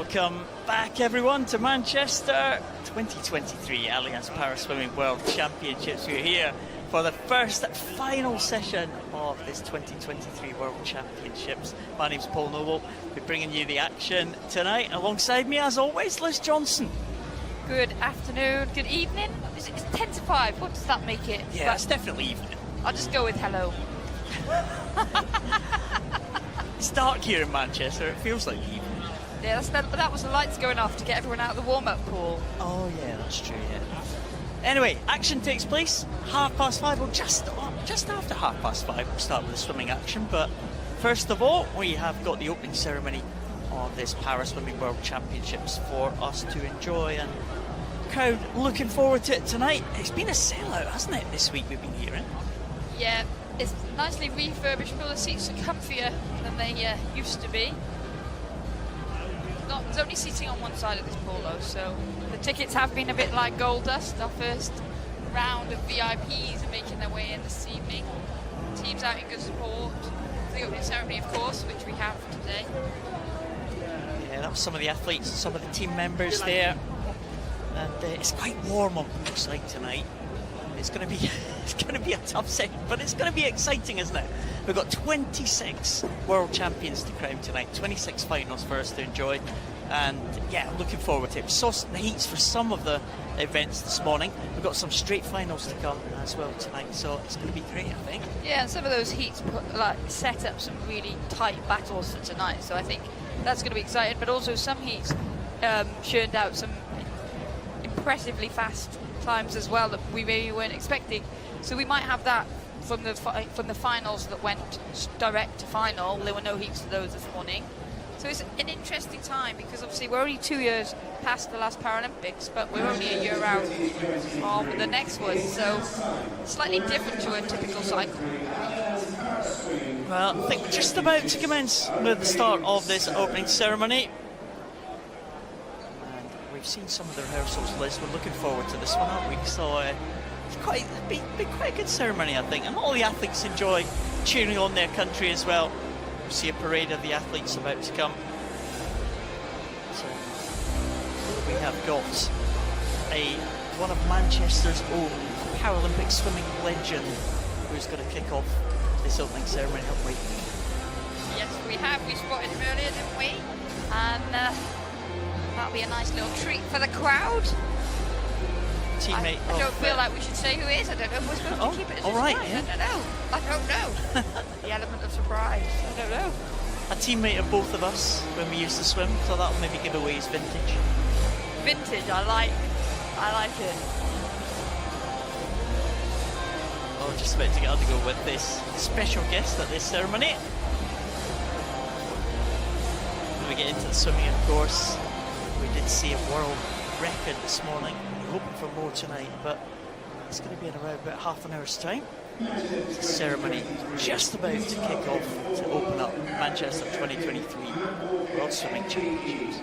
Welcome back, everyone, to Manchester 2023 Allianz Para Swimming World Championships. We're here for the first final session of this 2023 World Championships. My name's Paul Noble. We're bringing you the action tonight. Alongside me, as always, Liz Johnson. Good afternoon, good evening. It's 10 to 5. What does that make it? Yeah, it's definitely evening. I'll just go with hello. It's dark here in Manchester. It feels like evening. Yeah, that was the lights going off to get everyone out of the warm-up pool. Oh yeah, that's true, yeah. Anyway, action takes place 5:30, or just after 5:30. We'll start with the swimming action, but first of all, we have got the opening ceremony of this Para Swimming World Championships for us to enjoy, and crowd looking forward to it tonight. It's been a sellout, hasn't it, this week we've been hearing? Yeah, it's nicely refurbished. All the seats are comfier than they used to be. There's only seating on one side of this polo, so the tickets have been a bit like gold dust. Our first round of VIPs are making their way in this evening. Teams out in good support. The opening ceremony, of course, which we have today. Yeah, that was some of the athletes and some of the team members there. And it's quite warm on poolside tonight. It's going to be a tough second, but it's going to be exciting, isn't it? We've got 26 world champions to crown tonight, 26 finals for us to enjoy, and yeah, looking forward to it. We saw the heats for some of the events this morning. We've got some straight finals to come as well tonight, so it's going to be great, I think. Yeah, and some of those heats set up some really tight battles for tonight, so I think that's going to be exciting. But also some heats churned out some impressively fast times as well that we maybe weren't expecting. So we might have that from the finals that went direct to final. There were no heats to those this morning. So it's an interesting time because obviously we're only 2 years past the last Paralympics, but we're only a year out from the next one. So slightly different to a typical cycle. Well, I think we're just about to commence with the start of this opening ceremony. And we've seen some of the rehearsals, Liz. We're looking forward to this one, aren't we? So it's been quite a good ceremony, I think, and all the athletes enjoy cheering on their country as well. We'll see a parade of the athletes about to come. So we have got one of Manchester's own Paralympic swimming legend who's going to kick off this opening ceremony, haven't we? Yes, we have. We spotted him earlier, didn't we? And that'll be a nice little treat for the crowd. Teammate I don't feel like we should say who it is. I don't know if we're supposed to keep it as a surprise. Yeah. I don't know. The element of surprise. I don't know. A teammate of both of us when we used to swim, so that'll maybe give away his vintage. Vintage, I like it. Oh, just about to get on to go with this special guest at this ceremony. When we get into the swimming, of course, we did see a world record this morning. We're hoping for more tonight, but it's going to be in around about half an hour's time. The ceremony just about to kick off to open up Manchester 2023 World Swimming Championships.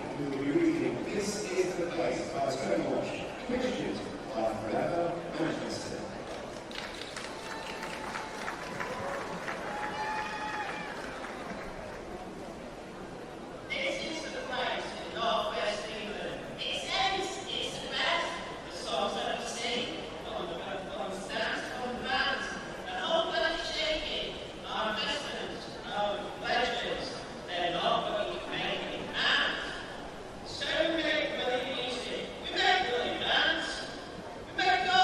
America!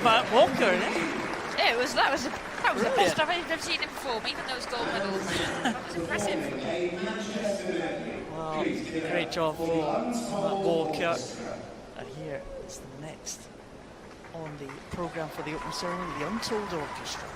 Matt Walker, eh? Yeah, that was the Brilliant. best I've ever seen him perform, even those gold medals. That was impressive. Well, great job for Matt Walker. And here is the next on the programme for the opening ceremony, the Untold Orchestra.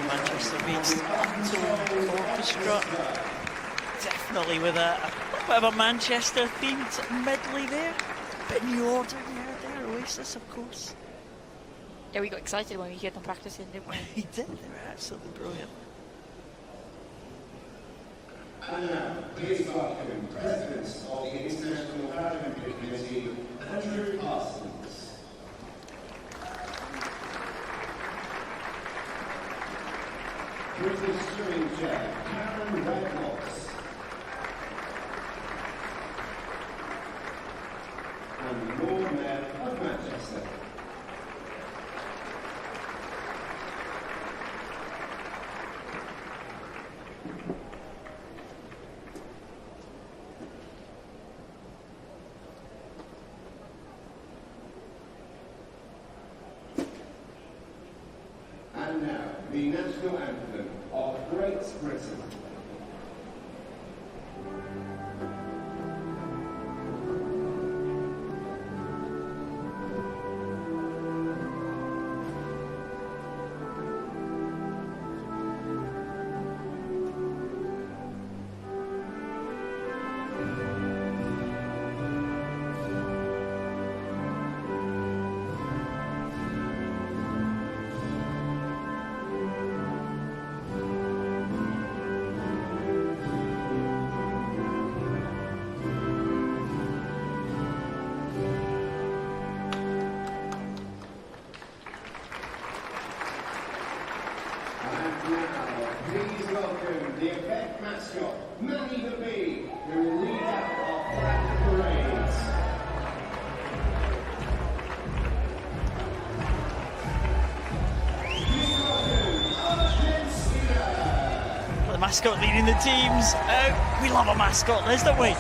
Manchester based Upton Orchestra. Definitely with a bit of a Manchester themed medley there. Bit New Order there, Oasis of course. Yeah, we got excited when we heard them practicing, didn't we? We did, they were absolutely brilliant. And now, please welcome President of the International Paralympic Committee, Andrew Parsons. British Swimming Chair, Karen Redmoss. And Lord Mayor of Manchester. And now, the national anthem of Great Britain. Please welcome the event mascot, Manny the Bee, who will lead out our flag parades. Please welcome Allianz. The mascot leading the teams. We love a mascot, Liz, don't we?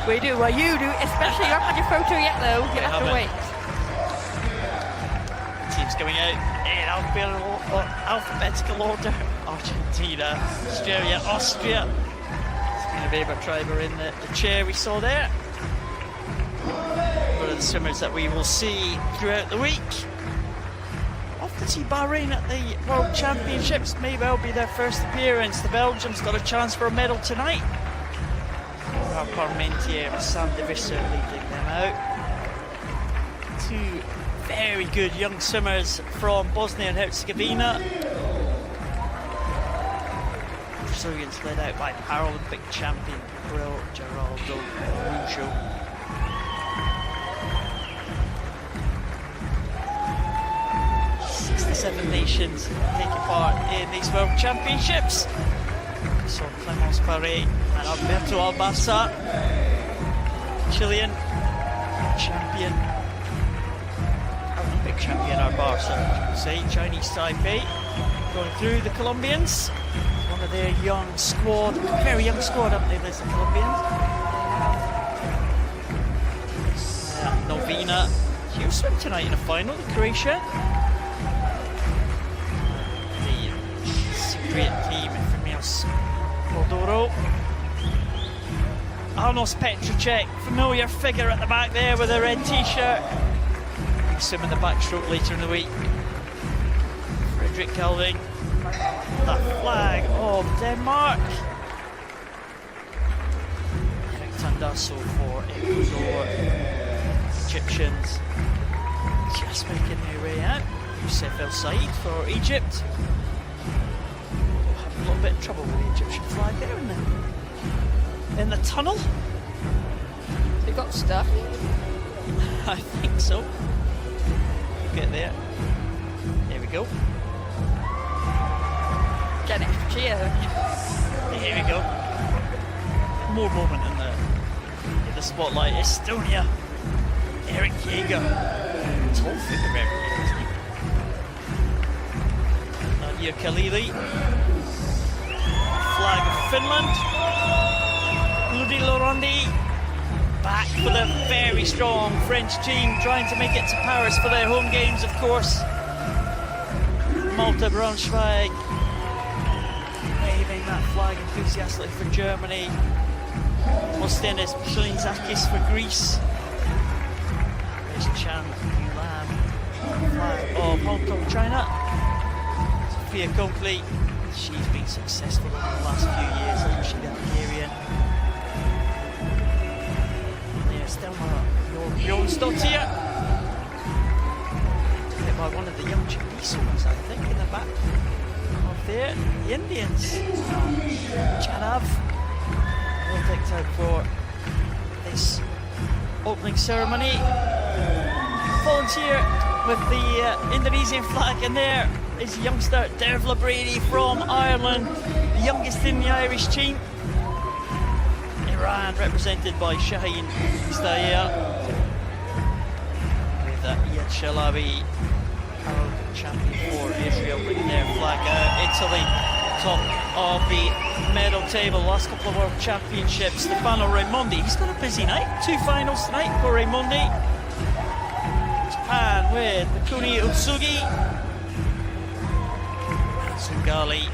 We do, well you do, especially you haven't had your photo yet though, you'll have to wait. Teams coming out in alphabetical order. Argentina, Australia, Austria. Weber Triber in the chair we saw there. One of the swimmers that we will see throughout the week. Off to see Bahrain at the World Championships. May well be their first appearance. The Belgians got a chance for a medal tonight. Parmentier and Sam de Visser leading them out. Two very good young swimmers from Bosnia and Herzegovina. Brazilians led out by Paralympic champion Gabriel Geraldo Araújo. Seven nations taking part in these World Championships. So Clemence Paré and Alberto Albaza, Chilean champion, Olympic champion Albaza, say Chinese Taipei, going through the Colombians. One of their young squad, very young squad up there, there's the Colombians. Novina, she'll swim tonight in the final, the Croatia. Great team from Mios Moldoro. Arnos Petrocek, familiar figure at the back there with a red t-shirt. He'll swim in the backstroke later in the week. Frederick Kelving, the flag of Denmark. Eric Tandasso for Ecuador. Egyptians just making their way out. Youssef El Said for Egypt. A little bit of trouble with the Egyptian flag there in the tunnel. They got stuck. I think so. We'll get there. There we go. Get an extra cheer. Here we go. More moment in the spotlight. Estonia. Eric Jaeger. Tall figure, Eric Jaeger. Nadia Khalili. Flag of Finland. Ludi Lorandi back for the very strong French team, trying to make it to Paris for their home games, of course. Malta Braunschweig waving that flag enthusiastically for Germany. Mostenis Shilinzakis for Greece. There's Chan Yulan, flag of Hong Kong, China. Latvia Coakley. She's been successful over the last few years, hasn't she, the Hungarian? There's Stelma Jonsdottir. Hit by one of the young GB swimmers, I think, in the back of there. The Indians. Chanav will picked out for this opening ceremony. Volunteer with the Indonesian flag, and there is youngster Dervla Brady from Ireland, the youngest in the Irish team. Iran represented by Shaheen Staya, with Iyad Shalabi, Arab champion for Israel, bringing their flag out. Italy, top of the medal table, last couple of World Championships. Stefano Raimondi, he's got a busy night, 2 finals tonight for Raimondi. Japan with Mikuni Utsugi, Sungali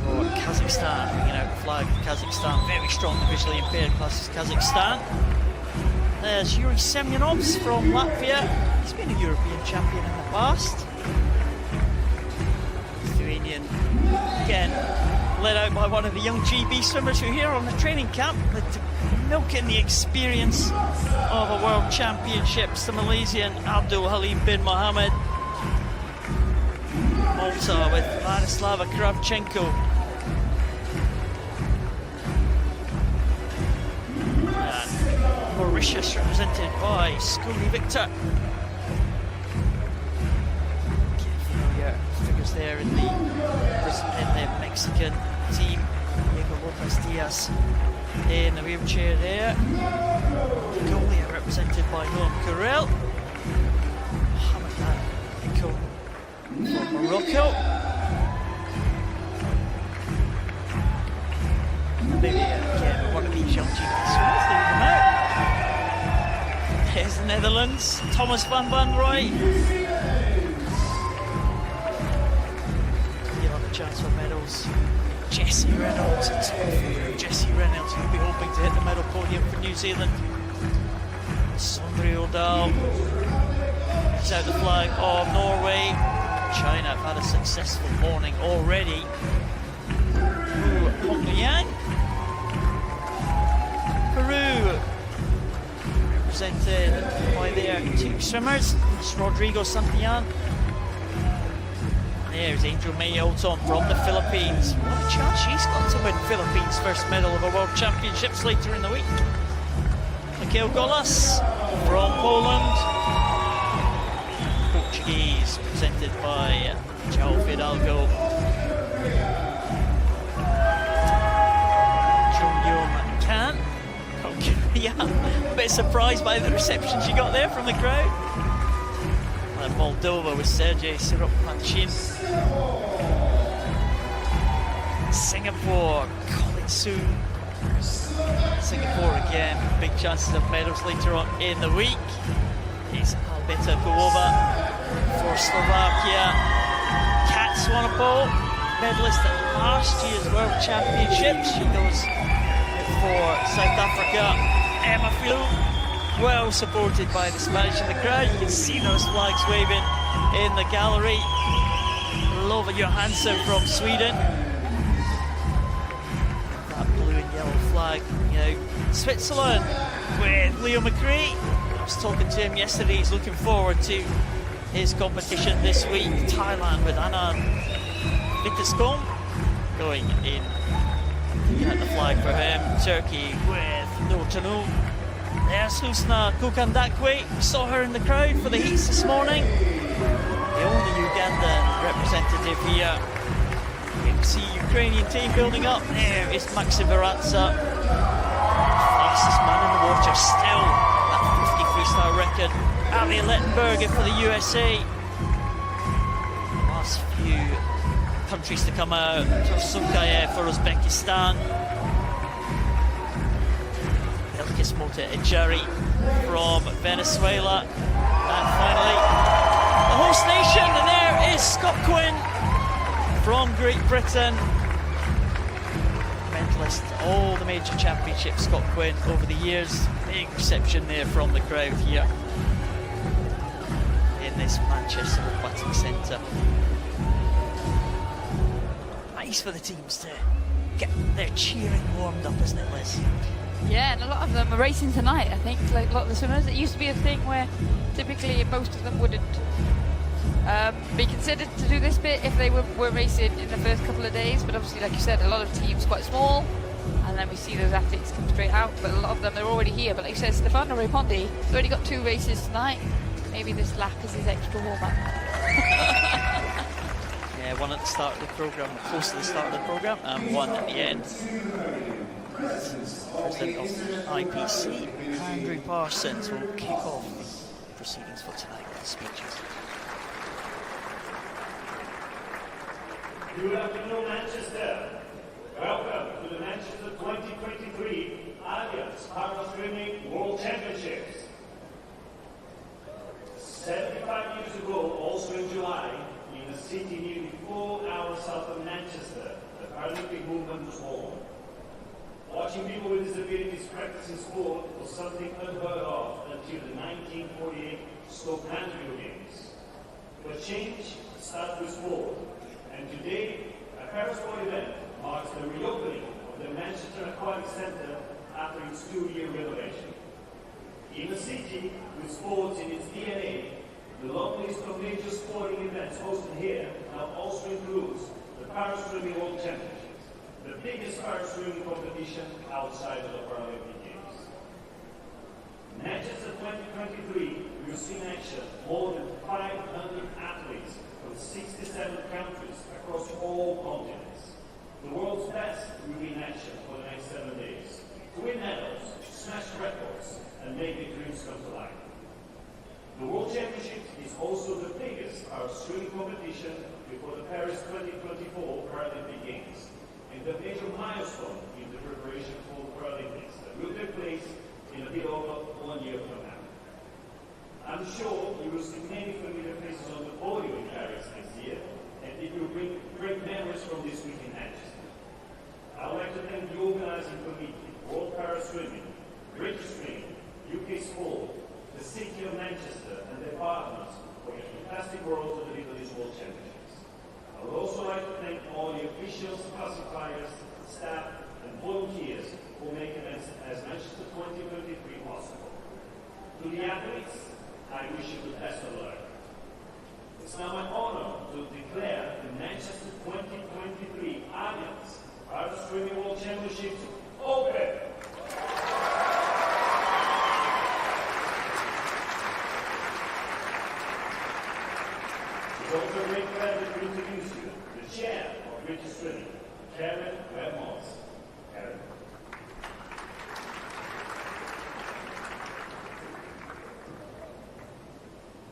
for Kazakhstan, bringing out the flag of Kazakhstan, very strong visually impaired classes Kazakhstan. There's Yuri Semyonovs from Latvia, he's been a European champion in the past. Lithuanian, again, led out by one of the young GB swimmers who are here on the training camp, but milking the experience of a World Championships, the Malaysian Abdul Halim bin Mohammed. Malta with Vladislava Kravchenko. And Mauritius represented by Skuli Victor. Familiar figures there in the Mexican team. Diego Lopez Diaz in the wheelchair there. Mongolia represented by Noam Kurel. Mohamed Iko from Morocco. Maybe again one of these young GPs will leave them out. There's the Netherlands, Thomas van Rooij. Give up a chance for medals. Jessie Reynolds, Jessie Reynolds, who'll be hoping to hit the medal podium for New Zealand. Sondre O'Dal is out the flag of Norway. China have had a successful morning already. Hong Liang. Peru represented by their 2 swimmers. It's Rodrigo Santillan. There's Angel Mayolton from the Philippines. What a chance she's got to win Philippines' first medal of a World Championships later in the week. Mikhail Golas from Poland. Portuguese, presented by João Fidalgo. Jung-Yum Khan. Yeah, a bit surprised by the reception she got there from the crowd. And Moldova with Sergei Sirotmachin. Singapore, Colin Su. Singapore again, big chances of medals later on in the week. It's Albeta Kuova for Slovakia. Kat Swanepoel, medalist at last year's World Championships. She goes for South Africa. Emma Flew, well supported by the Spanish in the crowd. You can see those flags waving in the gallery. Lova Johansson from Sweden. That blue and yellow flag, you know. Switzerland with Leo McCree. I was talking to him yesterday. He's looking forward to his competition this week. Thailand with Anand Vitascom going in. Looking at the flag for him. Turkey with Nurtanu. There's Husna Kukandakwe. We saw her in the crowd for the heats this morning. The only Ugandan representative here. You can see Ukrainian team building up. There is Maxim Varadza. Fastest man in the water still. That 50 freestyle record. Alia Lettenberger for the USA. Last few countries to come out. Tursunkayev for Uzbekistan. Elkis Mota Ejari from Venezuela. And finally, the host nation, and there is Scott Quinn from Great Britain. Medalist at all the major championships, Scott Quinn, over the years. Big reception there from the crowd here in this Manchester Aquatic Centre. nice for the teams to get their cheering warmed up, isn't it, Liz? Yeah, and a lot of them are racing tonight, I think, like a lot of the swimmers. It used to be a thing where typically most of them wouldn't be considered to do this bit if they were racing in the first couple of days, but obviously, like you said, a lot of teams quite small, and then we see those athletes come straight out, but a lot of them, they're already here. But like you said, Stefano Raimondi has already got 2 races tonight. Maybe this lap is his extra warm-up. Yeah, one at the start of the programme, close to the start of the programme, and one at the end. President of IPC, Andrew Parsons, will kick off the proceedings for tonight with the speeches. Good afternoon, Manchester. Welcome to the Manchester 2023 Allianz Paralympic World Championships. 75 years ago, also in July, in a city nearly 4 hours south of Manchester, the Paralympic movement was born. Watching people with disabilities practicing sport was something unheard of until the 1948 Stoke Mandeville Games. But change starts with sport, and today, a parasport event marks the reopening of the Manchester Aquatic Centre after its 2-year renovation. In a city with sports in its DNA, the long list of major sporting events hosted here now also includes the Paraswimming World Championships, the biggest paraswimming competition outside of the Paralympic Games. Manchester 2023 will see in action more than 500 athletes from 67 countries across all continents. The world's best will be in action for the next 7 days to win medals, smash records, and make their dreams come to life. The World Championships is also the biggest swimming competition before the Paris 2024 Paralympic Games, and the major milestone in the preparation for the Paralympics that will take place in a bit over 1 year from now. I'm sure you will see many familiar faces on the podium in Paris next year, and it will bring great memories from this week in Manchester. I would like to thank the organizing committee, World Para Swimming, British Swimming, UK Sport, the City of Manchester, and their partners for your fantastic work to deliver these World Championships. I would also like to thank all the officials, classifiers, staff, and volunteers who make events as Manchester 2023 possible. To the athletes, I wish you the best of luck. It's now my honor to declare the Manchester 2023 Allianz Paraswimming World Championships open. It's also a great pleasure to introduce you, the chair of British Swimming, Karen Webb-Moss. Karen.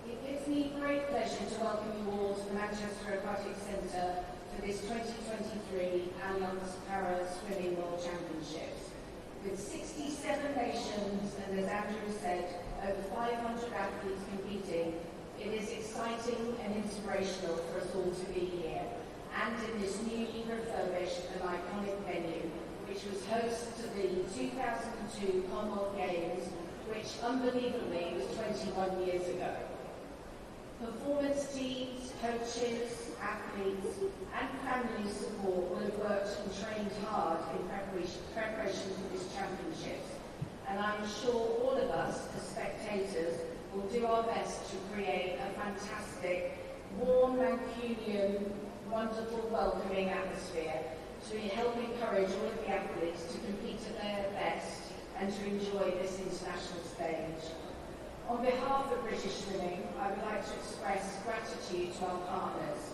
It gives me great pleasure to welcome you all to the Manchester Aquatic Centre for this 2023 Allianz Para Swimming World Championships. With 67 nations and, as Andrew said, over 500 athletes competing, it is exciting and inspirational for us all to be here, and in this newly refurbished and iconic venue, which was host to the 2002 Commonwealth Games, which unbelievably was 21 years ago. Performance teams, coaches, athletes and family support will have worked and trained hard in preparation for this championships, and I'm sure all of us as spectators will do our best to create a fantastic, warm, Mancunian, wonderful, welcoming atmosphere to help encourage all of the athletes to compete at their best and to enjoy this international stage. On behalf of British Swimming, I would like to express gratitude to our partners,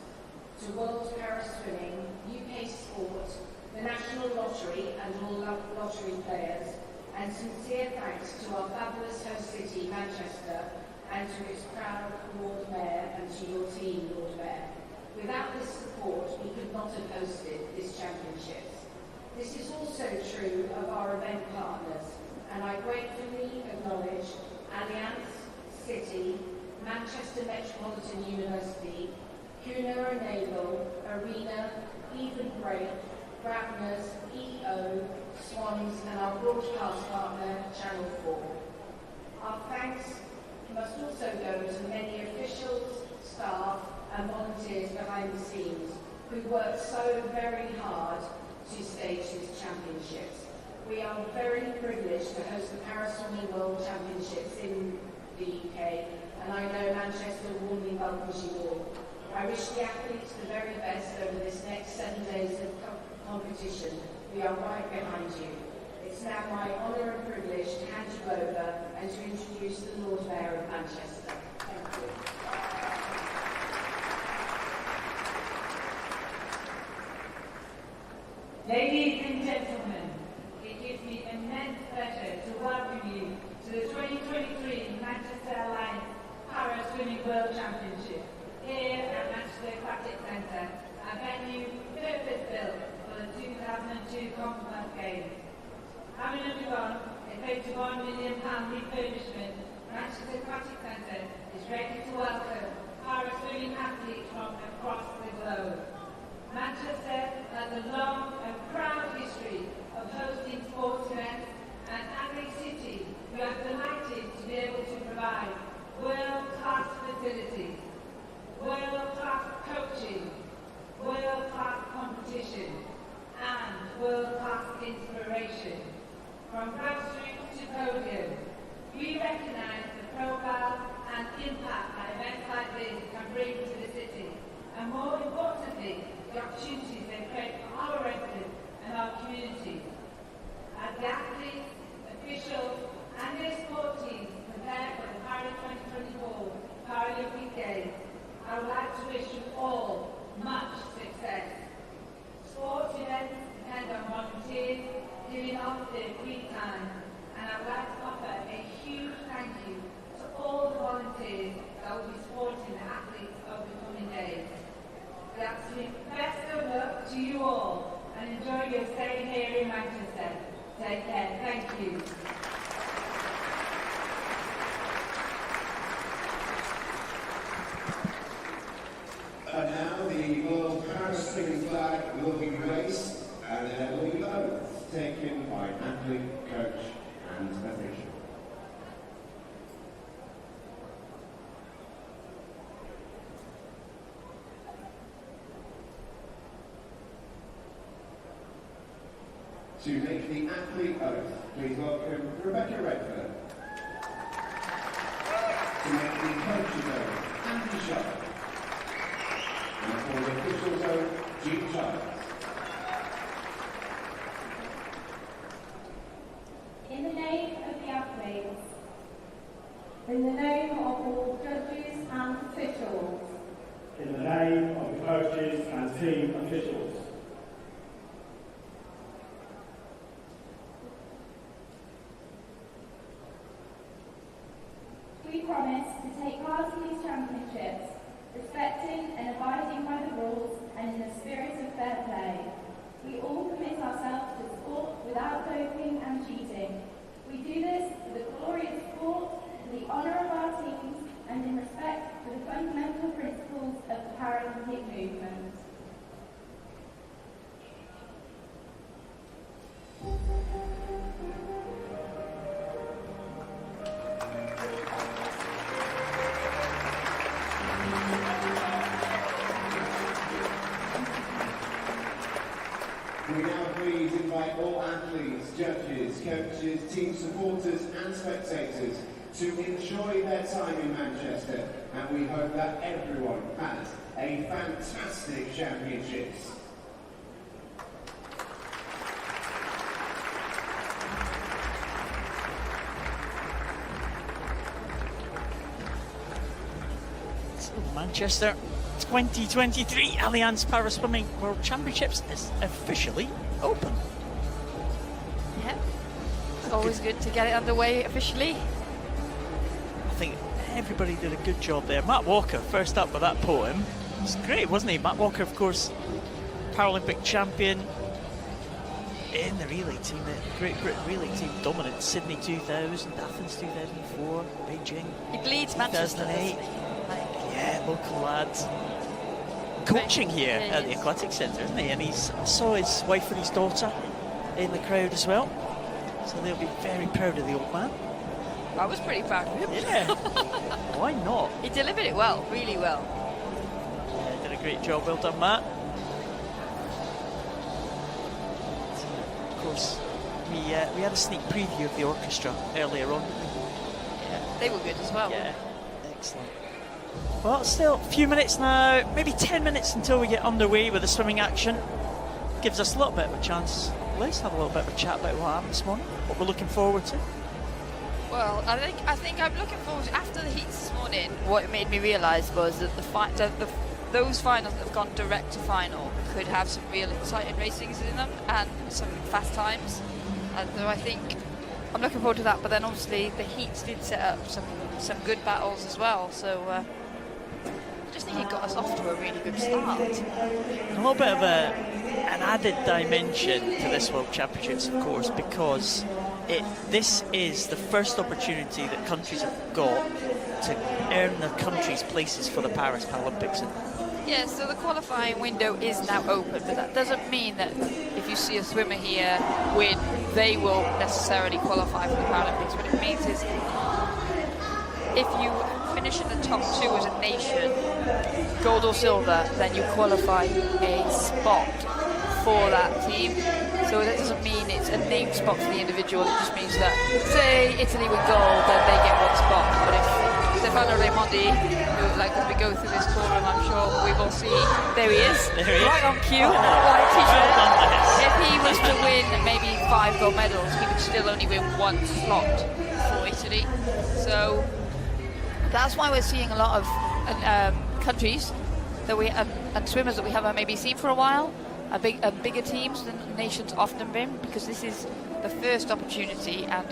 to World Para Swimming, UK Sport, the National Lottery and all lottery players, and sincere thanks to our fabulous host city, Manchester, and to its proud Lord Mayor and to your team, Lord Mayor. Without this support, we could not have hosted this championships. This is also true of our event partners, and I gratefully acknowledge Allianz, City, Manchester Metropolitan University, Cunard and Naval, Arena, Even Break, Grabner's, EO, Swans, and our broadcast partner, Channel 4. Our thanks must also go to many officials, staff, and volunteers behind the scenes who worked so very hard to stage these championships. We are very privileged to host the Paraswimming World Championships in the UK, and I know Manchester warmly welcomes you all. I wish the athletes the very best over this next 7 days of competition. We are right behind you. It's now my honour and privilege to hand you over and to introduce the Lord Mayor of Manchester. Thank you. Ladies and gentlemen, it gives me immense pleasure to welcome you to the 2023 Manchester Allianz Paraswimming World Championship here at Manchester Aquatic Centre, a venue purpose-built for the 2002 Commonwealth Games. Having undergone a £31 million refurbishment, Manchester Aquatic Centre is ready to welcome paraswimming athletes from across the globe. Manchester has a long and proud history of hosting sports events, and as a city, we are delighted to be able to provide world-class facilities, world-class coaching, world-class competition, and world-class inspiration. From grassroots to podium, we recognise the profile and impact that events like this can bring to the city, and more importantly, the opportunities they create for our residents and our communities. As the athletes, officials and their sport teams prepare for the Paris 2024 Paralympic Games, I would like to wish you all much success. Sports events depend on volunteers giving up their free time, and I would like to offer a huge thank you to all the volunteers that will be supporting the athletes over the coming days. The absolute best of luck to you all, and enjoy your stay here in Manchester. Take care. Thank you. And now the World Paraswimming flag will be raised, and there will be oaths taken by athlete, coach and official. To make the athlete oath, please welcome Rebecca Redford. To make the coach's oath, Andy Sharp. And for the official's oath, Jean Childs. In the name of the athletes, in the name of all judges and officials, In the name of the coaches and team officials, we promise to take part in these championships, respecting and abiding by the rules and in the spirit of fair play. We all commit ourselves to sport without doping and cheating. We do this for the glory of sport, for the honour of our teams, and in respect for the fundamental principles of the Paralympic movement. We now please invite all athletes, judges, coaches, team supporters and spectators to enjoy their time in Manchester, and we hope that everyone has a fantastic championships. So Manchester 2023 Allianz Paraswimming World Championships is officially open. Yeah, it's always good to get it underway officially. I think everybody did a good job there. Matt Walker first up with that poem. It was great, wasn't he? Matt Walker, of course, Paralympic champion in the relay team, the Great Britain relay team, dominant Sydney 2000, Athens 2004, Beijing He bleeds Manchester, 2008. doesn't he? Yeah, local lads. Coaching here Yeah, at the he is. Aquatic Centre, isn't he? And I saw his wife and his daughter in the crowd as well. So they'll be very proud of the old man. I was pretty proud of him. Yeah. Why not? He delivered it well, really well. Yeah, did a great job. Well done, Matt. course, we had a sneak preview of the orchestra earlier on. Yeah, they were good as well. Yeah, excellent. Well, still a few minutes now, maybe 10 minutes until we get underway with the swimming action. Gives us a little bit of a chance. Let's have a little bit of a chat about what happened this morning, what we're looking forward to. Well, I think I'm looking forward to, after the heats this morning, what it made me realise was that those finals that have gone direct to final could have some real exciting racings in them and some fast times. And so I think I'm looking forward to that, but then obviously the heats did set up some good battles as well, so I just think it got us off to a really good start. A little bit of an added dimension to this World Championships, of course, because this is the first opportunity that countries have got to earn their country's places for the Paris Paralympics. Yeah, so the qualifying window is now open, but that doesn't mean that if you see a swimmer here win, they will necessarily qualify for the Paralympics. What it means is if you finish in the top 2 as a nation, gold or silver, then you qualify a spot for that team. So that doesn't mean it's a named spot for the individual, it just means that, say, Italy with gold, then they get one spot. But if Stefano Raimondi, who, like, as we go through this forum, I'm sure we will see, there he is, right on cue, white t-shirt. If he was to win maybe 5 gold medals, he would still only win 1 slot for Italy. So that's why we're seeing a lot of countries that we and swimmers that we haven't maybe seen for a while. Bigger teams than nations often been, because this is the first opportunity and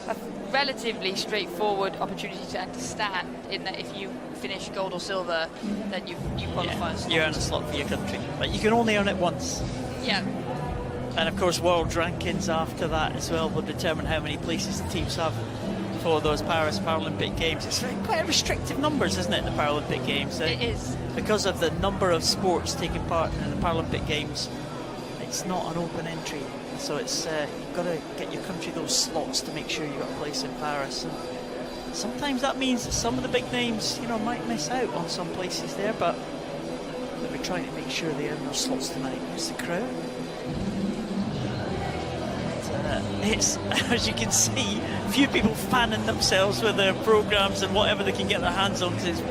a relatively straightforward opportunity to understand, in that if you finish gold or silver, then you qualify. Yeah, you earn a slot for your country, but you can only earn it once. Yeah. And of course, world rankings after that as well will determine how many places the teams have for those Paris Paralympic Games. It's quite restrictive numbers, isn't it, the Paralympic Games? It is. Because of the number of sports taking part in the Paralympic Games, it's not an open entry. So it's you've got to get your country those slots to make sure you've got a place in Paris. And sometimes that means that some of the big names, might miss out on some places there, but they'll be trying to make sure they earn those slots tonight. Here's the crowd. It's, as you can see, a few people fanning themselves with their programmes and whatever they can get their hands on, because it's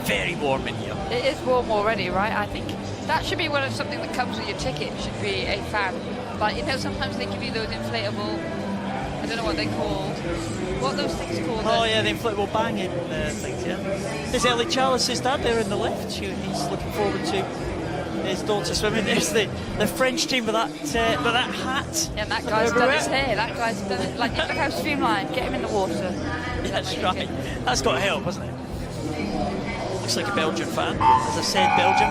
very warm in here. It is warm already, right? I think that should be something that comes with your ticket, should be a fan. Like, sometimes they give you those inflatable, I don't know what they're called. What are those things called? Oh yeah, the inflatable banging things, yeah. There's Ellie Charles's dad there in the left. He's looking forward to his daughter swimming. There's the French team with that hat. Yeah, and that guy's done his hair. That guy's done it. Like, look how streamlined. Get him in the water. Yeah, that's right. That's got to help, hasn't it? Looks like a Belgian fan. As I said, Belgium.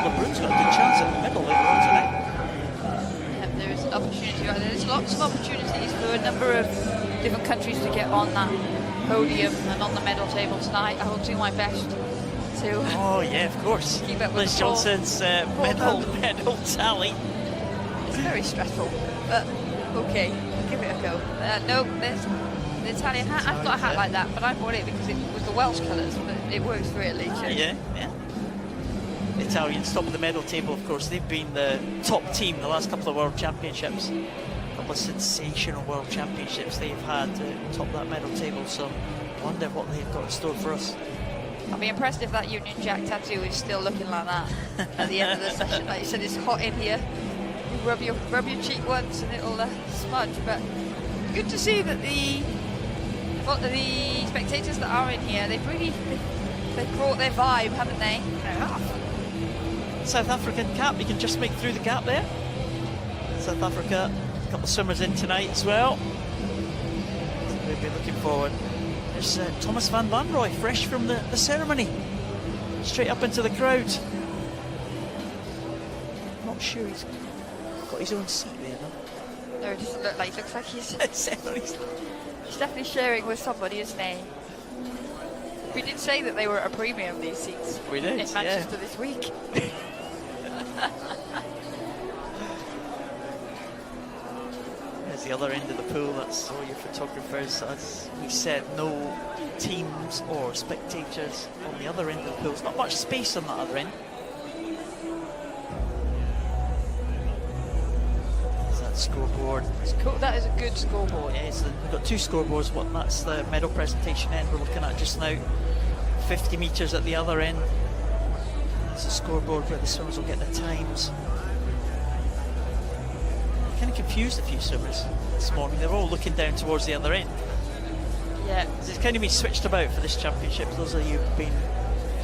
LeBrun's got a good chance at the middle later on tonight. Yeah, there is an opportunity right there. There's lots of opportunities for a number of different countries to get on that podium and on the medal table tonight. I will do my best. Oh yeah, of course. Keep up with Liz Johnson's medal tally. It's very stressful, but okay, give it a go. No, there's the Italian hat. I've got a hat like that, but I bought it because it was the Welsh colours, but it works for Italy too. Yeah. The Italians top of the medal table, of course. They've been the top team the last couple of World Championships. A couple of sensational World Championships they've had to top that medal table. So I wonder what they've got in store for us. I'll be impressed if that Union Jack tattoo is still looking like that at the end of the session. Like you said, it's hot in here. You rub your cheek once and it'll smudge. But good to see that the spectators that are in here, they've brought their vibe, haven't they? South African cap, you can just make through the gap there. South Africa, a couple of swimmers in tonight as well. So we'll be looking forward. There's Thomas van Vanrooy, fresh from the ceremony, straight up into the crowd. Not sure he's got his own seat there, though. No, it doesn't look like. Looks like he's definitely sharing with somebody, isn't he? We did say that they were at a premium, these seats. We did, in Manchester this week. The other end of the pool, that's all your photographers. As we said, no teams or spectators on the other end of the pool. There's not much space on that other end. There's that scoreboard. It's cool. That is a good scoreboard. Yeah, we've got 2 scoreboards. That's the medal presentation end we're looking at just now. 50 metres at the other end. There's a scoreboard where the swimmers will get their times. Kind of confused a few swimmers this morning. They're all looking down towards the other end. Yeah. It's kind of been switched about for this championship. Those of you who've been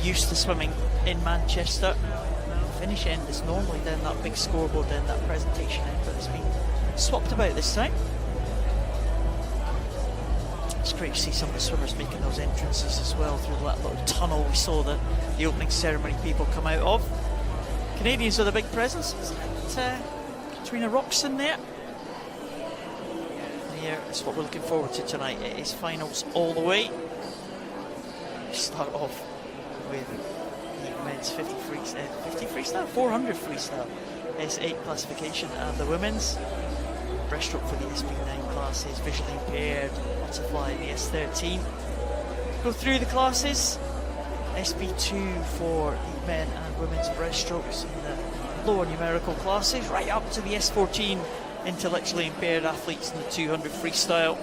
used to swimming in Manchester, finish end is normally down that big scoreboard, down that presentation end, but it's been swapped about this time. It's great to see some of the swimmers making those entrances as well through that little tunnel we saw the opening ceremony people come out of. Canadians are the big presence. Is that Katrina Roxon there? Here is what we're looking forward to tonight. It is finals all the way. We start off with the men's 50 freestyle, 400 freestyle, S8 classification, and the women's breaststroke for the SB9 classes, visually impaired, butterfly, the S13. Go through the classes. SB2 for the men and women's breaststrokes in the lower numerical classes, right up to the S14 intellectually impaired athletes in the 200 freestyle.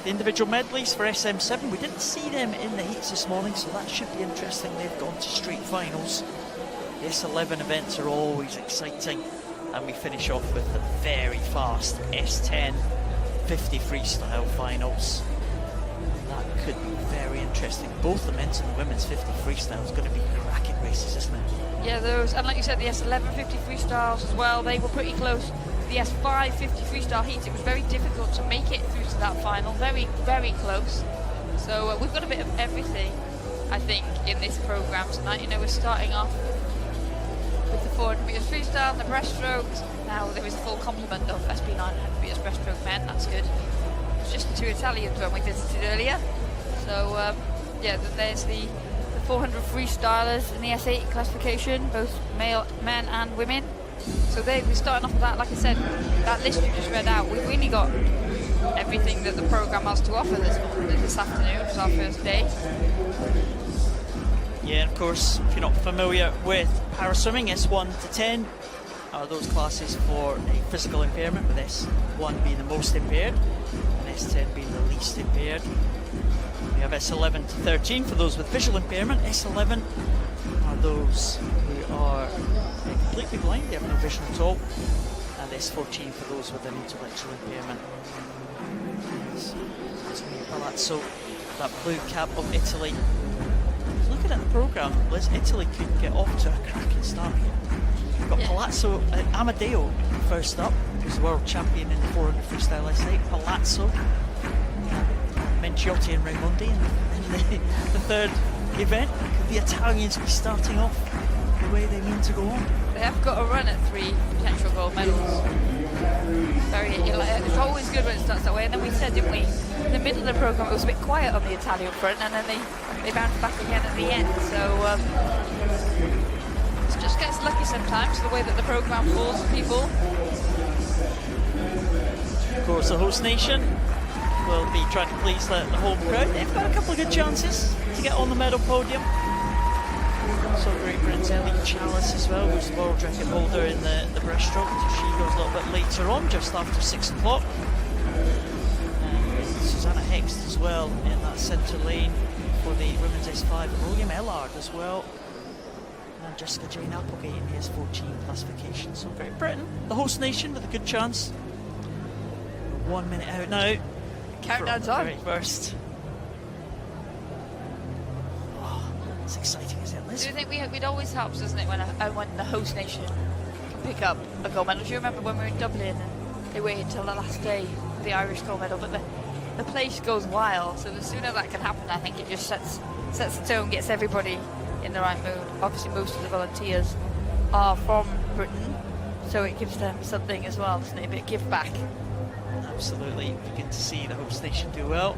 The individual medleys for SM7, we didn't see them in the heats this morning, so that should be interesting. They've gone to straight finals. The S11 events are always exciting, and we finish off with the very fast S10 50 freestyle finals. That could be very interesting. Both the men's and the women's 50 freestyle is going to be cracking races, isn't it? Yeah, those, and like you said, the S11 50 freestyles as well, they were pretty close. The S5 50 freestyle heats, it was very difficult to make it through to that final. Very, very close. So we've got a bit of everything, I think, in this programme tonight. You know, we're starting off with the 400 metres freestyle and the breaststrokes. Now there is a full complement of SB 900 metres breaststroke men. That's good. It's just the 2 Italians when we visited earlier. So yeah, there's the 400 freestylers in the S8 classification, both men and women. So we're starting off with that. Like I said, that list you just read out, we've really got everything that the programme has to offer this afternoon. It's our first day. Yeah, and of course, if you're not familiar with paraswimming, S1 to 10 are those classes for a physical impairment, with S1 being the most impaired and S10 being the least impaired. We have S11 to 13 for those with visual impairment. S11 are those who are completely blind, they have no vision at all. And S14 for those with an intellectual impairment. Palazzo, that blue cap of Italy. Looking at the programme, Liz, Italy could get off to a cracking start here. We've got Palazzo, Amadeo first up, who's the world champion in the 400 freestyle S8. Palazzo, Menciotti and Raimondi in the third event. Could the Italians be starting off the way they mean to go on? They have got a run at 3 potential gold medals. It's always good when it starts that way. And then we said, didn't we, in the middle of the programme it was a bit quiet on the Italian front, and then they bounced back again at the end. So it just gets lucky sometimes, the way that the programme falls for people. Of course, the host nation will be trying to please the home crowd. They've got a couple of good chances to get on the medal podium. So Great Britain's Ellie Chalice as well, who's the world record holder in the breaststroke. She goes a little bit later on, just after 6 o'clock. And Susanna Hext as well in that centre lane for the women's S5. William Ellard as well. And Jessica Jane Applegate in the S14 classification. So Great Britain, the host nation, with a good chance. 1 minute out now. Countdown's on. Very first. Oh, it's exciting, isn't it, Liz? Do you think it always helps, doesn't it, when the host nation can pick up a gold medal? Do you remember when we were in Dublin and they waited until the last day for the Irish gold medal? But the place goes wild, so the sooner that can happen, I think it just sets the tone, gets everybody in the right mood. Obviously, most of the volunteers are from Britain, so it gives them something as well, doesn't it? A bit of give back. Absolutely, good to see the host nation do well.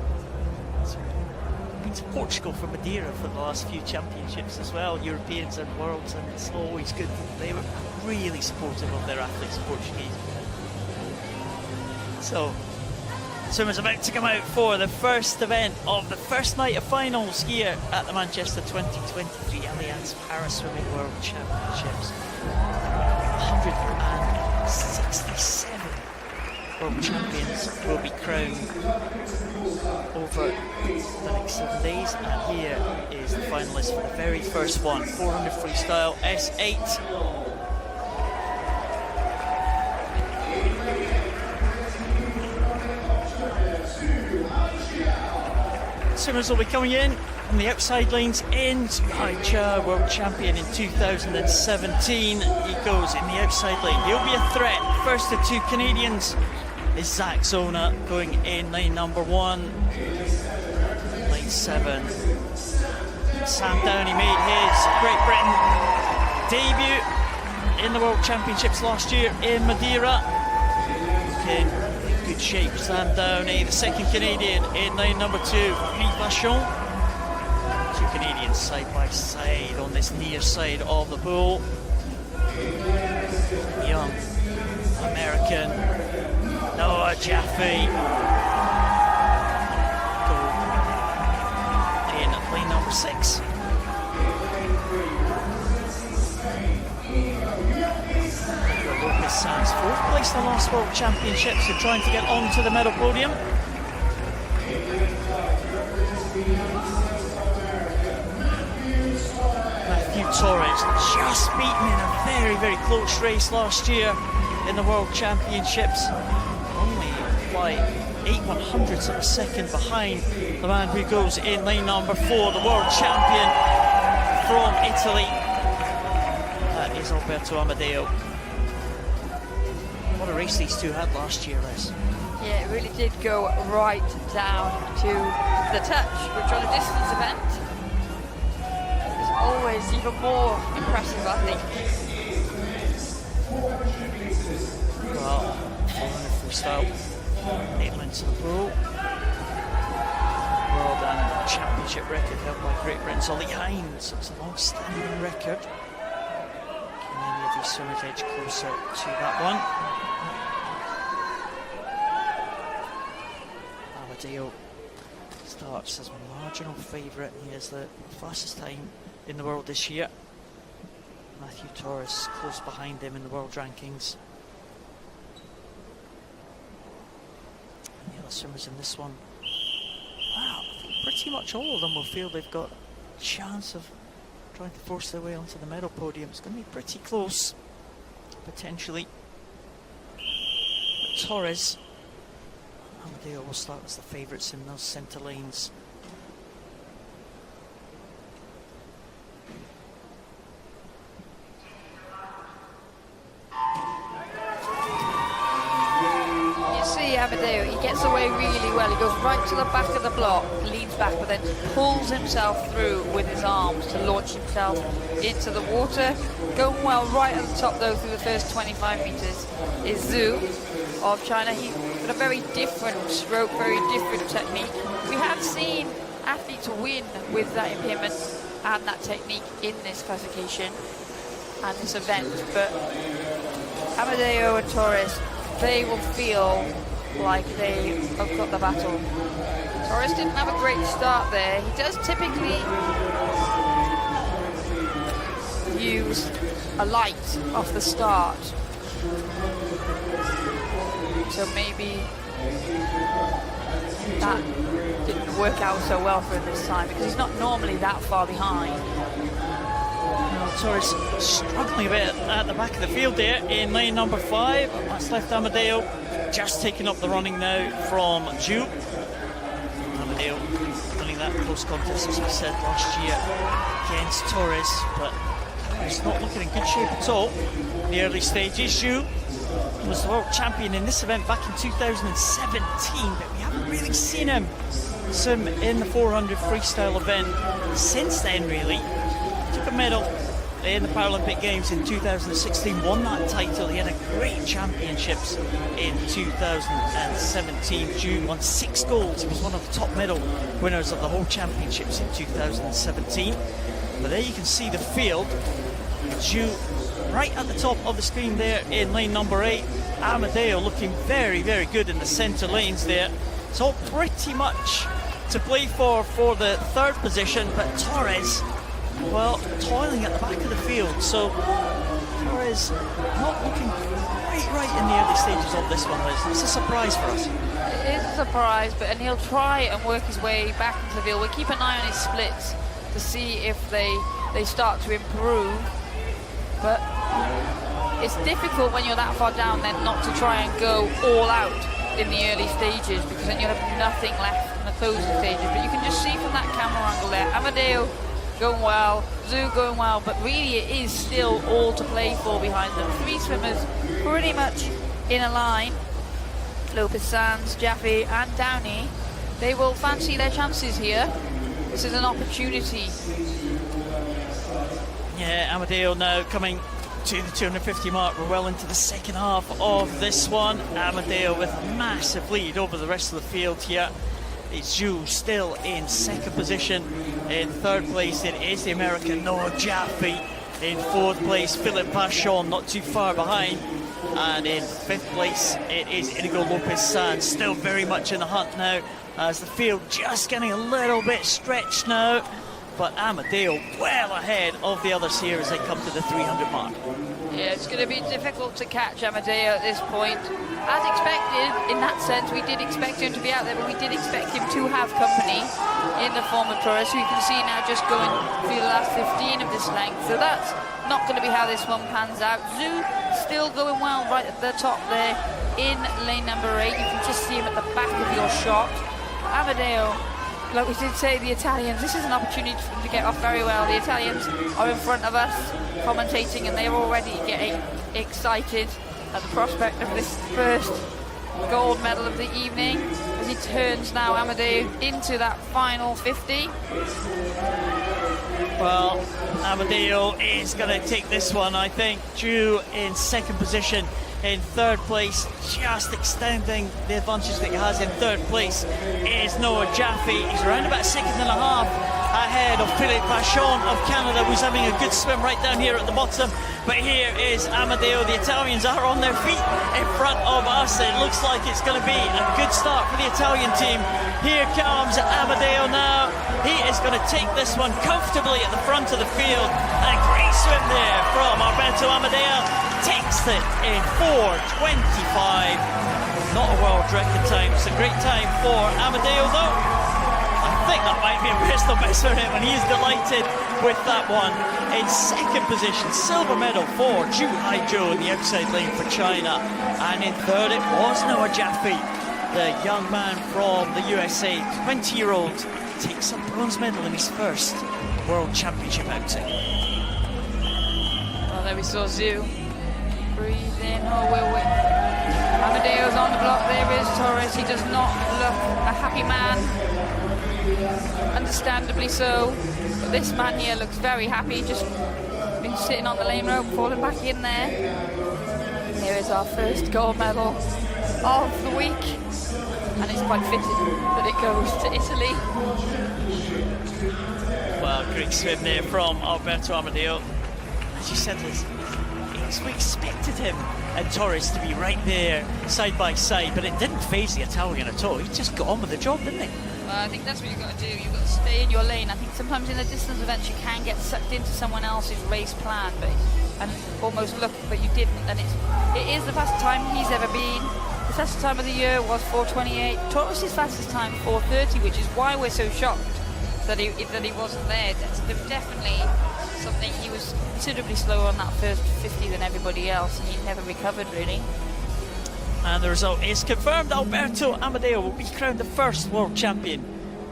Been to Portugal for Madeira for the last few championships as well, Europeans and Worlds, and it's always good. They were really supportive of their athletes, Portuguese. So, swimmers about to come out for the first event of the first night of finals here at the Manchester 2023 Allianz Paraswimming World Championships. 166 world champions will be crowned over the next 7 days, and here is the finalist for the very first one, 400 freestyle S8. Swimmers will be coming in on the outside lanes in. Haicha, world champion in 2017. He goes in the outside lane. He'll be a threat. First of two Canadians is Zach Zona going in lane number 1. Lane 7. Sam Downey made his Great Britain debut in the World Championships last year in Madeira. Okay. Good shape, Sam Downey, the second Canadian in lane number 2, Philippe Vachon. Two Canadians side by side on this near side of the pool. Young American Noah Jaffe in lane number 6. Sands, fourth place in the last World Championships, so trying to get onto the medal podium. Matthew Torres just beaten in a very, very close race last year in the World Championships. Only by 8/100ths of a second behind the man who goes in lane number 4, the world champion from Italy. That is Alberto Amadeo. What a race these two had last year, Les. Yeah, it really did go right down to the touch, which on a distance event is always even more impressive, I think. Well, 400 freestyle, 8 lengths of the pool. World and championship record held by Great Britain's Ollie Hines. It's a long-standing record. Can any of these swimmers edge closer to that one? Amadeo starts as marginal favourite. He has the fastest time in the world this year. Matthew Torres close behind him in the world rankings. And the other swimmers in this one, wow, I think pretty much all of them will feel they've got a chance of trying to force their way onto the medal podium. It's going to be pretty close, potentially. But Torres, Amadeo will start as the favourites in those centre lanes. You see Amadeo, he gets away really well. He goes right to the back of the block, leans back, but then pulls himself through with his arms to launch himself into the water. Going well right at the top though through the first 25 metres is Zhu of China. He's got a very different stroke, very different technique. We have seen athletes win with that impairment and that technique in this classification and this event, but Amadeo and Torres, they will feel like they have got the battle. Torres didn't have a great start there. He does typically use a light off the start, so maybe that didn't work out so well for him this time because he's not normally that far behind. Torres struggling a bit at the back of the field there in lane number 5. That's left Amadeo just taking up the running now from Zhu. Amadeo winning that close contest, as we said, last year against Torres, but he's not looking in good shape at all in the early stages. Zhu was the world champion in this event back in 2017, but we haven't really seen him swim in the 400 freestyle event since then, really. Took a medal in the Paralympic Games in 2016, won that title. He had a great championships in 2017. Zhu won 6 golds. He was one of the top medal winners of the whole championships in 2017. But there you can see the field. Zhu right at the top of the screen there in lane number 8. Amadeo looking very, very good in the centre lanes there. It's all pretty much to play for the 3rd position, but Torres, well, toiling at the back of the field. So Torres not looking quite right in the early stages of this one, Liz. It's a surprise for us. It is a surprise, and he'll try and work his way back into the field. We'll keep an eye on his splits to see if they start to improve. But it's difficult when you're that far down then not to try and go all out in the early stages, because then you'll have nothing left in the closing stages. But you can just see from that camera angle there, Amadeo going well, Zhu going well, but really it is still all to play for behind them. Three swimmers pretty much in a line. Lopez Sanz, Jaffe and Downey, they will fancy their chances here. This is an opportunity. Yeah, Amadeo now coming to the 250 mark. We're well into the second half of this one. Amadeo with a massive lead over the rest of the field here. It's Zhu still in second position. In third place it is the American Noah Jaffe. In fourth place Philip Pachon, not too far behind. And in fifth place it is Inigo Lopez Sanz, still very much in the hunt now, as the field just getting a little bit stretched now. But Amadeo well ahead of the others here as they come to the 300 mark. Yeah, it's going to be difficult to catch Amadeo at this point. As expected, in that sense, we did expect him to be out there, but we did expect him to have company in the form of Torres, who you can see now just going through the last 15 of this length. So that's not going to be how this one pans out. Zhu still going well right at the top there in lane number 8. You can just see him at the back of your shot. Amadeo, like we did say, the Italians, this is an opportunity for them to get off very well. The Italians are in front of us commentating, and they're already getting excited at the prospect of this first gold medal of the evening, as he turns now Amadeo into that final 50. Well, Amadeo is going to take this one, I think. Zhu in second position. In third place, just extending the advantage that he has in third place, is Noah Jaffe. He's around about a second and a half ahead of Philippe Pachon of Canada, who's having a good swim right down here at the bottom. But here is Amadeo. The Italians are on their feet in front of us. It looks like it's going to be a good start for the Italian team. Here comes Amadeo now. He is going to take this one comfortably at the front of the field. And a great swim there from Alberto Amadeo. Takes it in 4:25. Not a world record time. It's a great time for Amadeo though. I think that might be a personal best for him, and he's delighted with that one. In second position, silver medal for Zhu Haizhou in the outside lane for China. And in third it was Noah Jaffe, the young man from the USA, 20-year-old, takes a bronze medal in his first World Championship outing. Well, there we saw Zhu. Breathe in, Amadeo's on the block. There is Torres. He does not look a happy man, understandably so, but this man here looks very happy, just been sitting on the lane rope, falling back in there. Here is our first gold medal of the week, and it's quite fitting that it goes to Italy. Well, great swim there from Alberto Amadeo. As you said, Liz, we expected him and Torres to be right there side by side, but it didn't faze the Italian at all. He just got on with the job, didn't he? Well, I think that's what you've got to do. You've got to stay in your lane. I think sometimes in the distance events you can get sucked into someone else's race plan, and almost look, but you didn't. And it is the fastest time he's ever been. The fastest time of the year was 4:28. Torres' fastest time 4:30, which is why we're so shocked that he wasn't there. There's definitely something. He was considerably slower on that first 50 than everybody else, and he never recovered really. And the result is confirmed. Alberto Amadeo will be crowned the first world champion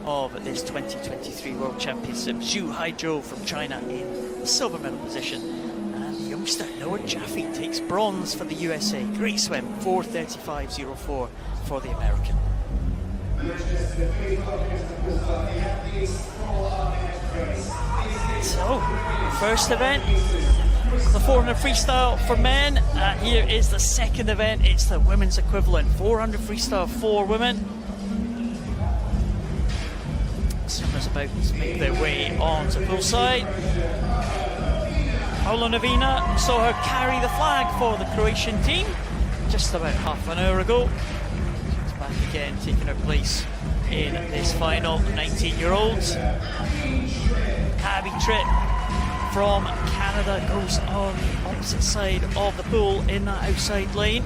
of this 2023 World Championship. Zhu Haizhou from China in the silver medal position, and the youngster Noah Jaffe takes bronze for the USA. Great swim, 4:35.04 for the American. So, first event, the 400 freestyle for men. Here is the second event. It's the women's equivalent, 400 freestyle for women. Swimmers about to make their way onto poolside. Paula Novina saw her carry the flag for the Croatian team just about half an hour ago. She's back again, taking her place in this final. 19-year-olds. Abby Tripp from Canada goes on the opposite side of the pool in that outside lane.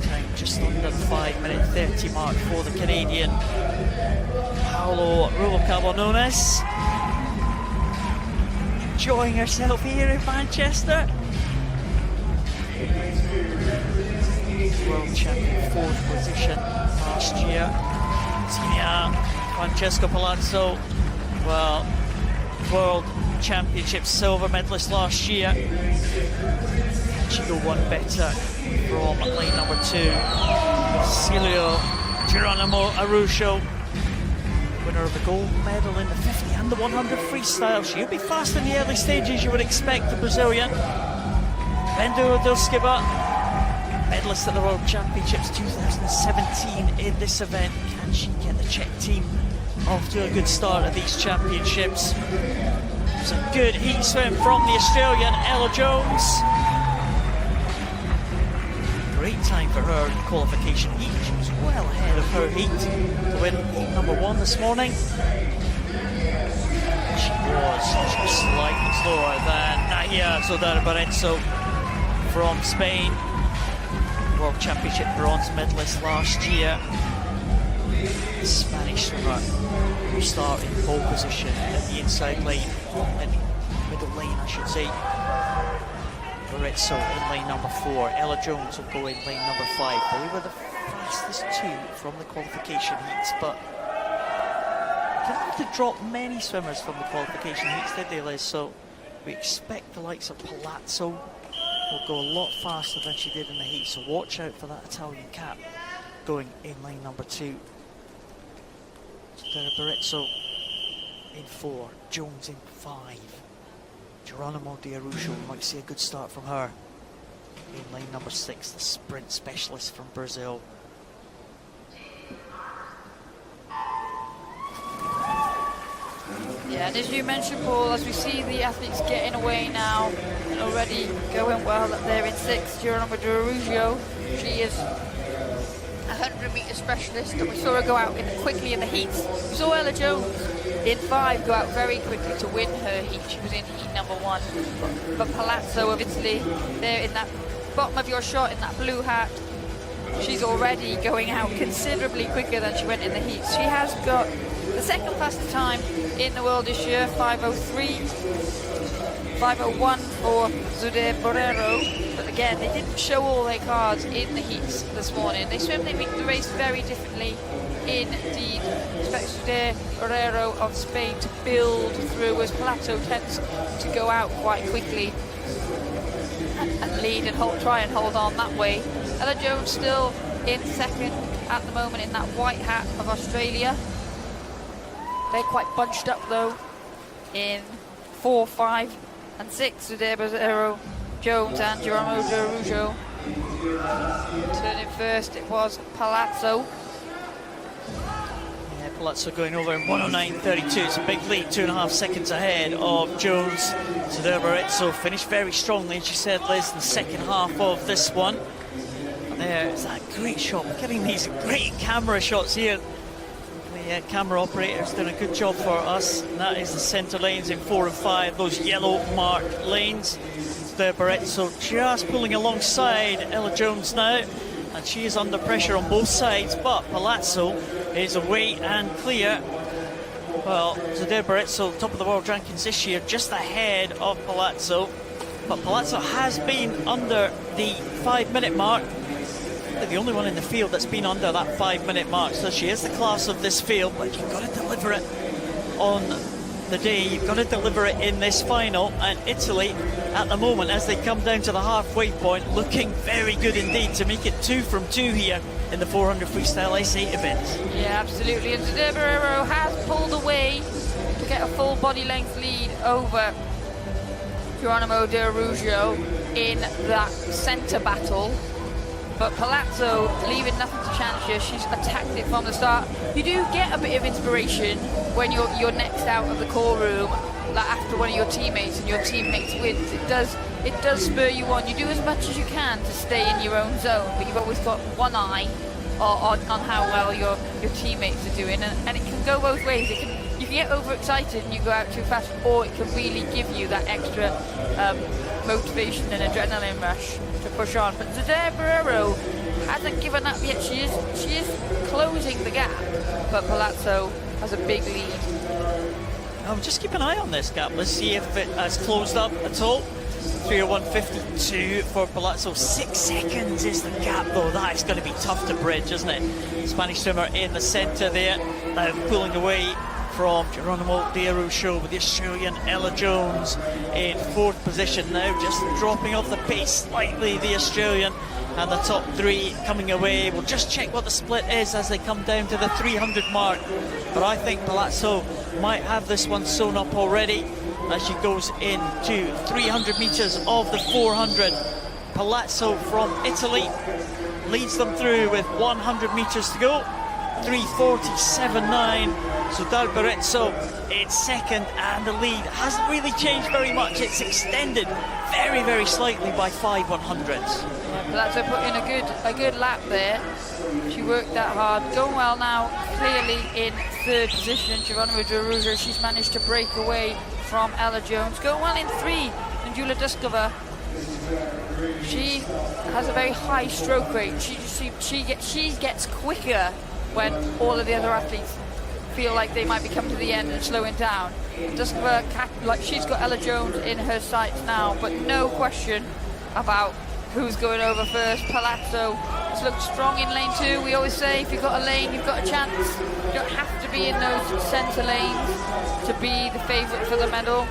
Time just under the 5-minute 30 mark for the Canadian Paolo Rubalcaba-Nunes. Enjoying herself here in Manchester. World champion, 4th position last year. Tina Francesco Palazzo, well, World Championship silver medalist last year. She go one better from lane number 2. Celio Geronimo Araujo, winner of the gold medal in the 50 and the 100 freestyle. She'll be fast in the early stages, you would expect, the Brazilian. Bendo Dilskiba, medalist at the World Championships 2017 in this event. Can she get the Czech team off to a good start at these championships? It's a good heat swim from the Australian Ella Jones. Great time for her in the qualification heat. She was well ahead of her heat to win heat number 1 this morning. She was just slightly slower than Nahia Sodar-Barenzo from Spain. World Championship bronze medalist last year. The Spanish swimmer who start in pole position at the inside lane, middle lane I should say. Barenzo in lane number 4. Ella Jones will go in lane number 5. They were the fastest 2 from the qualification heats, but didn't have to drop many swimmers from the qualification heats, did they, Liz? So we expect the likes of Palazzo will go a lot faster than she did in the heat, so watch out for that Italian cap going in lane number 2. Barenzo in 4, Jones in 5. Geronimo de Araujo, might see a good start from her in lane number 6, the sprint specialist from Brazil. Yeah, and as you mentioned, Paul, as we see the athletes getting away now and already going well, that they're in 6. Geronimo de Araujo, she is a 100-metre specialist, and we saw her go out quickly in the heats. We saw Ella Jones in 5 go out very quickly to win her heat. She was in heat number 1. But Palazzo of Italy, there in that bottom of your shot in that blue hat, she's already going out considerably quicker than she went in the heats. She has got the second fastest time in the world this year, 5:03, 5:01 for Zuder Borrero. But again, they didn't show all their cards in the heats this morning. They swim the race very differently indeed. Expect Zuder Borrero of Spain to build through, as Palazzo tends to go out quite quickly and lead and try and hold on that way. Ella Jones still in 2nd at the moment in that white hat of Australia. They're quite bunched up though in 4, 5 and 6. Zuder Borrero, Jones and Geronimo de Araujo. Turning first, it was Palazzo. Yeah, Palazzo going over in 109.32. It's a big lead, 2.5 seconds ahead of Jones. Zuder Borrero finished very strongly, as you said, Liz, in the second half of this one. And there's that great shot. We're getting these great camera shots here. The camera operator's done a good job for us, and that is the centre lanes in 4 and 5, those yellow marked lanes. Zuder Borrero just pulling alongside Ella Jones now, and she is under pressure on both sides, but Palazzo is away and clear. Well, Zuder Borrero, top of the world rankings this year, just ahead of Palazzo, but Palazzo has been under the 5-minute mark. The only one in the field that's been under that 5-minute mark, so she is the class of this field, but you've got to deliver it on the day, you've got to deliver it in this final. And Italy at the moment, as they come down to the halfway point, looking very good indeed to make it 2 from 2 here in the 400 freestyle S8 event. Yeah, absolutely, and Zuder Borrero has pulled away to get a full body length lead over Geronimo de Araujo in that centre battle. But Palazzo leaving nothing to chance here. She's attacked it from the start. You do get a bit of inspiration when you're next out of the call room, like after one of your teammates and your teammates wins. It does spur you on. You do as much as you can to stay in your own zone, but you've always got one eye on how well your teammates are doing, and it can go both ways. you can get overexcited and you go out too fast, or it can really give you that extra motivation and adrenaline rush to push on. But Zedebero hasn't given up yet. She is closing the gap, but Palazzo has a big lead. Just keep an eye on this gap. Let's see if it has closed up at all. 3:01.52 for Palazzo. 6 seconds is the gap, though. That is going to be tough to bridge, isn't it? Spanish swimmer in the centre there, now pulling away from Geronimo De Araujo, with the Australian Ella Jones in 4th position now, just dropping off the pace slightly, the Australian, and the top 3 coming away. We'll just check what the split is as they come down to the 300 mark, but I think Palazzo might have this one sewn up already as she goes into 300 metres of the 400. Palazzo from Italy leads them through with 100 metres to go. 3:47.9. So D'Alberezzo in second, and the lead hasn't really changed very much. It's extended very, very slightly by 5 100ths. Palazzo put in a good lap there. She worked that hard. Going well now, clearly in 3rd position. Geronimo De Araujo, she's managed to break away from Ella Jones. Going well in 3, and Jula Duskova. She has a very high stroke rate. She gets quicker when all of the other athletes feel like they might be coming to the end and slowing down. Duskova, she's got Ella Jones in her sights now, but no question about who's going over first. Palazzo has looked strong in lane 2. We always say if you've got a lane, you've got a chance. You don't have to be in those centre lanes to be the favourite for the medal.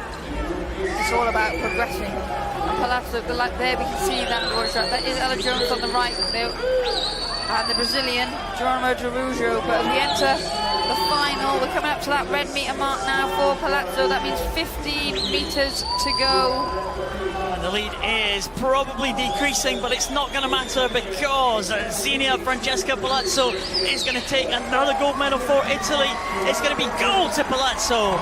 It's all about progressing. And Palazzo, there we can see that is Ella Jones on the right there, and the Brazilian Geronimo De Araujo. But as we enter the final, we're coming up to that red metre mark now for Palazzo. That means 15 metres to go. And the lead is probably decreasing, but it's not going to matter because Xenia Francesca Palazzo is going to take another gold medal for Italy. It's going to be gold to Palazzo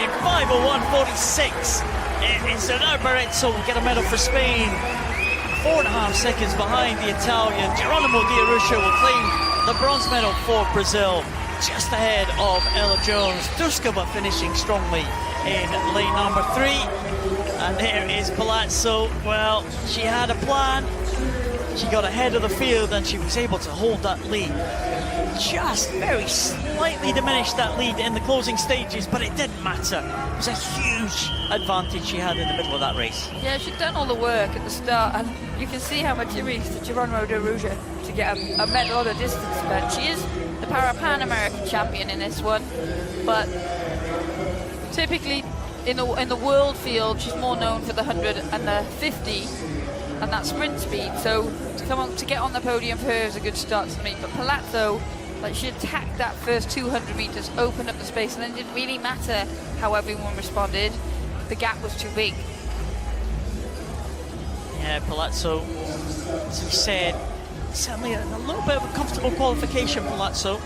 in 5:01.46. It is D'Alberezzo will get a medal for Spain. 4.5 seconds behind the Italian. Geronimo De Araujo will claim the bronze medal for Brazil, just ahead of Ella Jones. Duskova finishing strongly in lane number 3. And there is Palazzo. Well, she had a plan. She got ahead of the field and she was able to hold that lead. Just very slightly diminished that lead in the closing stages, but it didn't matter. It was a huge advantage she had in the middle of that race. Yeah, she'd done all the work at the start, and you can see how much it means to Geronimo De Araujo to get a medal on the distance event. She is the Pan American champion in this one, but typically in the world field, she's more known for the 100 and the 50 and that sprint speed. So to get on the podium for her is a good start to meet. But Palazzo, she attacked that first 200 metres, opened up the space, and then it didn't really matter how everyone responded. The gap was too big. Yeah, Palazzo, as we said, certainly a little bit of a comfortable qualification, Palazzo.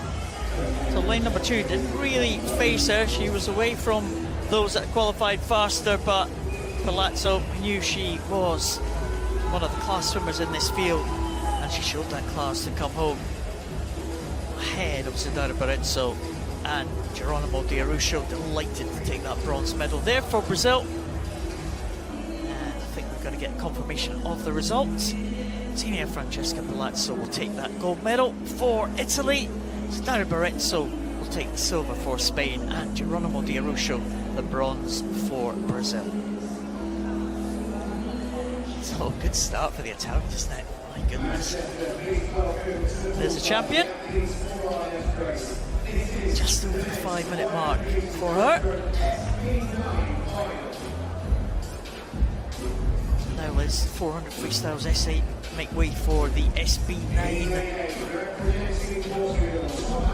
So lane number 2 didn't really face her. She was away from those that qualified faster, but Palazzo knew she was one of the class swimmers in this field, and she showed that class to come home ahead of D'Alberezzo and Geronimo De Araujo. Delighted to take that bronze medal there for Brazil. And I think we're going to get confirmation of the results. Xenia Francesca Palazzo will take that gold medal for Italy. D'Alberezzo will take the silver for Spain, and Geronimo De Araujo the bronze for Brazil. So good start for the Italians, isn't it? My goodness. There's a champion. Just over the 5-minute mark for her. Now Liz, 400 freestyles S8 make way for the SB9.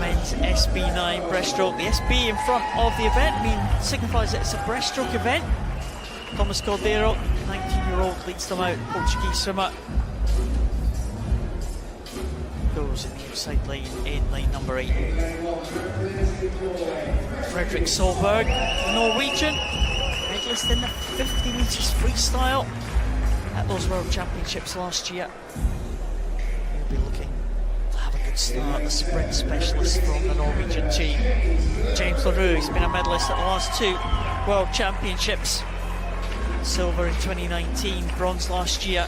Men's SB9 breaststroke. The SB in front of the event signifies that it's a breaststroke event. Thomas Cordeiro, 19-year-old, leads them out, Portuguese swimmer. Goes in the outside lane in lane number 8. Fredrik Solberg, Norwegian, medalist in the 50 metres freestyle at those World Championships last year. He'll be looking to have a good good start, the sprint specialist from the Norwegian team. James Leroux, he's been a medalist at the last 2 World Championships. Silver in 2019, bronze last year.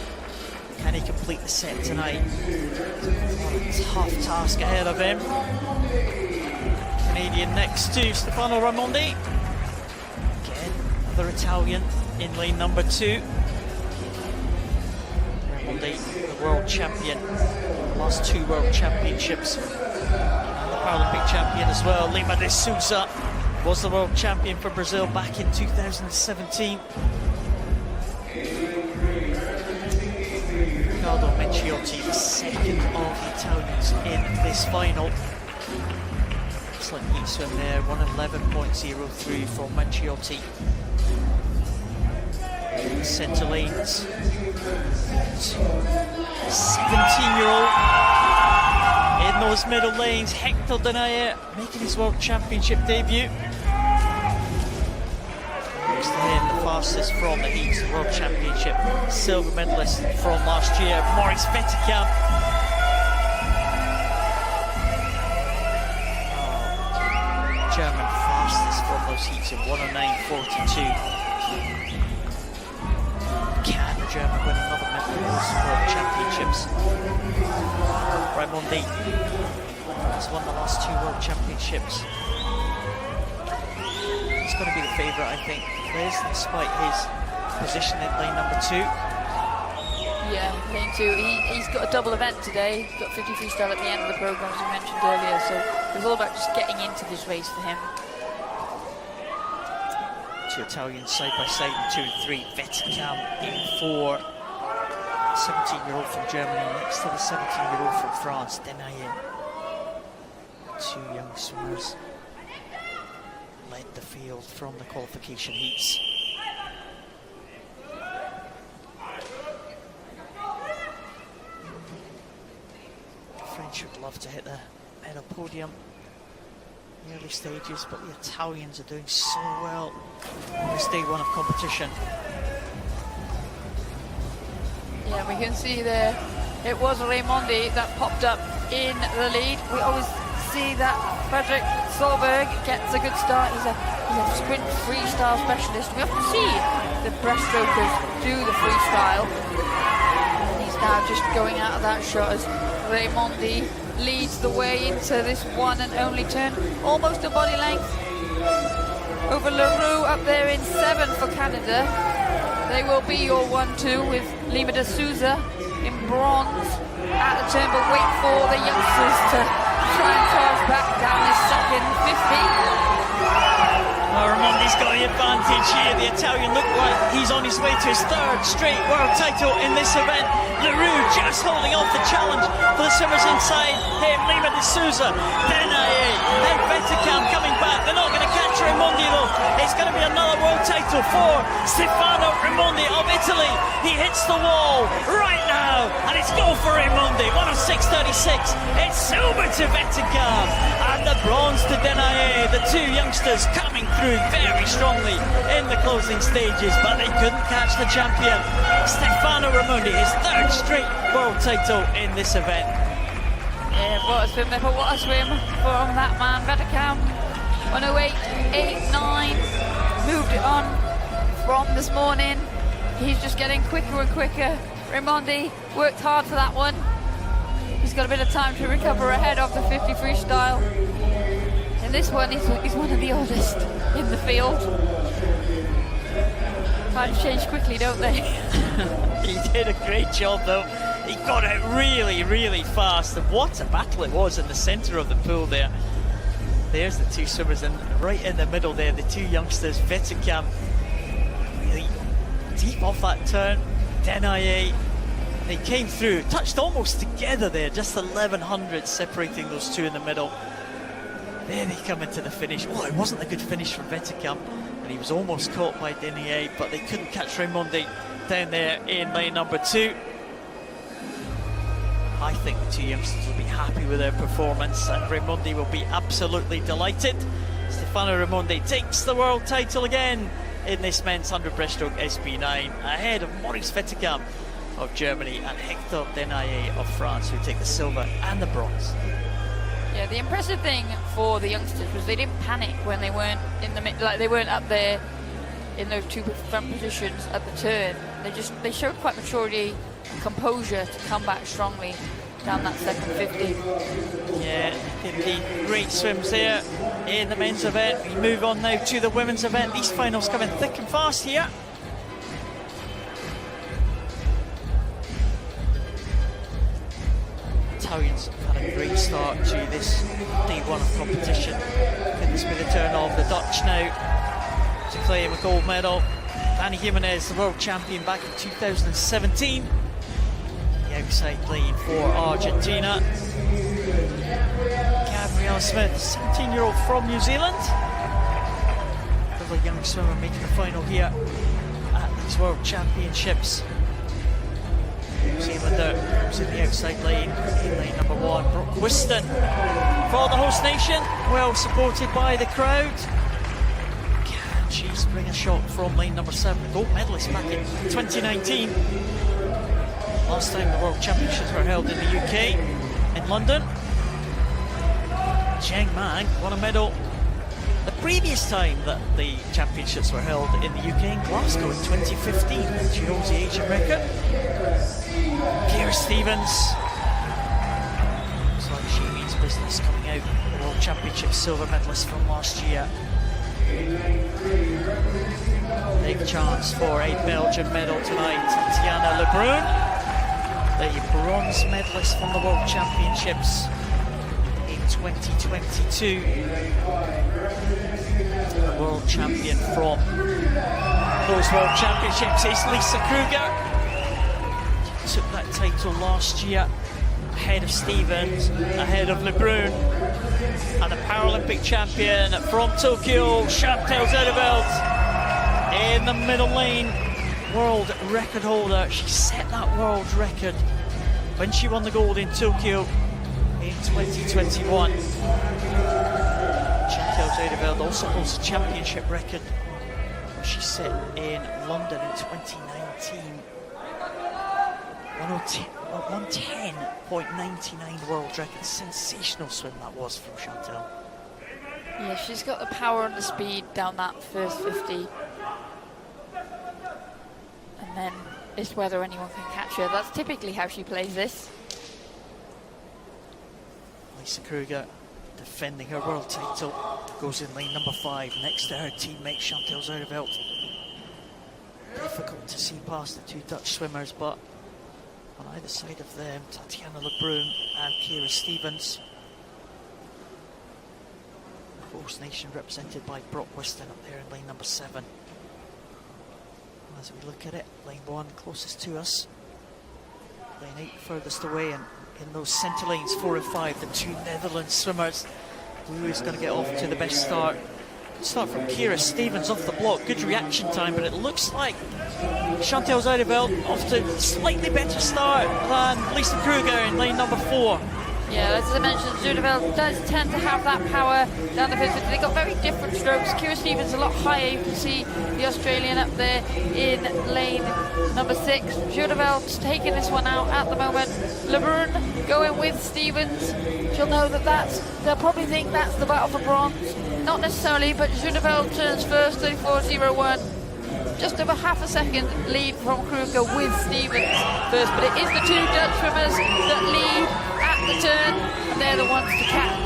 Can he complete the set tonight? What a tough task ahead of him. Canadian next to Stefano Raimondi. Again, another Italian in lane number 2. Raimondi, the world champion, last 2 World Championships, and the Paralympic champion as well. Lima de Souza was the world champion for Brazil back in 2017. Riccardo Menciotti, the second of the Italians in this final. Excellent heat swim there, 1:11.03 from Menciotti. Centre lanes. 17-year-old in those middle lanes. Hector Denayer making his World Championship debut. Next to him, the fastest from the heats, the World Championship silver medalist from last year, Maurice Vetterkamp. German fastest from those heats in 1:09.42. Can the German win another medal in those World Championships? Raimondi has won the last 2 World Championships. He's going to be the favourite, I think, Liz, despite his position in lane number 2. Yeah, lane 2. He's got a double event today. He's got 50 freestyle at the end of the programme, as we mentioned earlier, so it's all about just getting into this race for him. 2 Italians side by side in 2 and 3. Vetterkamp in 4. 17-year-old from Germany next to the 17-year-old from France, Denayer. 2 young swimmers led the field from the qualification heats. The French would love to hit the medal podium in the early stages, but the Italians are doing so well on this day 1 of competition. Yeah, we can see there, it was Raimondi that popped up in the lead. We always see that Fredrik Solberg gets a good start. He's a sprint freestyle specialist. We often see the breaststrokers do the freestyle. And he's now just going out of that shot as Raimondi leads the way into this one and only turn. Almost a body length over Leroux up there in 7 for Canada. They will be your 1-2 with Lima de Souza in bronze at the turn, but wait for the youngsters to try and charge back down his second 50. Well, Raimondi's got the advantage here. The Italian looked like he's on his way to his 3rd straight world title in this event. Leroux just holding off the challenge for the swimmers inside him. Lima de Souza, Denayer, and Vetterkamp coming back. They're not going to catch Raimondi though. It's going to be another world title for Stefano Raimondi of Italy. He hits the wall right now, and it's goal for Raimondi. 1:06.36. It's silver to Vetterkamp, and the bronze to Denayer. The 2 youngsters coming through very strongly in the closing stages, but they couldn't catch the champion. Stefano Raimondi, his 3rd straight world title in this event. Yeah, what a swim there, but what a swim from that man, Vetterkamp. 1:08.89, moved it on from this morning. He's just getting quicker and quicker. Raimondi worked hard for that one. He's got a bit of time to recover ahead of the 50 freestyle. And this one, he's one of the oldest in the field. Times change quickly, don't they? He did a great job though. He got it really, really fast. And what a battle it was in the centre of the pool there. There's the 2 swimmers, and right in the middle there, the 2 youngsters, Vetterkamp, really deep off that turn. Denayer, they came through, touched almost together there, just 1100 separating those 2 in the middle. There they come into the finish. Oh, it wasn't a good finish from Vetterkamp, and he was almost caught by Denayer, but they couldn't catch Raimondi down there in lane number 2. I think the 2 youngsters will be happy with their performance, and Raimondi will be absolutely delighted. Stefano Raimondi takes the world title again in this men's 100 breaststroke SB9, ahead of Maurice Vetterkamp of Germany, and Hector Denaye of France, who take the silver and the bronze. Yeah, the impressive thing for the youngsters was they didn't panic when they weren't in the they weren't up there in those two front positions at the turn. They showed quite maturity and composure to come back strongly down that second 50. Yeah, 50 great swims there in the men's event. We move on now to the women's event. These finals coming thick and fast here. Italians have had a great start to this day one of competition. Could this be the turn of the Dutch now to claim a gold medal? Dani Jimenez, the world champion back in 2017. The outside lane for Argentina. Gabrielle Smith, 17-year-old from New Zealand. Another young swimmer making the final here at these World Championships. New Zealander comes in the outside lane, in lane number 1. Brooke Whiston for the host nation, well supported by the crowd. Can she spring a shot from lane number 7? The gold medalist back in 2019. Last time the World Championships were held in the UK, in London. Zheng Man won a medal the previous time that the championships were held in the UK, in Glasgow in 2015. She holds the Asian record. Kira Stevens. Looks like she means business coming out. The World Championship silver medalist from last year. Big chance for a Belgian medal tonight. Tatiana Lebrun, the bronze medalist from the World Championships in 2022. The world champion from those World Championships is Lisa Kruger. She took that title last year ahead of Stevens, ahead of Lebrun. And the Paralympic champion from Tokyo, Chantal Zerveld, in the middle lane. World record holder. She set that world record when she won the gold in Tokyo in 2021. Chantal Zerveld also holds a championship record, which she set in London in 2019. 110.99 world record. Sensational swim that was from Chantal. Yeah, she's got the power and the speed down that first 50. And then it's whether anyone can catch her. That's typically how she plays this. Lisa Kruger defending her world title, goes in lane number 5 next to her teammate Chantal Zerveld. Difficult to see past the two Dutch swimmers, but on either side of them, Tatiana Lebrun and Kira Stevens. The host nation represented by Brooke Whiston up there in lane number 7. As we look at it, lane 1 closest to us, lane 8 furthest away, and in those centre lanes 4 and 5, the two Netherlands swimmers. Who is going to get off to the best start? Good start from Kira Stevens off the block, good reaction time, but it looks like Chantal Zerveld off to a slightly better start than Lisa Kruger in lane number 4. Yeah, as I mentioned, Zerveld does tend to have that power down the first. They've got very different strokes. Kira Stevens a lot higher. You can see the Australian up there in lane number 6. Zerveld's taking this one out at the moment. Lebrun going with Stevens. She'll know that they'll probably think that's the battle for bronze. Not necessarily, but Zerveld turns first, 34.01. Just over half a second lead from Kruger with Stevens first, but it is the two Dutch swimmers that lead at the turn, and they're the ones to catch.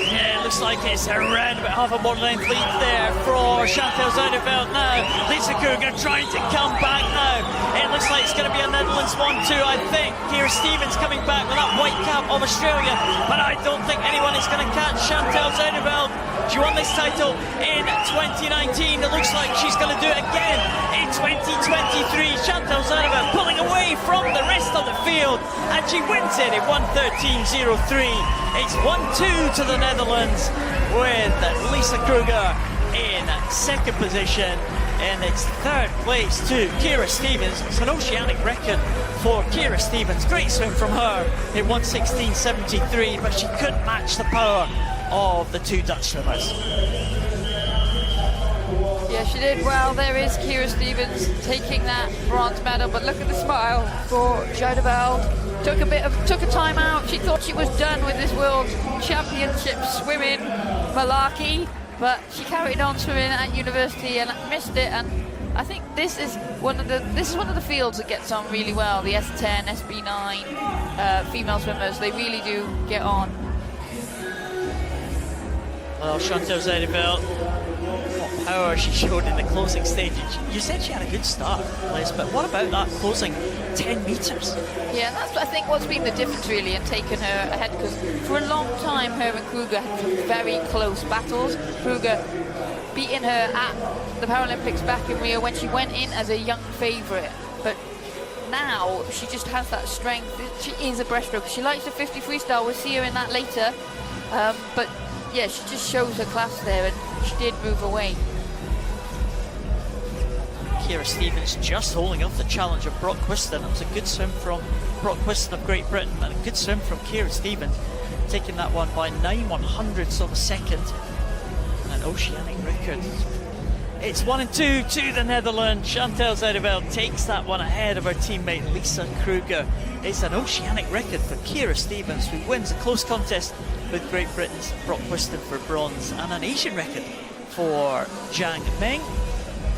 Yeah, it looks like it's around about half a body length lead there for Chantal Zerveld now. Lisa Kruger trying to come back now. It looks like it's going to be a Netherlands 1-2, I think. Kira Stevens coming back with that white cap of Australia, but I don't think anyone is going to catch Chantal Zerveld. She won this title in 2019. It looks like she's going to do it again in 2023. Chantal Zerveld pulling away from the rest of the field, and she wins it in 1:13.03. It's 1-2 to the Netherlands, with Lisa Kruger in second position, and it's third place to Kira Stevens. It's an oceanic record for Kira Stevens. Great swim from her in 1:16.73, but she couldn't match the power of the two Dutch swimmers. Yeah, she did well. There is Kira Stevens taking that bronze medal, but look at the smile for Jodabeld. Took a time out. She thought she was done with this World Championship swimming malarkey, but she carried on swimming at university and missed it. And I think this is one of the fields that gets on really well. The S10, SB9 female swimmers, they really do get on. Well, Chantal Zedeveld, what power she showed in the closing stage. You said she had a good start, Liz, but what about that closing 10 metres? Yeah, that's I think what's been the difference really in taking her ahead, because for a long time her and Kruger had some very close battles. Kruger beating her at the Paralympics back in Rio when she went in as a young favourite, but now she just has that strength. She is a breaststroke. She likes the 50 freestyle. We'll see her in that later, but yeah, she just shows her class there, and she did move away. Kira Stevens just holding off the challenge of Brock Whiston. It was a good swim from Brock Whiston of Great Britain, and a good swim from Kira Stevens, taking that one by 9/100ths of a second, and an oceanic record. It's 1 and 2 to the Netherlands. Chantal Zedeveld takes that one ahead of her teammate Lisa Kruger. It's an oceanic record for Kira Stevens, who wins a close contest with Great Britain's Brock Whiston for bronze, and an Asian record for Zhang Meng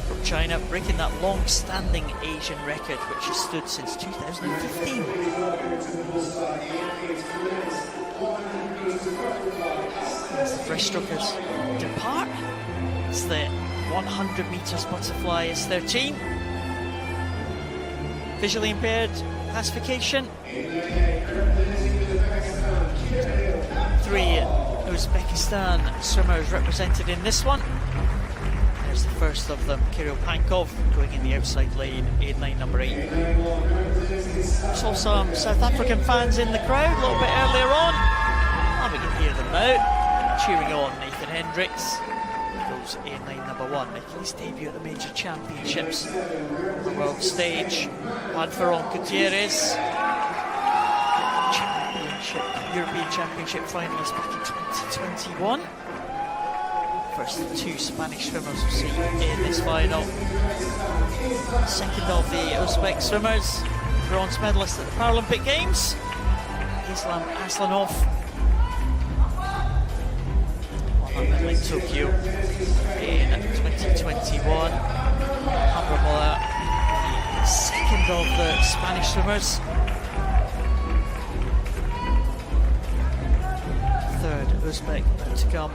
from China, breaking that long-standing Asian record which has stood since 2015. As the breaststrokers depart, it's the 100 metres butterfly S13. Visually impaired classification. 3 Uzbekistan swimmers represented in this one. There's the first of them, Kirill Pankov, going in the outside lane in line number 8. Saw some South African fans in the crowd a little bit earlier on. And we can hear them now, cheering on Nathan Hendricks. Goes in line number 1, making his debut at the major championships. The world stage, Juan Ferron Gutierrez, European Championship finalist back in 2021. First 2 Spanish swimmers we'll see in this final. Second of the Uzbek swimmers, bronze medalist at the Paralympic Games, Islam Aslanov. Won that medal in Tokyo in 2021. Amber Moller, the second of the Spanish swimmers. Third Uzbek to come.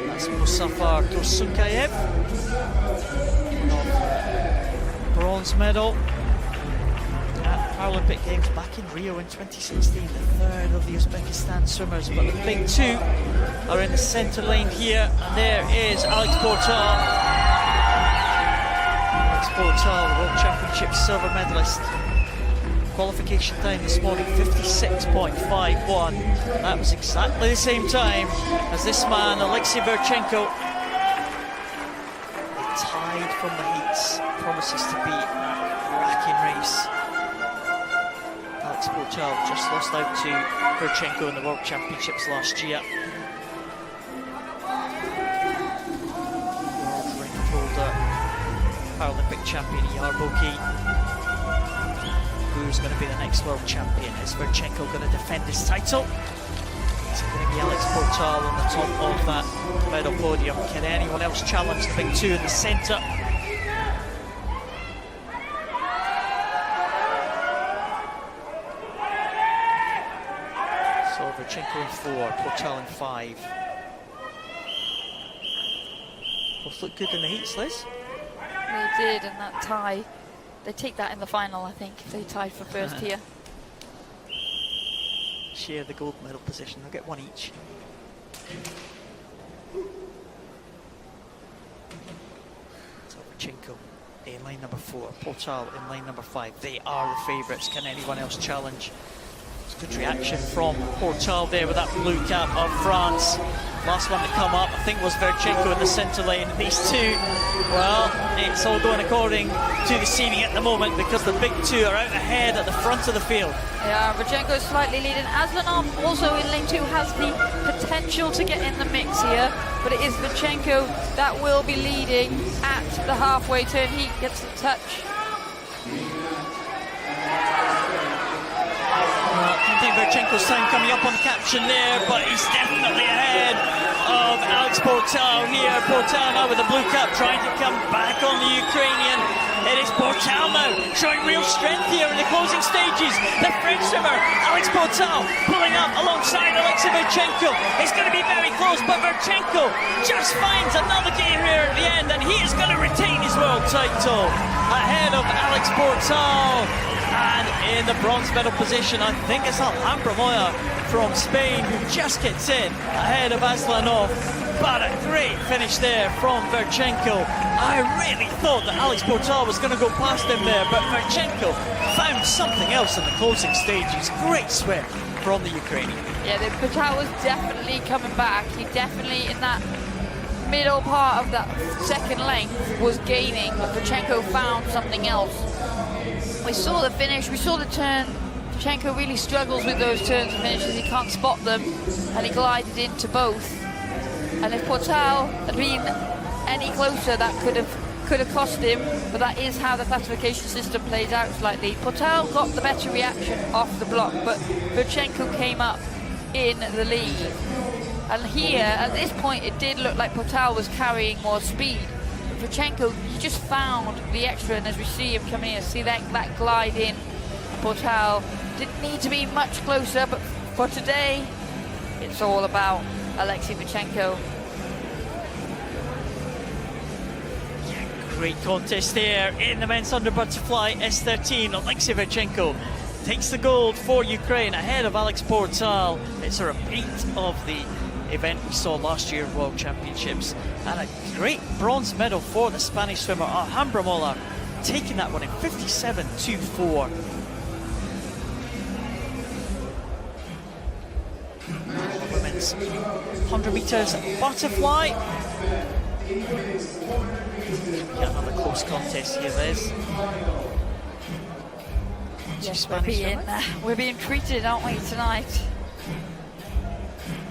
That's Musaffar Tursunkayev. Bronze medal at Paralympic Games back in Rio in 2016. The third of the Uzbekistan swimmers, but the big 2 are in the centre lane here, and there is Alex Portal. Alex Portal, the World Championship silver medalist. Qualification time this morning, 56.51. That was exactly the same time as this man, Alexei Verchenko. A tide from the heats promises to be a cracking race. Alex Portal just lost out to Verchenko in the World Championships last year. World record holder, Paralympic champion Yarboki. Who's going to be the next world champion? Is Verchenko going to defend his title? Is it going to be Alex Portal on the top of that medal podium? Can anyone else challenge the big 2 in the centre? So Verchenko in 4, Portal in 5. Both look good in the heats, Liz. They did, and that tie. They take that in the final, I think, if they tie for first here. Share the gold medal position. They'll get 1 each. So Verchenko in line number 4, Portal in line number 5. They are the favourites. Can anyone else challenge? It's Good reaction from Portal there with that blue cap of France. Last one to come up, I think, was Verchenko in the centre lane. These two, well, it's all going according to the seeding at the moment because the big two are out ahead at the front of the field. Yeah, Verchenko is slightly leading. Aslanov also in lane 2 has the potential to get in the mix here, but it is Verchenko that will be leading at the halfway turn. He gets the touch. I think Verchenko's time coming up on the caption there, but he's definitely ahead of Alex Portal here. Portal now with the blue cap trying to come back on the Ukrainian. It is Portal now showing real strength here in the closing stages. The French swimmer Alex Portal pulling up alongside Alexei Verchenko. It's going to be very close, but Verchenko just finds another game here at the end, and he is going to retain his world title ahead of Alex Portal. And in the bronze medal position, I think it's Alhambra Moya from Spain who just gets in ahead of Aslanov. But a great finish there from Verchenko. I really thought that Alex Portal was going to go past him there, but Verchenko found something else in the closing stages. Great swim from the Ukrainian. Yeah, the Portal was definitely coming back. He definitely, in that middle part of that second length, was gaining, but Verchenko found something else. We saw the finish, we saw the turn. Verchenko really struggles with those turns and finishes. He can't spot them, and he glided into both. And if Portal had been any closer, that could have cost him. But that is how the classification system plays out slightly. Portal got the better reaction off the block, but Verchenko came up in the lead. And here, at this point, it did look like Portal was carrying more speed. Verchenko, he just found the extra, and as we see him coming in, see that glide in. Portal didn't need to be much closer, but for today, it's all about Alexei Verchenko. Yeah, great contest there in the men's 100 butterfly S13. Alexei Verchenko takes the gold for Ukraine ahead of Alex Portal. It's a repeat of the event we saw last year at World Championships, and a great bronze medal for the Spanish swimmer Alhambra Mola, taking that one in 57.24. Women's 100 meters butterfly. Get another close contest here, Liz. Yes, we're being treated, aren't we, tonight?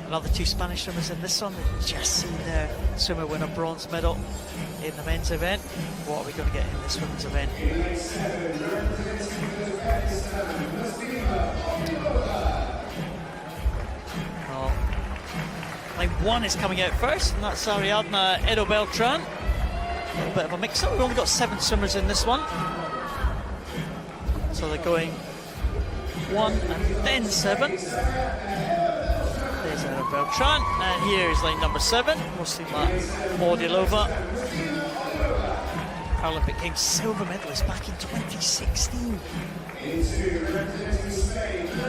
Another two Spanish swimmers in this one. We've just seen their swimmer win a bronze medal in the men's event. What are we going to get in this women's event? Well, line 1 is coming out first, and that's Ariadna Edo Beltran. A little bit of a mix-up. We've only got 7 swimmers in this one. So they're going 1 and then 7. There's Edo Beltran, and here is line number 7, Muslima Mordilova. Paralympic Games silver medalist back in 2016.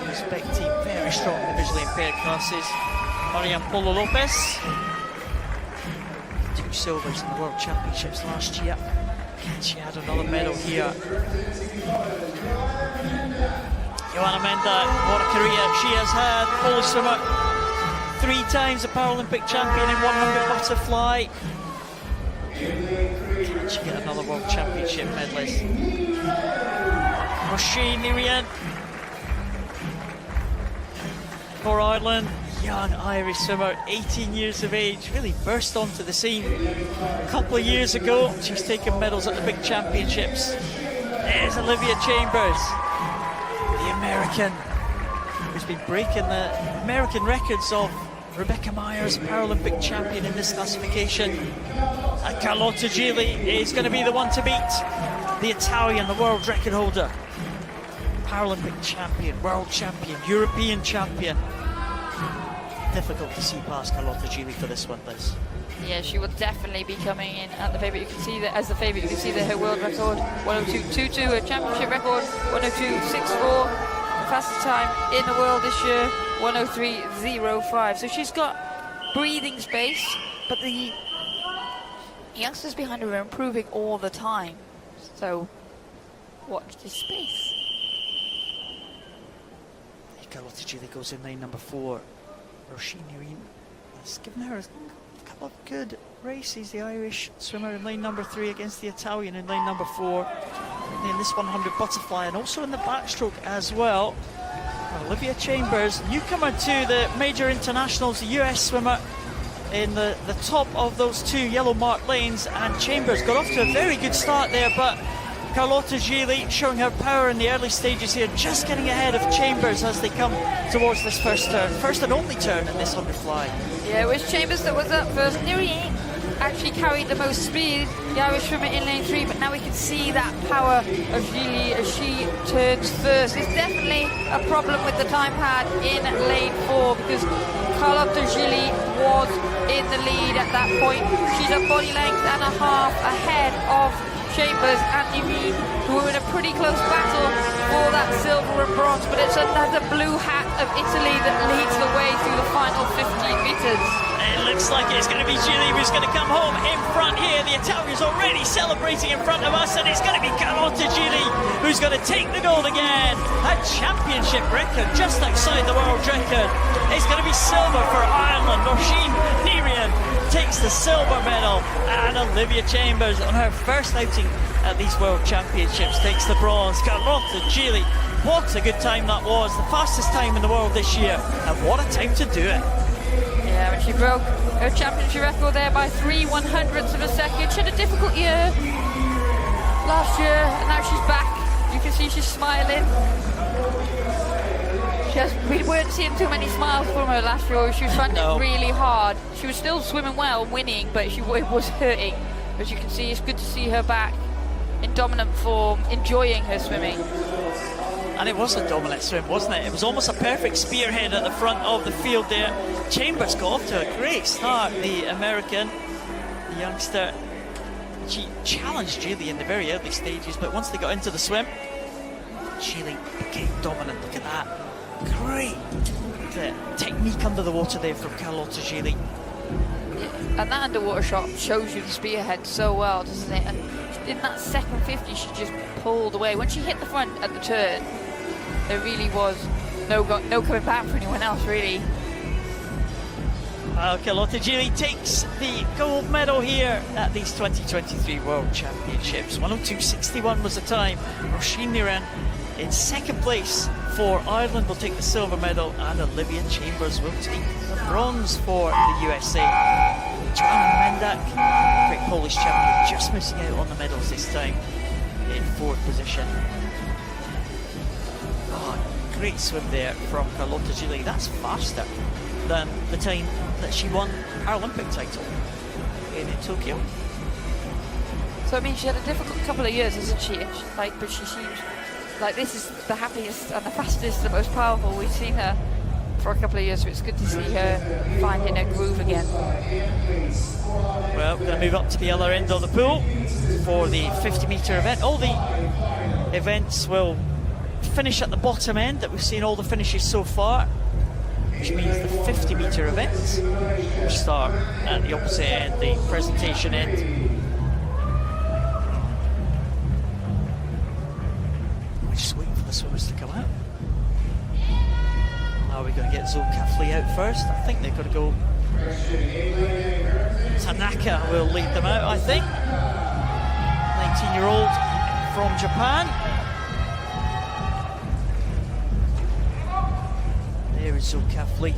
Respecting very strong visually impaired classes. Marian Polo Lopez. 2 silvers in the World Championships last year. Can she add another medal here? Joanna Menda, what a career she has had. Polish swimmer, 3 times a Paralympic champion in 100 butterfly. Can she get another World Championship medalist? Roisin Nirian for Ireland, young Irish swimmer, 18 years of age, really burst onto the scene a couple of years ago. She's taken medals at the big championships. There's Olivia Chambers, the American, who's been breaking the American records of Rebecca Myers, Paralympic champion in this classification. And Carlotta Gili is going to be the one to beat the Italian, the world record holder. Paralympic champion, world champion, European champion. Difficult to see past Carlotta Gili for this one, Liz. Yeah, she will definitely be coming in at the favourite. You can see that as the favourite, you can see that her world record 102.22, her championship record 102.64. The fastest time in the world this year 103.05. So she's got breathing space, but the youngsters behind her are improving all the time. So watch this space. Carlotta Gili goes in lane number 4. Roisin Nireen has given her a couple of good races. The Irish swimmer in lane number 3 against the Italian in lane number 4. And in this 100 butterfly, and also in the backstroke as well. Olivia Chambers, newcomer to the major internationals, the US swimmer in the top of those 2 yellow marked lanes, and Chambers got off to a very good start there, but Carlotta Gili showing her power in the early stages here, just getting ahead of Chambers as they come towards this first turn, first and only turn in this 100 fly. Yeah, it was Chambers that was up first. Nireen actually carried the most speed, the Irish swimmer in lane 3, but now we can see that power of Gili as she turns first. There's definitely a problem with the time pad in lane 4 because Carlotta Gili was in the lead at that point. She's a body length and a half ahead of Chambers and Nireen, who were in a pretty close battle for that silver and bronze, but it's another blue hat of Italy that leads the way through the final 15 metres. It looks like it's going to be Gili who's going to come home in front here. The Italians already celebrating in front of us, and it's going to be Carlotta Gili who's going to take the gold again. A championship record just outside the world record. It's going to be silver for Ireland. Roisin Nireen takes the silver medal, and Olivia Chambers on her first outing at these World Championships takes the bronze. Carlotta Gili, what a good time that was. The fastest time in the world this year, and what a time to do it. Yeah, when she broke her championship record there by 3/100ths of a second. She had a difficult year last year, and now she's back. You can see she's smiling. We weren't seeing too many smiles from her last year. She was finding it really hard. She was still swimming well, winning, but it was hurting. As you can see, it's good to see her back in dominant form, enjoying her swimming. And it was a dominant swim, wasn't it? It was almost a perfect spearhead at the front of the field there. Chambers got off to a great start, the American, the youngster. She challenged Gili in the very early stages, but once they got into the swim, Gili became dominant. Look at that. Great technique under the water there from Carlotta Gili. Yeah, and that underwater shot shows you the spearhead so well, doesn't it? And in that second 50, she just pulled away. When she hit the front at the turn, there really was no coming back for anyone else, really. Carlotta Gili takes the gold medal here at these 2023 World Championships. 1:02.61 was the time. Roisin Nireen in second place for Ireland will take the silver medal, and Olivia Chambers will take the bronze for the USA. Joanna Mendak, great Polish champion, just missing out on the medals this time in 4th position. Oh, great swim there from Carlotta Gili. That's faster than the time that she won Paralympic title in Tokyo. So I mean, she had a difficult couple of years, hasn't she? But she seems like this is the happiest and the fastest, the most powerful we've seen her for a couple of years. So it's good to see her finding her groove again. Well, we're going to move up to the other end of the pool for the 50-metre event. All the events will finish at the bottom end that we've seen all the finishes so far, which means the 50-metre events will start at the opposite end, the presentation end. We're just waiting for the swimmers to come out. Now we're going to get Zoe Caffley out first. I think they've got to go. Tanaka will lead them out, I think. 19-year-old from Japan. There is Zoe Caffley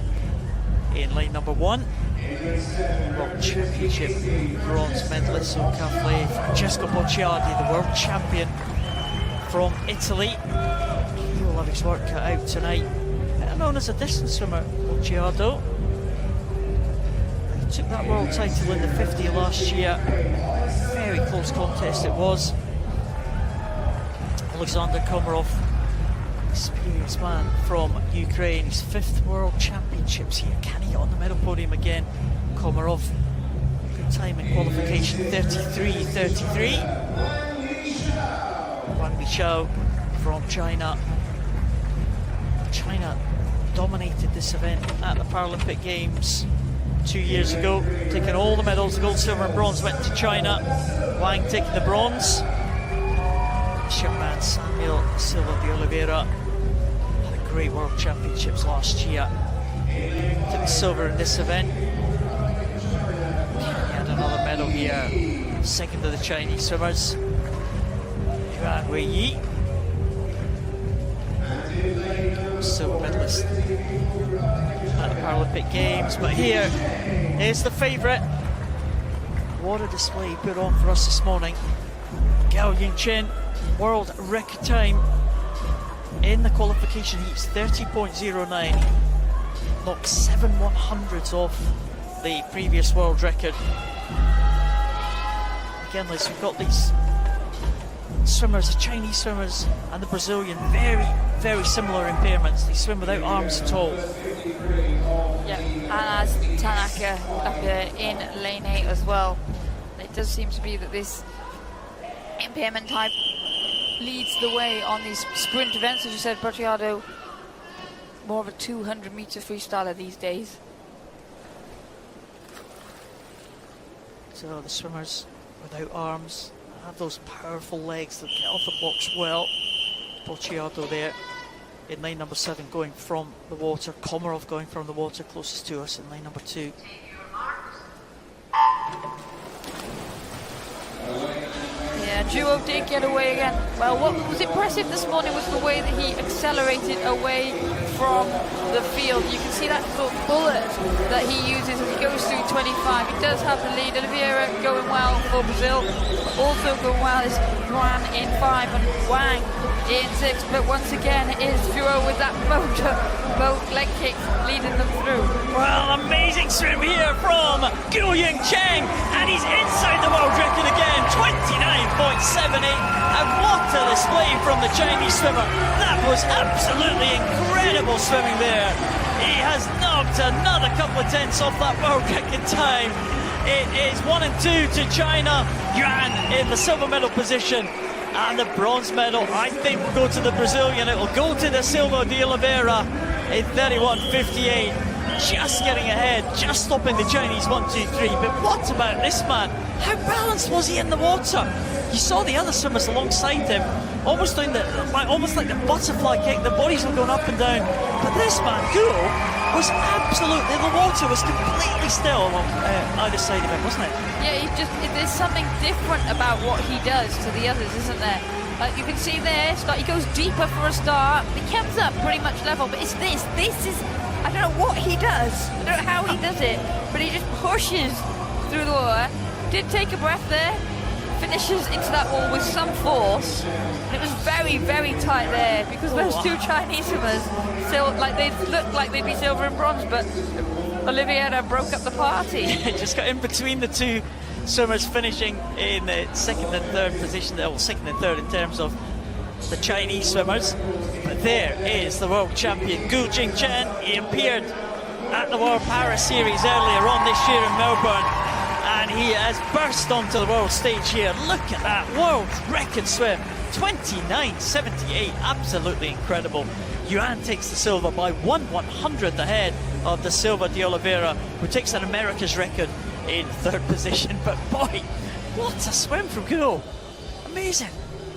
in lane number 1. World Championship bronze medalist Zoe Caffley. Francesco Bocciardi, the world champion from Italy. He will have his work cut out tonight. Better known as a distance swimmer, Bocciardo. He took that world title in the 50 last year. Very close contest it was. Alexander Komarov, experienced man from Ukraine, his 5th World Championships here. Can he get on the medal podium again? Komarov, good time in qualification, 33.33. Wang Liqiao from China. China dominated this event at the Paralympic Games 2 years ago, taking all the medals. The gold, silver and bronze went to China. Wang taking the bronze. This young man, Samuel Silva de Oliveira, had a great World Championships last year. Took silver in this event. He had another medal here, second to the Chinese swimmers. Yuan Wei-Yi, silver medalist at the Paralympic Games. But here is the favourite. What a display put on for us this morning. Gao Yingchen, world record time in the qualification heats, 30.09. Knocked 7 100s off the previous world record. Again, Liz, we've got these swimmers, the Chinese swimmers and the Brazilian, very, very similar impairments. They swim without arms at all. Yeah, and as Tanaka up in lane 8 as well. It does seem to be that this impairment type leads the way on these sprint events. As you said, Bracciardo, more of a 200-meter freestyler these days. So the swimmers without arms have those powerful legs that get off the blocks well. Bracciardo there in lane number 7 going from the water. Komarov going from the water closest to us in lane number 2. Yeah, Duo did get away again. Well, what was impressive this morning was the way that he accelerated away from the field. You can see that sort of bullet that he uses as he goes through 25. He does have the lead. Oliveira going well for Brazil. Also going well is Juan in 5 and Wang in 6. But once again, it is Duo with that boat leg kick leading them through. Well, amazing swim here from Gao Yingchen, and he's inside the world record again, 29.78, and what a display from the Chinese swimmer. That was absolutely incredible swimming there. He has knocked another couple of tenths off that world record time. It is 1 and 2 to China. Yuan in the silver medal position, and the bronze medal, I think, will go to the Brazilian. It will go to the Silva de Oliveira in 31.58. Just getting ahead, just stopping the Chinese 1, 2, 3. But what about this man? How balanced was he in the water? You saw the other swimmers alongside him, almost doing almost like the butterfly kick. The bodies were going up and down. But this man, Gao, was absolutely, the water was completely still on either side of him, wasn't it? Yeah, there's something different about what he does to the others, isn't there? Like you can see there, he goes deeper for a start. He comes up pretty much level, but it's this is, I don't know what he does. I don't know how he does it, but he just pushes through the water. Did take a breath there, finishes into that wall with some force. And it was very, very tight there because those two Chinese swimmers still, like they looked like they'd be silver and bronze, but Oliveira broke up the party. Just got in between the two swimmers, finishing in second and third position, or second and third in terms of the Chinese swimmers. But there is the world champion, Gao Yingchen. He appeared at the World Paris Series earlier on this year in Melbourne, and he has burst onto the world stage here. Look at that world record swim, 29.78, absolutely incredible. Yuan takes the silver by 1 100th ahead of the Silva de Oliveira, who takes an America's record in third position. But boy, what a swim from Gao. Amazing.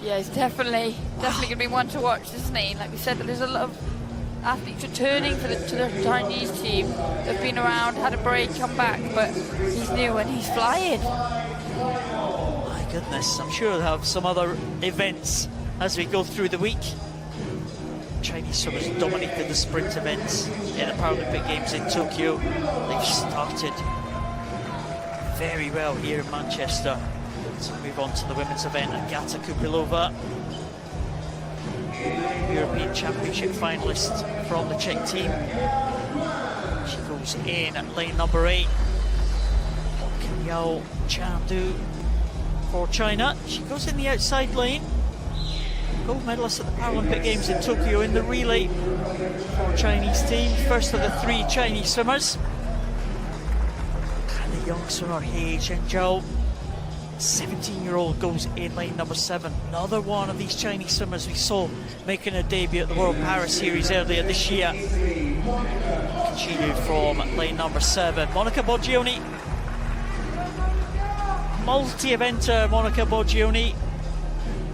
Yeah, he's definitely going to be one to watch, isn't he? Like we said, there's a lot of athletes returning to the Chinese team. They've been around, had a break, come back, but he's new and he's flying. My goodness, I'm sure they'll have some other events as we go through the week. Chinese swimmers dominated the sprint events in the Paralympic Games in Tokyo. They've started very well here in Manchester. So move on to the women's event. Agata Kupilova, European Championship finalist from the Czech team. She goes in at lane number 8. Yao Chandu for China. She goes in the outside lane. Gold medalist at the Paralympic Games in Tokyo in the relay for Chinese team. First of the 3 Chinese swimmers. And the young swimmer He Zhengzhou, 17-year-old, goes in lane number 7. Another one of these Chinese swimmers we saw making a debut at the World Paris Series earlier this year. Continue from lane number 7. Monica Boggioni, multi-eventer Monica Boggioni,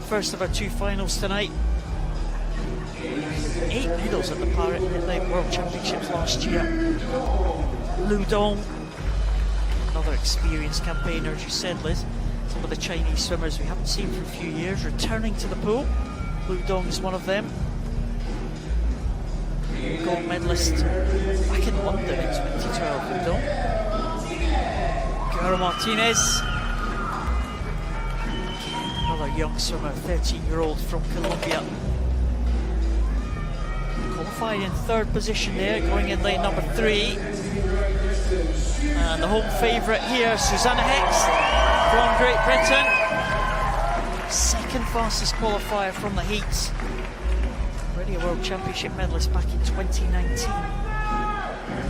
first of our 2 finals tonight. 8 medals at the Paralympic World Championships last year. Lu Dong, another experienced campaigner, as you said, Liz. Some of the Chinese swimmers we haven't seen for a few years returning to the pool. Lu Dong is one of them. Gold medalist back in London in 2012, Lu Dong. Gara Martinez, another young swimmer, 13-year-old from Colombia. Qualified in 3rd position there, going in lane number 3. And the home favourite here, Susanna Hex from Great Britain. 2nd fastest qualifier from the heats. Already a World Championship medalist back in 2019.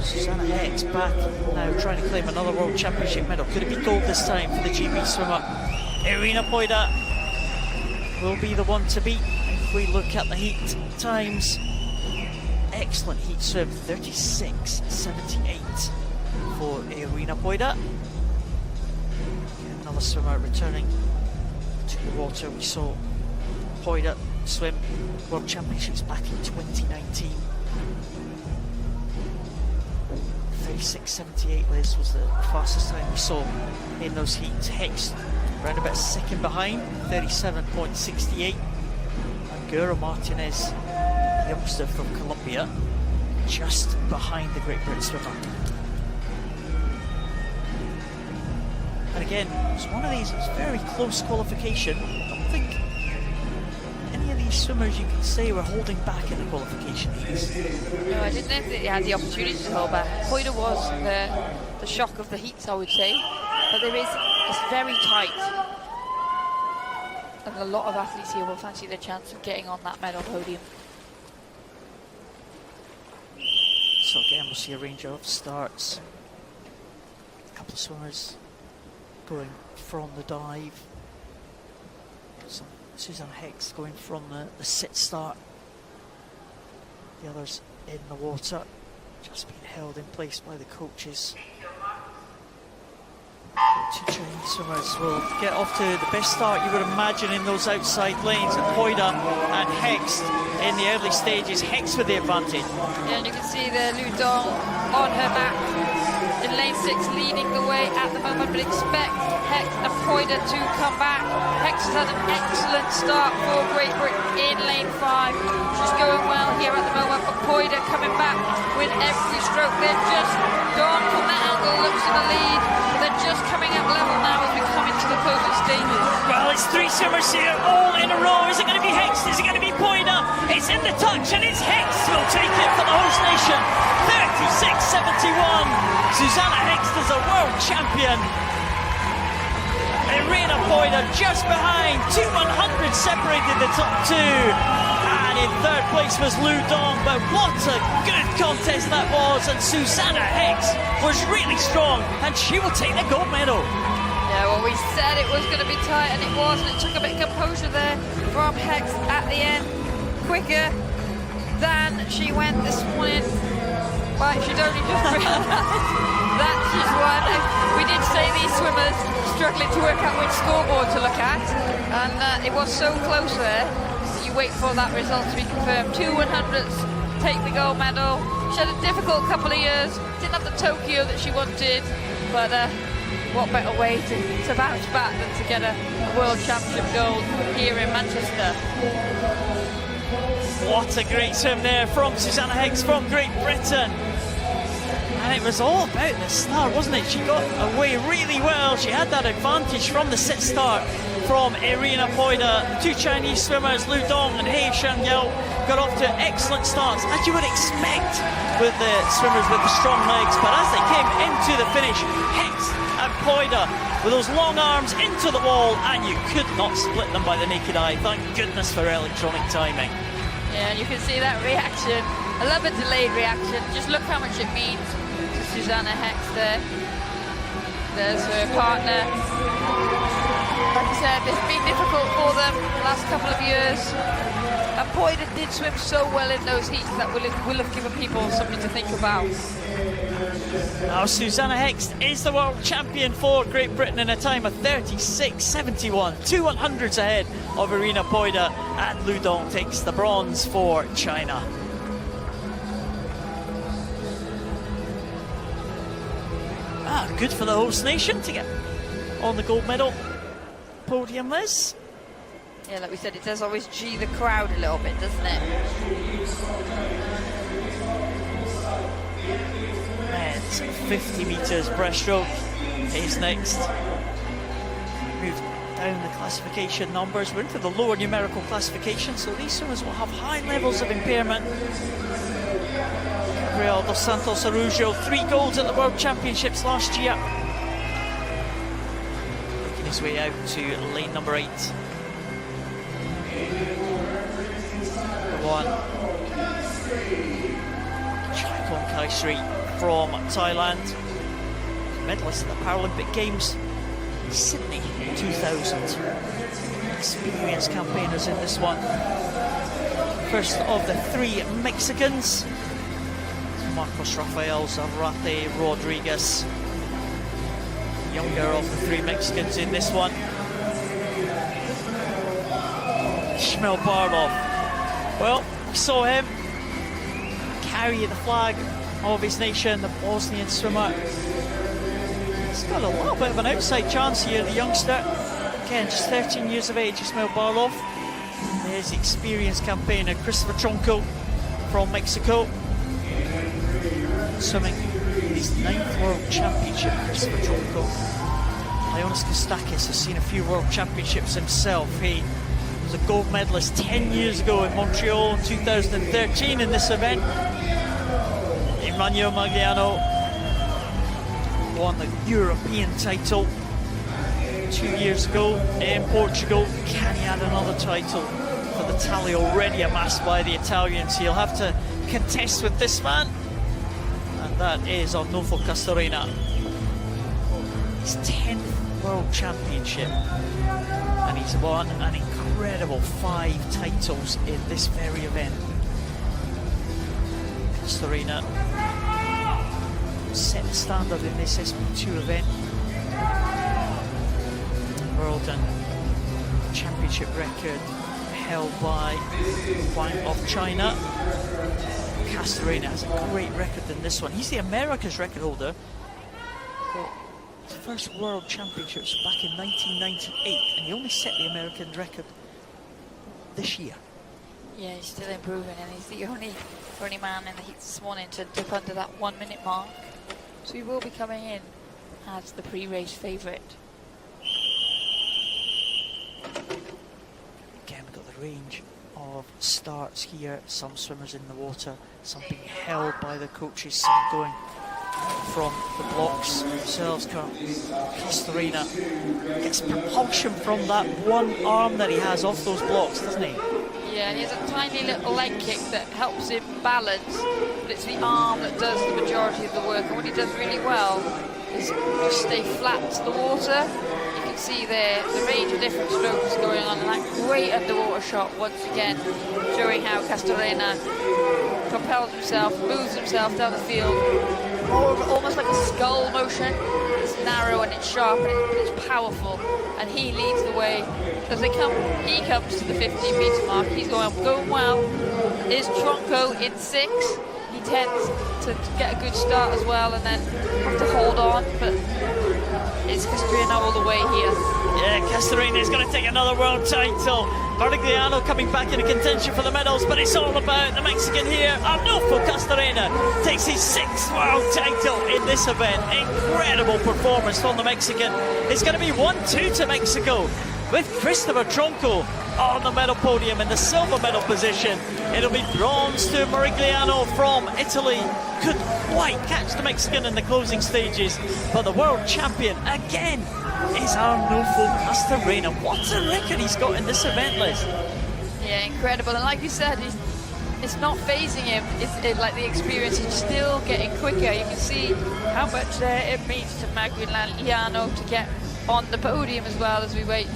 Susanna Hex back now trying to claim another World Championship medal. Could it be gold this time for the GB swimmer? Irina Poida will be the one to beat if we look at the heat times. Excellent heat swim, 36.78 for Irina Poida. Another swimmer returning to the water. We saw Poida swim World Championships back in 2019. 36.78, Liz, was the fastest time we saw in those heats. Hex round about 2nd behind, 37.68. And Gara Martinez, youngster from Colombia, just behind the Great Britain swimmer. And again, it's one of these, it's very close qualification. I don't think any of these swimmers you can say were holding back in the qualification heats. No, I didn't know if they had the opportunity to hold back. Poida was the shock of the heats, I would say. But it's very tight. And a lot of athletes here will fancy their chance of getting on that medal podium. So again, we'll see a range of starts. A couple of swimmers going from the dive. So Susanna Hex going from the sit start. The others in the water, just being held in place by the coaches. The 2 Chinese swimmers will get off to the best start you would imagine in those outside lanes. And Poida and Hex in the early stages. Hex with the advantage. Yeah, and you can see the Lu Dong on her back in lane 6, leading the way at the moment, but expect Hex and Poida to come back. Hex has had an excellent start for Great Britain in lane 5. She's going well here at the moment, but Poida coming back with every stroke. They're just gone from that angle, looks in the lead. They're just coming up level now as we come into the closing stages. Well, it's 3 swimmers here, all in a row. Is it going to be Hex? Is it going to be Poida? It's in the touch, and it's Hex who'll take it for the host nation. 36.71. Susanna Hex is a world champion. Irina Poida just behind. 200 separated the top 2. And in 3rd place was Lu Dong. But what a good contest that was. And Susanna Hex was really strong. And she will take the gold medal. Yeah, well, we said it was going to be tight, and it was. And it took a bit of composure there from Hex at the end. Quicker than she went this morning. But she'd only just realised that she's won. We did say these swimmers struggling to work out which scoreboard to look at, and it was so close there that you wait for that result to be confirmed. 2 100s take the gold medal. She had a difficult couple of years, didn't have the Tokyo that she wanted, but what better way to bounce back than to get a World Championship gold here in Manchester. What a great swim there from Susanna Hex from Great Britain. And it was all about the start, wasn't it? She got away really well. She had that advantage from the sit start from Irina Poida. The 2 Chinese swimmers, Lu Dong and He Shangyao, got off to excellent starts, as you would expect with the swimmers with the strong legs. But as they came into the finish, Hex and Poida with those long arms into the wall, and you could not split them by the naked eye. Thank goodness for electronic timing. Yeah, and you can see that reaction. I love a delayed reaction. Just look how much it means to Susanna Hex there. There's her partner. Like I said, it's been difficult for them the last couple of years. And Poida did swim so well in those heats that will have given people something to think about. Now Susanna Hex is the world champion for Great Britain in a time of 36.71. 2 100s ahead of Irina Poida, and Lu Dong takes the bronze for China. Good for the host nation to get on the gold medal podium, Liz. Yeah, like we said, it does always G the crowd a little bit, doesn't it? Men's 50 metres breaststroke is next. Move down the classification numbers. We're into the lower numerical classification, so these swimmers will have high levels of impairment. Gabriel dos Santos Araujo, 3 golds at the World Championships last year. Making his way out to lane number 8. The one, Chaikon Kaisri from Thailand, medalist at the Paralympic Games Sydney 2000. Experienced campaigners in this one. First of the 3 Mexicans, Marcos Rafael Zarate Rodriguez. Younger of the 3 Mexicans in this one. Ishmael Barlov. Well, we saw him carry the flag of his nation, the Bosnian swimmer. He's got a little bit of an outside chance here, the youngster. Again, just 13 years of age, Ishmael Barlov. There's the experienced campaigner, Christopher Tronco from Mexico. Swimming his 9th World Championship, Christopher Tronco. Leonis Kostakis has seen a few World Championships himself. He was a gold medalist 10 years ago in Montreal in 2013 in this event. Emmanuel Magliano won the European title 2 years ago in Portugal. Can he add another title for the tally already amassed by the Italians? He'll have to contest with this man, and that is Arnulfo Castorena. His 10th World Championship, and he's won an incredible 5 titles in this very event. Castorena set the standard in this SP2 event. World and Championship record held by Wang of China. Castorena has a great record in this one. He's the America's record holder. His first World Championships back in 1998, and he only set the American record this year. Yeah, he's still improving, and he's the only man in the heats this morning to dip under that 1 minute mark. So he will be coming in as the pre-race favourite. Again, we've got the range of starts here. Some swimmers in the water, some being held by the coaches, some going from the blocks themselves. Castorena gets propulsion from that one arm that he has off those blocks, doesn't he? Yeah, he has a tiny little leg kick that helps him balance, but it's the arm that does the majority of the work. And what he does really well is just stay flat to the water. You can see there the range of different strokes going on, and that great underwater shot once again, showing how Castorena propels himself, moves himself down the field, almost like a skull motion. It's narrow and it's sharp and it's powerful, and he leads the way. As he comes to the 15-metre mark, he's going well. Here's Tronco in 6. He tends to get a good start as well, and then have to hold on, but it's Castorena all the way here. Yeah, Castorena is going to take another world title. Marigliano coming back into contention for the medals, but it's all about the Mexican here. Arnulfo Castorena takes his 6th world title in this event. Incredible performance from the Mexican. It's going to be 1-2 to Mexico, with Christopher Tronco on the medal podium in the silver medal position. It'll be bronze to Marigliano from Italy. Couldn't quite catch the Mexican in the closing stages, but the world champion again is Arnulfo Castorena. What a record he's got in this event, Liz. Yeah, incredible. And like you said, it's not phasing him. It's like the experience is still getting quicker. You can see how much it means to Marigliano to get on the podium as well, as we wait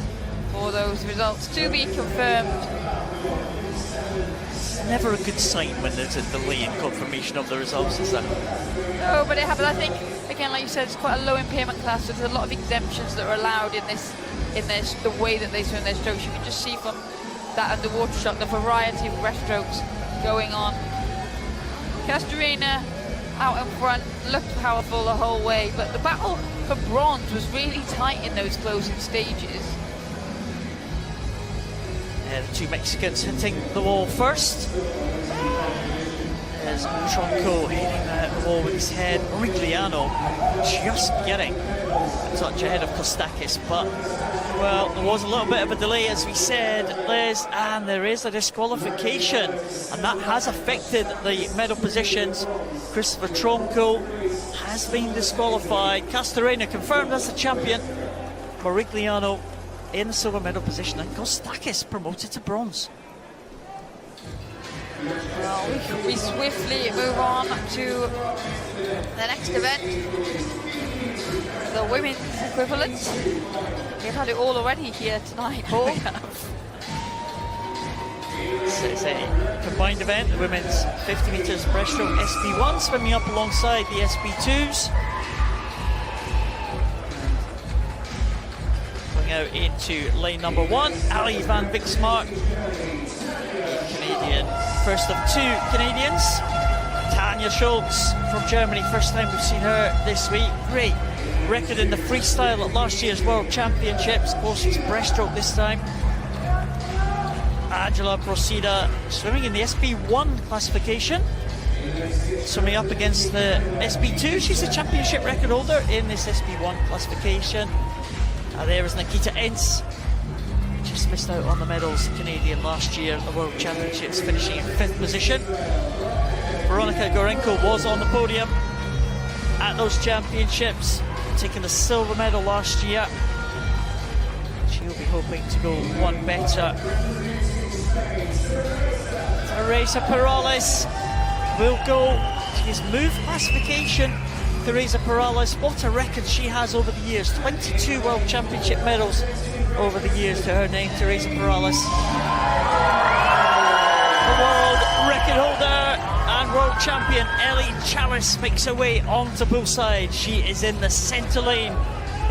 for those results to be confirmed. It's never a good sign when there's a delay in confirmation of the results, is that? No, but it happens. I think, again, like you said, it's quite a low impairment class, so there's a lot of exemptions that are allowed in this, the way that they swim their strokes. You can just see from that underwater shot the variety of breaststrokes going on. Castorena out in front, looked powerful the whole way, but the battle for bronze was really tight in those closing stages. The two Mexicans hitting the wall first. There's Tronco hitting the wall with his head. Rigliano just getting a touch ahead of Kostakis, but, well, there was a little bit of a delay, as we said, Liz, and there is a disqualification, and that has affected the medal positions. Christopher Tronco has been disqualified. Castorena confirmed as the champion. Rigliano in the silver medal position, and Kostakis promoted to bronze. Well, we swiftly move on to the next event, the women's equivalent. We've had it all already here tonight, Paul. It's a combined event, the women's 50 metres breaststroke SB1 swimming up alongside the SB2s. Going out into lane number 1, Ali van Viksmark, Canadian, first of 2 Canadians. Tanja Schultz from Germany, first time we've seen her this week. Great record in the freestyle at last year's World Championships. Of course, it's breaststroke this time. Angela Procida swimming in the SB1 classification, swimming up against the SB2. She's a championship record holder in this SB1 classification. There is Nikita Entz, just missed out on the medals, Canadian last year at the World Championships, finishing in 5th position. Veronika Gorenko was on the podium at those championships, taking the silver medal last year. She'll be hoping to go one better. Teresa Perales will go. She's moved classification. Teresa Perales, what a record she has over the years. 22 World Championship medals over the years to her name, Teresa Perales. The world record holder and world champion Ellie Chalice makes her way onto poolside. She is in the centre lane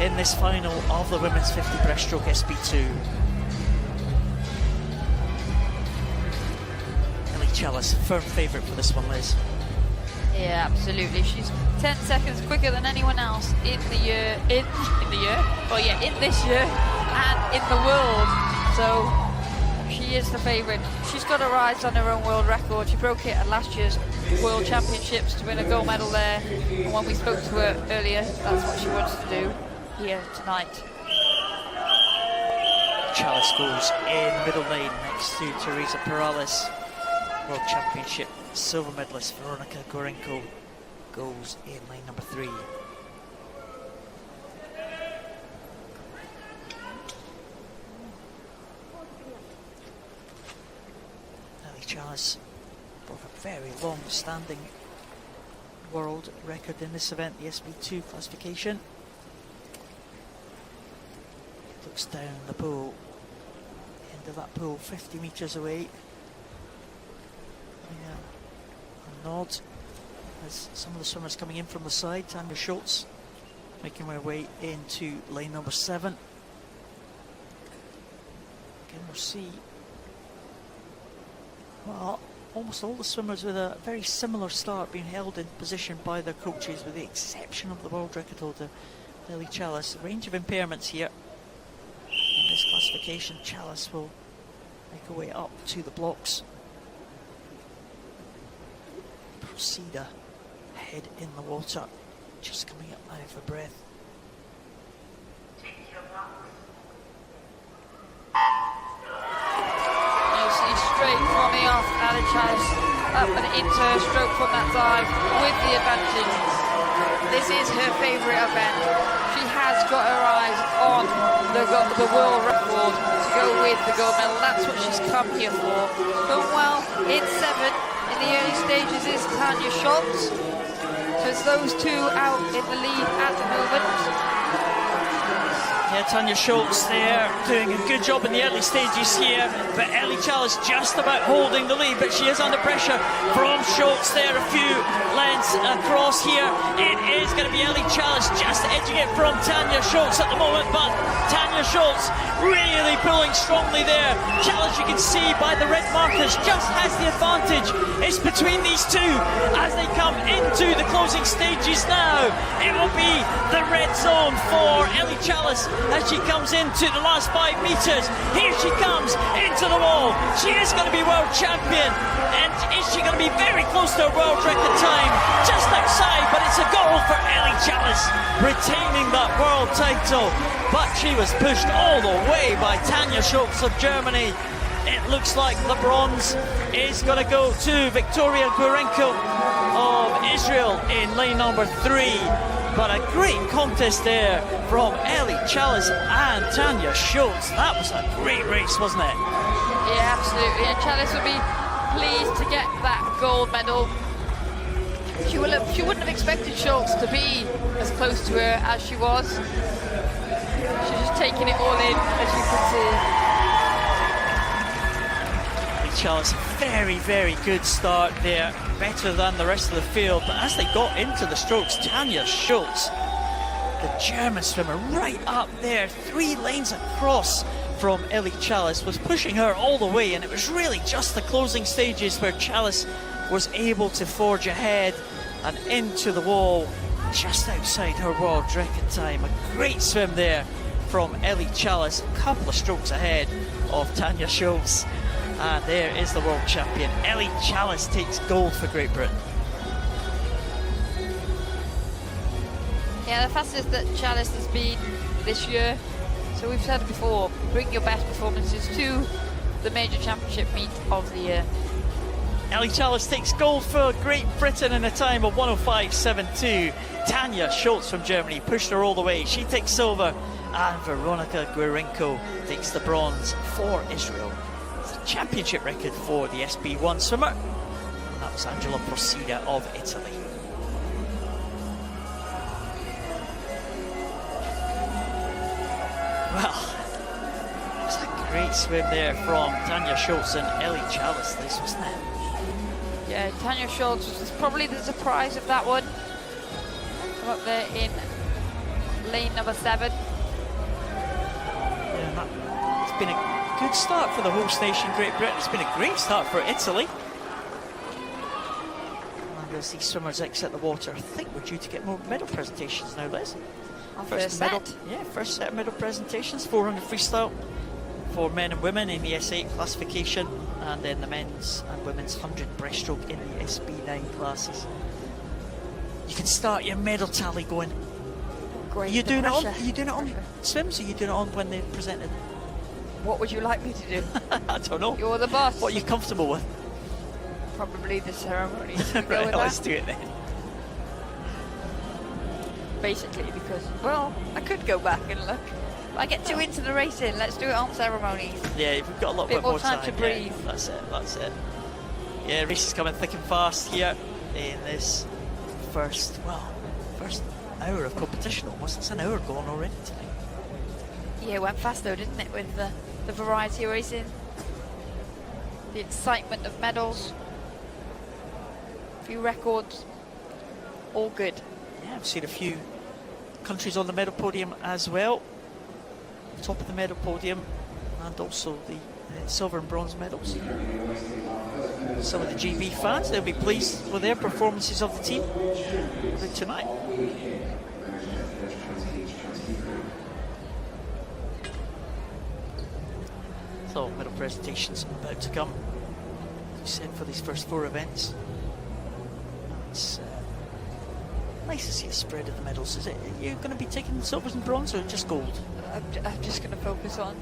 in this final of the women's 50 breaststroke SB2. Ellie Chalice, firm favourite for this one, Liz. Yeah, absolutely. She's 10 seconds quicker than anyone else in the year, in this year and in the world. So she is the favourite. She's got her eyes on her own world record. She broke it at last year's World Championships to win a gold medal there. And when we spoke to her earlier, that's what she wants to do here tonight. Chalice goes in middle lane next to Teresa Perales. World Championship silver medalist Veronika Gorenko goes in lane number 3. Ellie Chalice broke a very long-standing world record in this event, the SB2 classification. Looks down the pool, end of that pool, 50 metres away. A nod as some of the swimmers coming in from the side. Tanja Schultz making her way into lane number 7. Again, we'll see, well, almost all the swimmers with a very similar start being held in position by their coaches, with the exception of the world record holder Ellie Chalice. A range of impairments here in this classification. Chalice will make her way up to the blocks. Procida, head in the water, just coming up now for breath. You see straight from the off, Ali Chalice up and into her stroke from that dive with the advantage. This is her favourite event. She has got her eyes on the world record to go with the gold medal. That's what she's come here for. Going well in 7. In the early stages is Tanja Schultz. So it's those two out in the lead at the moment. Yeah, Tanya Schultz there doing a good job in the early stages here, but Ellie Chalice just about holding the lead, but she is under pressure from Schultz there, a few lengths across here. It is going to be Ellie Chalice just edging it from Tanya Schultz at the moment, but Tanya Schultz really pulling strongly there. Chalice, you can see by the red markers, just has the advantage. It's between these two as they come into the closing stages now. It will be the red zone for Ellie Chalice as she comes into the last 5 metres. Here she comes into the wall. She is going to be world champion, and is she going to be very close to her world record time? Just outside, but it's a goal for Ellie Chalice, retaining that world title. But she was pushed all the way by Tanya Schultz of Germany. It looks like the bronze is going to go to Victoria Gurenko of Israel in lane number 3. But a great contest there from Ellie Chalice and Tanya Schultz. That was a great race, wasn't it? Yeah, absolutely. And Chalice would be pleased to get that gold medal. She wouldn't have expected Schultz to be as close to her as she was. She's just taking it all in, as you can see. Chalice, very, very good start there, better than the rest of the field, but as they got into the strokes, Tanya Schultz, the German swimmer, right up there, 3 lanes across from Ellie Chalice, was pushing her all the way, and it was really just the closing stages where Chalice was able to forge ahead and into the wall just outside her world record time. A great swim there from Ellie Chalice, a couple of strokes ahead of Tanya Schultz. And there is the world champion. Ellie Chalice takes gold for Great Britain. Yeah, the fastest that Chalice has been this year. So we've said before, bring your best performances to the major championship meet of the year. Ellie Chalice takes gold for Great Britain in a time of 1:05.72. Tanya Schultz from Germany pushed her all the way. She takes silver, and Veronika Gurenko takes the bronze for Israel. Championship record for the SB1 swimmer, and that was Angela Procida of Italy. Well, it's a great swim there from Tanya Schultz and Ellie Chalice, this, wasn't it? Yeah, Tanya Schultz was probably the surprise of that one. Come up there in lane number 7. Yeah, it's been a good start for the host nation, Great Britain. It's been a great start for Italy. And as these swimmers exit the water, I think we're due to get more medal presentations now, Liz. First medal, set. yeah, first set of medal presentations. 400 freestyle for men and women in the S8 classification, and then the men's and women's 100 breaststroke in the SB9 classes. You can start your medal tally going. Great. Are you doing it on swims, or are you doing it on when they're presented? What would you like me to do? I don't know. You're the boss. What are you comfortable with? Probably the ceremony. Right, let's do it then. Basically, because, well, I could go back and look. But I get too into the racing. Let's do it on ceremonies. Yeah, we've got a lot Bit more more time to yeah, breathe. that's it. Yeah, race is coming thick and fast here in this first hour of competition almost. It's an hour gone already tonight. Yeah, it went fast though, didn't it, with the variety racing, the excitement of medals, a few records, all good. Yeah, I've seen a few countries on the medal podium as well. Top of the medal podium, and also the silver and bronze medals. Some of the GB fans, they'll be pleased with their performances of the team tonight. So, medal presentations about to come, as we said, for these first 4 events. It's nice to see the spread of the medals. Is it? Are you going to be taking silvers and bronze, or just gold? I'm just going to focus on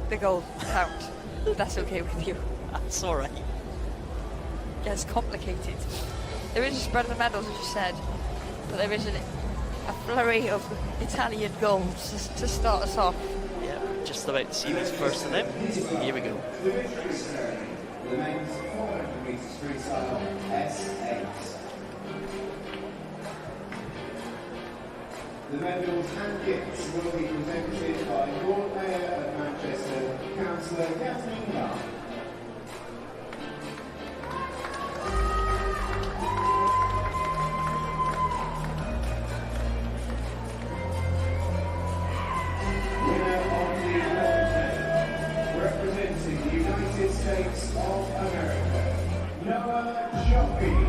the gold count. That's okay with you. That's all right. Yeah, it's complicated. There is a spread of the medals, as you said, but there is a flurry of Italian golds to start us off. Yeah, just about to see these first of them. Here we go. The victory ceremony for the men's 400 metres freestyle S8. The medals and gifts will be presented by Lord Mayor of Manchester, Councillor Kathleen Clark. Winner of the bronze medal, representing the United States of America, Noah Joffrey.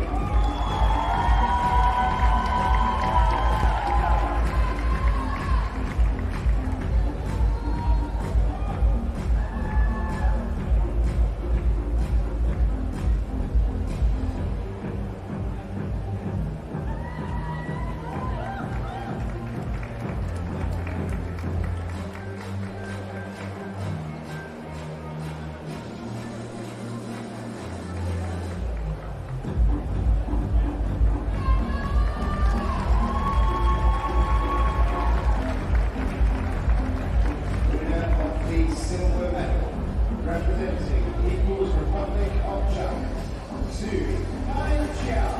Silver medal, representing People's Republic of China, to Ai Chiao.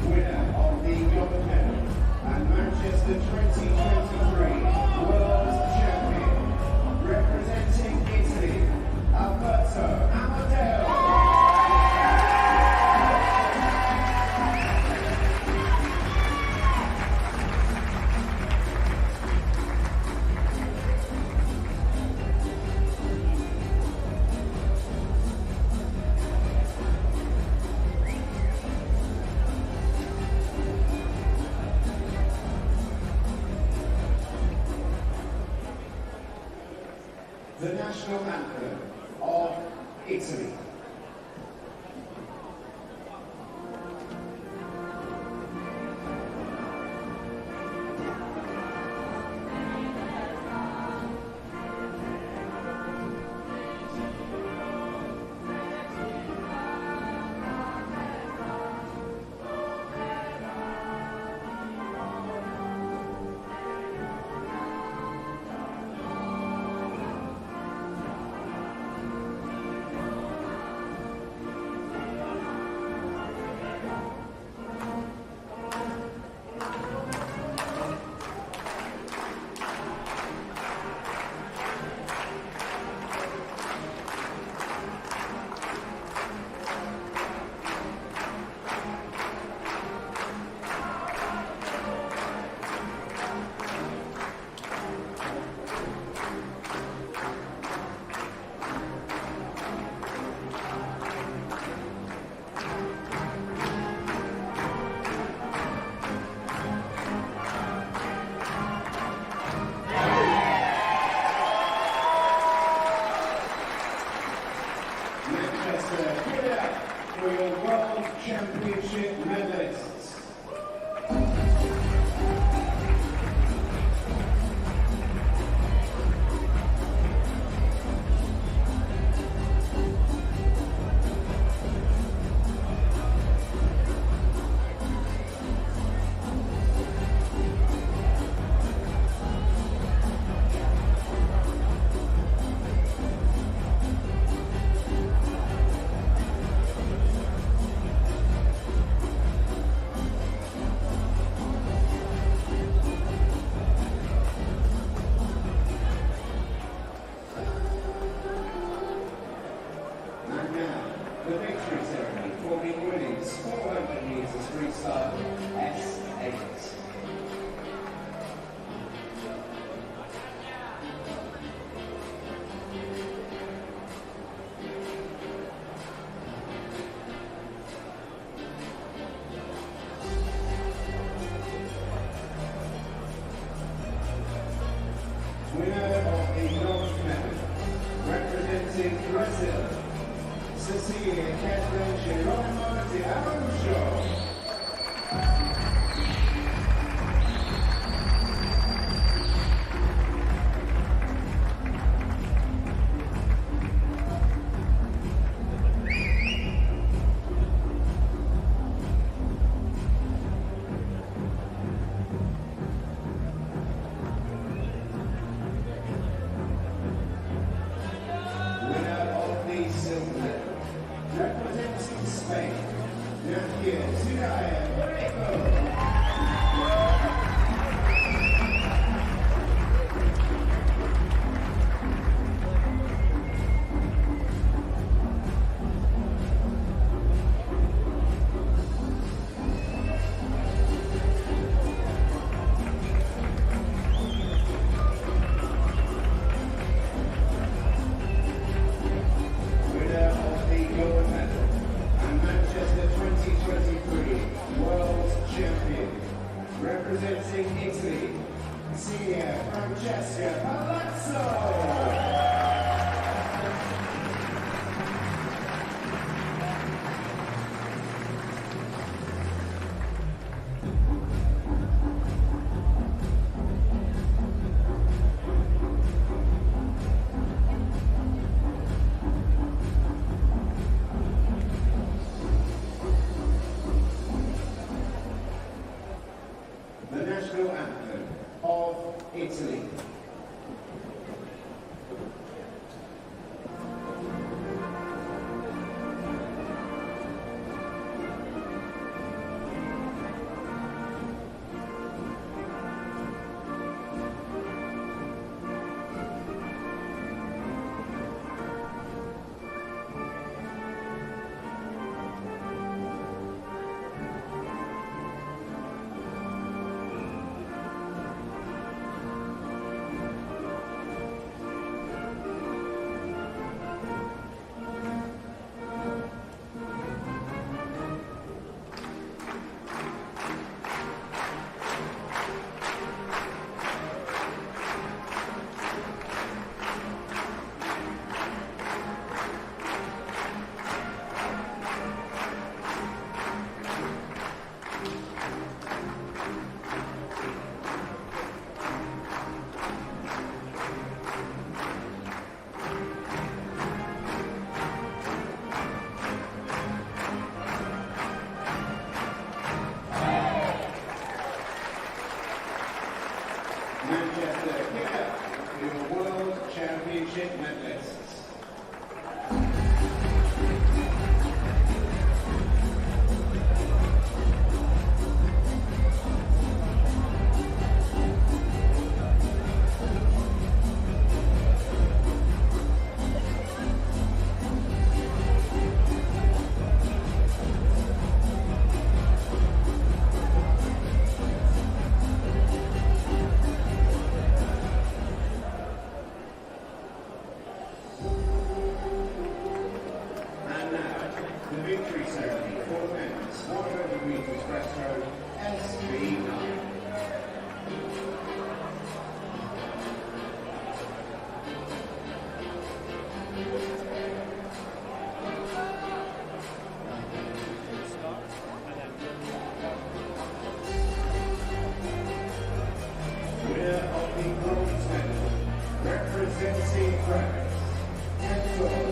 Winner of the gold medal and Manchester 2023 World Champion, representing Italy, Alberto Amadeo. The national anthem of Italy. representing Italy, Senior Francesca Palazzo. The national anthem of Italy. Manchester, give it up for your World Championship medalists. The victory ceremony for the men's 100 metres breaststroke SB9. Winner of the bronze medal, representing France, Antoine.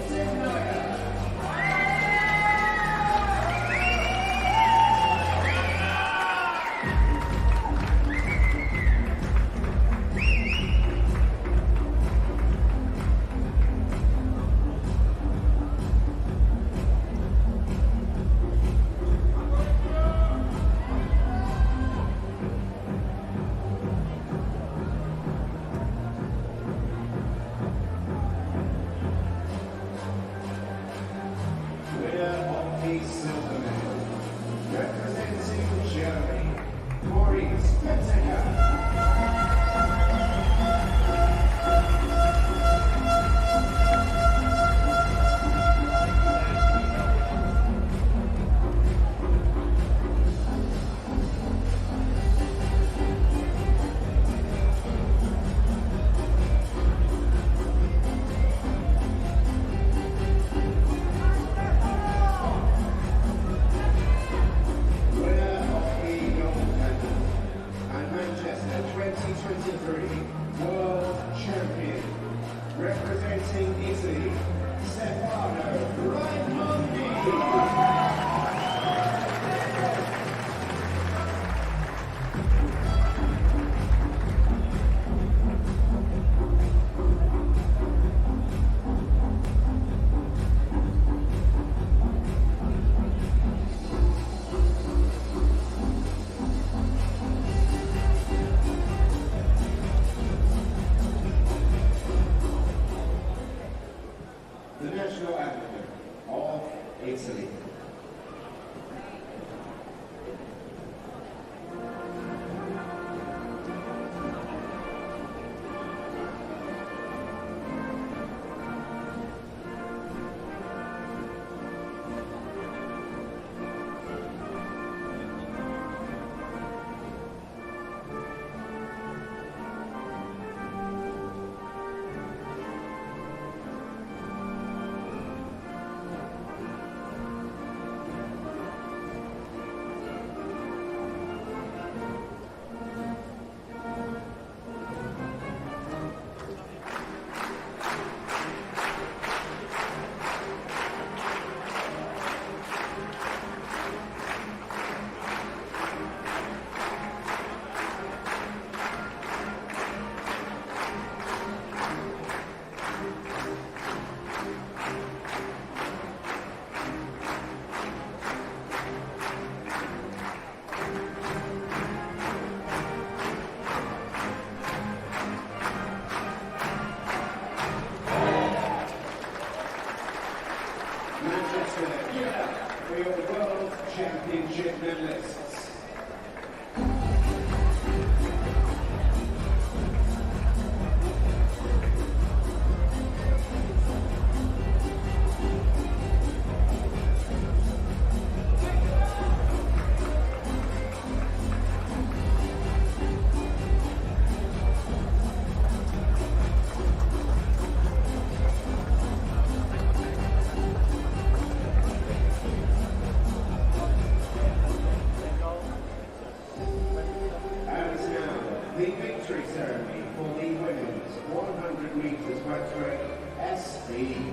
victory ceremony for the women's 100 metres breaststroke SB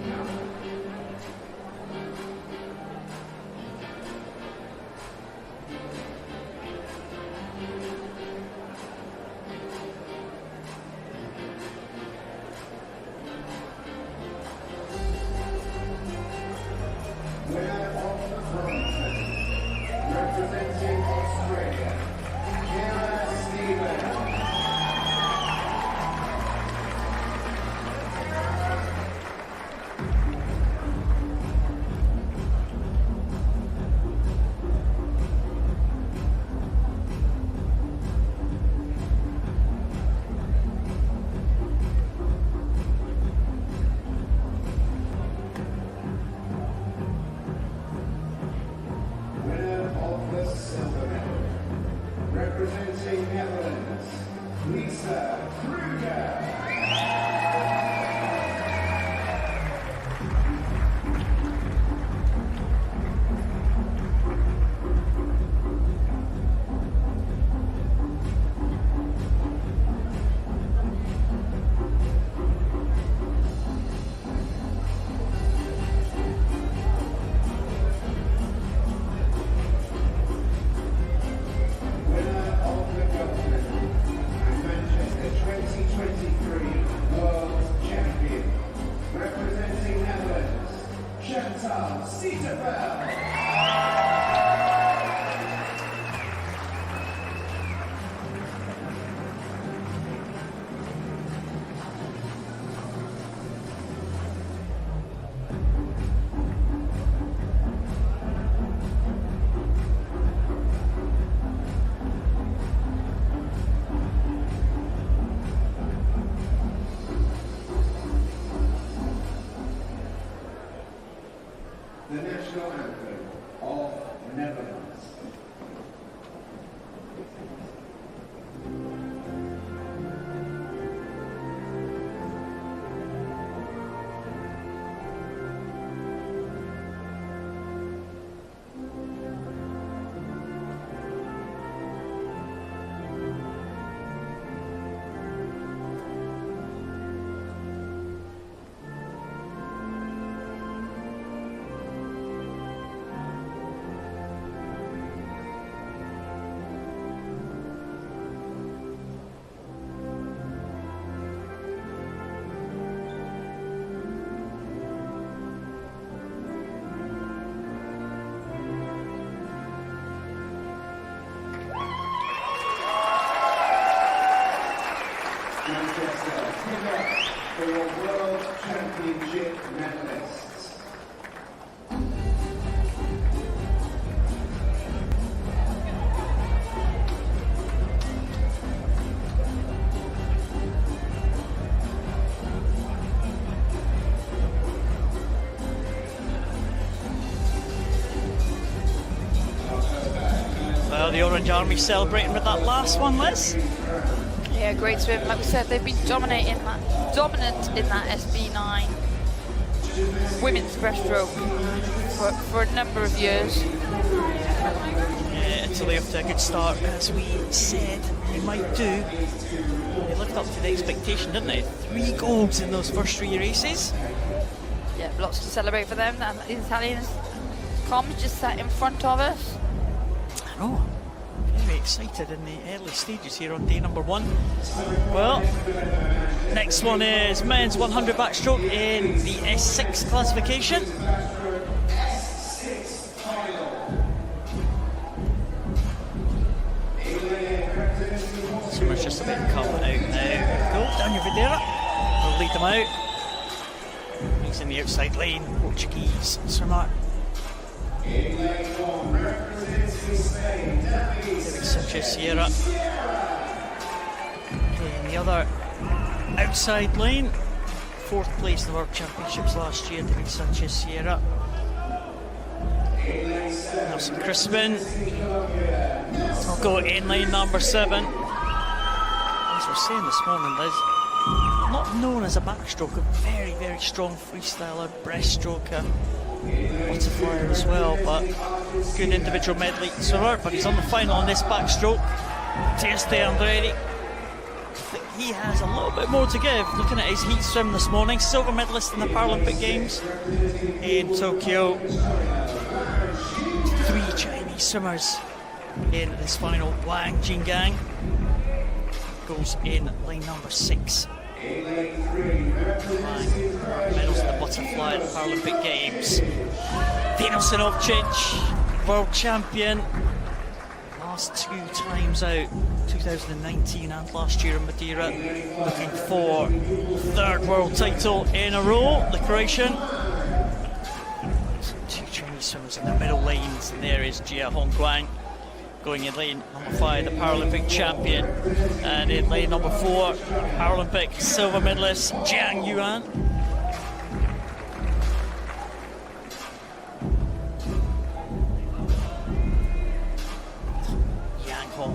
Cup. Winner of the bronze, representing Australia, Stephen. Winner of the silver medal, representing Netherlands, Lisa Kruger. Winner of the gold medal and Manchester 2023 World Champion, representing Netherlands, Chantal Sieterveld. The national anthem of Netherlands. Manchester, give up for your World Championship medalists. Well, the Orange Army celebrating with that last one, Liz. Yeah, great swim. Like we said, they've been dominant in that SB9 women's breaststroke for a number of years. Yeah, Italy off to a good start, as we said they might do. They lived up to the expectation, didn't they? 3 goals in those first 3 races. Yeah, lots to celebrate for them. And the Italians, Com's just sat in front of us. I know. Very excited in the early stages here on day number 1. Well, next one is men's 100 backstroke in the S6 classification. Summer's just about to come out now. Go down your Videra. We'll lead them out. He's in the outside lane. Portuguese swimmer. Sanchez Sierra in the other outside lane. 4th place in the World Championships last year, David Sanchez Sierra. Nelson Crispin will go in lane number 7. As we're saying this morning, Liz, not known as a backstroker, very, very strong freestyler, breaststroker, butterflyer as well, but good individual medley swimmer. But he's on the final on this backstroke. Teste Andretti, he has a little bit more to give. Looking at his heat swim this morning, silver medalist in the Paralympic Games in Tokyo. 3 Chinese swimmers in this final. Wang Jinggang goes in lane number 6. Medals in the butterfly at the Paralympic Games. Dino Sinovcic, world champion. Last 2 times out, 2019 and last year in Madeira, looking for 3rd world title in a row, the Croatian. 2 Chinese swimmers in the middle lanes, and there is Jia Hongguang going in lane number 5, the Paralympic champion, and in lane number 4, Paralympic silver medalist Jiang Yuan.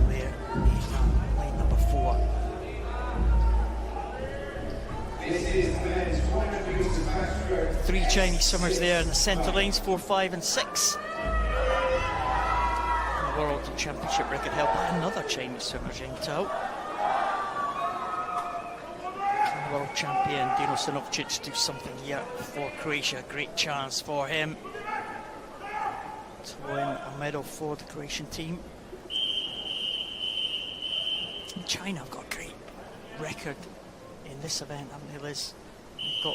There, lane number 4. Three Chinese swimmers there in the centre lanes, 4, 5 and 6. And the World Championship record held by another Chinese swimmer, Zheng Tao. Can the world champion Dino Sinovcic do something here for Croatia? Great chance for him to win a medal for the Croatian team. China have got a great record in this event, haven't they, Liz? They've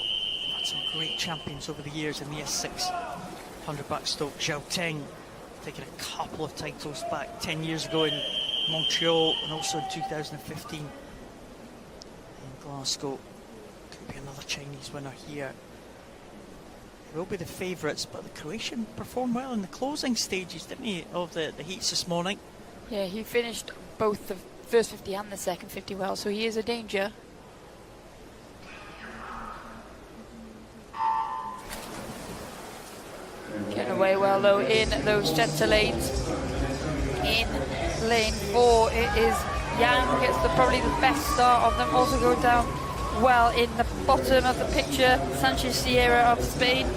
had some great champions over the years in the S600 backstroke. Zhao Teng taking a couple of titles back 10 years ago in Montreal and also in 2015 in Glasgow. Could be another Chinese winner here. They will be the favourites, but the Croatian performed well in the closing stages, didn't he, of the heats this morning? Yeah, he finished both the first 50 and the second 50 well, so he is a danger. Getting away well though in those centre lanes. In lane 4 it is Yang, gets probably the best start of them, also going down well in the bottom of the picture. Sanchez Sierra of Spain,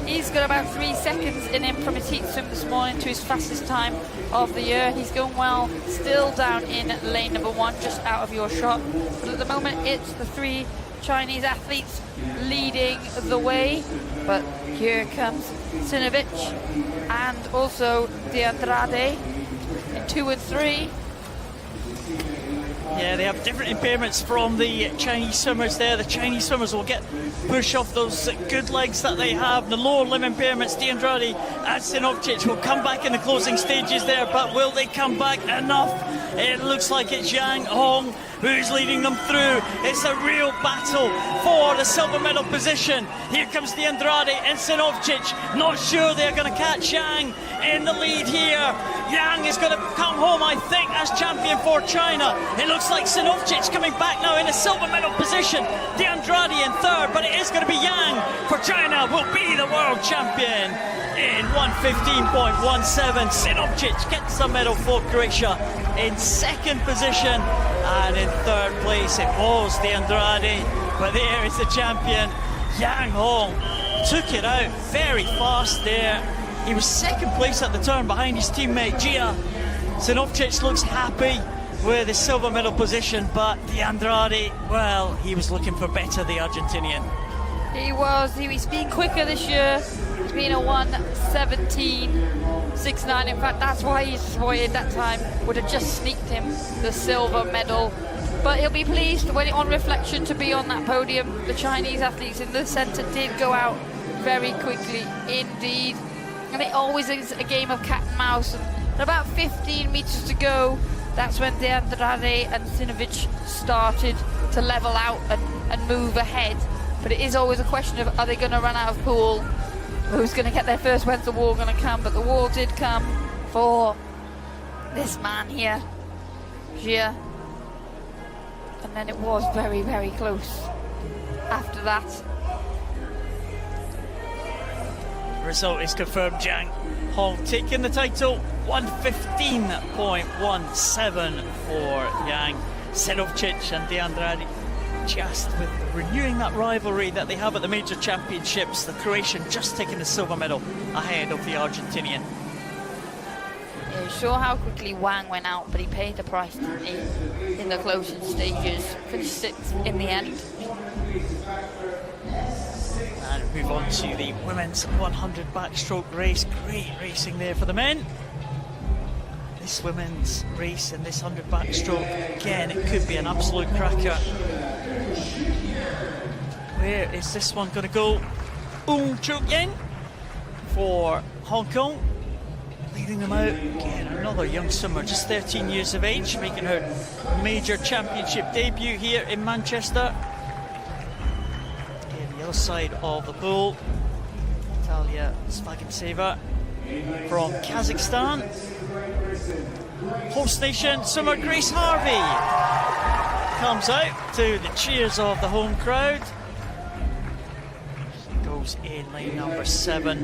he's got about 3 seconds in him from his heat swim this morning to his fastest time of the year. He's going well, still down in lane number 1, just out of your shot. But at the moment, it's the 3 Chinese athletes leading the way. But here comes Sinovic and also De Andrade in 2 and 3. Yeah, they have different impairments from the Chinese swimmers there. The Chinese swimmers will get push off those good legs that they have. The lower limb impairments, De Andrade and Sinovcic will come back in the closing stages there, but will they come back enough? It looks like it's Yang Hong who's leading them through. It's a real battle for the silver medal position. Here comes De Andrade and Sinovcic. Not sure they're going to catch Yang in the lead here. Yang is going to come home, I think, as champion for China. It looks like Sinovcic coming back now in a silver medal position. De Andrade in 3rd, but it is going to be Yang for China, will be the world champion in 1:15.17. Sinovcic gets the medal for Croatia in 2nd position, and in 3rd place it was De Andrade, but there is the champion. Yang Hong took it out very fast there. He was 2nd place at the turn behind his teammate Gia. Sinovcic looks happy with his silver medal position, but De Andrade, well, he was looking for better, the Argentinian. He was. He's been quicker this year. He's been a 1:17.69. In fact, that's why he's disappointed. That time would have just sneaked him the silver medal. But he'll be pleased when, on reflection, to be on that podium. The Chinese athletes in the centre did go out very quickly indeed. And it always is a game of cat and mouse. And about 15 metres to go, that's when De Andrade and Sinovic started to level out and move ahead. But it is always a question of, are they going to run out of pool? Who's going to get there first? When's the wall going to come? But the wall did come for this man here, Gia. And then it was very, very close after that. Result is confirmed. Jiang Hong taking the title, 1:15.17 for Yang. Sinovcic and De Andrade just with renewing that rivalry that they have at the major championships. The Croatian just taking the silver medal ahead of the Argentinian. Yeah, You saw how quickly Wang went out, but he paid the price, didn't he, in the closing stages. Finished 6th in the end. And move on to the women's 100 backstroke race. Great racing there for the men. This women's race and this 100 backstroke, again, it could be an absolute cracker. Where is this one going to go? Chuk-yen for Hong Kong, leading them out. Again, another young swimmer, just 13 years of age, making her major championship debut here in Manchester. On the other side of the pool, Natalia Svagintseva from Kazakhstan. Host nation swimmer Grace Harvey comes out to the cheers of the home crowd. She goes in lane number 7.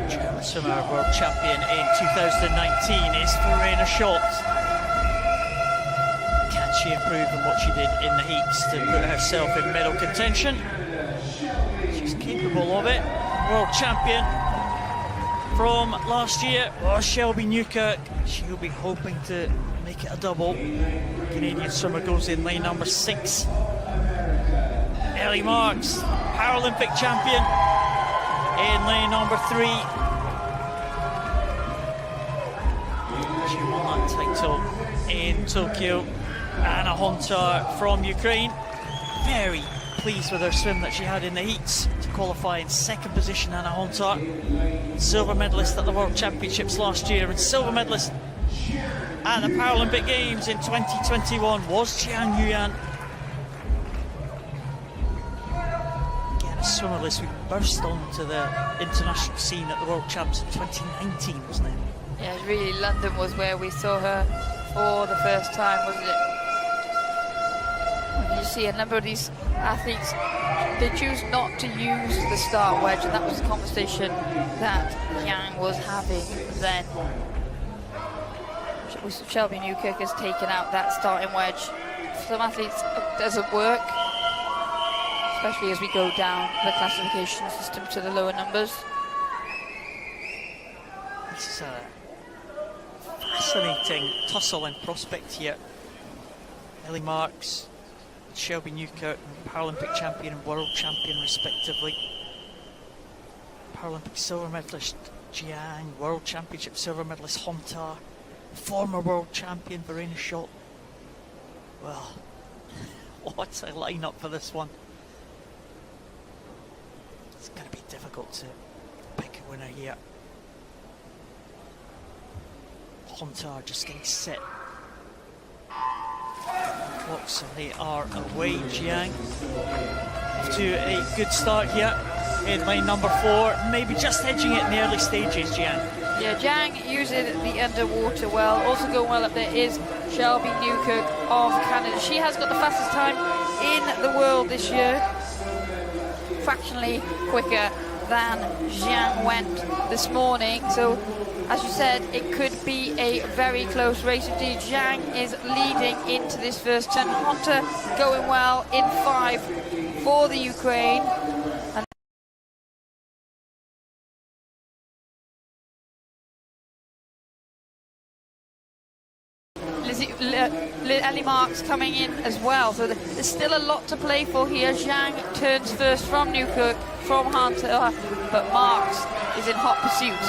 German swimmer, world champion in 2019 is Verena Schott. Can she improve on what she did in the heats to put herself in medal contention? She's capable of it. World champion from last year was Shelby Newkirk. She'll be hoping to make it a double. Canadian swimmer goes in lane number 6. Ellie Marks, Paralympic champion, in lane number 3. She won that title in Tokyo. Anna Hontar from Ukraine. Very pleased with her swim that she had in the heats to qualify in 2nd position. Anna Hontar, silver medalist at the World Championships last year and silver medalist at the Paralympic Games in 2021 was Jiang Yuan. Again, a swimmer list who burst onto the international scene at the World Champs in 2019, wasn't it? Yeah, really, London was where we saw her for the first time, wasn't it? You see a number of these athletes, they choose not to use the start wedge, and that was the conversation that Yang was having then. Shelby Newkirk has taken out that starting wedge. For some athletes, it doesn't work, especially as we go down the classification system to the lower numbers. This is a fascinating tussle and prospect here. Ellie Marks, Shelby Newkirk, Paralympic champion and world champion respectively. Paralympic silver medalist Jiang, world championship silver medalist Hontar, former world champion Verena Schott. Well, what a lineup for this one. It's going to be difficult to pick a winner here. Hontar just getting set. Clocks, and they are away. Jiang off to a good start here in lane number 4, maybe just edging it in the early stages. Jiang. Yeah, Jiang using the underwater well. Also going well up there is Shelby Newkirk of Canada. She has got the fastest time in the world this year, fractionally quicker than Jiang went this morning. So, as you said, it could be a very close race indeed. Jiang is leading into this first turn. Hontar going well in 5 for the Ukraine. And Ellie Marks coming in as well. So there's still a lot to play for here. Jiang turns first from Newkirk, from Hontar, but Marks is in hot pursuit.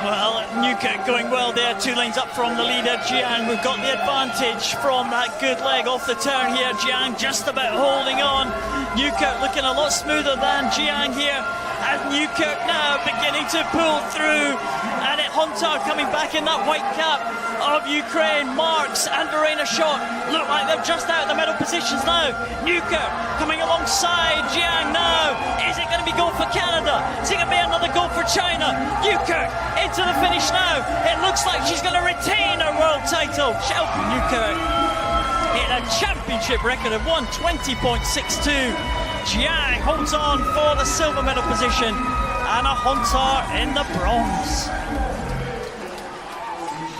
Well, Newkirk going well there, 2 lanes up from the leader, Jiang. We've got the advantage from that good leg off the turn here. Jiang just about holding on. Newkirk looking a lot smoother than Jiang here. As Newkirk now beginning to pull through. And Hontar coming back in that white cap of Ukraine. Marks and Verena Schott look like they're just out of the medal positions now. Newkirk coming alongside Jiang now. Is it going to be gold for Canada? Is it going to be another gold for China? Newkirk into the finish now. It looks like she's going to retain her world title. Shelby Newkirk in a championship record of 1:20.62. Jiang holds on for the silver medal position. Anna Hontar in the bronze.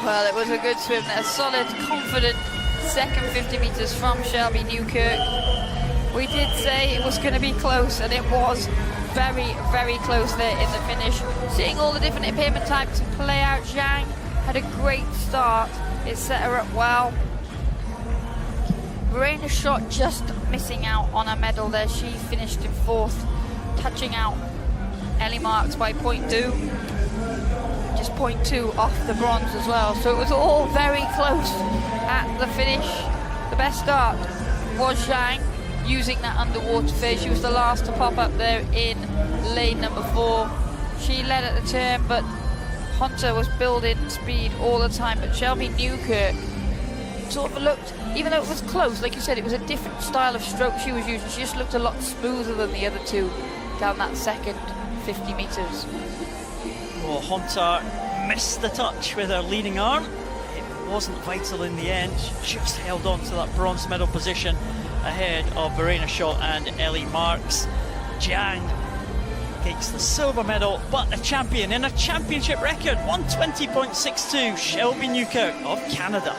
Well, it was a good swim there. Solid, confident second 50 metres from Shelby Newkirk. We did say it was going to be close, and it was very, very close there in the finish. Seeing all the different impairment types play out, Zhang had a great start. It set her up well. Verena Schott just missing out on a medal there. She finished in 4th, touching out Ellie Marks by 0.2. Just 0.2 off the bronze as well. So it was all very close at the finish. The best start was Zhang, using that underwater phase. She was the last to pop up there in lane number 4. She led at the turn, but Hunter was building speed all the time. But Shelby Newkirk sort of looked, even though it was close, like you said, it was a different style of stroke she was using. She just looked a lot smoother than the other two down that second 50 metres. Well, Hunter missed the touch with her leading arm. It wasn't vital in the end. She just held on to that bronze medal position ahead of Verena Schott and Ellie Marks. Zhang gets the silver medal, but a champion in a championship record, 120.62, Shelby Newkirk of Canada.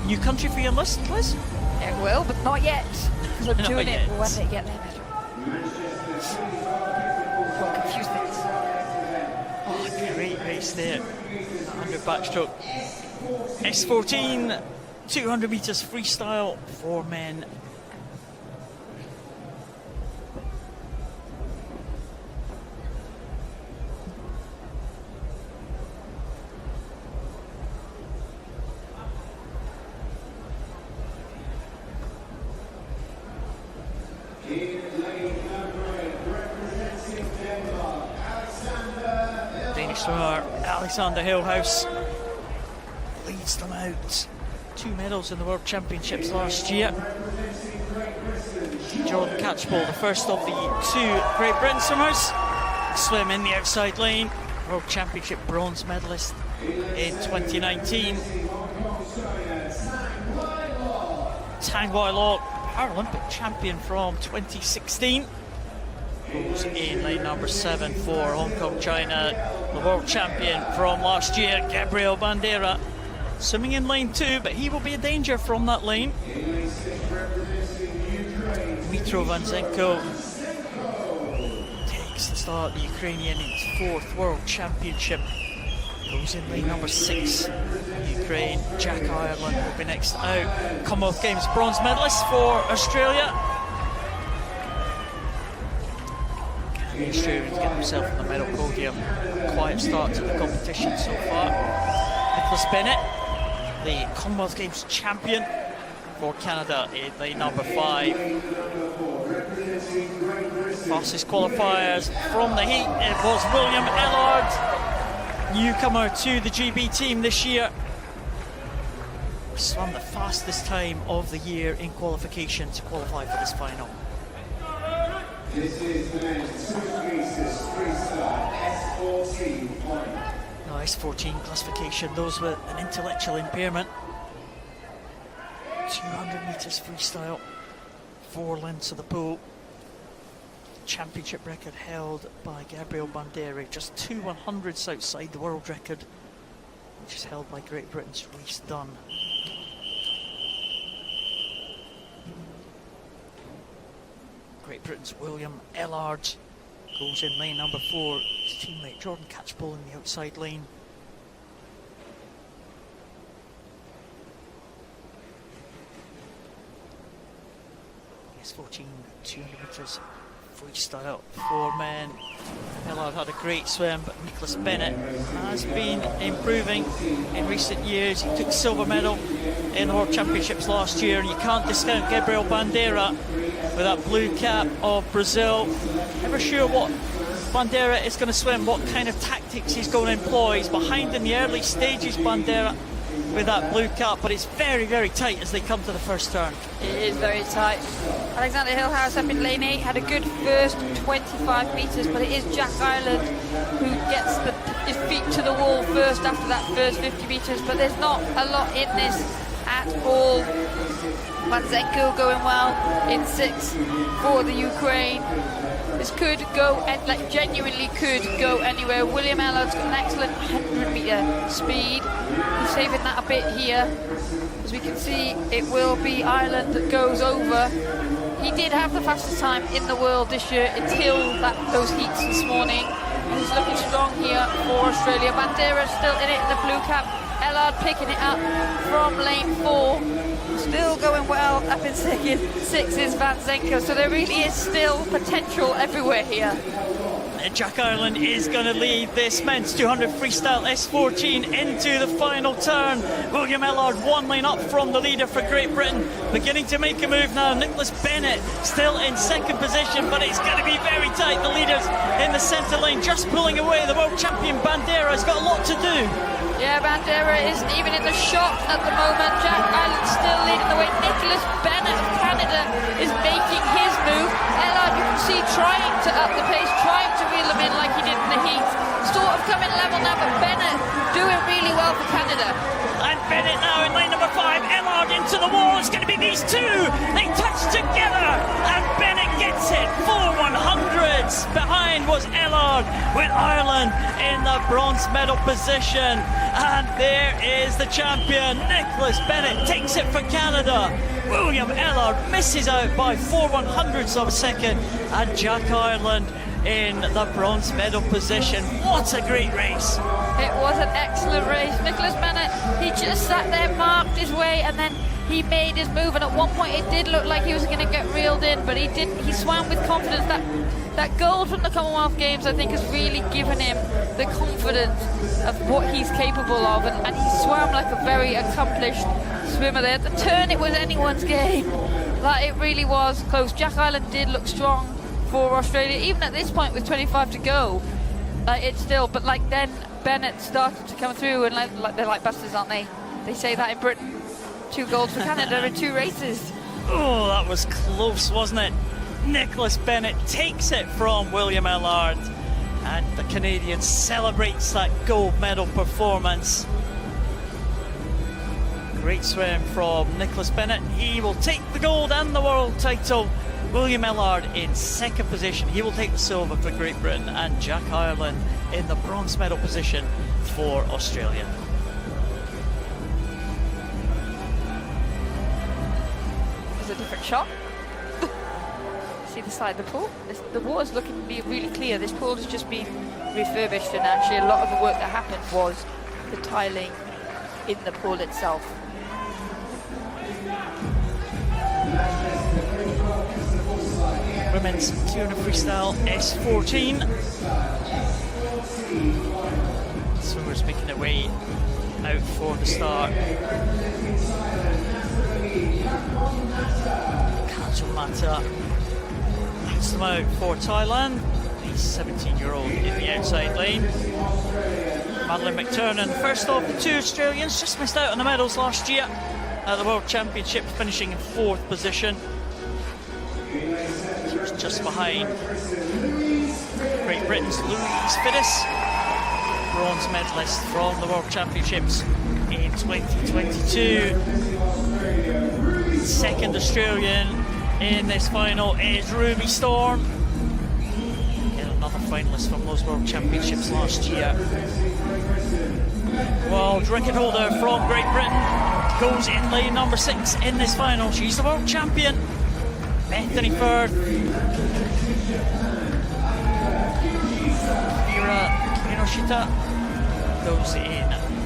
New country for your list, Liz? It will, but not yet. Because I'm doing it when they get their medal. Don't confuse things. Oh, great race there. 100 backstroke. S14, 200 metres freestyle for men. Danish swimmer Alexander Hillhouse leads them out. 2 medals in the World Championships last year. Jordan Catchpole, the first of the 2 Great Britain swimmers, swim in the outside lane. World Championship bronze medalist in 2019. Tang Wai Lok, Paralympic champion from 2016. Goes in lane number 7 for Hong Kong, China. The world champion from last year, Gabriel Bandera, swimming in lane 2, but he will be a danger from that lane. Dmitro Vanzenko takes the start, the Ukrainian, in his 4th world championship. Goes in lane number 6. Ukraine. Jack Ireland will be next out. Commonwealth Games bronze medalist for Australia. Can the Australians get themselves on the medal podium? Quiet start to the competition so far. Nicholas Bennett, the Commonwealth Games champion for Canada, in lane number 5. Fastest qualifiers from the heat, it was William Ellard, newcomer to the GB team this year. Swam the fastest time of the year in qualification to qualify for this final. This is the men's 200 metres freestyle S14 final. No, S14 classification, those with an intellectual impairment. 200 metres freestyle, 4 lengths of the pool. Championship record held by Gabriel Bandera, just 2 100ths outside the world record, which is held by Great Britain's Rhys Dunn. Great Britain's William Ellard goes in lane number 4. His teammate Jordan Catchpole in the outside lane. S14 200 metres freestyle for men. Ellard had a great swim, but Nicholas Bennett has been improving in recent years. He took silver medal in the World Championships last year, and you can't discount Gabriel Bandera with that blue cap of Brazil. Never sure what Bandera is going to swim, what kind of tactics he's going to employ. He's behind in the early stages, Bandera, with that blue cap, but it's very, very tight as they come to the first turn. It is very tight. Alexander Hillhouse up in lane 8 had a good first 25 metres, but it is Jack Ireland who gets his feet to the wall first after that first 50 metres, but there's not a lot in this at all. Vanzenko going well in 6th for the Ukraine. This could go, like genuinely could go anywhere. William Ellard's got an excellent 100-metre speed. He's saving that a bit here. As we can see, it will be Ireland that goes over. He did have the fastest time in the world this year until those heats this morning. And he's looking strong here for Australia. Bandera still in it in the blue cap. Ellard picking it up from lane 4. Still going well up in second. 6 is Van Zenker. So there really is still potential everywhere here. Jack Ireland is going to lead this men's 200 freestyle S14 into the final turn. William Ellard 1 lane up from the leader for Great Britain, beginning to make a move now. Nicholas Bennett still in second position, but it's going to be very tight. The leaders in the centre lane just pulling away. The world champion Bandera has got a lot to do. Yeah, Bandera isn't even in the shot at the moment. Jack Ireland still leading the way. Nicholas Bennett of Canada is making his move. Ellard, you can see, trying to up the pace, trying to reel him in like he did in the heat. Sort of coming level now, but Bennett doing really well for Canada. And Bennett now in lane number 5. Ellard into the wall. It's going to be these two. They touch together, and Bennett gets it. 4/100s. Behind was Ellard, with Ireland in the bronze medal position. And there is the champion. Nicholas Bennett takes it for Canada. William Ellard misses out by 4/100ths of a second, and Jack Ireland in the bronze medal position. What a great race. It was an excellent race. Nicholas Bennett, he just sat there, marked his way, and then he made his move, and at one point it did look like he was going to get reeled in, but he didn't. He swam with confidence. That gold from the Commonwealth Games, I think, has really given him the confidence of what he's capable of, and he swam like a very accomplished swimmer there. At the turn, it was anyone's game. Like, it really was close. Jack Ireland did look strong for Australia, even at this point with 25 to go. It's still, but like then Bennett started to come through, and like they're like busters, aren't they? They say that in Britain. 2 golds for Canada in 2 races. Oh, that was close, wasn't it? Nicholas Bennett takes it from William Ellard, and the Canadian celebrates that gold medal performance. Great swim from Nicholas Bennett. He will take the gold and the world title. William Ellard in second position. He will take the silver for Great Britain, and Jack Ireland in the bronze medal position for Australia. It's a different shot. See the side of the pool? The water's looking to be really clear. This pool has just been refurbished, and actually a lot of the work that happened was the tiling in the pool itself. Women's 200 freestyle S14. Swimmers making their way out for the start. Kancho Mata leads them out for Thailand. The 17-year-old in the outside lane. Madeline McTurnan, first of the 2 Australians, just missed out on the medals last year at the World Championship, finishing in 4th position. She was just behind Great Britain's Louise Fiddis, bronze medalist from the World Championships in 2022. Second Australian in this final is Ruby Storm, and another finalist from those World Championships last year. World record holder from Great Britain goes in lane number 6 in this final. She's the world champion. Bethany Firth, Kira Kinoshita goes in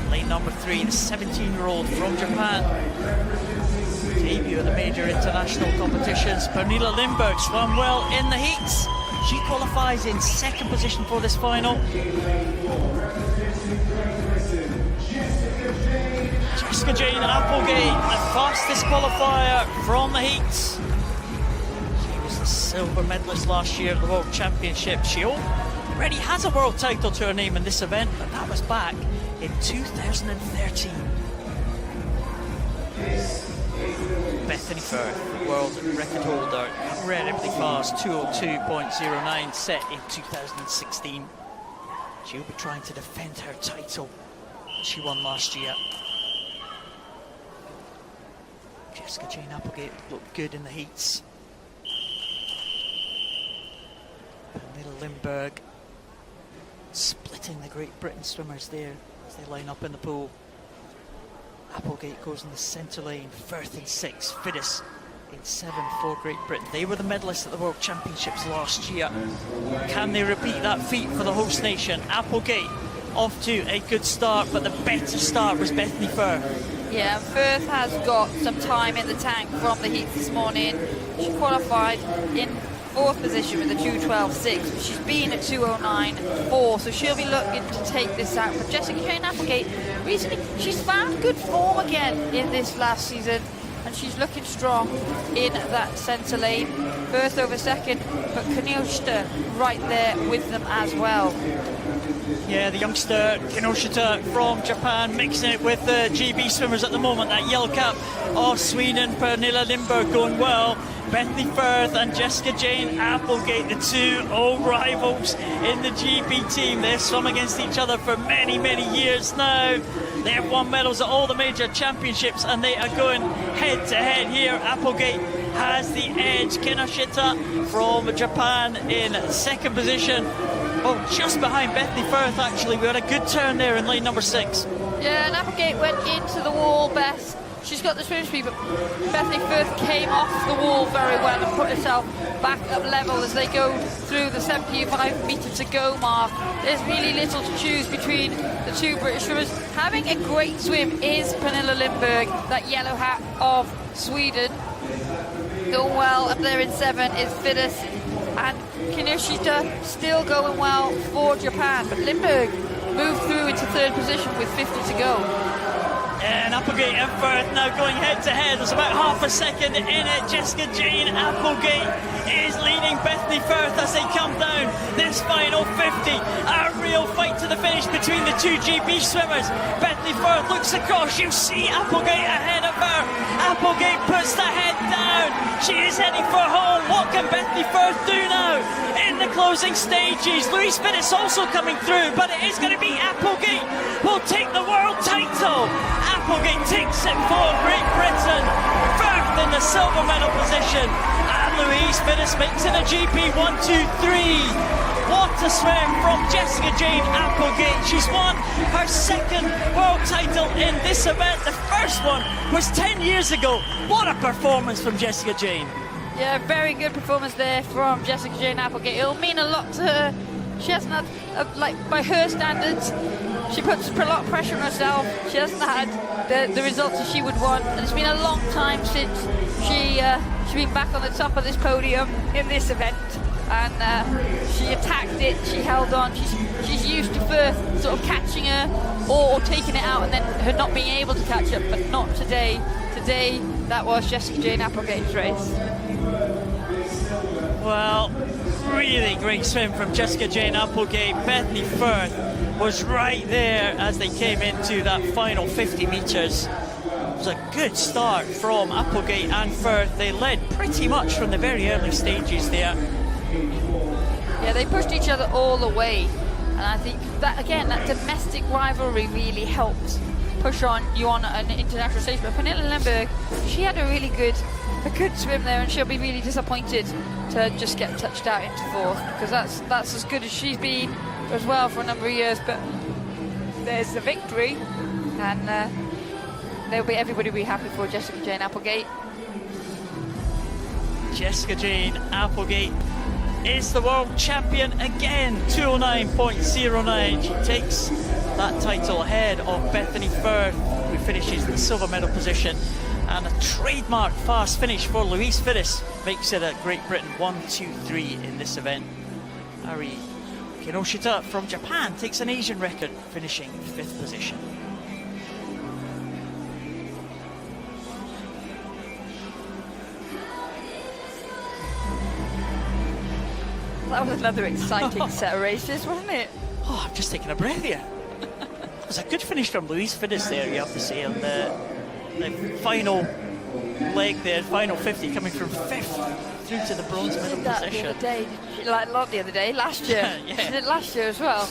lane number 3, the 17-year-old from Japan. Debut of the major international competitions. Pernilla Lindberg swam well in the heats. She qualifies in second position for this final. Jessica Jane Applegate, the fastest qualifier from the heats. Silver medalist last year at the World Championship. She already has a world title to her name in this event, but that was back in 2013. Bethany Firth, world record holder, incredibly fast, 2:02.09, set in 2016. She'll be trying to defend her title that she won last year. Jessica Jane Applegate looked good in the heats. Pernilla Lindberg splitting the Great Britain swimmers there as they line up in the pool. Applegate goes in the centre lane, Firth in 6, Fiddis in 7 for Great Britain. They were the medalists at the World Championships last year. Can they repeat that feat for the host nation? Applegate off to a good start, but the better start was Bethany Firth. Yeah, Firth has got some time in the tank from the heats this morning. She qualified in 4th position with a 2:12.6, but she's been at 2:09.4, so she'll be looking to take this out. But Jessica Jane Applegate, recently, she's found good form again in this last season, and she's looking strong in that centre lane. First over second, but Kinoshita right there with them as well. Yeah, the youngster Kinoshita from Japan mixing it with the GB swimmers at the moment. That yellow cap of Sweden, Pernilla Lindberg going well. Bethany Firth and Jessica Jane Applegate, the two old rivals in the GB team. They've swum against each other for many, many years now. They have won medals at all the major championships, and they are going head to head here. Applegate has the edge. Kinoshita from Japan in 2nd position. Oh, just behind Bethany Firth, actually. We had a good turn there in lane number 6. Yeah, and Applegate went into the wall best. She's got the swim speed, but Bethany Firth came off the wall very well and put herself back up level as they go through the 75 metre to go mark. There's really little to choose between the two British swimmers. Having a great swim is Pernilla Lindberg, that yellow hat of Sweden. Going well up there in 7 is Fiddis, and Kinoshita still going well for Japan, but Lindberg moved through into 3rd position with 50 to go. And Applegate and Firth now going head to head. There's about half a second in it. Jessica Jane Applegate is leading Bethany Firth as they come down this final 50. A real fight to the finish between the two GB swimmers. Bethany Firth looks across. You see Applegate ahead of her. Applegate puts the head down. She is heading for home. What can Bethany Firth do now in the closing stages? Louise Fiddis also coming through, but it is going to be Applegate will take the world title. Applegate takes it for Great Britain. Firth in the silver medal position. And Louise Fiddis makes it a GP 1-2-3. What a swim from Jessica Jane Applegate. She's won her 2nd world title in this event. The first one was 10 years ago. What a performance from Jessica Jane. Yeah, very good performance there from Jessica Jane Applegate. It'll mean a lot to her. She hasn't had, by her standards, she puts a lot of pressure on herself. She hasn't had the results that she would want, and it's been a long time since she's been back on the top of this podium in this event, and she attacked it, she held on. She's used to Firth sort of catching her or taking it out and then her not being able to catch up, but not today. Today, that was Jessica Jane Applegate's race. Well, really great swim from Jessica Jane Applegate. Bethany Firth was right there as they came into that final 50 metres. It was a good start from Applegate and Firth. They led pretty much from the very early stages there. Yeah, they pushed each other all the way, and I think that, again, that domestic rivalry really helps push you on an international stage. But Pernilla Lindberg, she had a good swim there, and she'll be really disappointed to just get touched out into 4th, because that's as good as she's been as well for a number of years. But there's the victory, and everybody will be happy for Jessica Jane Applegate. Jessica Jane Applegate is the world champion again, 209.09. She takes that title ahead of Bethany Firth, who finishes in the silver medal position. And a trademark fast finish for Louise Fiddis makes it a Great Britain 1-2-3 in this event. Ari Kinoshita from Japan takes an Asian record, finishing 5th position. That was another exciting set of races, wasn't it? Oh, I'm just taking a breath here. It was a good finish from Louise Fiddis there, you have to say, on the final leg there, final 50, coming from 5th through to the bronze medal position. The other day, not the other day, last year. Yeah. She did last year as well.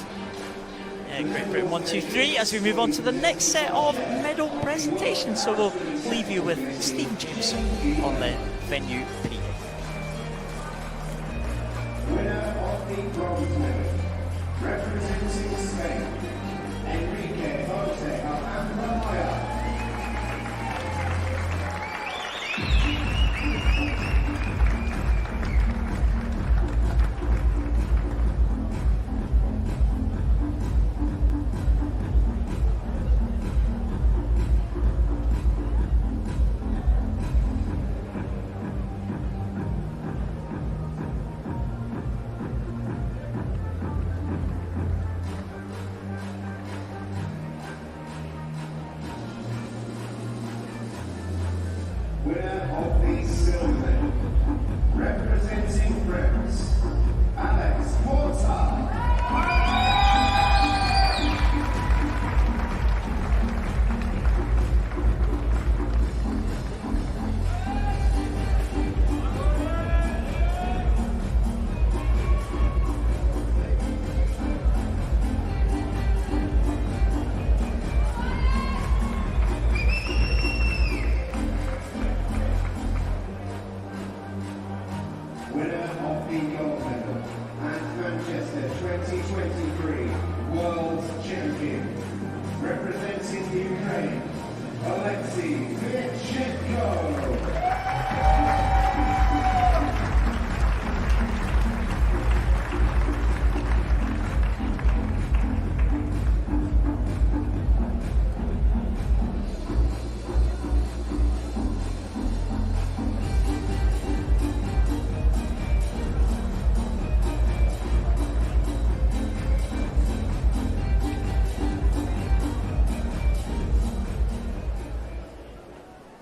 Yeah, Great Britain 1-2-3 as we move on to the next set of medal presentations. So we'll leave you with Stephen Jameson on the venue P. Winner of the Representing Spain, Enrique Jose Alcántara. Winner of the silver medal, representing France, Alex Porter. Winner of the gold medal and Manchester 2023 World Champion, representing Ukraine, Alexei Virchenko.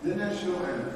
The national anthem.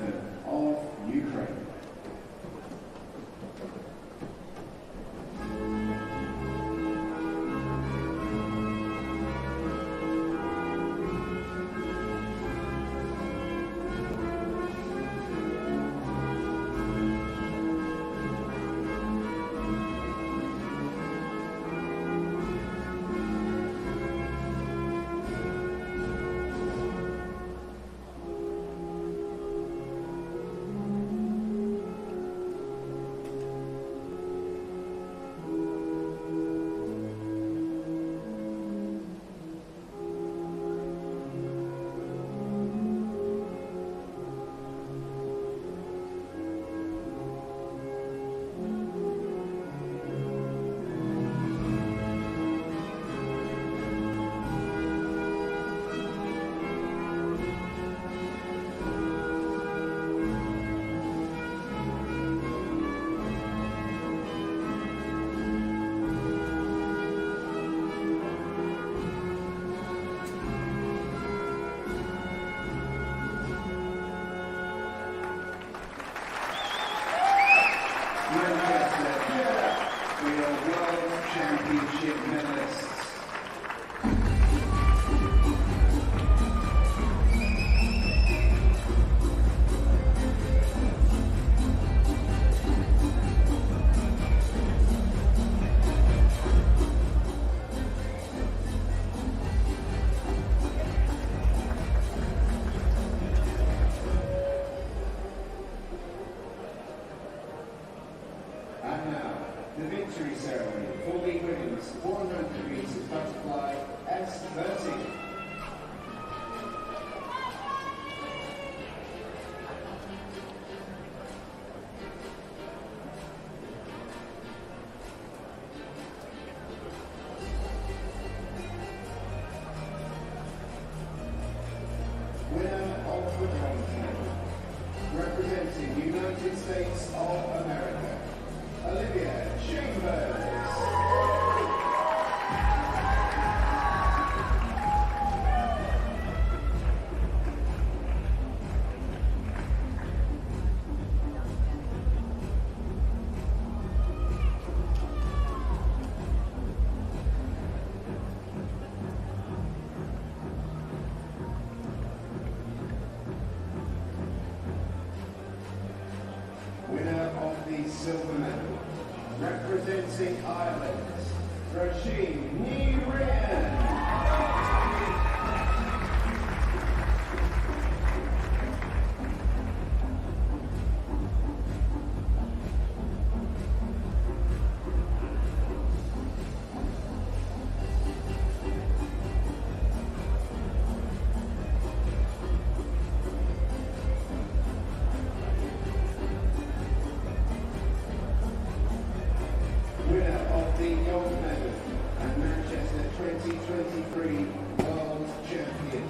2023 World Champion.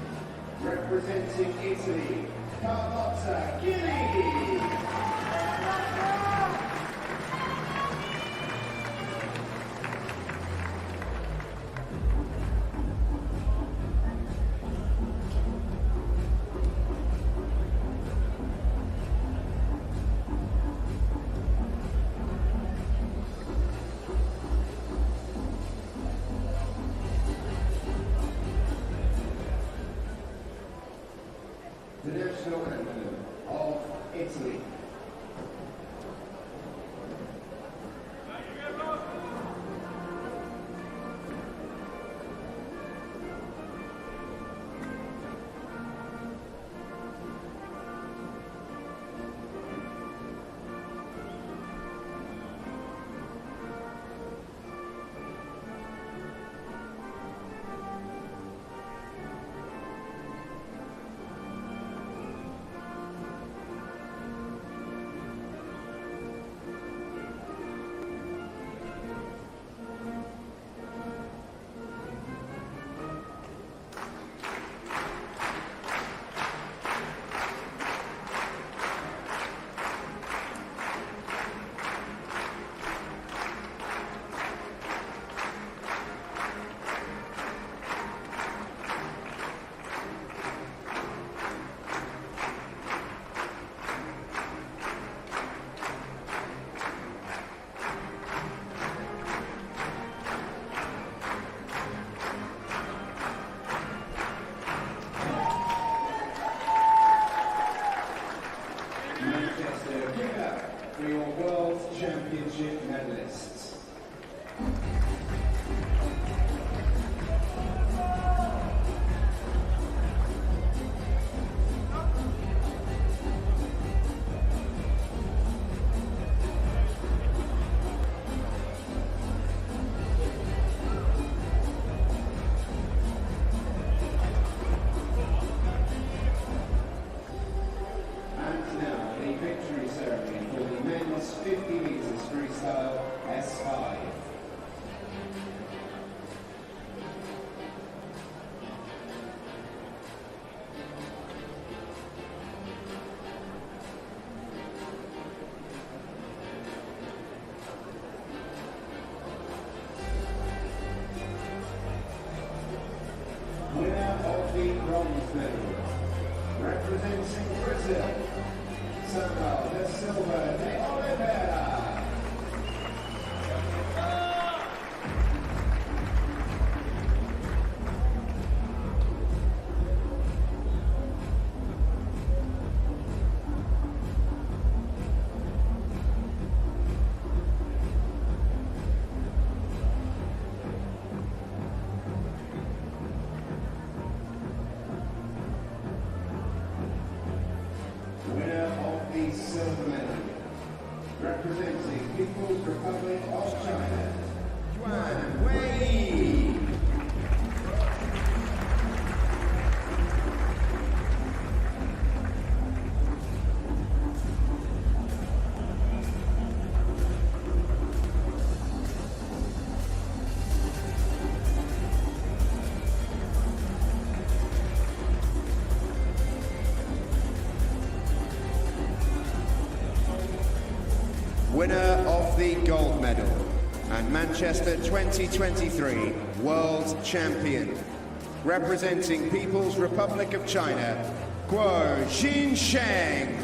Representing Italy, Carlotta Ghini. The national anthem of Italy. Manchester, give it up for your World Championship medalists. And now the victory ceremony for the men's 50 metres freestyle S5. Winner of the bronze medal, representing Brazil, Samba da Silva de Oliveira. Winner of the silver medal, representing People's Republic of China, Yuan Wei. Winner of the gold medal and Manchester 2023 World Champion, representing People's Republic of China, Guo Xinsheng.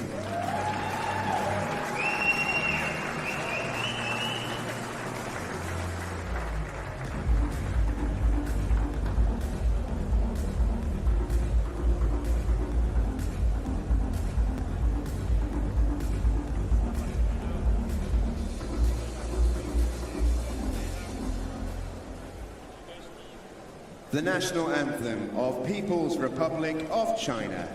The national anthem of People's Republic of China.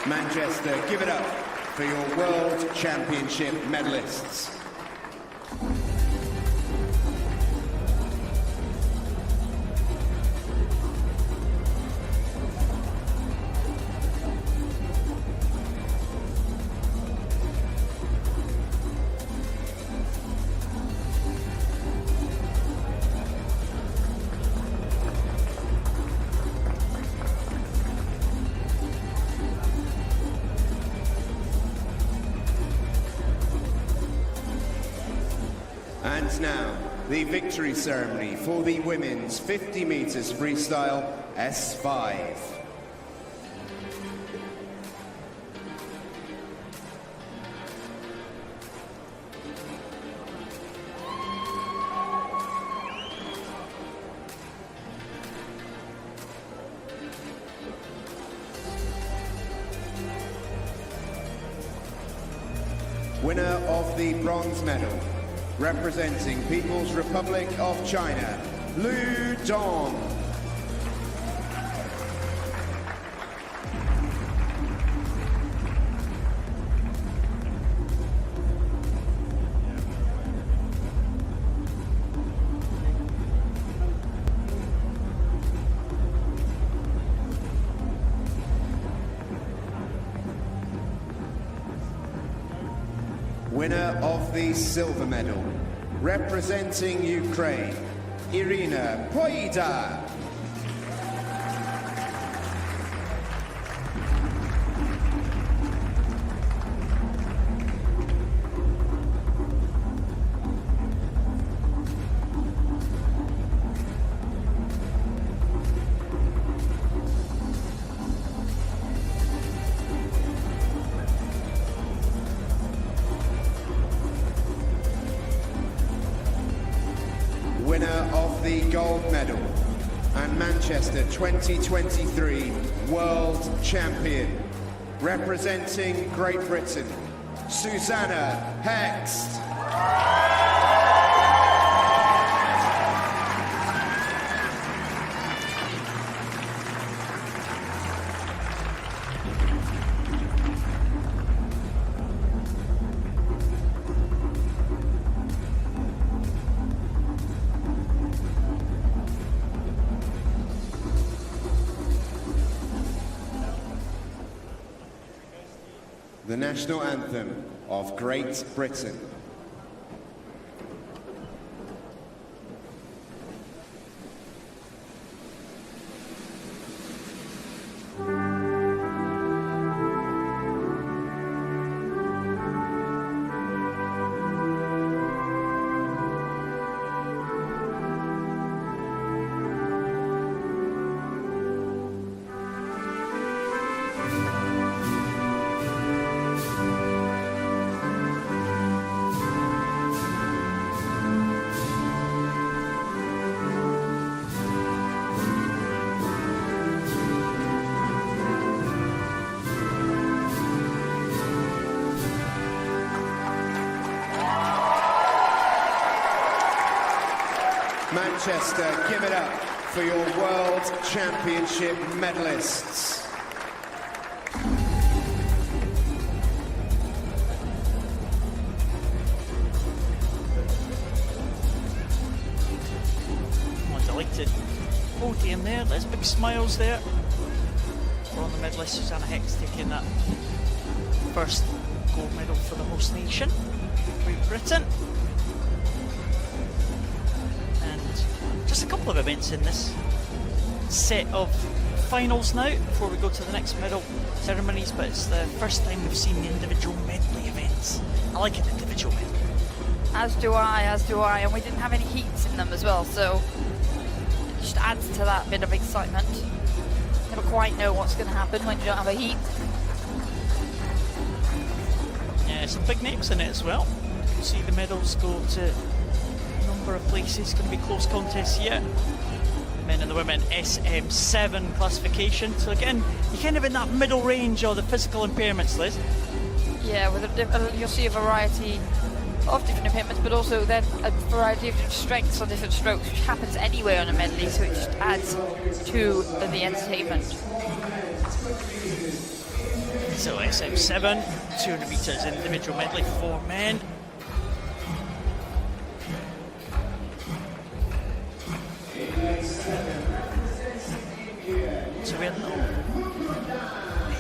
Manchester, give it up for your World Championship medalists. And now, the victory ceremony for the women's 50 metres freestyle S5. Winner of the bronze medal, representing People's Republic of China, Lu Dong. Winner of the silver medal, representing Ukraine, Irina Poida. Winner of the gold medal and Manchester 2023 World Champion, representing Great Britain, Susanna Hext. The national anthem of Great Britain. Manchester, give it up for your World Championship medalists. Oh, delighted podium there. There's big smiles there on the medalist Susanna Hext taking that first gold medal for the host nation, Great Britain. Just a couple of events in this set of finals now before we go to the next medal ceremonies, but it's the first time we've seen the individual medley events. I like an individual medley. As do I, and we didn't have any heats in them as well, so it just adds to that bit of excitement. Never quite know what's going to happen when you don't have a heat. Yeah, some big names in it as well. You can see the medals go to of places, going to be close contests here. Men and the women SM7 classification. So again, you're kind of in that middle range of the physical impairments, Liz. Yeah, with you'll see a variety of different impairments, but also then a variety of different strengths on different strokes, which happens anywhere on a medley, so it just adds to the entertainment. So SM7, 200 metres individual medley for men. So we had no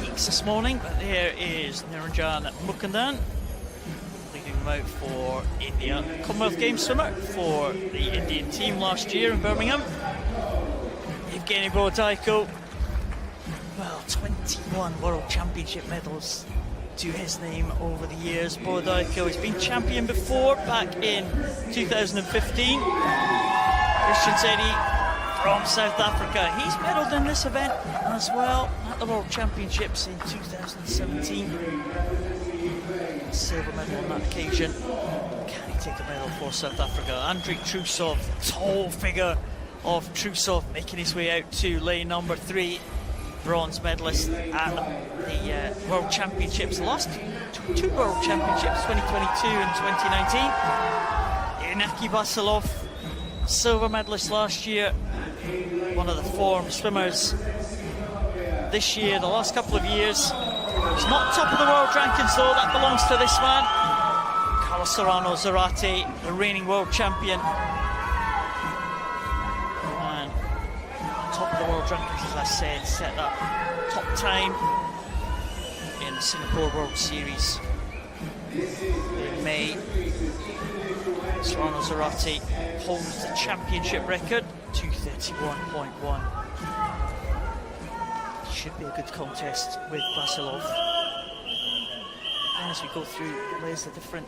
heats this morning, but there is Niranjan Mukundan leading them out for India. Commonwealth Games swimmer for the Indian team last year in Birmingham. Evgeny Borodaiko, well, 21 World Championship medals to his name over the years. Borodaiko has been champion before, back in 2015. Christian Setti from South Africa, he's medalled in this event as well at the World Championships in 2017. Silver medal on that occasion. Can he take a medal for South Africa? Andrei Trusov, tall figure of Trusov, making his way out to lane number 3. Bronze medalist at the World Championships, the last two World Championships, 2022 and 2019. Inaki Basilov, silver medalist last year, one of the form swimmers this year, the last couple of years. He's not top of the world rankings though, that belongs to this man. Carlos Serrano Zarate, the reigning world champion. And top of the world rankings, as I said, set that top time in the Singapore World Series in May. Serrano Zarate holds the championship record, 231.1. Should be a good contest with Basilov. And as we go through, there's the different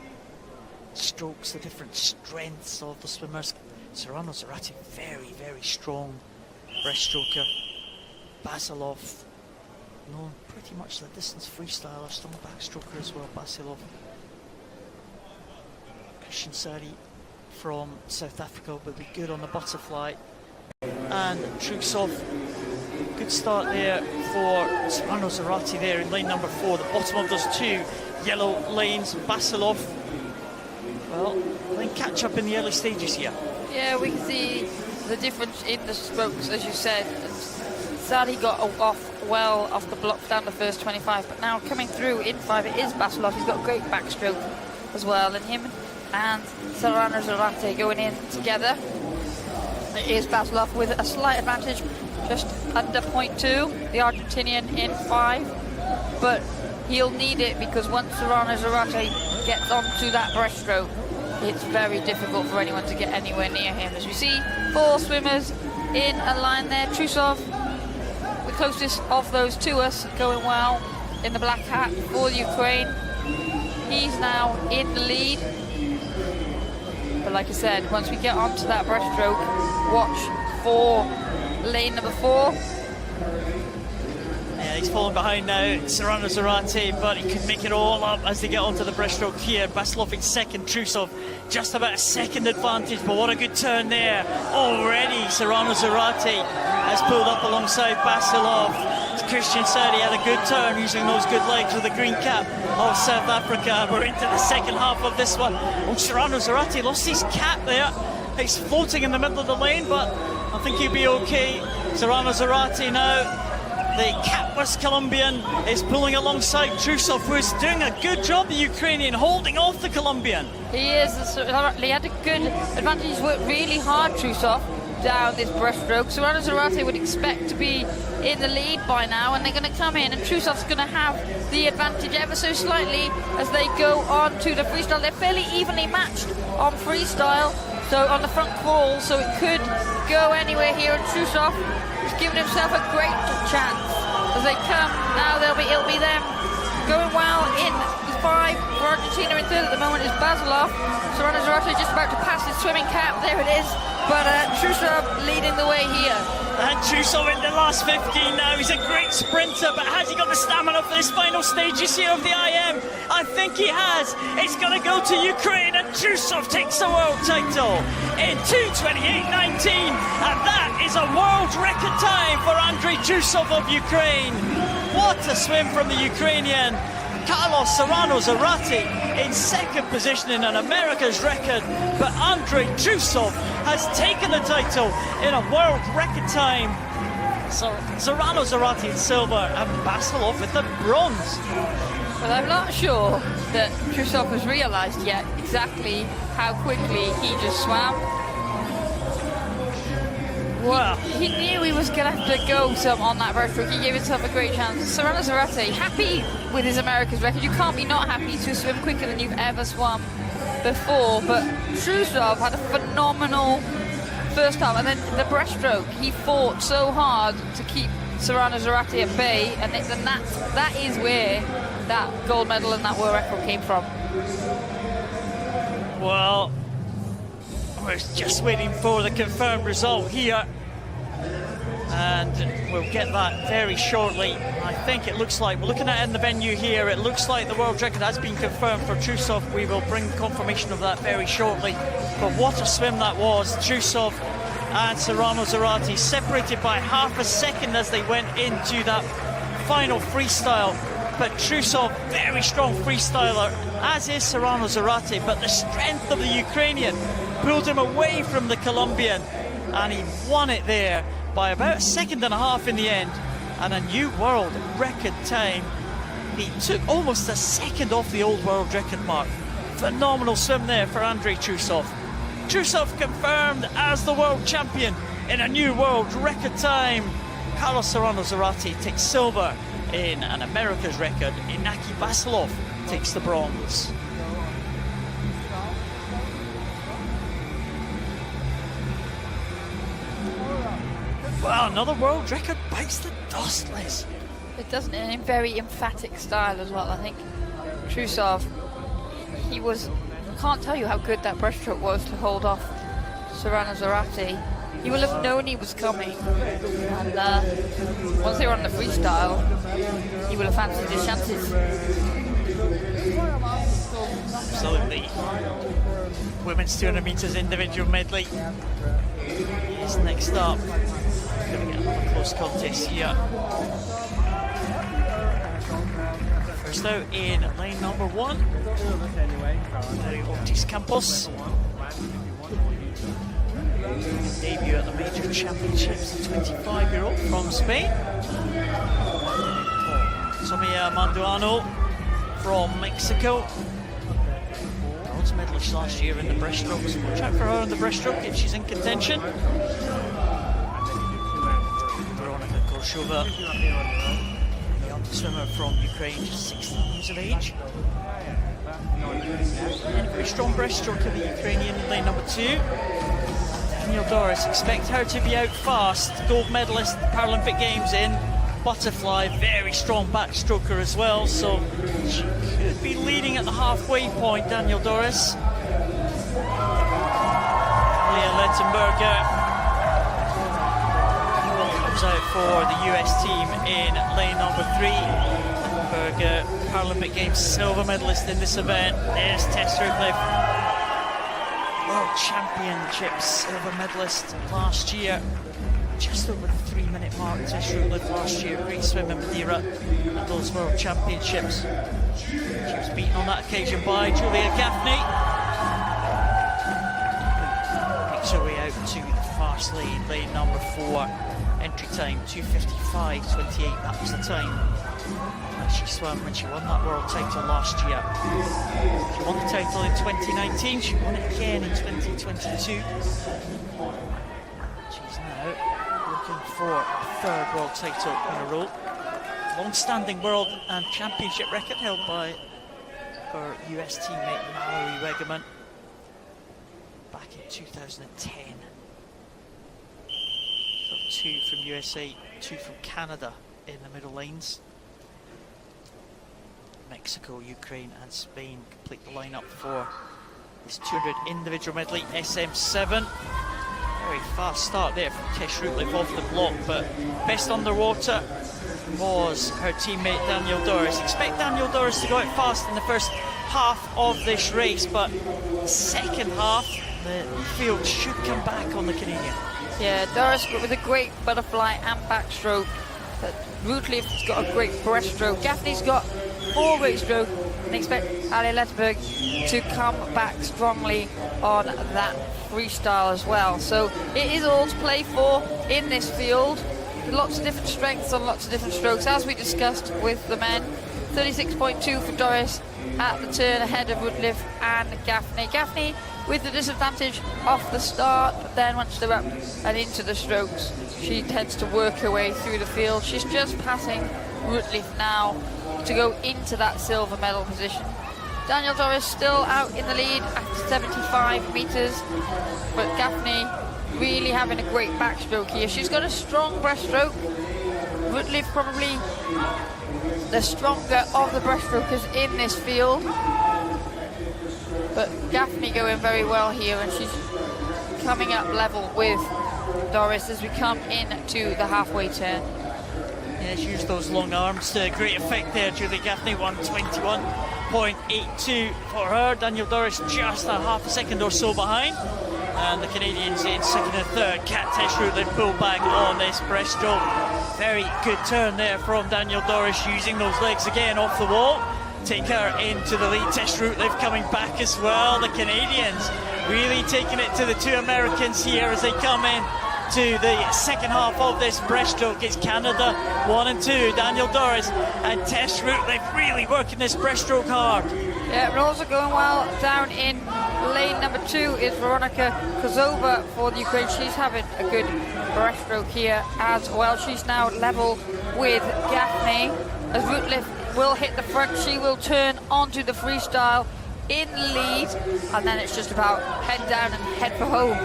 strokes, the different strengths of the swimmers. Serrano Zarate, very, very strong breaststroker. Basilov, known pretty much as a distance freestyler, strong backstroker as well, Basilov. Christian Sari from South Africa will be good on the butterfly. And Trusov, good start there for Serrano Zarate there in lane number 4, the bottom of those two yellow lanes. Basilov, well, then catch up in the early stages here. Yeah, we can see the difference in the strokes, as you said. Sari got off well off the block down the first 25, but now coming through in 5, it is Basilov. He's got a great backstroke as well, and him and Serrano Zarate going in together. It is Basilov with a slight advantage, just under 0.2, the Argentinian in 5, but he'll need it because once Serrano Zarate gets onto that breaststroke, it's very difficult for anyone to get anywhere near him. As we see 4 swimmers in a line there. Trusov, the closest of those to us, going well in the black hat for Ukraine. He's now in the lead. But like I said, once we get onto that breaststroke, watch for lane number 4. Yeah, he's falling behind now, Serrano Zarate, but he can make it all up as they get onto the breaststroke here. Basilov in second, Trusov just about a second advantage, but what a good turn there. Already Serrano Zarate has pulled up alongside Basilov. Christian Sari had a good turn using those good legs with the green cap of South Africa. We're into the second half of this one. Oh, Serrano Zarate lost his cap there. He's floating in the middle of the lane, but I think he'll be okay. Serrano Zarate now, the capless Colombian, is pulling alongside Trusov, who is doing a good job, the Ukrainian, holding off the Colombian. He is. He had a good advantage. He's worked really hard, Trusov, down this breaststroke. Serrano Zarate would expect to be in the lead by now, and they're going to come in, and Trusov's going to have the advantage ever so slightly as they go on to the freestyle. They're fairly evenly matched on freestyle, so on the front crawl, so it could go anywhere here, and Trusov is giving himself a great chance as they come. Now it'll be them going well in 5 for Argentina. In 3rd at the moment is Basilov. Serrano Zarate just about to pass his swimming cap. There it is. But Trusov leading the way here. And Trusov in the last 15 now. He's a great sprinter, but has he got the stamina for this final stages here of the IM? I think he has. It's going to go to Ukraine, and Trusov takes the world title in 2:28.19. And that is a world record time for Andrei Trusov of Ukraine. What a swim from the Ukrainian. Carlos Serrano Zarate in second position in an America's record, but Andrei Trusov has taken the title in a world record time. So Zorano, Zarate in silver, and Basilov with the bronze. Well, I'm not sure that Trusov has realised yet exactly how quickly he just swam. Wow. He knew he was going to have to go some on that breaststroke. He gave himself a great chance. Zorano Zarate, happy with his America's record. You can't be not happy to swim quicker than you've ever swum before. But Trusov had a phenomenal first half, and then the breaststroke, he fought so hard to keep Zorano Zarate at bay, and then that is where that gold medal and that world record came from. Well, we're just waiting for the confirmed result here, and we'll get that very shortly. I think it looks like, we're looking at it in the venue here, it looks like the world record has been confirmed for Trusov. We will bring confirmation of that very shortly. But what a swim that was. Trusov and Zorano Zarate separated by half a second as they went into that final freestyle. But Trusov, very strong freestyler, as is Zorano Zarate, but the strength of the Ukrainian pulled him away from the Colombian, and he won it there by about a second and a half in the end, and a new world record time. He took almost a second off the old world record mark. Phenomenal swim there for Andrei Trusov. Trusov confirmed as the world champion in a new world record time. Carlos Zorano Zarate takes silver in an America's record. Inaki Basilov takes the bronze. Well, another world record bites the dust, Liz. It doesn't, in a very emphatic style as well. I think Trusov, he was, I can't tell you how good that breaststroke was to hold off Zorano Zarate. He will have known he was coming, and once they were on the freestyle, he will have fancied his chances. Absolutely. Women's 200 metres individual medley is next up. Going to get another close contest here. First out in lane number 1, Ortiz Campos. Debut at the major championships, the 25-year-old from Spain. Tomia Manduano from Mexico. Bronze medalist last year in the breaststroke, so watch out for her in the breaststroke if she's in contention. Veronika Korshova, young swimmer from Ukraine, just 16 years of age. And a very strong breaststroke of the Ukrainian in lane number 2. Daniel Doris, expect her to be out fast. Gold medalist at the Paralympic Games in butterfly, very strong backstroker as well, so she could be leading at the halfway point, Daniel Doris. Leah Lettenberger comes out for the US team in lane number 3. Lettenberger, Paralympic Games silver medalist in this event. There's Tess Rutliffe, World Championships silver medalist last year. Just over the 3-minute mark, Tess Rutliffe last year. Great swim in Madeira at those World Championships. She was beaten on that occasion by Julia Gaffney. Makes her way out to the fast lane, lane number 4. Entry time 2:55.28. That was the time that she swam when she won that world title last year. She won the title in 2019. She won it again in 2022. She's now looking for a 3rd world title in a row. Long-standing world and championship record held by her US teammate Mallory Wegerman back in 2010. So 2 from USA, 2 from Canada in the middle lanes. Mexico, Ukraine and Spain complete the lineup for this 200 individual medley SM7. Very fast start there from Tess Rutliffe off the block, but best underwater was her teammate Daniel Doris. Expect Daniel Doris to go out fast in the first half of this race, but second half the field should come back on the Canadian. Yeah, Doris with a great butterfly and backstroke. Rutliffe's got a great breaststroke. Gaffney's got 4 breaststroke, and expect Ali Lettenberg to come back strongly on that freestyle as well. So it is all to play for in this field. lots of different strengths on lots of different strokes, as we discussed with the men. 36.2 for Doris at the turn, ahead of Woodliff and Gaffney. Gaffney with the disadvantage off the start, but then once they're up and into the strokes, she tends to work her way through the field. She's just passing Woodliff now to go into that silver medal position. Daniel Doris still out in the lead after 75 metres, but Gaffney really having a great backstroke here. She's got a strong breaststroke. Woodliff probably the stronger of the breaststrokers in this field, but Gaffney going very well here, and she's coming up level with Doris as we come into the halfway turn. Yeah, she used those long arms to great effect there. Julie Gaffney 1:21.82 for her. Daniel Doris just a half a second or so behind. And the Canadians in second and third. Kat Tesh-Rutlin pull back on this breaststroke. Very good turn there from Daniel Doris, using those legs again off the wall. Take her into the lead. Tesh-Rutlin coming back as well. The Canadians really taking it to the two Americans here as they come in to the second half of this breaststroke. It's Canada 1 and 2, Daniel Doris and Tesh-Rutlin really working this breaststroke hard. Yeah, but also going well down in lane number 2 is Veronika Kozova for the Ukraine. She's having a good breaststroke here as well. She's now level with Gaffney as Woodliff will hit the front. She will turn onto the freestyle in the lead, and then it's just about head down and head for home.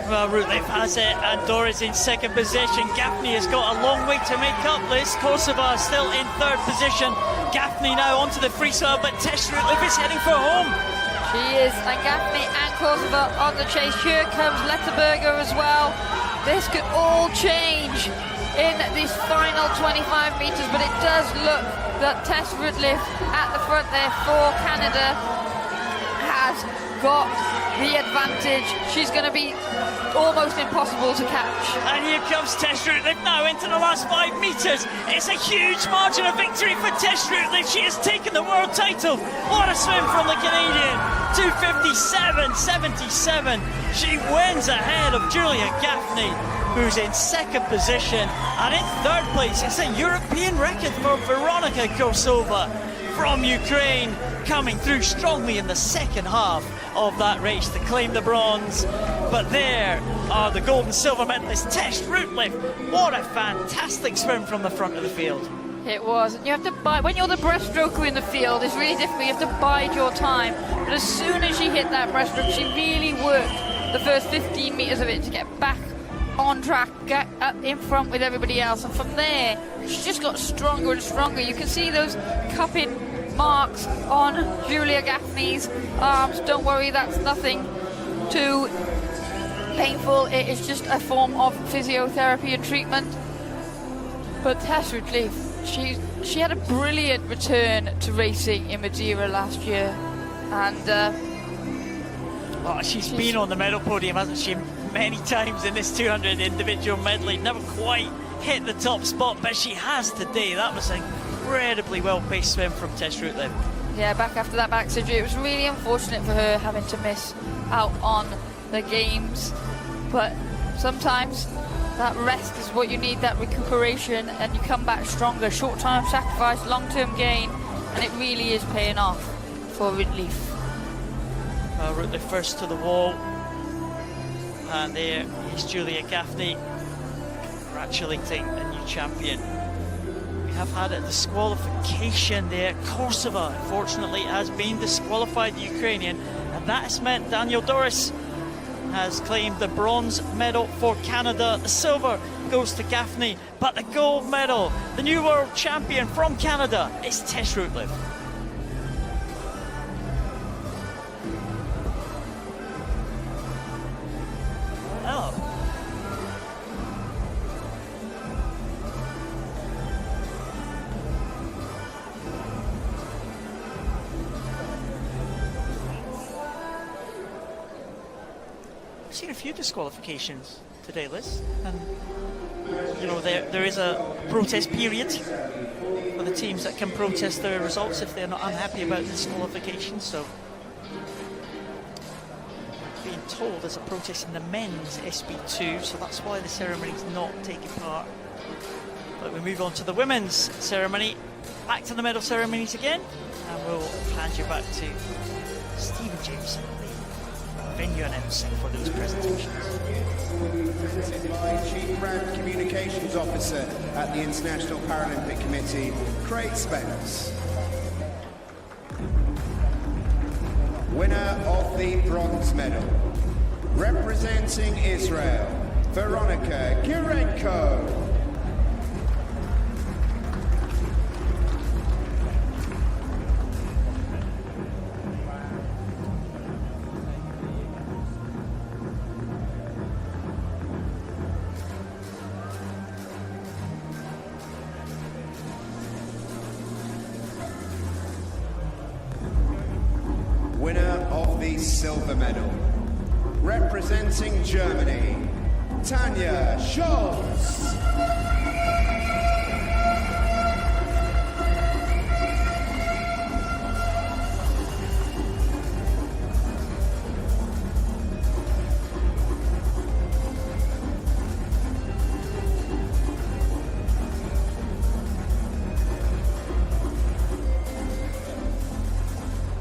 Well, Rutlif has it, and Doris in second position. Gaffney has got a long way to make up this. Korsava still in third position. Gaffney now onto the freestyle, but Tesh-Rutlin is heading for home. She is, and Gaffney and Korsava on the chase. Here comes Letterberger as well. This could all change in this final 25 metres, but it does look that Tesh-Rutlin at the front there for Canada has got the advantage. She's going to be almost impossible to catch. And here comes Tesh-Rutlin now into the last 5 metres. It's a huge margin of victory for Tesh-Rutlin. She has taken the world title. What a swim from the Canadian. 2:57.77. She wins ahead of Julia Gaffney, who's in second position. And in third place, it's a European record for Veronika Kozova from Ukraine, coming through strongly in the second half of that race to claim the bronze. But there are the gold and silver medalists. Tesh-Rutlin, what a fantastic swim from the front of the field. It was, and you have to bide, when you're the breaststroker in the field, it's really difficult, you have to bide your time. But as soon as she hit that breaststroke, she really worked the first 15 metres of it to get back on track, get up in front with everybody else, and from there she just got stronger and stronger. You can see those cupping marks on Julia Gaffney's arms. Don't worry, that's nothing too painful. It is just a form of physiotherapy and treatment. But Tesh-Rutlin, she had a brilliant return to racing in Madeira last year, and she's been on the medal podium, hasn't she, many times in this 200 individual medley. Never quite hit the top spot, but she has today. That was an incredibly well-paced swim from Tesh-Rutlin. Yeah, back after that back surgery, it was really unfortunate for her having to miss out on the games, but sometimes that rest is what you need, that recuperation, and you come back stronger. Short-term sacrifice, long-term gain, and it really is paying off for Woodliff. Rutlin first to the wall, and there is Julia Gaffney congratulating the new champion. We have had a disqualification there. Korsava, unfortunately, has been disqualified, the Ukrainian, and that has meant Daniel Doris has claimed the bronze medal for Canada. The silver goes to Gaffney, but the gold medal, the new world champion from Canada, is Tesh-Rutlin. Oh. I've seen a few disqualifications today, Liz, and you know there is a protest period for the teams that can protest their results if they're not unhappy about the disqualification. So being told there's a protest in the men's SB2, so that's why the ceremony's not taking part. But we move on to the women's ceremony. Back to the medal ceremonies again, and we'll hand you back to Stephen Jameson, the venue announcing for those presentations. Will be presented by Chief Brand Communications Officer at the International Paralympic Committee, Craig Spence. Winner of the bronze medal, representing Israel, Veronika Gurenko. Winner of the silver medal, representing Germany, Tanja Scholz.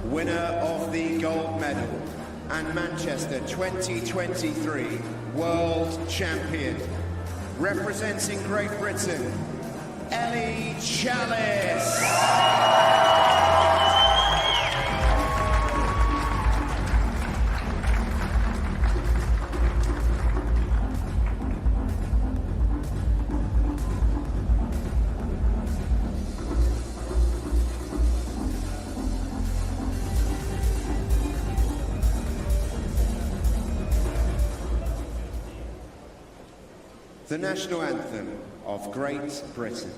Winner of the gold medal and Manchester 2023 World Champion, representing Great Britain, Ellie Chalice. The national anthem of Great Britain.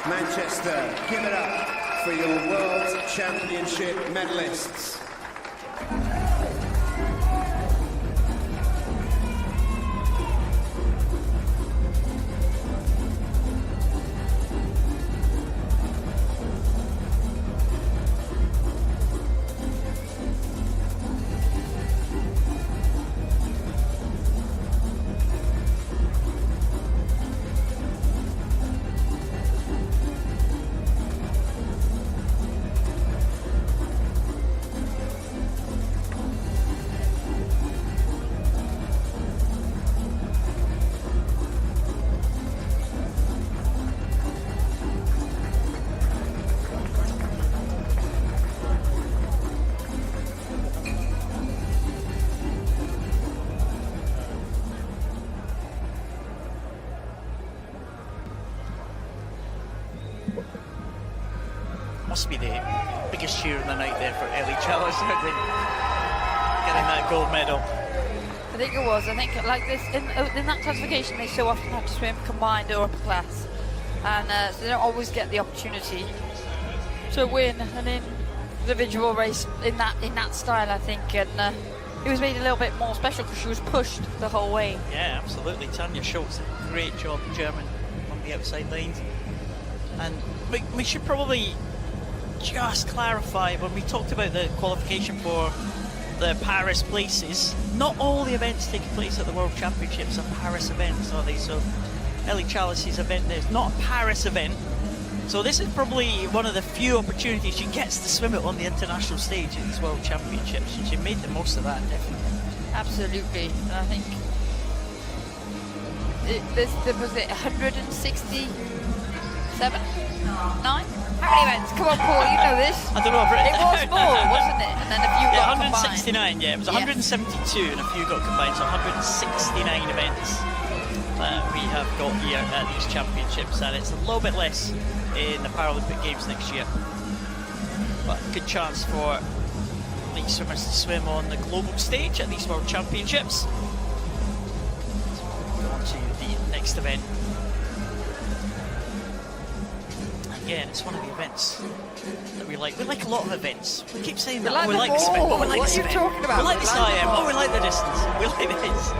Manchester, give it up for your World Championship medalists. Must be the biggest cheer of the night there for Ellie Chalice, I think, getting that gold medal. I think it was. I think like this in that classification, they so often have to swim combined or upper class, and so they don't always get the opportunity to win an individual race in that style. I think, and it was made a little bit more special because she was pushed the whole way. Yeah, absolutely. Tanja Scholz, great job, German, on the outside lines. And we should probably just clarify, when we talked about the qualification for the Paris places, not all the events taking place at the World Championships are Paris events, are they? So Ellie Chalice's event there is not a Paris event, so this is probably one of the few opportunities she gets to swim it on the international stage at these World Championships, and she made the most of that, definitely. Absolutely. And I think there was it 167? 9? How many events? Come on, Paul, you know this. I don't know. It was more, wasn't it? And then a few Yeah, got 169. Yeah, it was 172, and a few got combined. So 169 events that we have got here at these championships, and it's a little bit less in the Paralympic Games next year. But good chance for these swimmers to swim on the global stage at these World Championships. Go on to the next event. Again, it's one of the events that we like. We like a lot of events. We keep saying that. like We them like this event. all. Oh, we like What this are you event. talking about? We like this We like them IM. Oh, all. we like the distance. We like this.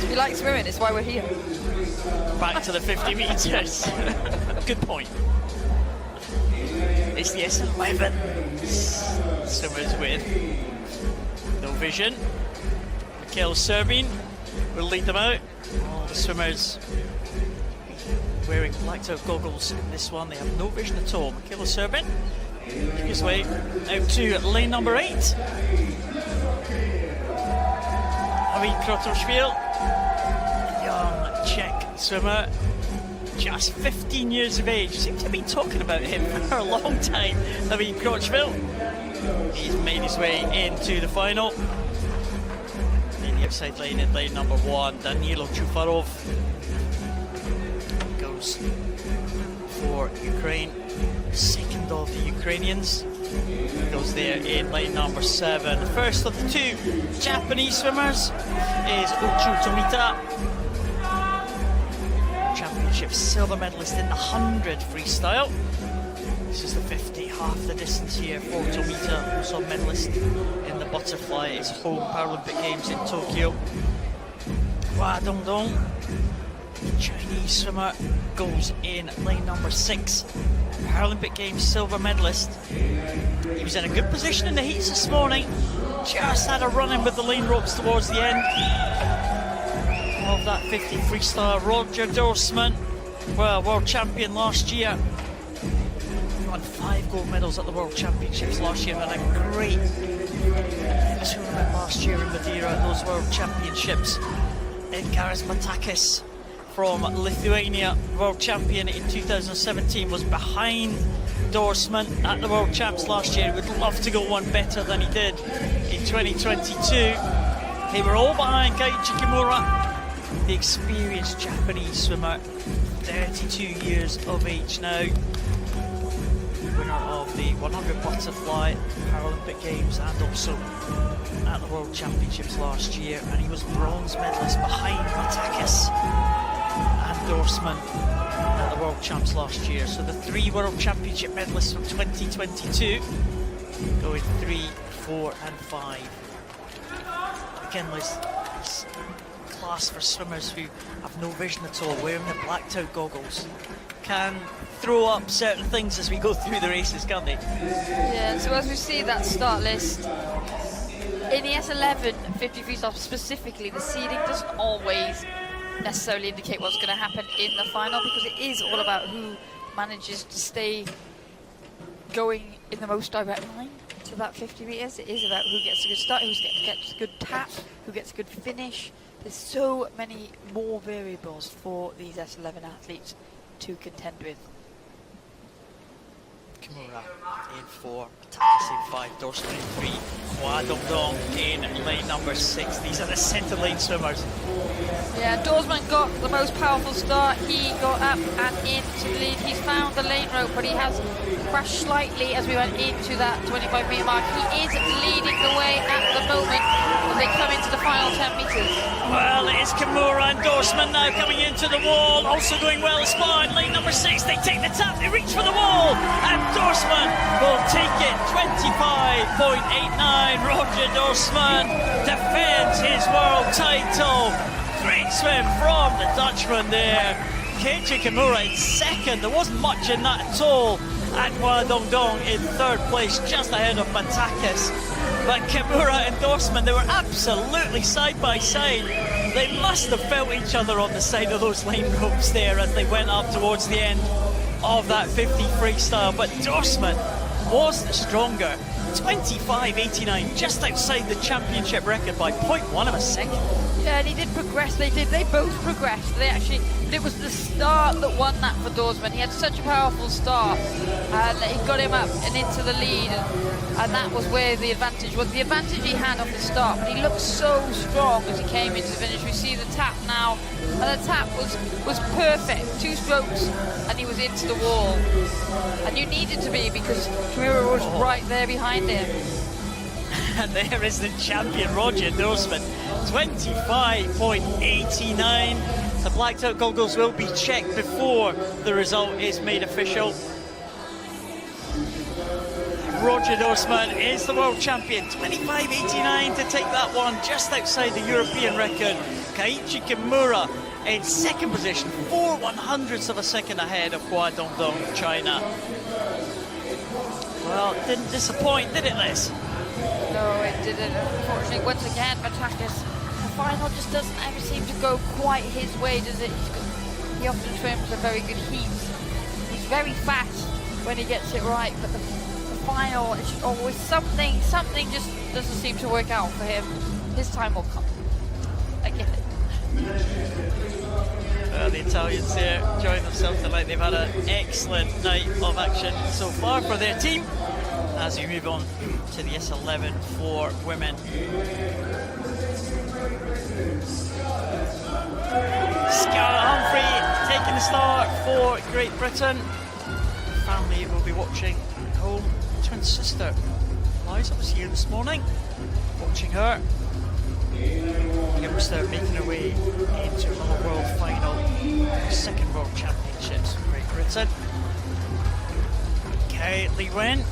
We like swimming, it's why we're here. Back to the 50 metres. Good point. It's the S11 swimmers with no vision. Mikhail Serbin will lead them out. All the swimmers wearing blacked-out goggles in this one. They have no vision at all. Mikhail Serbin making his way out to lane number 8. David Krotoshvili, young Czech swimmer, just 15 years of age. Seem to have been talking about him for a long time. David Krotoshvili. He's made his way into the final. In the outside lane in lane number 1, Danilo Chufarov goes for Ukraine. Second of the Ukrainians goes there in lane number 7. The first of the 2 Japanese swimmers is Uchu Tomita, championship silver medalist in the 100 freestyle. This is the 50, half the distance here for Tomita, also a medalist in the butterfly. His home Paralympic Games in Tokyo. Hua Dongdong, Chinese swimmer, goes in lane number 6. Paralympic Games silver medalist. He was in a good position in the heats this morning. Just had a run in with the lane ropes towards the end of that 50 freestyle. Roger Dorsman, well, world champion last year. He won 5 gold medals at the World Championships last year, and a great tournament last year in Madeira at those World Championships. Edgaras Matakis from Lithuania, world champion in 2017, was behind Dorsman at the World Champs last year. Would love to go one better than he did in 2022. They were all behind Keiichi Kimura, the experienced Japanese swimmer, 32 years of age now. Winner of the 100 butterfly Paralympic Games and also at the World Championships last year, and he was bronze medalist behind Matakis and Dorsman at the World Champs last year. So the 3 World Championship medalists from 2022 going 3, 4 and 5. Again, Liz, it's class for swimmers who have no vision at all, wearing the blacked out goggles. Can throw up certain things as we go through the races, can't they? Yeah, so as we see that start list, in the S11 50 freestyle specifically, the seeding doesn't always necessarily indicate what's going to happen in the final, because it is all about who manages to stay going in the most direct line to that 50 metres. It is about who gets a good start, who gets a good tap, who gets a good finish. There's so many more variables for these S11 athletes to contend with. Kimura in 4, Matakis in 5, Dorsman in 3, Hua Dongdong in lane number 6. These are the centre lane swimmers. Yeah, Dorsman got the most powerful start. He got up and into the lead. He's found the lane rope, but he has crashed slightly as we went into that 25 metre mark. He is leading the way at the moment as they come into the final 10 metres. Well, it is Kimura and Dorsman now coming into the wall. Also going well as far in lane number 6. They take the tap, they reach for the wall, and Dorsman will take it. 25.89. Roger Dorsman defends his world title. Great swim from the Dutchman there. Keiichi Kimura in 2nd. There wasn't much in that at all. And Hua Dongdong in 3rd place, just ahead of Matakis. But Kimura and Dorsman, they were absolutely side by side. They must have felt each other on the side of those lane ropes there as they went up towards the end of that 50 freestyle. But Dorsman was the stronger. 25.89, just outside the championship record by 0.1 of a second. Yeah, and he did progress. They both progressed. It was the start that won that for Dorsman. He had such a powerful start, and he got him up and into the lead, and that was where the advantage was. The advantage he had off the start, but he looked so strong as he came into the finish. We see the tap now, and the tap was perfect. 2 strokes, and he was into the wall. And you needed to be, because Kimura was right there behind him. And there is the champion, Roger Dorsman, 25.89. The blacked out goggles will be checked before the result is made official. Roger Dorsman is the world champion, 25.89 to take that one, just outside the European record. Keiichi Kimura in second position, 4/100ths of a second ahead of Hua Dongdong, China. Well, it didn't disappoint, did it, Liz? No, it didn't. Unfortunately, once again, Matakis, the final just doesn't ever seem to go quite his way, does it? He often swims a very good heat. He's very fast when he gets it right, but the final, it's always something just doesn't seem to work out for him. His time will come. I get it. The Italians here enjoying themselves tonight. They've had an excellent night of action so far for their team. As we move on to the S11 for women. Scarlett Humphrey taking the start for Great Britain. Family will be watching at home. Twin sister Liza was here this morning, watching her. Youngster making her way into another world final, second world championships for Great Britain. Li Wen,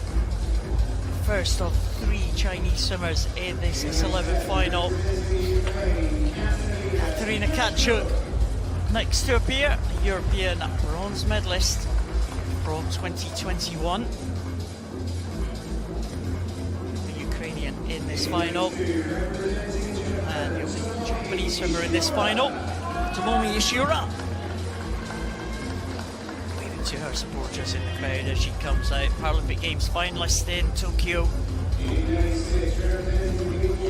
first of 3 Chinese swimmers in this S11 final. Katerina Katchuk next to appear, a European bronze medalist from 2021. The Ukrainian in this final. And the only Japanese swimmer in this final, Tomomi Ishihara. Waving to her supporters in the crowd as she comes out. Paralympic Games finalist in Tokyo.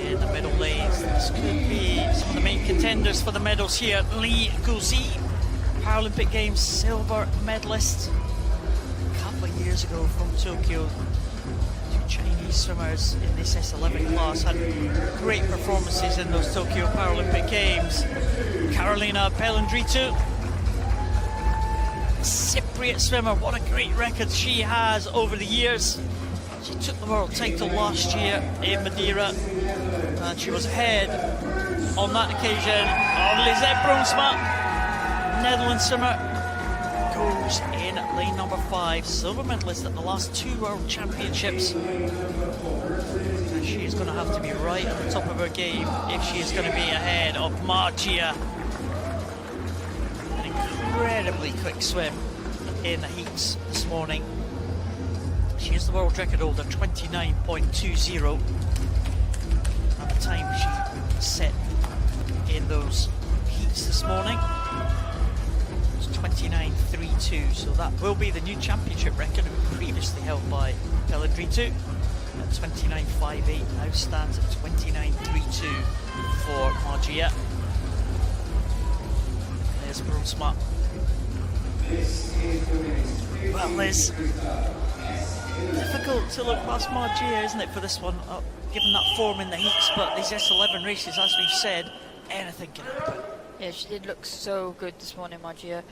In the middle lanes, this could be some of the main contenders for the medals here. Li Guzi, Paralympic Games silver medalist a couple of years ago from Tokyo. 2 Chinese swimmers in this S11 class had great performances in those Tokyo Paralympic Games. Carolina Pellandritu, Cypriot swimmer, what a great record she has over the years. She took the world title last year in Madeira, and she was ahead on that occasion of Lisette Brunsma. Netherlands swimmer goes in lane number 5, silver medalist at the last 2 world championships. And she is going to have to be right at the top of her game if she is going to be ahead of Margia. An incredibly quick swim in the heats this morning. She is the world record holder, 29.20. At the time she set in those heats this morning, it was 29.32. So that will be the new championship record, previously held by Pellandritu at 29.58. Now stands at 29.32 for Margia. There's Brunsma. Well, Liz, difficult to look past Margia, isn't it, for this one, given that form in the heats, but these S11 races, as we've said, anything can happen. Yeah, she did look so good this morning, Margia.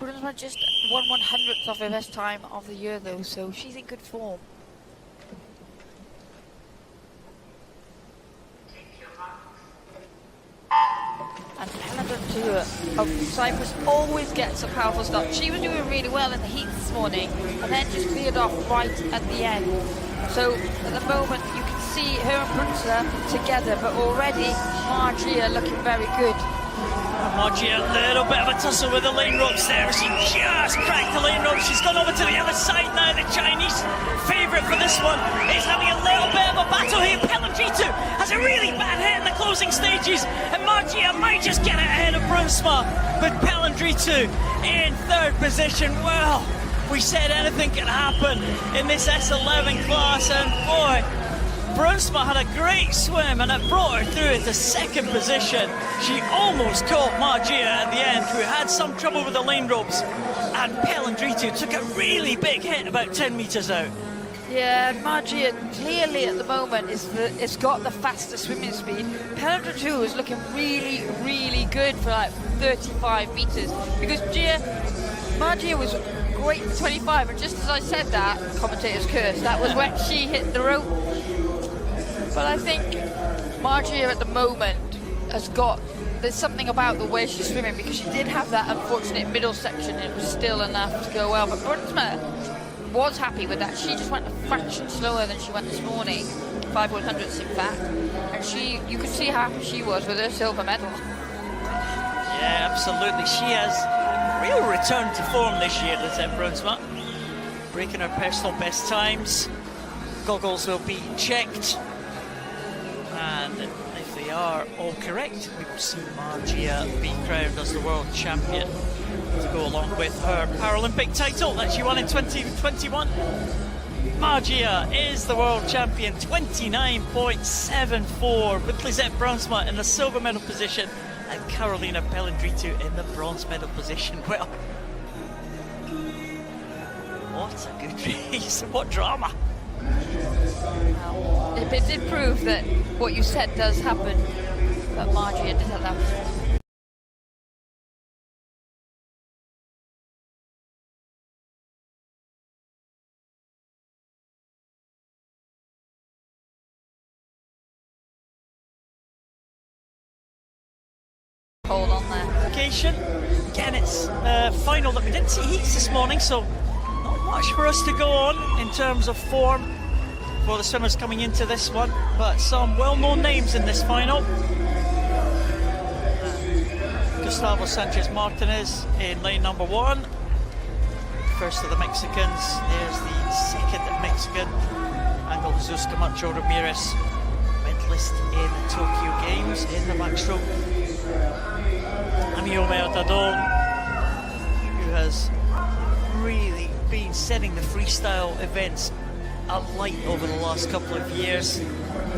Brunsma just 1/100th of her best time of the year, though, so she's in good form. And Pellandritu of Cyprus always gets a powerful start. She was doing really well in the heat this morning, and then just veered off right at the end. So at the moment you can see her and Brunsma together, but already Margia looking very good. Margia, a little bit of a tussle with the lane ropes there. She just cracked the lane ropes. She's gone over to the other side now. The Chinese favourite for this one is having a little bit of a battle here. Pellandritu has a really bad hit in the closing stages, and Margia might just get it ahead of Brunsma, with Pellandritu in 3rd position. Well, We said anything can happen in this S11 class, and boy, Brunsma had a great swim and it brought her through into second position. She almost caught Margia at the end, who had some trouble with the lane ropes, and Pellandritu took a really big hit about 10 metres out. Yeah, Margia clearly at the moment it's got the faster swimming speed. Pellandritu is looking really, really good for like 35 metres, because Margia was great for 25, and just as I said that, commentator's curse, that was when she hit the rope. But I think Margia at the moment there's something about the way she's swimming, because she did have that unfortunate middle section and it was still enough to go well. But Brunsma was happy with that. She just went a fraction slower than she went this morning, 5/100ths in fact. And you could see how happy she was with her silver medal. Yeah, absolutely. She has real return to form this year, Lisette Brunsma. Breaking her personal best times. Goggles will be checked. And if they are all correct, we will see Margia be crowned as the world champion to go along with her Paralympic title that she won in 2021. Margia is the world champion, 29.74, with Lisette Brunsma in the silver medal position and Carolina Pellandritu in the bronze medal position. Well, what a good race, what drama. It did prove that what you said does happen, but Margia did have that. Hold on there. Occasion. Again, it's final that we didn't see heats this morning, so not much for us to go on in terms of form for the swimmers coming into this one, but some well-known names in this final. Gustavo Sanchez Martinez in lane number 1. First of the Mexicans. There's the second Mexican, Angel Jesus Camacho Ramirez, medalist in the Tokyo Games in the backstroke. Amigo Dadon, who has really been setting the freestyle events alight over the last couple of years.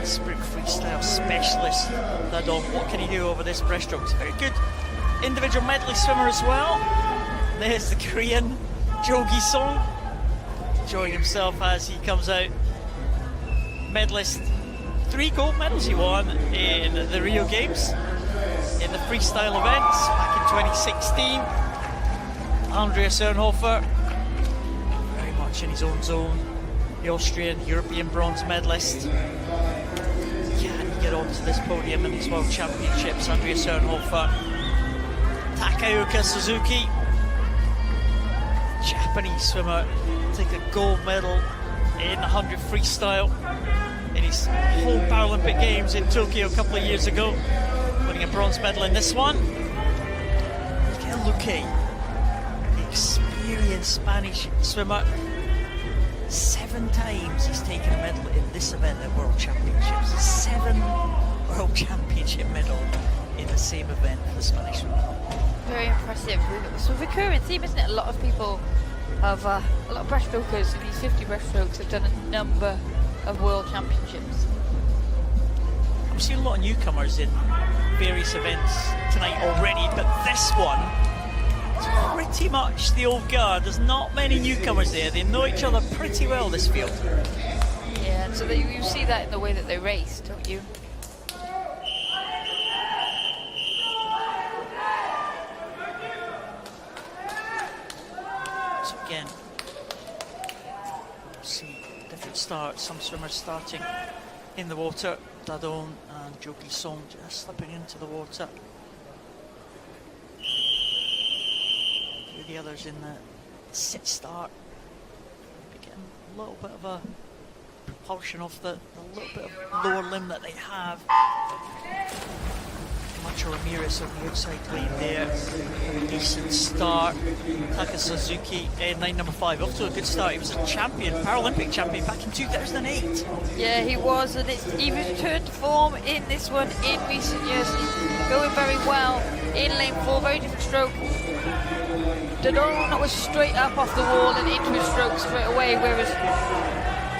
Sprint freestyle specialist Dadon. What can he do over this breaststroke? He's a very good individual medley swimmer as well. There's the Korean Jo Gi-sung, enjoying himself as he comes out. Medalist, 3 gold medals he won in the Rio Games in the freestyle events back in 2016. Andreas Ernhofer, very much in his own zone. The Austrian European bronze medalist. Can he get onto this podium in these World Championships? Andreas Ernhofer. Takayuka Suzuki, Japanese swimmer, take a gold medal in 100 freestyle in his home Paralympic Games in Tokyo a couple of years ago, winning a bronze medal in this one. Miguel Luque, the experienced Spanish swimmer. 7 times he's taken a medal in this event at World Championships. 7 World Championship medals in the same event for the Spanish swimmer. Very impressive. It's a recurring theme, isn't it? A lot of people have, a lot of breaststrokers in these 50 breaststrokes have done a number of World Championships. I've seen a lot of newcomers in various events tonight already, but this one, it's pretty much the old guard. There's not many newcomers there. They know each other pretty well, this field. Yeah, so you see that in the way that they race, don't you? So again, see different starts. Some swimmers starting in the water. Dadon and Jo Gi-sung just slipping into the water. The others in the sit start, getting a little bit of a propulsion off the little bit of lower limb that they have. Camacho Ramirez on the outside lane there. Decent start. Taka Suzuki in lane number 5. Off to a good start. He was a champion, Paralympic champion back in 2008. Yeah, he was, and he returned to form in this one in recent years. He's going very well in lane 4, very different stroke. Dodon was straight up off the wall and into his stroke straight away, whereas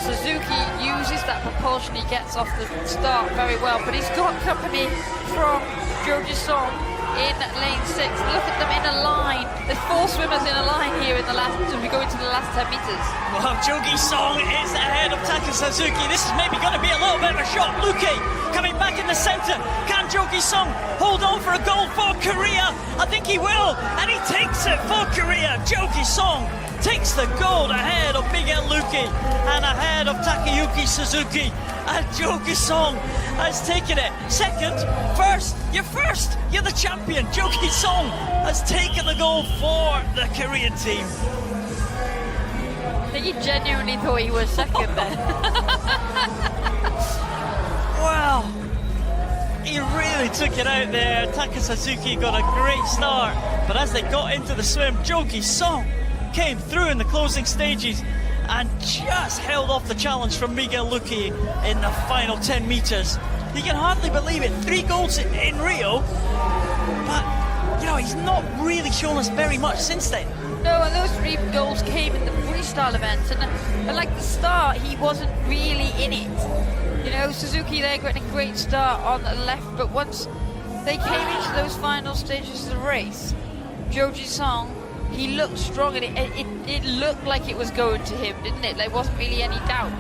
Suzuki uses that propulsion he gets off the start very well, but he's got company from Joji Song in lane 6. Look at them in a line. There's 4 swimmers in a line here in the last, as we go into the last 10 metres. Well, Jogi Song is ahead of Taka Suzuki. This is maybe going to be a little bit of a shot. Luque coming back in the centre. Can Jogi Song hold on for a goal for Korea? I think he will, and he takes it for Korea. Jogi Song takes the gold ahead of Miguel Luque and ahead of Takayuki Suzuki. And Jogi Song has taken it. Second, first, you're the champion. Jogi Song has taken the gold for the Korean team. I think he genuinely thought he was second there. Wow, he really took it out there. Taka Suzuki got a great start, but as they got into the swim, Jogi Song came through in the closing stages and just held off the challenge from Miguel Luque in the final 10 metres. You can hardly believe it, 3 golds in Rio, but you know, he's not really shown us very much since then. No, and those 3 goals came in the freestyle events, and like the start, he wasn't really in it. You know, Suzuki there getting a great start on the left, but once they came into those final stages of the race, Joji Song, he looked strong, and it looked like it was going to him, didn't it? There wasn't really any doubt.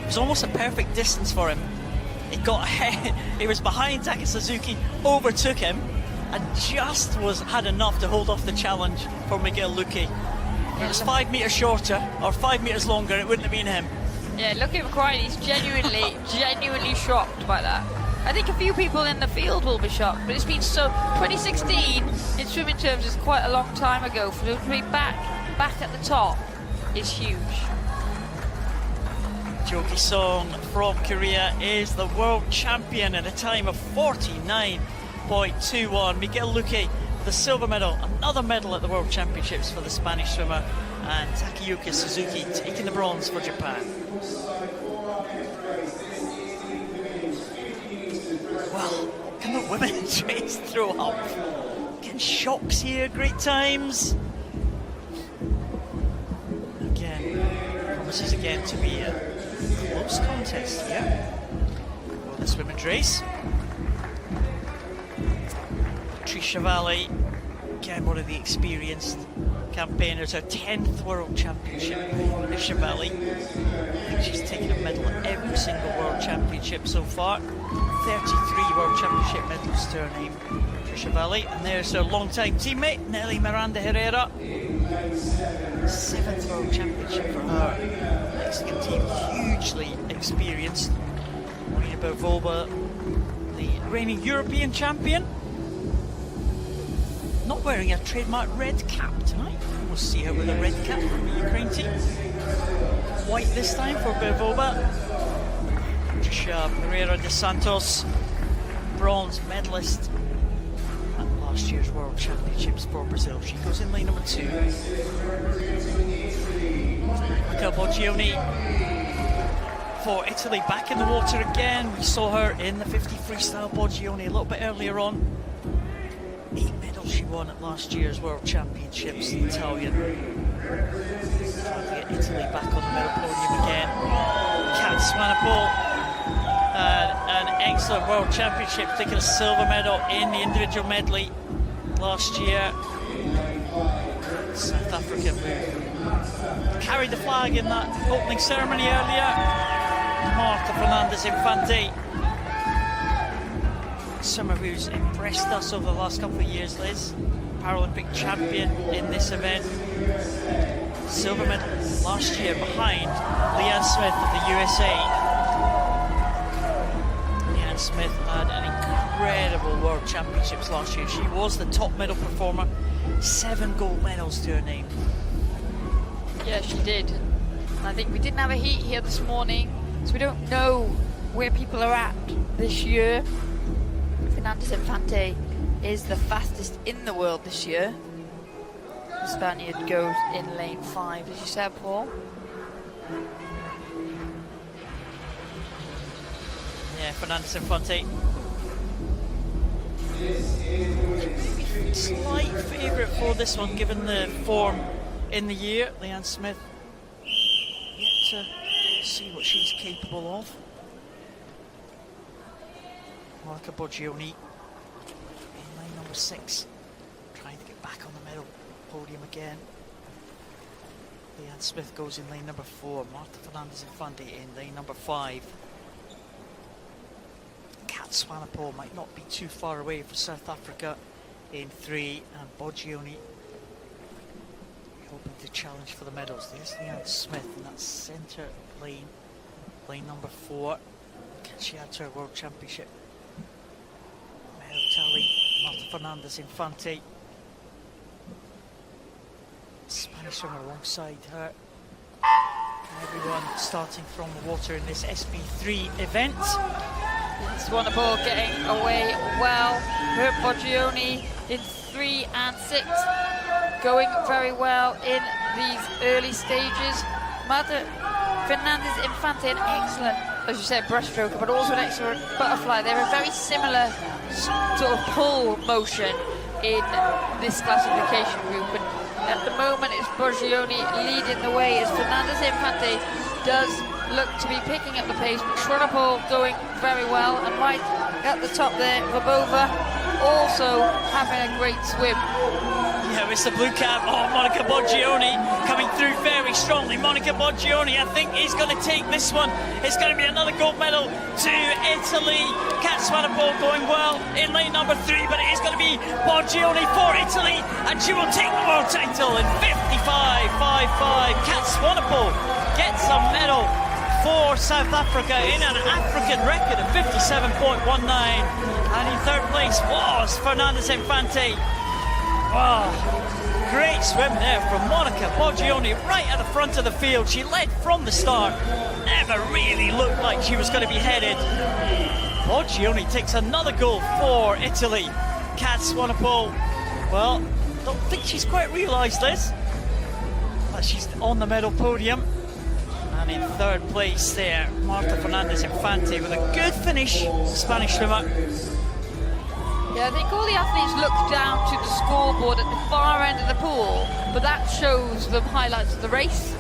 It was almost a perfect distance for him. He got ahead, he was behind Taka Suzuki, overtook him, and just had enough to hold off the challenge for Miguel Luque. If it was 5 metres shorter or 5 metres longer, it wouldn't have been him. Yeah, look at him crying. He's genuinely shocked by that. I think a few people in the field will be shocked, but it's been so. 2016 in swimming terms is quite a long time ago. For them to be back at the top is huge. Jogi Song from Korea is the world champion at a time of 49.21. Miguel Luque, the silver medal, another medal at the World Championships for the Spanish swimmer, and Takayuki Suzuki taking the bronze for Japan. Well, can the women's race throw up? Getting shocks here, great times. Again, promises again to be a close contest here for this women's race. Patricia Valley, again one of the experienced campaigners, her 10th World Championship. Patricia Valley, I think she's taken a medal at every single World Championship so far. 33 World Championship medals to her name, Patricia Valley. And there's her long-time teammate, Nelly Miranda Herrera. 7th World Championship for her. Mexican team, hugely experienced. Marina Bervova, the reigning European champion. Not wearing a trademark red cap tonight. We'll see her with a red cap from the Ukraine team. White this time for Bervova. Patricia Pereira de Santos, bronze medalist at last year's World Championships for Brazil. She goes in lane number 2. Michael Boggioni for Italy, back in the water again. We saw her in the 50 freestyle Boggioni a little bit earlier on. 8 medals she won at last year's World Championships, the Italian. Trying to get Italy back on the medal podium again. Kat Swanepoel, an excellent World Championship, taking a silver medal in the individual medley last year. South African move. Carried the flag in that opening ceremony earlier. Marta Fernandez Infante. Swimmer who's impressed us over the last couple of years, Liz. Paralympic champion in this event. Silver medal last year behind Allianz Smith of the USA. Allianz Smith had an incredible World Championships last year. She was the top medal performer. 7 gold medals to her name. Yeah, she did. And I think we didn't have a heat here this morning, so we don't know where people are at this year. Fernandez Infante is the fastest in the world this year. The Spaniard goes in lane 5, as you said, Paul. Yeah, Fernandez Infante. This is the women's Slight favourite for this one, given the form in the year. Leanne Smith yet to see what she's capable of. Monica Borgioni in lane number 6, trying to get back on the medal podium again. Leanne Smith goes in lane number 4, Marta Fernandez-Infante in lane number 5. Kat Swanepoel might not be too far away for South Africa in 3, and Borgioni hoping to challenge for the medals. There's Leanne Smith in that centre lane, lane number 4. Can she add to her World Championship medal tally? Marta Fernandez-Infante, Spanish swimmer alongside her. Everyone starting from the water in this SB3 event. Swanepoel getting away well. Her Borgioni in 3 and 6, going very well in these early stages. Marta Fernandez-Infante, an excellent, as you said, breaststroker, but also an excellent butterfly. They're a very similar sort of pull motion in this classification group. And at the moment, it's Borgioni leading the way as Fernandez-Infante does look to be picking up the pace, but Swanepoel going very well, and right at the top there, Verbova also having a great swim. Yeah, it's the blue cap. Oh, Monica Borgioni coming through very strongly. Monica Borgioni, I think, is going to take this one. It's going to be another gold medal to Italy. Kat Swanepoel going well in lane number 3, but it is going to be Borgioni for Italy, and she will take the world title in 55.55. Kat Swanepoel gets a medal for South Africa in an African record of 57.19, and in 3rd place was Fernandez-Infante. Oh, great swim there from Monica Borgioni right at the front of the field. She led from the start, never really looked like she was going to be headed. Borgioni takes another goal for Italy. Kat Swanepoel, well, don't think she's quite realised this, but she's on the medal podium. And in 3rd place there, Marta Fernandez-Infante with a good finish, Spanish swimmer. Yeah, I think all the athletes look down to the scoreboard at the far end of the pool, but that shows them highlights of the race.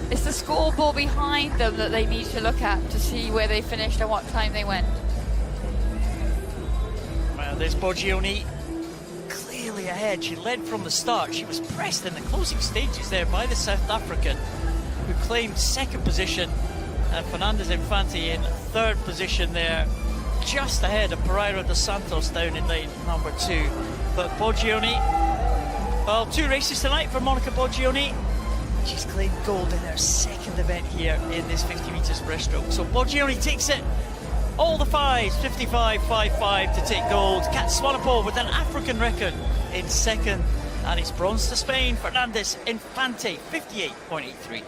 It's the scoreboard behind them that they need to look at to see where they finished and what time they went. Well, there's Borgioni clearly ahead. She led from the start. She was pressed in the closing stages there by the South African, who claimed 2nd position, and Fernandez-Infante in 3rd position there, just ahead of Pereira dos Santos down in lane number 2. But Borgioni, well, 2 races tonight for Monica Borgioni. She's claimed gold in her 2nd event here in this 50 metres breaststroke. So Borgioni takes it all the 5s, 55.55 to take gold. Kat Swanepoel with an African record in 2nd, and it's bronze to Spain. Fernandez-Infante, 58.83.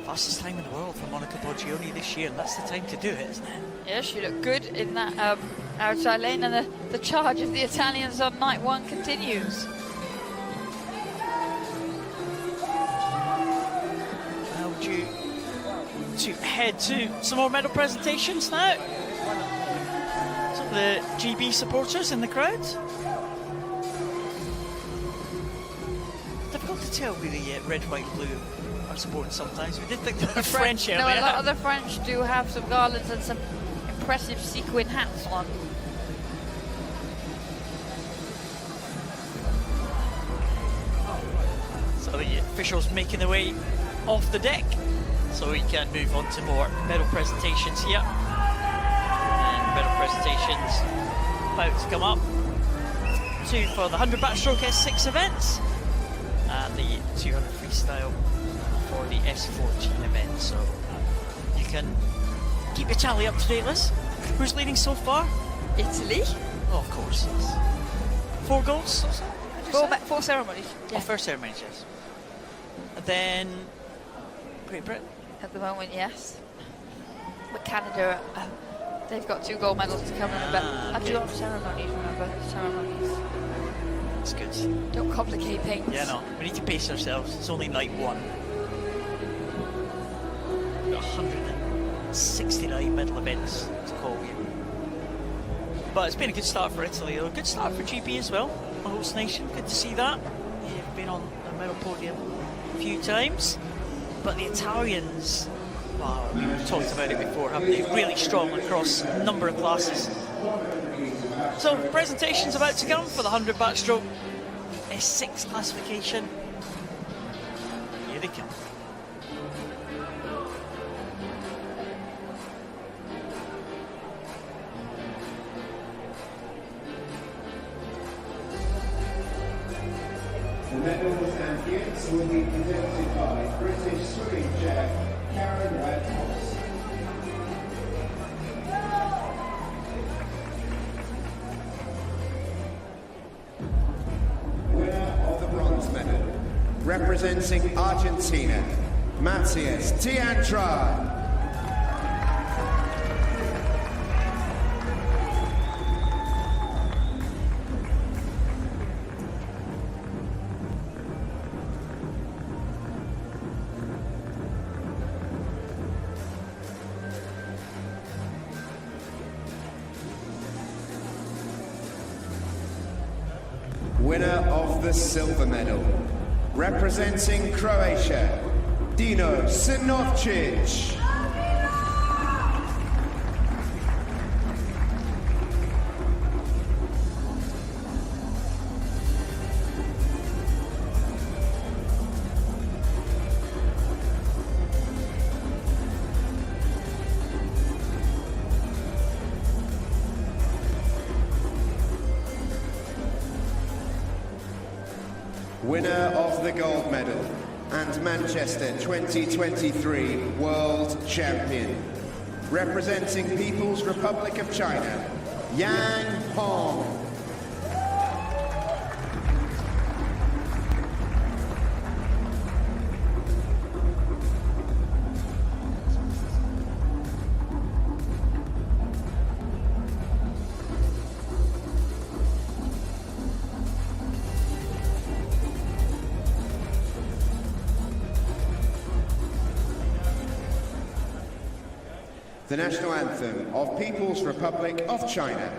Fastest time in the world for Monica Borgioni this year, and that's the time to do it, isn't it? Yeah, she looked good in that outside lane, and the charge of the Italians on night 1 continues. Now due to head to some more medal presentations now. Some of the GB supporters in the crowd. Difficult to tell with the red, white, blue are supporting sometimes. We did think they were French earlier. No, a lot of the French do have some garlands and some impressive sequin hats on. So the officials making their way off the deck, so we can move on to more medal presentations here. And medal presentations about to come up. 2 for the 100 backstroke S6 events, and the 200 freestyle for the S14 event. So you can keep your tally up to date, Liz. Who's leading so far? Italy. Oh, of course, yes. 4 goals? 4 ceremonies. Yeah. Oh, 1st ceremonies, yes. And then Great Britain. At the moment, yes. But Canada, they've got 2 gold medals to come in. But I do have ceremonies, remember? Ceremonies. That's good. Don't complicate things. Yeah, no, we need to pace ourselves. It's only night 1. 169 medal events to call you. But it's been a good start for Italy, a good start for GB as well, the host nation. Good to see that. They've been on the medal podium a few times, but the Italians, wow, we've talked about it before, haven't they? Really strong across a number of classes. So, presentation's about to come for the 100 backstroke S6 classification. Here they come. The medals and gifts will be presented by British swimming chef Karen Webb-Hobbs. Winner of the bronze medal, representing Argentina, Matías Tiantra. Winner of the silver medal, representing Croatia, Dino Sinovcic. Winner of the gold medal and Manchester 2023 World Champion, representing People's Republic of China, Yang Hong. The national anthem of People's Republic of China.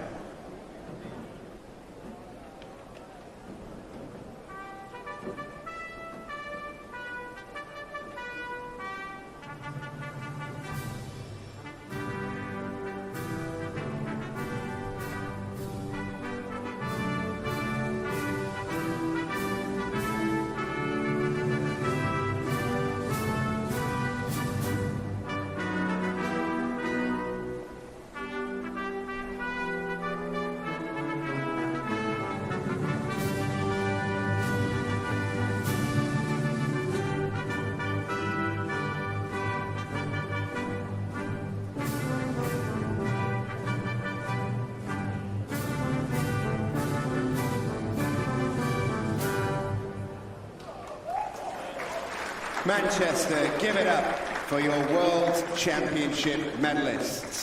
Manchester, give it up for your World Championship medalists.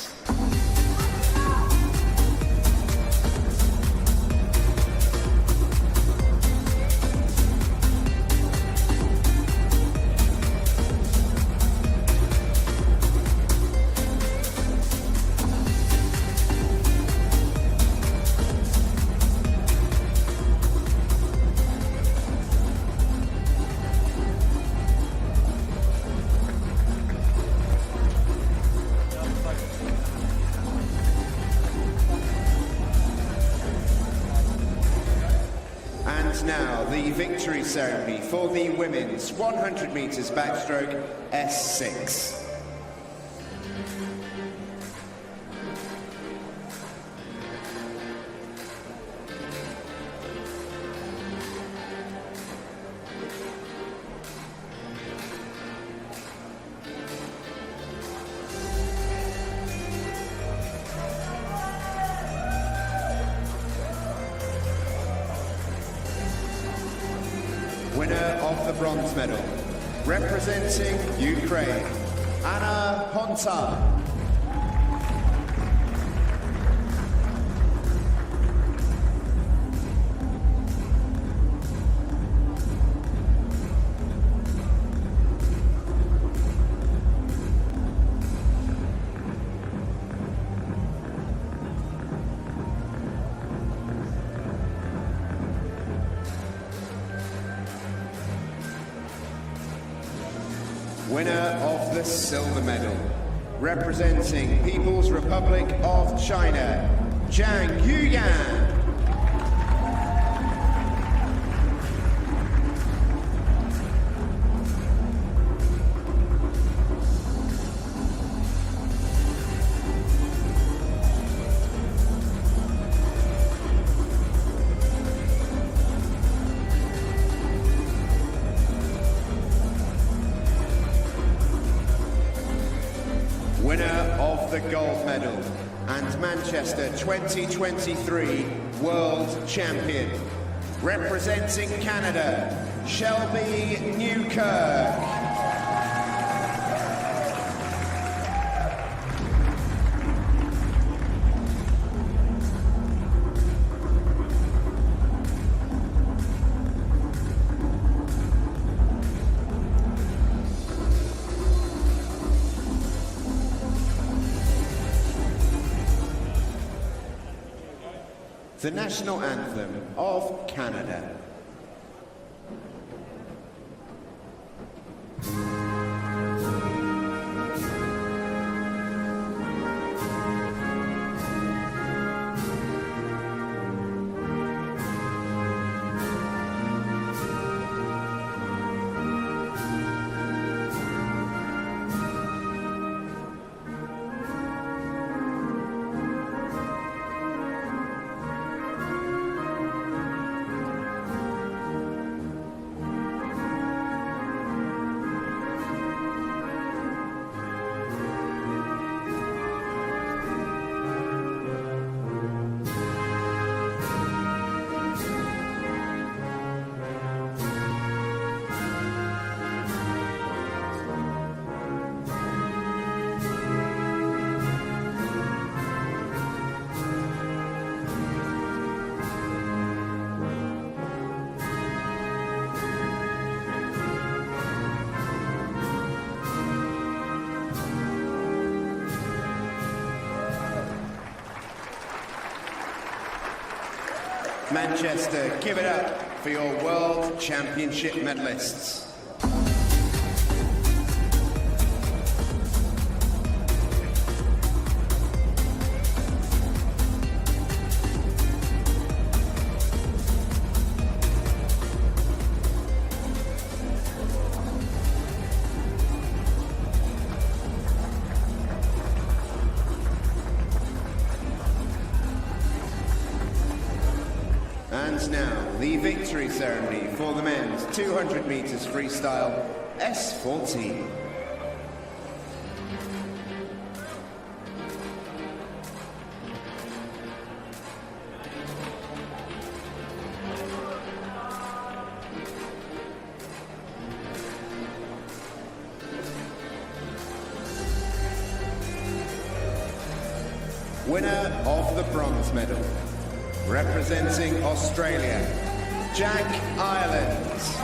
Now, the victory ceremony for the women's 100 metres backstroke S6. Winner of the bronze medal, representing Ukraine, Anna Honta. Winner of the silver medal, representing People's Republic of China, Zhang Yuyan. Winner of the gold medal and Manchester 2023 World Champion, representing Canada, Shelby Newkirk. The national anthem of Canada. Manchester, give it up for your World Championship medalists. And now, the victory ceremony for the men's 200 metres freestyle S14. Winner of the bronze medal, representing Australia, Jack Allianz.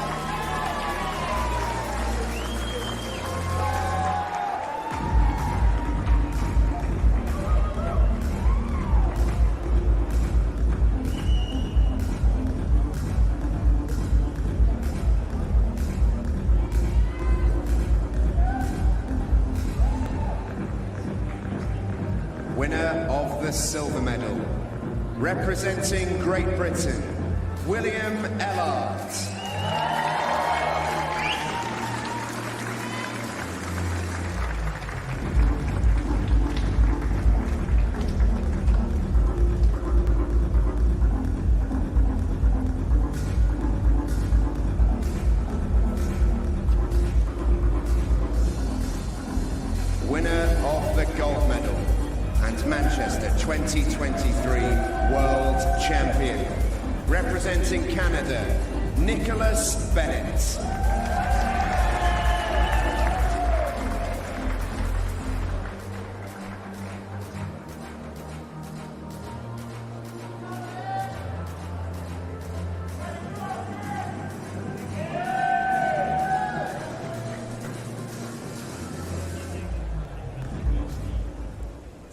Winner of the silver medal, representing Great Britain, William Ellard. Winner of the gold medal and Manchester 2023 World Champion, representing Canada, Nicholas Bennett.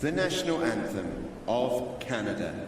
The national anthem of Canada.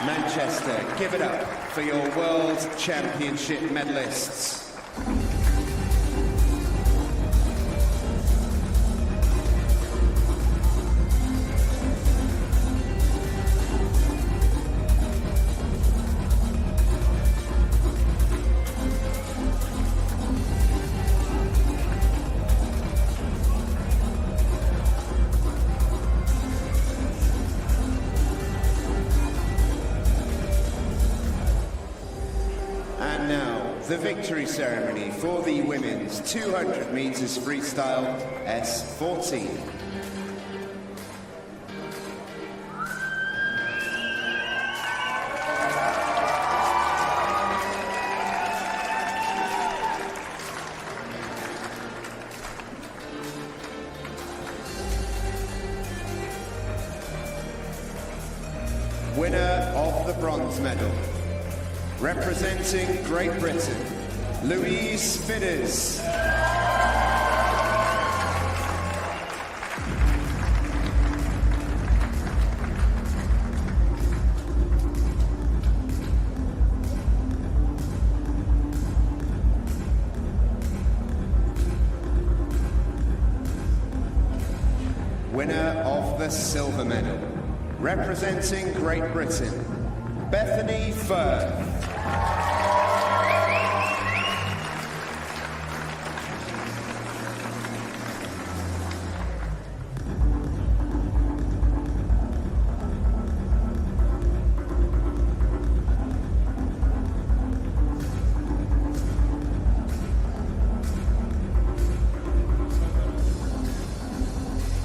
Manchester, give it up for your World Championship medalists. And now, the victory ceremony for the women's 200 metres freestyle S14. Winner of the bronze medal, representing Great Britain, Louise Fidders. Winner of the silver medal, representing Great Britain, Bethany Firth.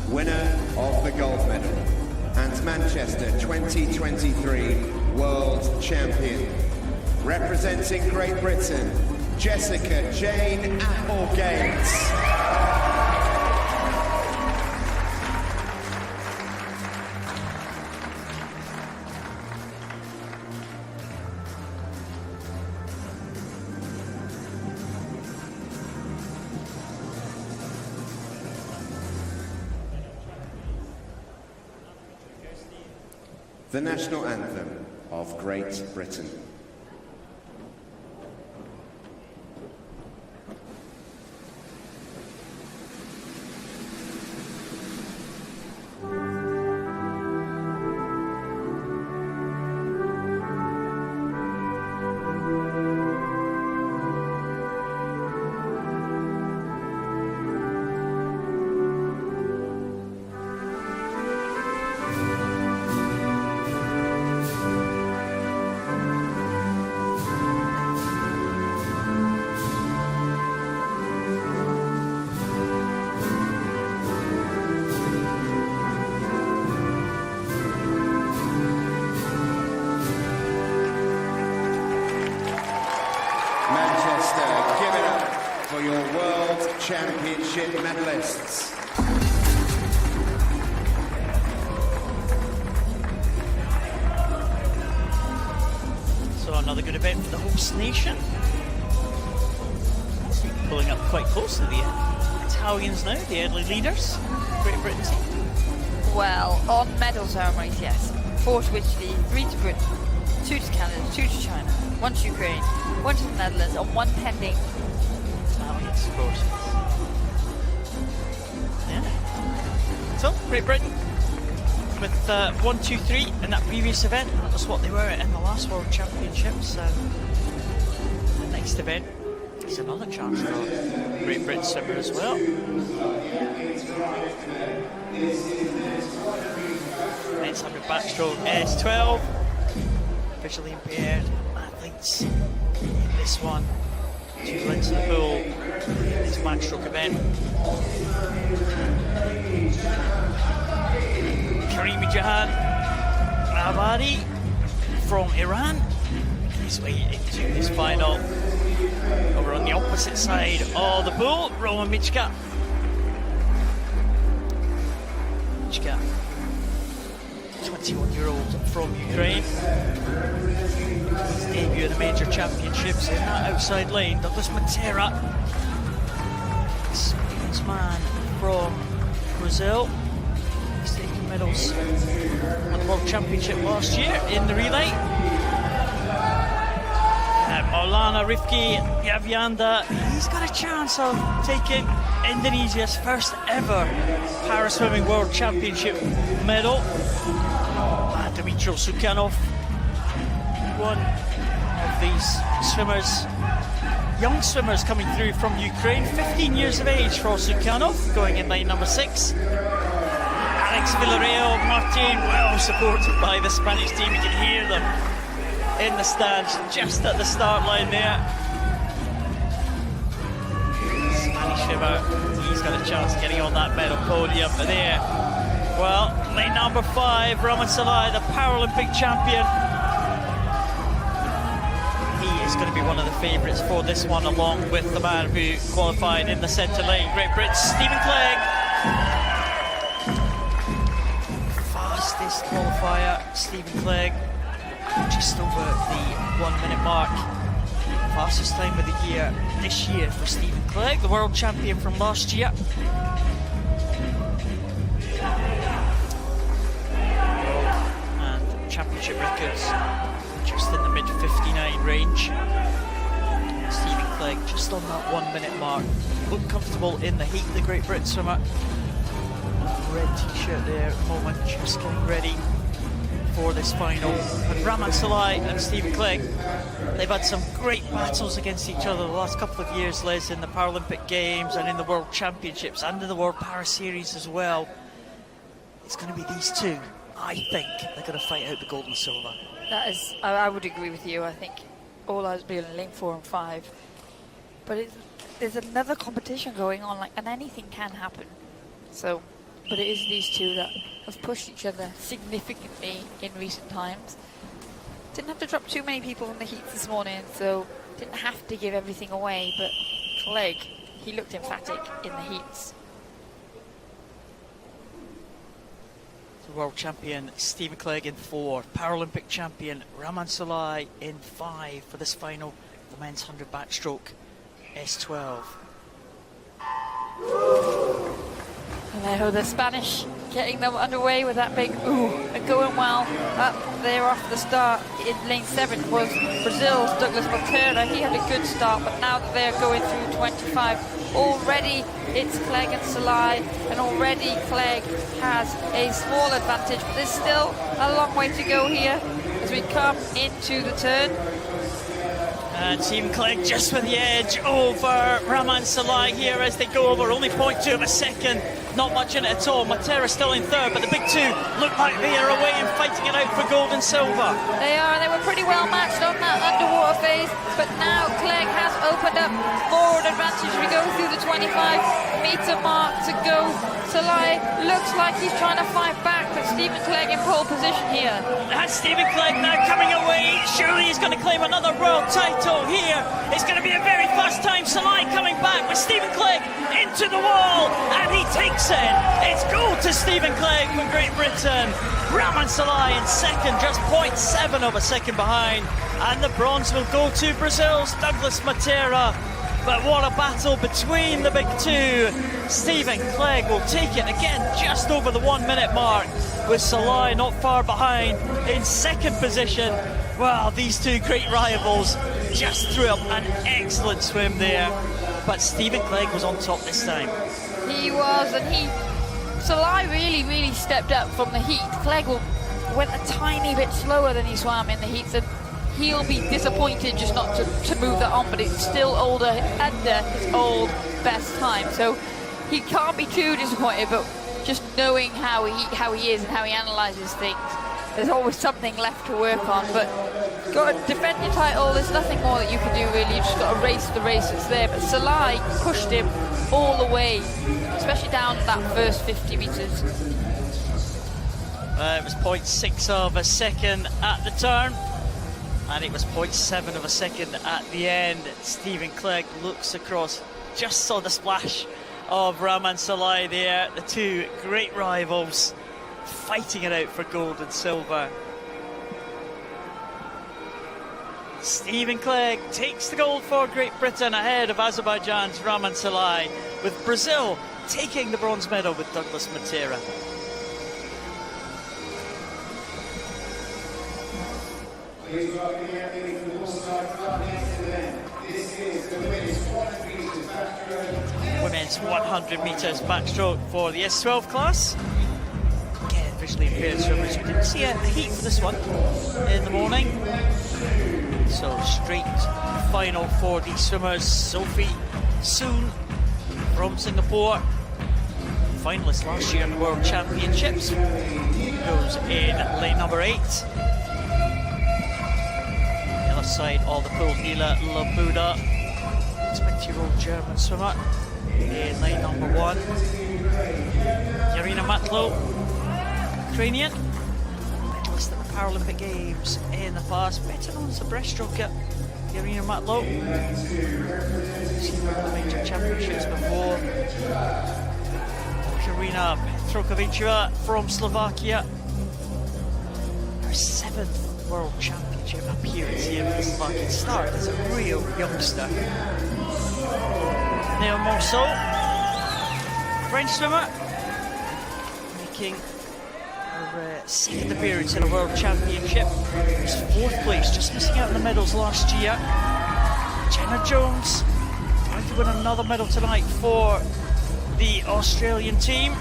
Winner of the gold medal and Manchester 2023 World Champion, representing Great Britain, Jessica Jane Applegate. The national anthem of Great Britain. Manchester, give it up for your World Championship medalists. So another good event for the host nation. Pulling up quite close to the Italians now, the early leaders, Great Britain team. Well, on medal ceremonies, yes. 4 to Italy, 3 to Britain, 2 to Canada, 2 to China, 1 to Ukraine, 1 to the Netherlands, and 1 pending. Allianz, of course. Yeah. So, Great Britain with 1, 2, 3 in that previous event. That was what they were in the last World Championships. The next event is another chance for Great Britain swimmer as well. Men's 100 backstroke S12. Visually impaired athletes in this one. 2 lengths in the pool in this backstroke event. Karimi Jahan Abadi from Iran his way into this final. Over on the opposite side of the pool, Roman Michka. Michka, 21-year-old from Ukraine. His debut in the major championships in that outside lane. Douglas Matera, experienced man from Brazil. He's taking medals at the World Championship last year in the relay. Maulana Rifki Yavyanda, he's got a chance of taking Indonesia's first ever Paraswimming World Championship medal. Dmitro Sukhanov, one of these swimmers, young swimmers coming through from Ukraine, 15 years of age for Sukhanov, going in lane number 6. Alex Villarreal Martin, well supported by the Spanish team. You can hear them in the stands just at the start line there. Spanish swimmer, he's got a chance of getting on that medal podium there. Well, lane number 5, Raman Salai, the Paralympic champion. He is going to be one of the favourites for this one, along with the man who qualified in the centre lane, Great Britain, Stephen Clegg. Fastest qualifier, Stephen Clegg, just over the 1 minute mark. Fastest time of the year this year for Stephen Clegg, the world champion from last year. And championship records just in the mid 59 range. Stephen Clegg just on that 1 minute mark. Looked comfortable in the heat, the Great Britain swimmer. Red t-shirt there at the moment, just getting ready for this final. And Raman Salai and Stephen Clegg, they've had some great battles against each other the last couple of years, Liz, in the Paralympic Games and in the World Championships and in the World Para Series as well. It's going to be these two, I think, they're going to fight out the gold and silver. That is, I would agree with you. I think all eyes will be on lane 4 and 5. But there's another competition going on, and anything can happen. So, but it is these two that have pushed each other significantly in recent times. Didn't have to drop too many people in the heats this morning, so didn't have to give everything away. But Clegg, he looked emphatic in the heats. World champion Stephen Clegg in 4, Paralympic champion Raman Salai in 5 for this final, the men's 100 backstroke S12. Alejo, the Spanish getting them underway with that big ooh, and going well. Up there off the start in lane 7 was Brazil's Douglas Matera. He had a good start, but now that they're going through 25, already it's Clegg and Salai, and already Clegg has a small advantage, but there's still a long way to go here as we come into the turn. And Stephen Clegg just with the edge over Raman Salai here as they go over, only 0.2 of a second, not much in it at all. Matera still in 3rd, but the big two look like they are away and fighting it out for gold and silver. They are, they were pretty well matched on that underwater phase, but now Clegg has opened up forward advantage. We go through the 25-metre mark to go. Salai looks like he's trying to fight back, but Stephen Clegg in pole position here. That's Stephen Clegg now coming away. Surely he's going to claim another world title here. It's going to be a very fast time. Salai coming back with Stephen Clegg into the wall, and he takes it. It's gold to Stephen Clegg for Great Britain. Raman Salai in 2nd, just 0.7 of a second behind, and the bronze will go to Brazil's Douglas Matera. But what a battle between the big two. Stephen Clegg will take it again just over the 1 minute mark, with Salai not far behind in 2nd position. Well, these two great rivals just threw up an excellent swim there, but Stephen Clegg was on top this time. He was, and Salai really stepped up from the heat. Clegg went a tiny bit slower than he swam in the heats, and he'll be disappointed just not to move that on, but it's still under his old best time. So he can't be too disappointed, but just knowing how he is and how he analyses things, there's always something left to work on. But got to defend your title, there's nothing more that you can do really. You just got to race the race that's there. But Salai pushed him all the way, especially down that first 50 metres. It was 0.6 of a second at the turn, and it was 0.7 of a second at the end. Stephen Clegg looks across, just saw the splash of Raman Salai there. The two great rivals fighting it out for gold and silver. Stephen Clegg takes the gold for Great Britain ahead of Azerbaijan's Raman Salai, with Brazil taking the bronze medal with Douglas Matera. Please welcome the athlete from the waterside for our next event. This is the women's 100 metres backstroke. Women's 100 metres backstroke for the S12 class. Again, visually impaired swimmers. We didn't see a heat for this one in the morning. So straight final for the swimmers. Sophie Soon from Singapore, finalist last year in the World Championships, goes in lane number 8. The other side of the pool, Nila Labuda, 20-year-old German swimmer, in lane number 1. Yarina Matlo, Ukrainian, medalist at the Paralympic Games in the past, better known as a breaststroker. Yarina Matlo, seen the major championships before. Karina Petrokovićeva from Slovakia, her 7th World Championship appearance here for Slovakia. Started as a real youngster. Neil Morceau, French swimmer, making her 2nd appearance in a World Championship. Was 4th place, just missing out on the medals last year. Jenna Jones trying to win another medal tonight for the Australian team.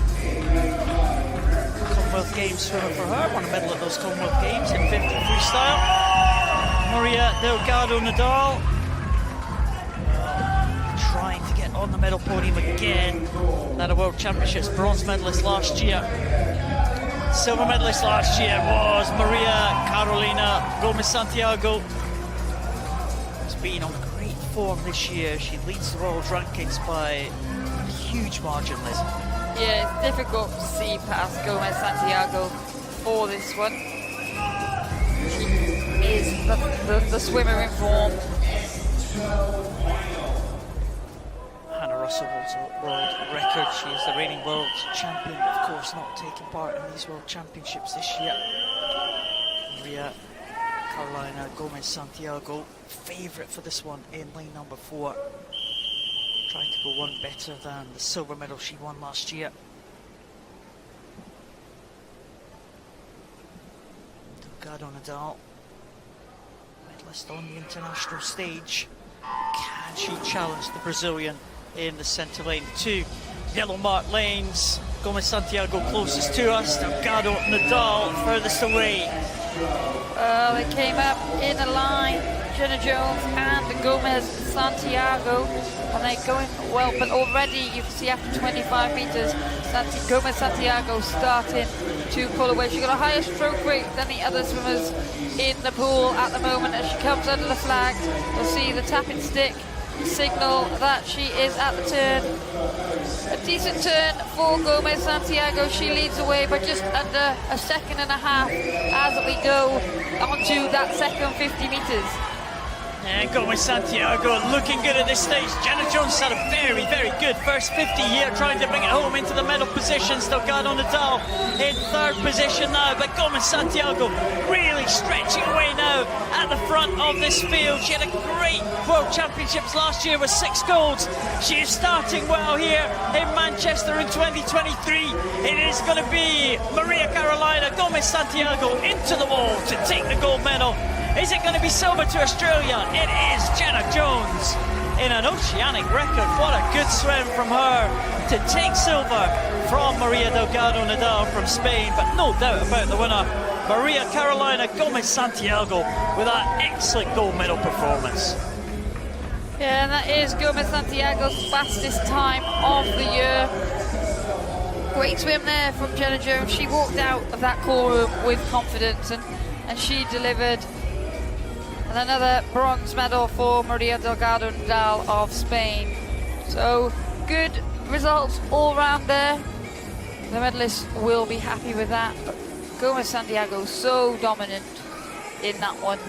Commonwealth Games swimmer for her, won a medal at those Commonwealth Games in 50 freestyle. Maria Delgado Nadal trying to get on the medal podium again. At a World Championships, bronze medalist last year. Silver medalist last year was Maria Carolina Gomez Santiago. Has been on great form this year. She leads the world rankings by a huge margin, Liz. Yeah, it's difficult to see past Gomez Santiago for this one. She is the swimmer in form. Hannah Russell holds a world record. She is the reigning world champion, of course not taking part in these world championships this year. Maria Carolina Gomez Santiago, favourite for this one in lane number 4. Trying to go one better than the silver medal she won last year. Delgado Nadal, medalist on the international stage. Can she challenge the Brazilian in the centre lane? 2 yellow marked lanes. Gomez Santiago closest to us, Delgado Nadal furthest away. They came up in a line, Jenna Jones and Gomez Santiago, and they're going well, but already you can see after 25 metres, Gomez Santiago starting to pull away. She's got a higher stroke rate than the other swimmers in the pool at the moment. As she comes under the flag, you'll see the tapping stick signal that she is at the turn. A decent turn for Gomez Santiago. She leads away by just under a second and a half as we go onto that second 50 metres. And Gomez Santiago looking good at this stage. Jenna Jones had a very, very good first 50 here, trying to bring it home into the medal positions. Delgado Nadal in 3rd position now, but Gomez Santiago really stretching away now at the front of this field. She had a great World Championships last year with 6 golds. She is starting well here in Manchester in 2023. It is going to be Maria Carolina Gomez Santiago into the wall to take the gold medal. Is it going to be silver to Australia? It is Jenna Jones in an oceanic record. What a good swim from her to take silver from Maria Delgado Nadal from Spain. But no doubt about the winner, Maria Carolina Gomez Santiago, with that excellent gold medal performance. Yeah, and that is Gomez Santiago's fastest time of the year. Great swim there from Jenna Jones. She walked out of that call room with confidence, and she delivered. And another bronze medal for Maria Delgado Nadal of Spain. So good results all round there. The medalists will be happy with that. But Gomez Santiago so dominant in that one.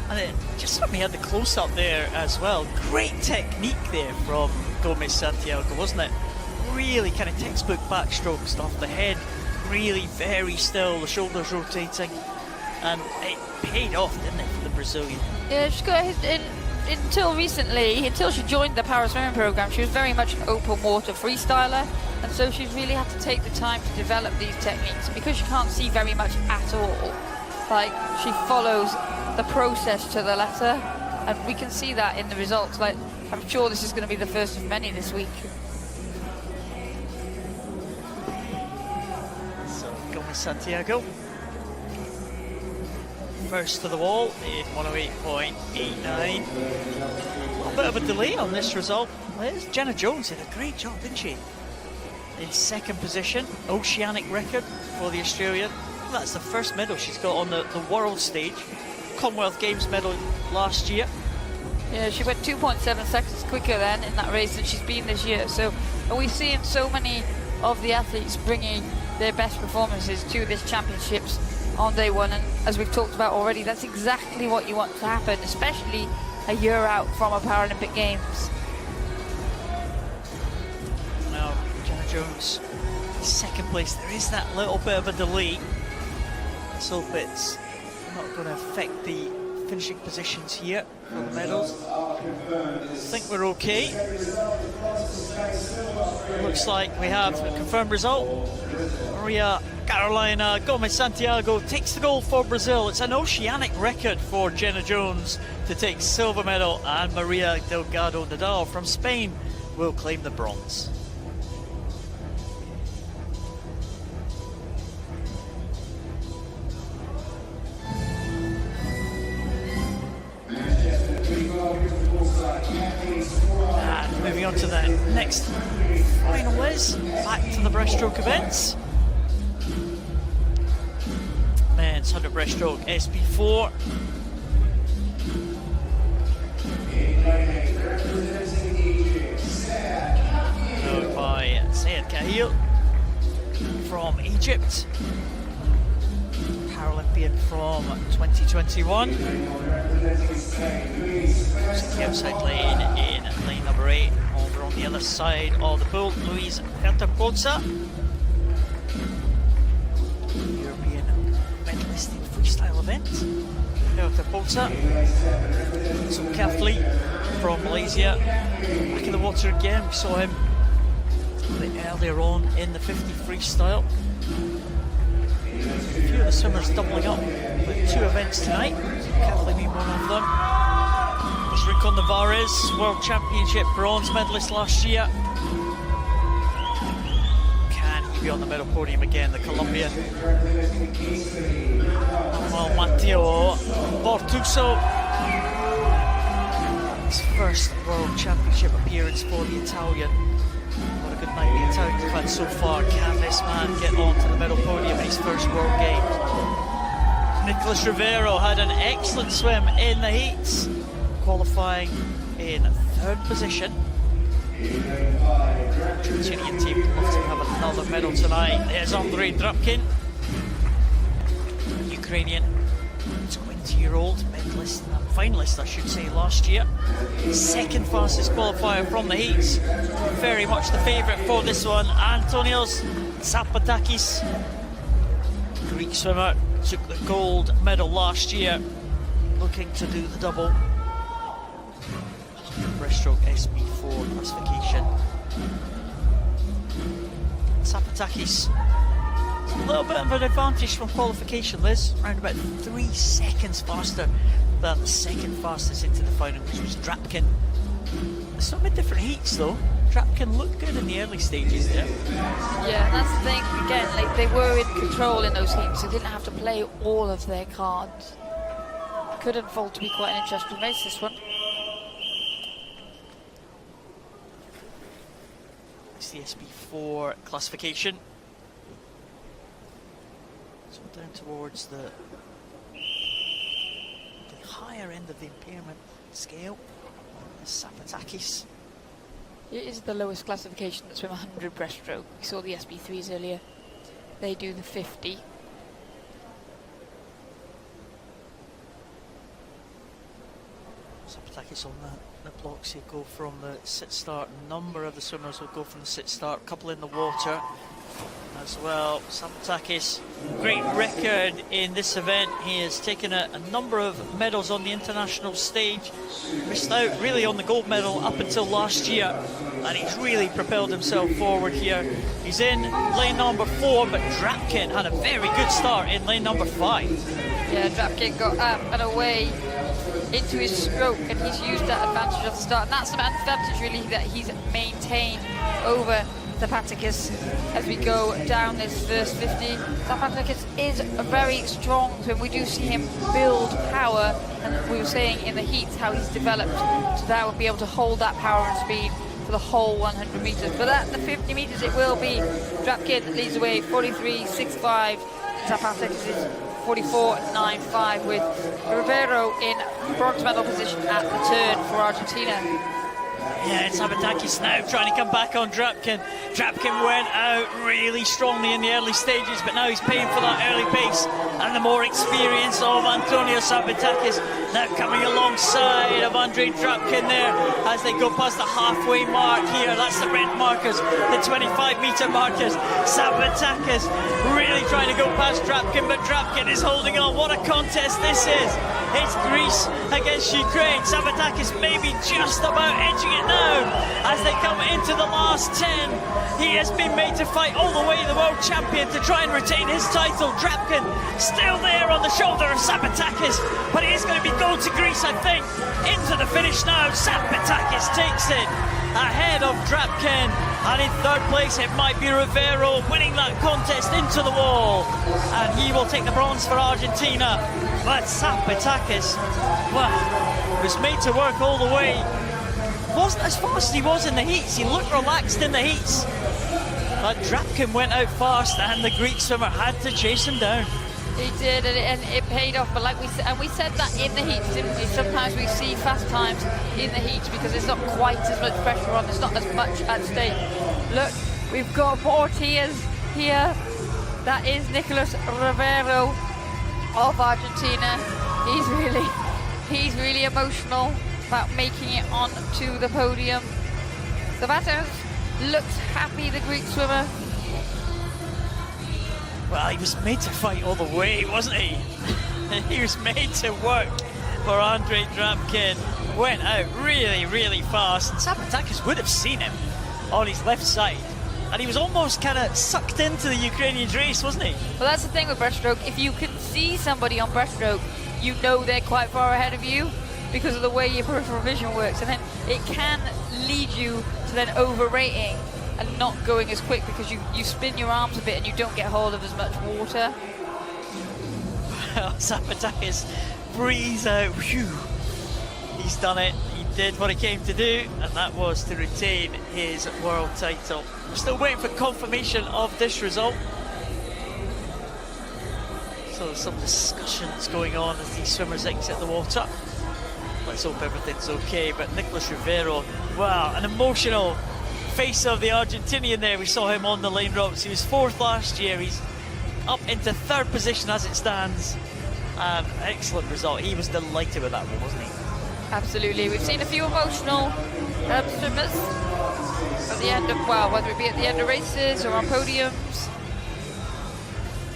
And it just when we had the close-up there as well, great technique there from Gomez Santiago, wasn't it? Really kind of textbook backstroke stuff. The head really very still, the shoulders rotating. And it paid off, didn't it, for the Brazilian? Yeah, she's got until recently, until she joined the para swimming program, she was very much an open water freestyler, and so she's really had to take the time to develop these techniques. Because she can't see very much at all, Like, she follows the process to the letter, and we can see that in the results. Like, I'm sure this is going to be the first of many this week. So Gomez Santiago, first to the wall in 108.89. A bit of a delay on this result. Jenna Jones did a great job, didn't she? In second position, oceanic record for the Australian. That's the first medal she's got on the world stage. Commonwealth Games medal last year. Yeah, she went 2.7 seconds quicker then in that race than she's been this year. So are we seeing so many of the athletes bringing their best performances to this championships on day one? And as we've talked about already, that's exactly what you want to happen, especially a year out from a Paralympic Games. Now, Jenna Jones, second place. There is that little bit of a delay. Let's hope it's not going to affect the finishing positions here for the medals. I think we're okay. Looks like we have a confirmed result. Maria Carolina Gomez Santiago takes the gold for Brazil. It's an oceanic record for Jenna Jones to take silver medal, and Maria Delgado Nadal from Spain will claim the bronze. And moving on to the next final is back to the breaststroke events. Men's 100 breaststroke SP4. Followed by Sayed Kahil from Egypt. Paralympian from 2021. The outside lane in lane number 8. Over on the other side of the pool, Luis Herta-Pozza, European medalist in freestyle event. Herta-Pozza, some athlete from Malaysia, back in the water again. We saw him a bit earlier on in the 50 freestyle. A few of the swimmers doubling up with 2 events tonight. Kathleen being one of them. There's Rincon Navarez, World Championship bronze medalist last year. Can he be on the medal podium again, the Colombian? Well, Matteo Bortuso, his first World Championship appearance for the Italian. What a good night the Italians have had so far. Can this man get onto the medal podium in his first World Games? Nicholas Rivero had an excellent swim in the heats, qualifying in 3rd position. The Argentinian team would love to have another medal tonight. There's Andrei Drapkin, Ukrainian 20-year-old medalist, finalist I should say, last year. 2nd fastest qualifier from the heats. Very much the favourite for this one. Antonios Zapatakis, Greek swimmer, took the gold medal last year, looking to do the double. Breaststroke SP4 classification. Zapatakis, a little bit of an advantage from qualification, Liz. Around about 3 seconds faster than the 2nd fastest into the final, which was Drapkin. Some in different heats though. Drapkin looked good in the early stages there. Yeah, and that's the thing, again, like they were in control in those heats, they didn't have to play all of their cards. Could unfold to be quite an interesting race, this one. It's the SP4 classification. So down towards the higher end of the impairment scale. Zapatakis. It is the lowest classification that swim 100 breaststroke. We saw the SP3s earlier. They do the 50. Zapatakis on the blocks here go from the sit-start. A number of the swimmers will go from the sit-start. A couple in the water as well. Zapatakis, great record in this event. He has taken a number of medals on the international stage. Missed out really on the gold medal up until last year, and he's really propelled himself forward here. He's in lane number 4, but Drapkin had a very good start in lane number 5. Yeah, Drapkin got up and away into his stroke, and he's used that advantage of the start. And that's the advantage really that he's maintained over Zapatakis as we go down this first 50. Zapatakis is a very strong swim. We do see him build power, and we were saying in the heats how he's developed to now be able to hold that power and speed for the whole 100 metres. But at the 50 metres, it will be Drapkin that leads the way, 43.65. Zapatakis is 44.95, with Rivero in bronze medal position at the turn for Argentina. Yeah, it's Zapatakis now trying to come back on Drapkin. Drapkin went out really strongly in the early stages, but now he's paying for that early pace and the more experience of Antonio Zapatakis now coming alongside of Andre Drapkin there as they go past the halfway mark here. That's the red markers, the 25-metre markers. Zapatakis really trying to go past Drapkin, but Drapkin is holding on. What a contest this is. It's Greece against Ukraine. Zapatakis maybe just about edging it now as they come into the last 10. He has been made to fight all the way, the world champion, to try and retain his title. Drapkin still there on the shoulder of Zapatakis, but it is going to be gold to Greece, I think. Into the finish now. Zapatakis takes it ahead of Drapkin, and in third place it might be Rivero winning that contest into the wall, and he will take the bronze for Argentina. But Zapatakis, well, was made to work all the way. Wasn't as fast as he was in the heats. He looked relaxed in the heats, but Drapkin went out fast, and the Greek swimmer had to chase him down. He did, and it paid off. But like we said, and we said that in the heats, didn't we? Sometimes we see fast times in the heats because there's not quite as much pressure on. There's not as much at stake. Look, we've got 4 tears here. That is Nicolas Rivero of Argentina. He's really emotional about making it onto the podium. Zapatakis looks happy, the Greek swimmer. Well, he was made to fight all the way, wasn't he? He was made to work for Andre Drapkin. Went out really, really fast, and Zapatakis would have seen him on his left side. And he was almost kind of sucked into the Ukrainian race, wasn't he? Well, that's the thing with breaststroke. If you can see somebody on breaststroke, you know they're quite far ahead of you because of the way your peripheral vision works. And then it can lead you to then overrating and not going as quick because you spin your arms a bit and you don't get hold of as much water. Well, Zapatakis breathes out. Whew. He's done it. He did what he came to do, and that was to retain his world title. We're still waiting for confirmation of this result. So there's some discussions going on as these swimmers exit the water. Let's hope everything's okay. But Nicolas Rivero, wow, an emotional face of the Argentinian there. We saw him on the lane ropes. He was 4th last year. He's up into 3rd position as it stands. Excellent result. He was delighted with that one, wasn't he? Absolutely. We've seen a few emotional swimmers at the end of, well, whether it be at the end of races or on podiums.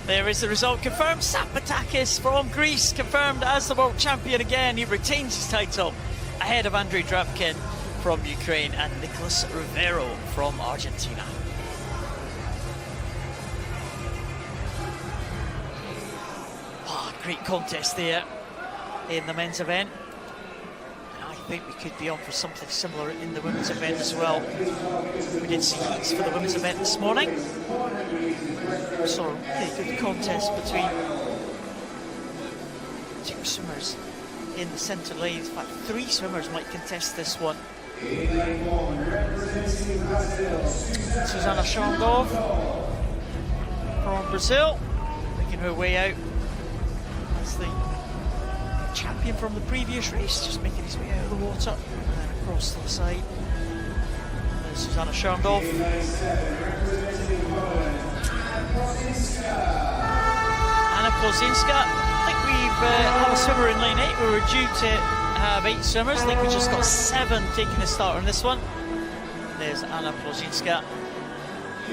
There is the result confirmed. Zapatakis from Greece confirmed as the world champion again. He retains his title ahead of Andre Drapkin from Ukraine and Nicolas Rivero from Argentina. Oh, great contest there in the men's event. I think we could be on for something similar in the women's event as well. We did see heats for the women's event this morning. We saw a really good contest between 2 swimmers in the centre lane. In fact, 3 swimmers might contest this one. Susana Shandov from Brazil, making her way out as the champion from the previous race, just making his way out of the water and then across to the side. There's Susana Shandov. Anna Plozinska. I think we've have a swimmer in lane 8. We were due to have 8 swimmers. I think we just got 7 taking the start on this one. There's Anna Plozinska,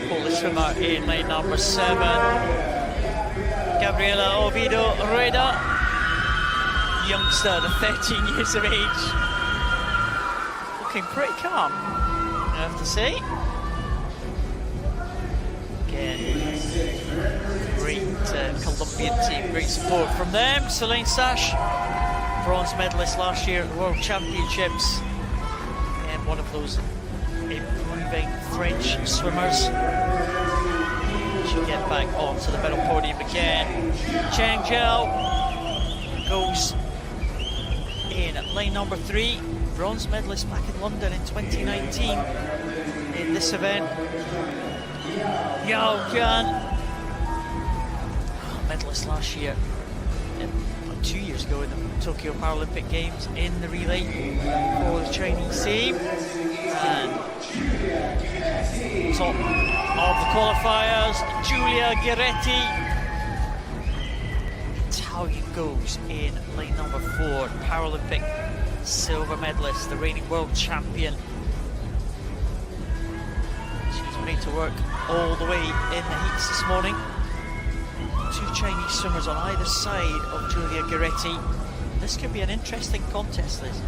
Polish swimmer in lane number 7. Gabriela Oviedo Rueda, youngster, the 13 years of age. Looking pretty calm, I have to say. Again, great Olympian team. Great support from them. Celine Sash, bronze medalist last year at the World Championships, and one of those improving French swimmers. She'll get back onto the medal podium again. Cheng Zhao goes in lane number 3, bronze medalist back in London in 2019 in this event. Yao Jian, medalist last year, 2 years ago in the Tokyo Paralympic Games in the relay for the Chinese team. And top of the qualifiers, Giulia Gueretti. Italian goes in lane number 4, Paralympic silver medalist, the reigning world champion. She's made to work all the way in the heats this morning. 2 Chinese swimmers on either side of Giulia Gueretti. This could be an interesting contest, Liz.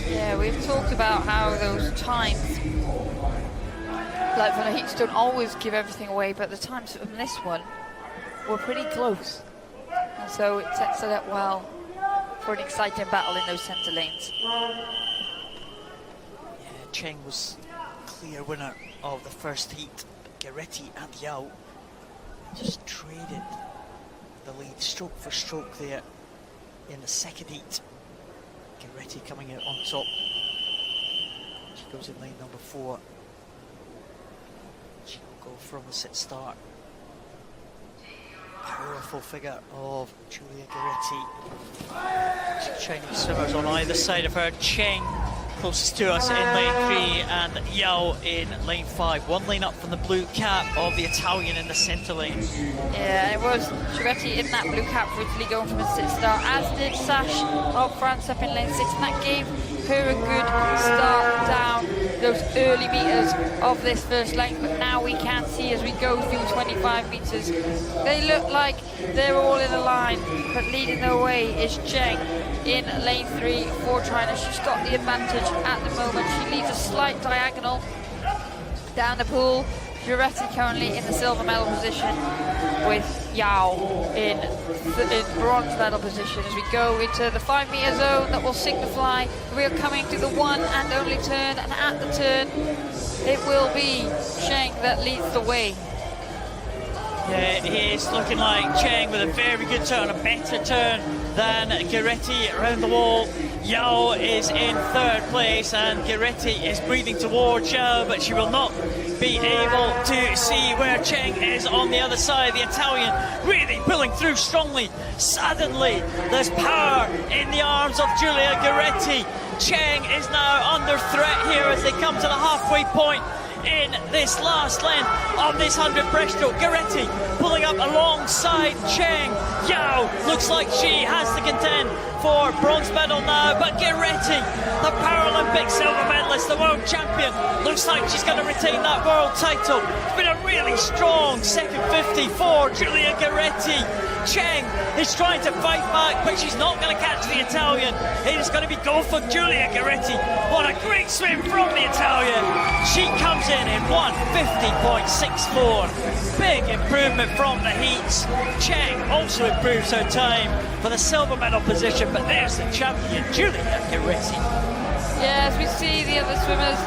Yeah, we've talked about how those times, like for the heats, don't always give everything away, but the times from this one were pretty close. And so it sets it up well for an exciting battle in those centre lanes. Yeah, Cheng was clear winner of the first heat. Gueretti and Yao just traded the lead stroke for stroke there in the second heat. Gueretti coming out on top. She goes in lane number 4. She will go from the sit start. Powerful figure of Giulia Gueretti. 2 Chinese swimmers on either side of her. Cheng closest to us in lane 3 and Yao in lane 5. 1 lane up from the blue cap of the Italian in the centre lane. Yeah, it was Giuretti in that blue cap for Italy going from a sit start, as did Sash of France up in lane 6, and that gave her a good start down those early meters of this first lane. But now we can see as we go through 25 meters, they look like they're all in a line, but leading the way is Cheng in lane 3 for China. She's got the advantage at the moment. She leads a slight diagonal down the pool. Giuretti currently in the silver medal position, with Yao in bronze medal position. As we go into the 5 meter zone that will signify we are coming to the one and only turn, and at the turn it will be Cheng that leads the way. Yeah, it is looking like Cheng with a very good turn, a better turn than Gueretti around the wall. Yao is in 3rd place and Gueretti is breathing towards Yao, but she will not be able to see where Cheng is on the other side. The Italian really pulling through strongly. Suddenly, there's power in the arms of Giulia Gueretti. Cheng is now under threat here as they come to the halfway point in this last length of this 100 breaststroke. Gueretti pulling up alongside Cheng. Yao looks like she has to contend for bronze medal now, but Gueretti, the Paralympic silver medalist, the world champion, looks like she's going to retain that world title. It's been a really strong second 50 for Giulia Gueretti. Cheng is trying to fight back, but she's not going to catch the Italian. It is going to be go for Giulia Gueretti. What a great swim from the Italian. She comes in 1:50.64. Big improvement from the heats. Cheng also improves her time for the silver medal position, but there's the champion, Giulia Gueretti. Yeah, as we see the other swimmers,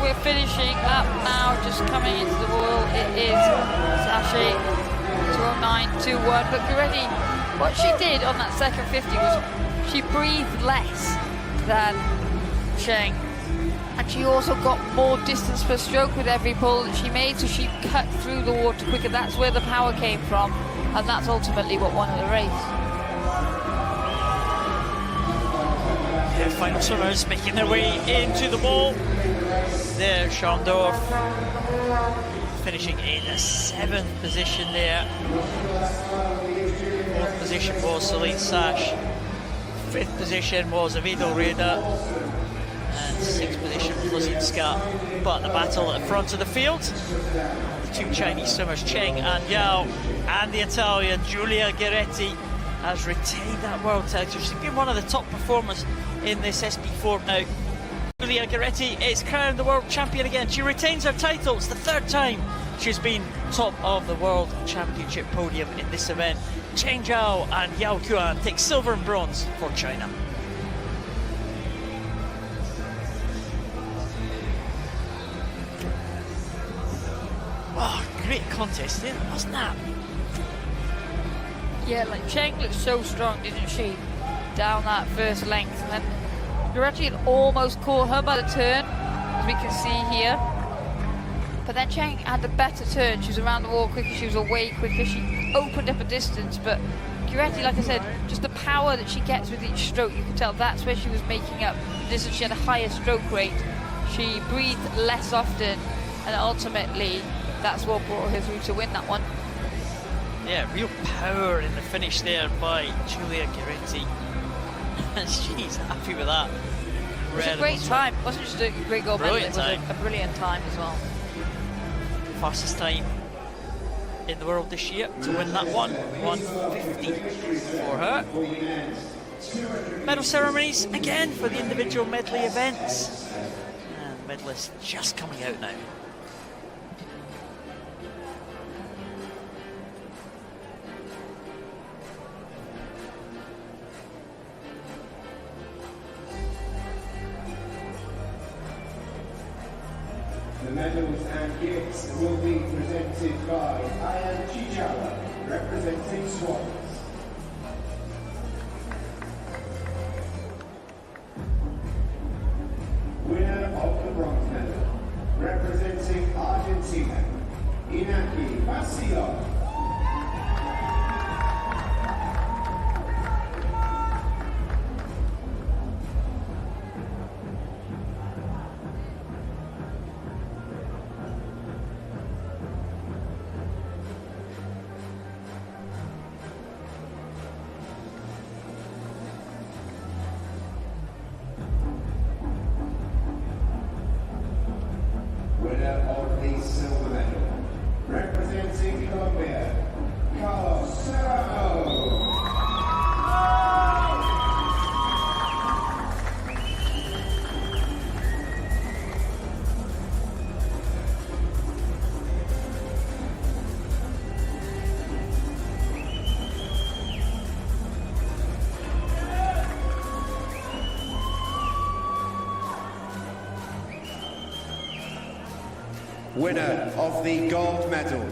we're finishing up now, just coming into the wall. It is Sashi 209.21, but Gueretti, what she did on that second 50 was she breathed less than Cheng, and she also got more distance per stroke with every pull that she made, so she cut through the water quicker. That's where the power came from, and that's ultimately what won the race. The final swimmers making their way into the wall. There, Schandorf finishing in the 7th position there. 4th position was Celine Sash. 5th position was Avido Reda. And 6th position was Lazinska. But the battle at the front of the field, the 2 Chinese swimmers, Cheng and Yao, and the Italian, Giulia Gueretti, has retained that world title. She's been one of the top performers in this SP4 now. Giulia Gueretti is crowned the world champion again. She retains her title. It's the 3rd time She's been top of the World Championship podium in this event. Cheng Zhao and Yao Kuan take silver and bronze for China. Oh, great contest, wasn't that? Yeah, like Cheng looked so strong, didn't she? Down that first length, and Giretti had almost caught her by the turn, as we can see here. But then Cheng had the better turn. She was around the wall quicker, she was away quicker, she opened up a distance. But Giretti, like I said, just the power that she gets with each stroke, you can tell that's where she was making up the distance. She had a higher stroke rate, she breathed less often, and ultimately that's what brought her through to win that one. Yeah, real power in the finish there by Giulia Giretti. And she's happy with that. It was a great time. It wasn't just a great gold medal, it was a brilliant time as well. Fastest time in the world this year to win that one, 1:50 for her. Medal ceremonies again for the individual medley events. And the medalists just coming out now. The medals and gifts will be presented by Allianz, representing Swans. Winner of the bronze medal, representing Argentina, Inaki Vasilov. Winner of the silver medal, representing Colombia, Carlos Serrano. Winner of the gold medal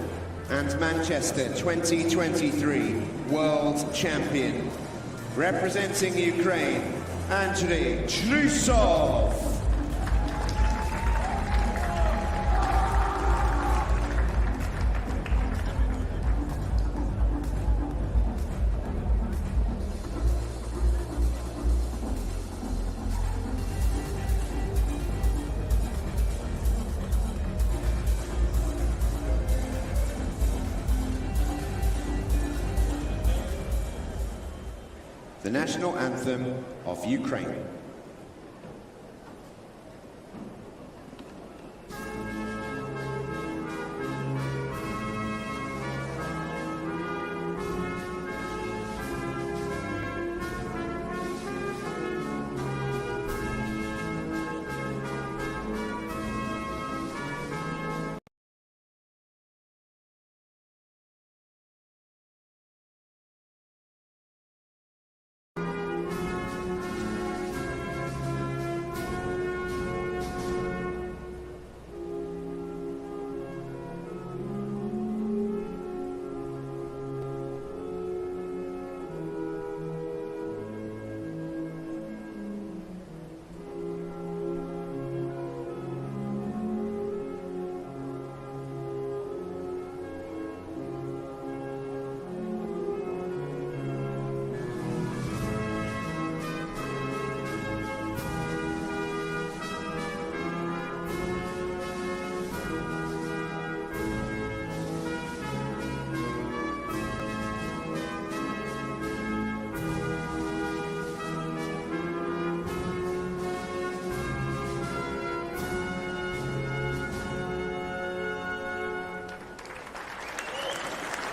and Manchester 2023 World Champion, representing Ukraine, Andriy Trusov. The national anthem of Ukraine.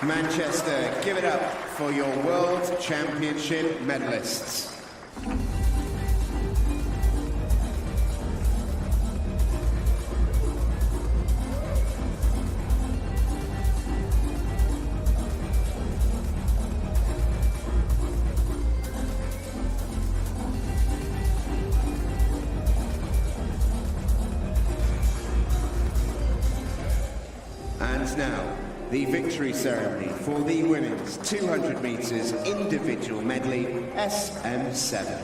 Manchester, give it up for your World Championship medalists. And now, the victory ceremony for the women's 200 metres individual medley SM7.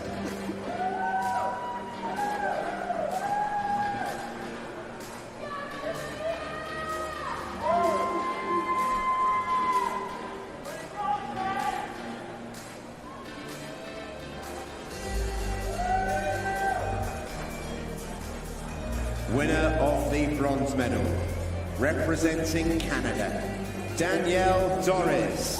Winner of the bronze medal, representing Canada, Danielle Doris.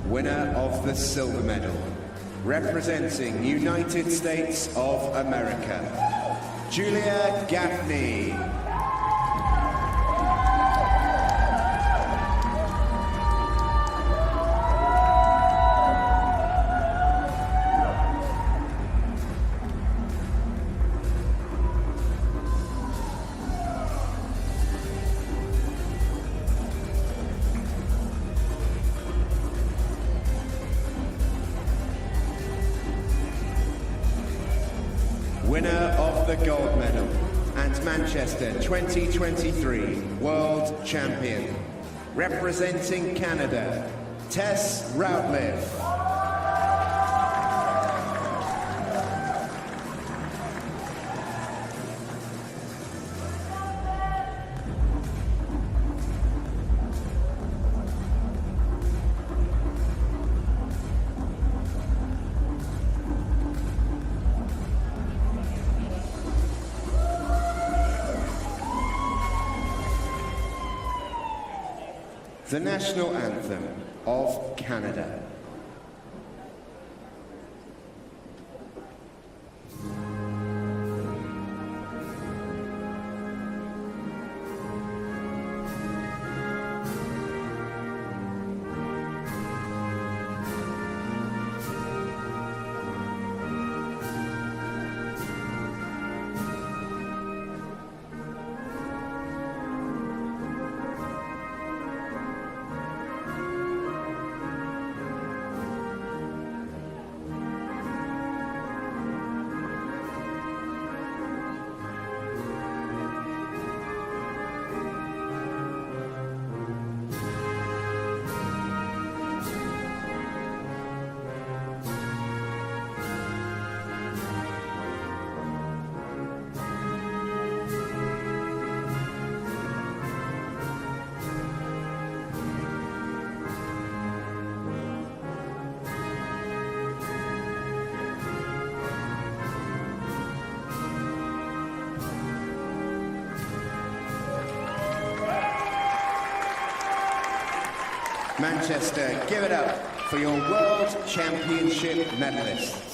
Winner of the silver medal, representing United States of America, Julia Gaffney. Winner of the gold medal and Manchester 2023 World Champion, representing Canada, Tess Routliff. The national anthem of Canada. Manchester, give it up for your World Championship medalists.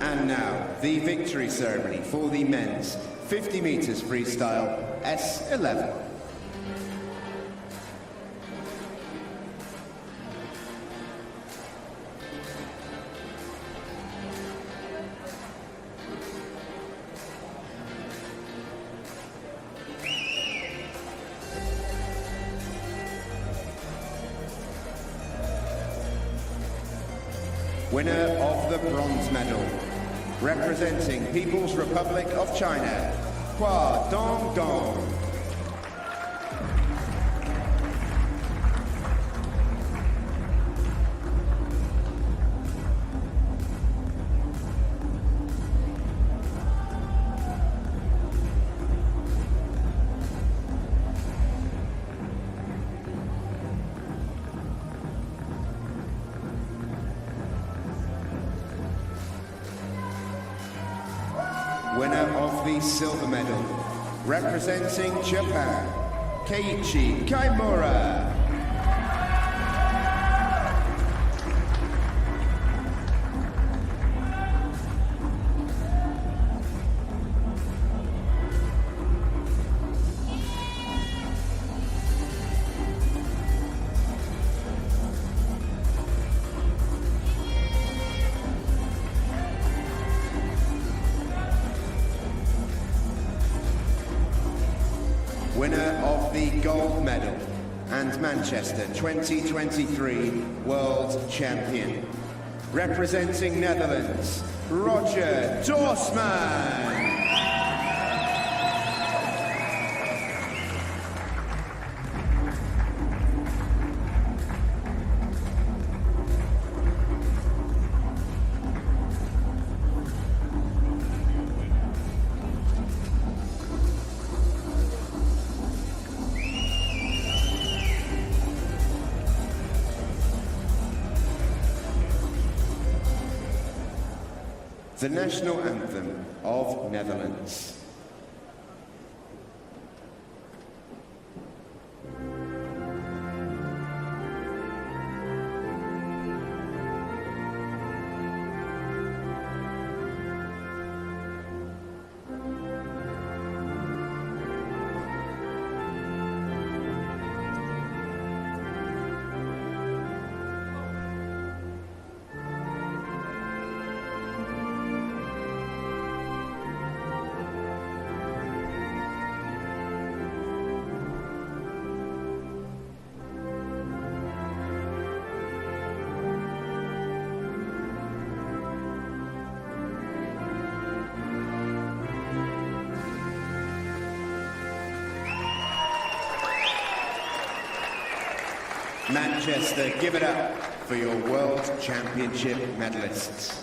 And now, the victory ceremony for the men's 50 metres freestyle S11. Winner of the bronze medal, representing People's Republic of China, Hua Dongdong. Winner of the silver medal, representing Japan, Keiichi Kaimura. Winner of the gold medal and Manchester 2023 World Champion, representing Netherlands, Roger Dorsman. The national anthem of Netherlands. Manchester, give it up for your World Championship medalists.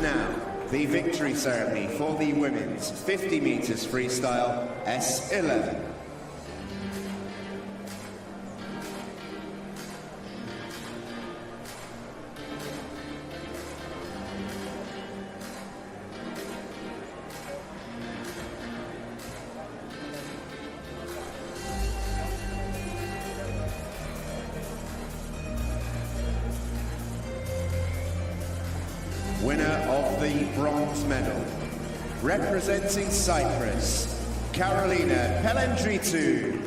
Now, the victory ceremony for the women's 50 meters freestyle S11. Winner of the bronze medal, representing Cyprus, Carolina Pelendritou.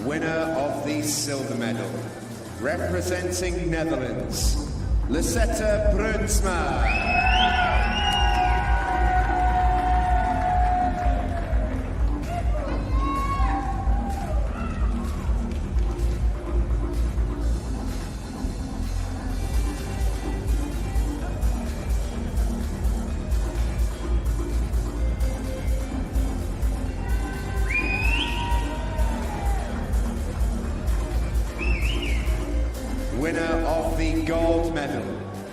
Winner of the silver medal, representing Netherlands, Lisette Brunsma. Winner of the gold medal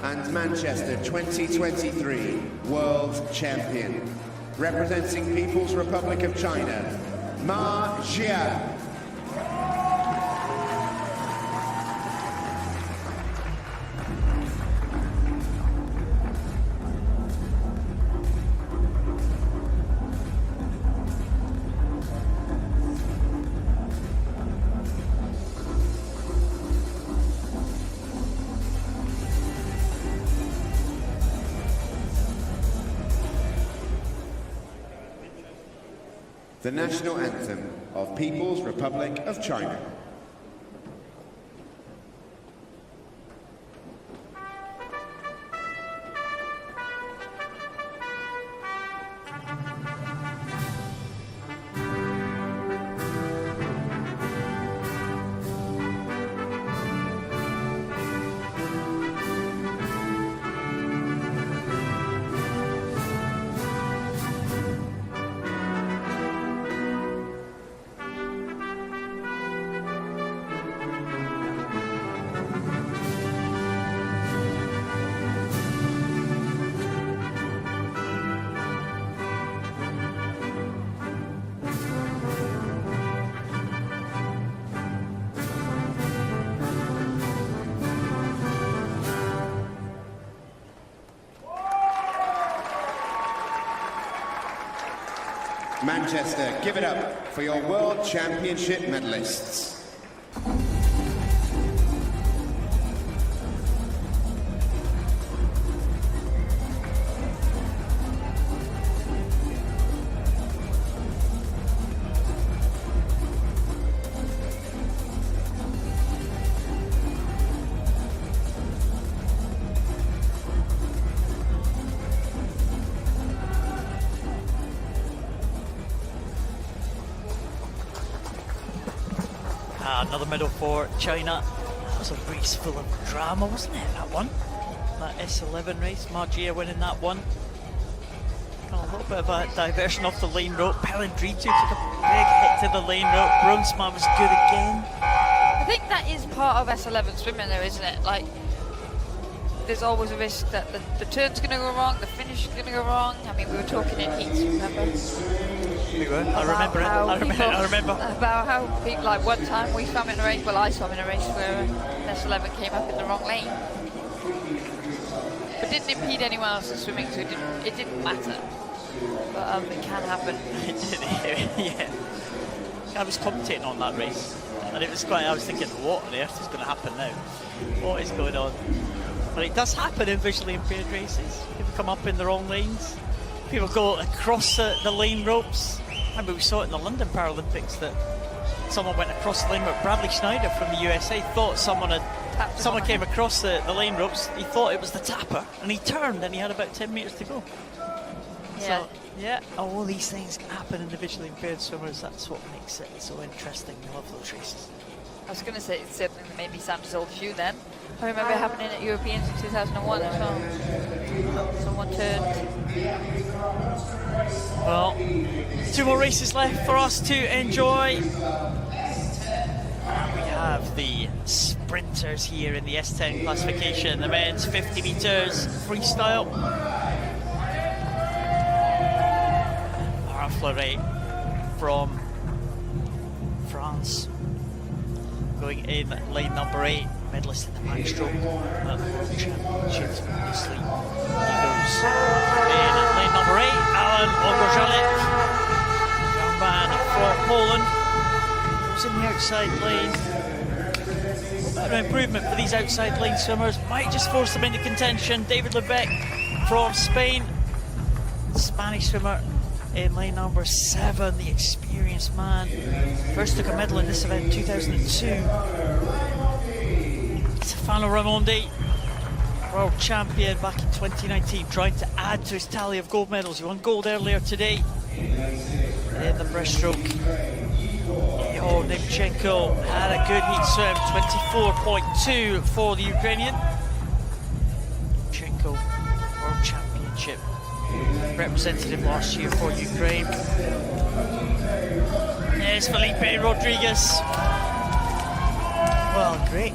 and Manchester 2023 World Champion, representing People's Republic of China, Ma Jia. the national anthem of People's Republic of China. Manchester, give it up for your World Championship medalists. Another medal for China. That was a race full of drama, wasn't it, that one? That S11 race, Margia winning that one. Got a little bit of a diversion off the lane rope. Pellandritu took a big hit to the lane rope. Brunsma was good again. I think that is part of S11 swimming though, isn't it? Like, there's always a risk that the turn's going to go wrong, the finish is going to go wrong. I mean, we were talking in heats, remember? We were. I remember it. I remember. About how people, like one time we swam in a race, well I swam in a race where S11 came up in the wrong lane. But didn't impede anyone else's swimming, so it didn't matter. But it can happen. Yeah. I was commentating on that race, and it was quite, I was thinking, what on earth is going to happen now? What is going on? But it does happen in visually impaired races. People come up in the wrong lanes. People go across the lane ropes. I remember we saw it in the London Paralympics that someone went across the lane rope. Bradley Schneider from the USA thought someone came across the lane ropes. He thought it was the tapper, and he turned, and he had about 10 metres to go. Yeah. So, yeah, all these things happen in the visually impaired swimmers. That's what makes it so interesting. I love those races. I was going to say it's something that maybe Sam told you then. I remember it happening at Europeans in 2001 as well. Someone turned. Well, 2 more races left for us to enjoy. And we have the sprinters here in the S10 classification. The men's 50 metres freestyle. Fleuret from France going in lane number 8, medalist in the backstroke at the World Championships previously. He goes in lane number 8, Alan Ogrożalek, young man from Poland, goes in the outside lane. A bit of an improvement for these outside lane swimmers, might just force them into contention. David Lebec from Spain, Spanish swimmer in lane number 7, the experienced man. First took a medal in this event in 2002. Stefano Raimondi, world champion back in 2019, trying to add to his tally of gold medals. He won gold earlier today in the breaststroke. Oh, Nemchenko had a good heat swim, 24.2 for the Ukrainian. Nemchenko, world championship representative last year for Ukraine. Yes, Felipe Rodriguez. Well, great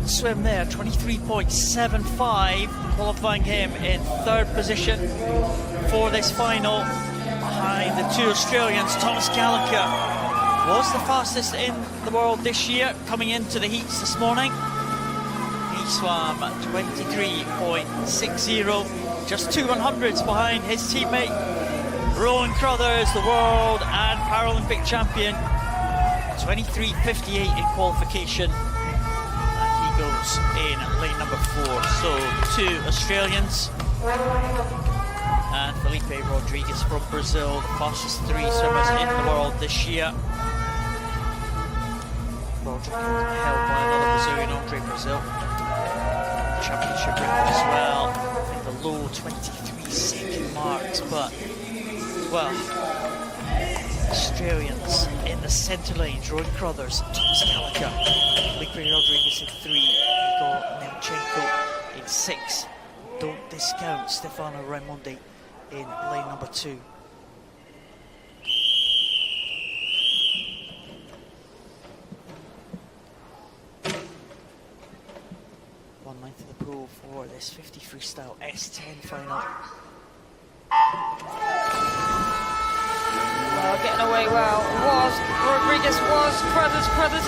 swim there, 23.75, qualifying him in 3rd position for this final, behind the 2 Australians. Thomas Gallagher was the fastest in the world this year, coming into the heats this morning. He swam 23.60, just 2 100s behind his teammate Rowan Crothers, the world and Paralympic champion. 23.58 in qualification, and he goes in lane number 4. So 2 Australians and Felipe Rodriguez. Rodrigues from Brazil, the fastest 3 swimmers in the world this year. World record held by another Brazilian, Andre Brazil. Championship record as well, in the low 23-second marks, but, well, Australians in the centre lanes, Rowan Crothers, Thomas Gallagher, Felipe Rodrigues in 3, Igor Nemchenko in 6. Don't discount Stefano Raimondi in lane number 2. Ninth of the pool for this 50 freestyle S10 final. Well, getting away well was Rodrigues, Crothers,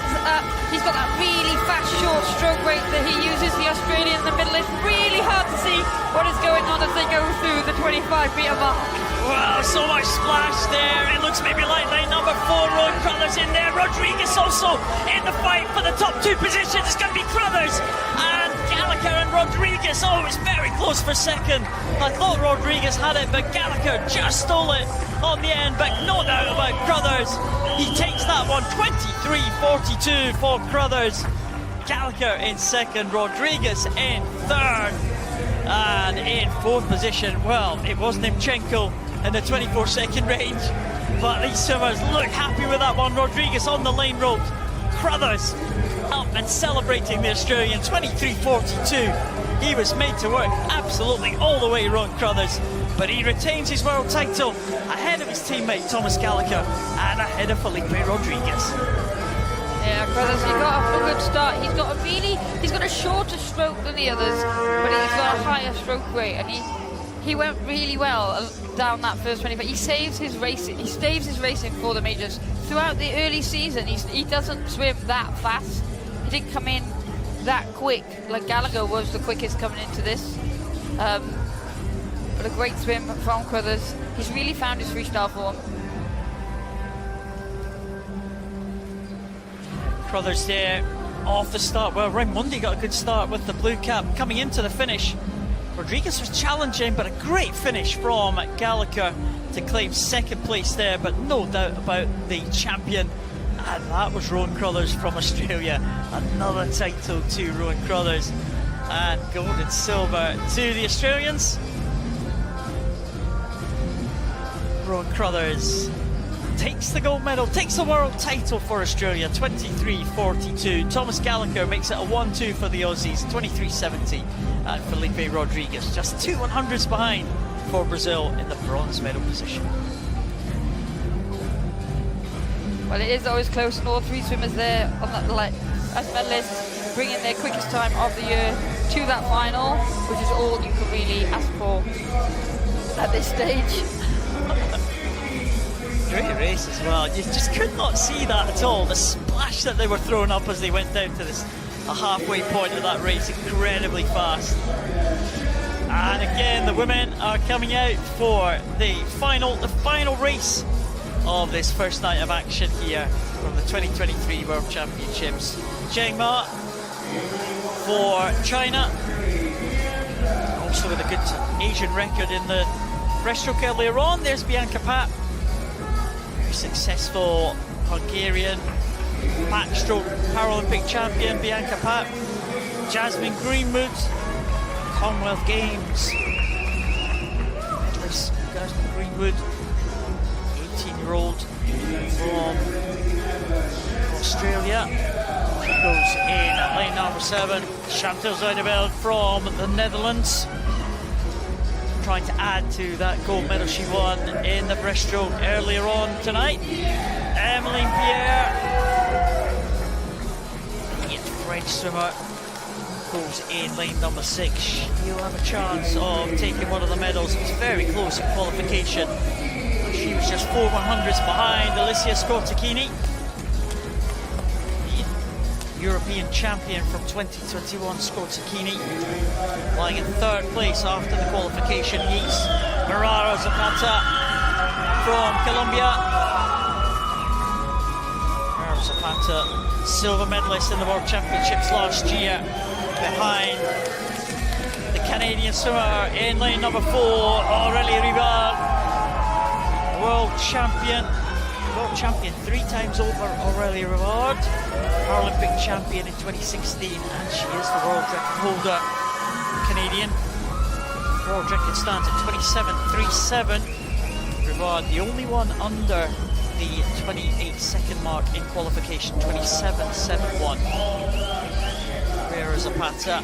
he's got that really fast short stroke rate that he uses. The Australian in the middle, it's really hard to see what is going on as they go through the 25-metre mark. Wow, so much splash there. It looks maybe like lane number 4, Rowan Crothers in there. Rodrigues also in the fight for the top 2 positions. It's going to be Crothers and Gallagher and Rodrigues. Oh, it was very close for second. I thought Rodrigues had it, but Gallagher just stole it on the end. But no doubt about Crothers. He takes that one, 23.42 for Crothers. Gallagher in second, Rodrigues in third. And in 4th position, well, it was Nemchenko in the 24-second range, but these swimmers look happy with that one. Rodrigues on the lane rope, Crothers up and celebrating the Australian, 23.42. He was made to work absolutely all the way, Rowan Crothers, but he retains his world title ahead of his teammate Thomas Gallagher and ahead of Felipe Rodrigues. Yeah, Crothers, he got a good start. He's got a shorter stroke than the others, but he's got a higher stroke rate, and he went really well down that first 25. He saves his racing. He staves his racing for the majors. Throughout the early season, he doesn't swim that fast. He didn't come in that quick. Like Gallagher was the quickest coming into this. But a great swim from Crothers. He's really found his freestyle form. Crothers there off the start. Well, Raimondi got a good start with the blue cap coming into the finish. Rodrigues was challenging, but a great finish from Gallagher to claim second place there, but no doubt about the champion. And that was Rowan Crothers from Australia. Another title to Rowan Crothers. And gold and silver to the Australians. Rowan Crothers takes the gold medal, takes the world title for Australia, 23.42. Thomas Gallagher makes it a 1-2 for the Aussies, 23.70. And Felipe Rodrigues just 2 100s behind for Brazil in the bronze medal position. Well, it is always close, and all 3 swimmers there on that as medalists bringing their quickest time of the year to that final, which is all you can really ask for at this stage. Great race as well. You just could not see that at all. The splash that they were throwing up as they went down to a halfway point of that race, incredibly fast. And again, the women are coming out for the final race of this first night of action here from the 2023 World Championships. Chiang Ma for China, also with a good Asian record in the breaststroke earlier on. There's Bianca Pat, very successful Hungarian backstroke Paralympic champion Bianca Pat. Jasmine Greenwood, Commonwealth Games medalist Jasmine Greenwood, 18-year-old from Australia. She goes in at lane number 7. Chantal Zuideveld from the Netherlands, trying to add to that gold medal she won in the breaststroke earlier on tonight. Emmeline Pierre, the French swimmer, goes in lane number 6. She'll have a chance of taking one of the medals. It was very close in qualification. She was just 4 100s behind Alicia Scortacchini, the European champion from 2021. Scortacchini lying in 3rd place after the qualification heats. Mararo Zapata from Colombia. Mararo Zapata, silver medalist in the World Championships last year, behind the Canadian swimmer in lane number 4, Aurélie Ribard. champion. World champion 3 times over, Aurélie Rivard. Paralympic champion in 2016, and she is the world record holder, Canadian. World record stands at 27.37. Rivard, the only one under the 28-second mark in qualification, 27.71. Rivera Zapata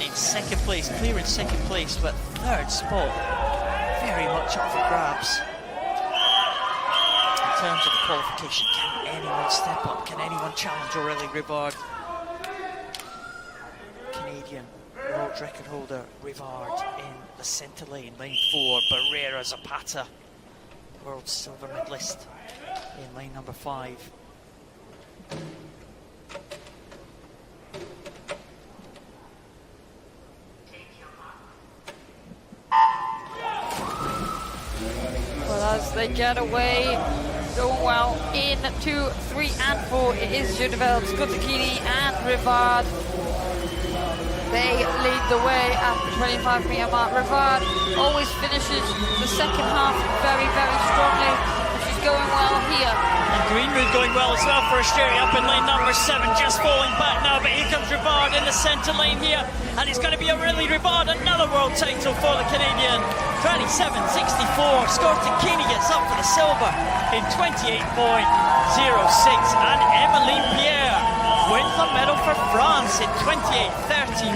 in second place, clear in second place, but third spot very much up for grabs. In terms of the qualification, can anyone step up? Can anyone challenge Aurélie Rivard? Canadian world record holder Rivard in the centre lane, lane 4. Barrera Zapata, world silver medalist, in lane number 5. Well, as they get away, going well in 2, 3 and 4, it is Judeveld, Skotakini and Rivard. They lead the way at the 25-metre mark. Rivard always finishes the second half very, very strongly. She's going well here. And Greenwood going well as well for Australia, up in lane number 7, just falling back now, but here comes Rivard in the centre lane here, and it's going to be Aurélie Rivard, another world title for the Canadian. 27.64. Skotakini gets up for the silver in 28.06, and Emmeline Pierre wins the medal for France in 28.39.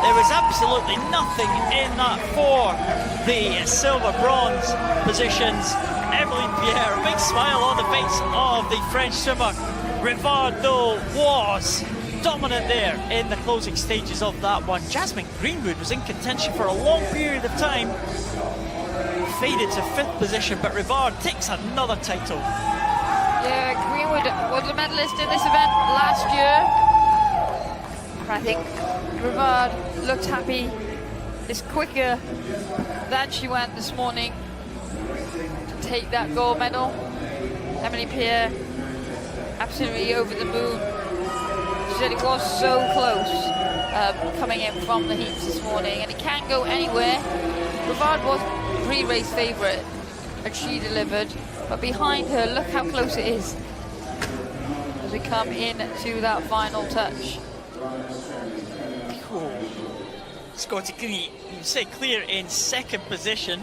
There was absolutely nothing in that for the silver bronze positions. Emmeline Pierre, a big smile on the face of the French swimmer. Rivard, though, was dominant there in the closing stages of that one. Jasmine Greenwood was in contention for a long period of time, faded to 5th position, but Rivard takes another title. Yeah, Greenwood was a medalist in this event last year. I think Rivard looked happy. It's quicker than she went this morning to take that gold medal. Emily Pierre, absolutely over the moon. She said it was so close coming in from the heats this morning, and it can go anywhere. Rivard was pre-race favourite, and she delivered. But behind her, look how close it is as we come in to that final touch. Cool. Skotakini, you say clear in 2nd position.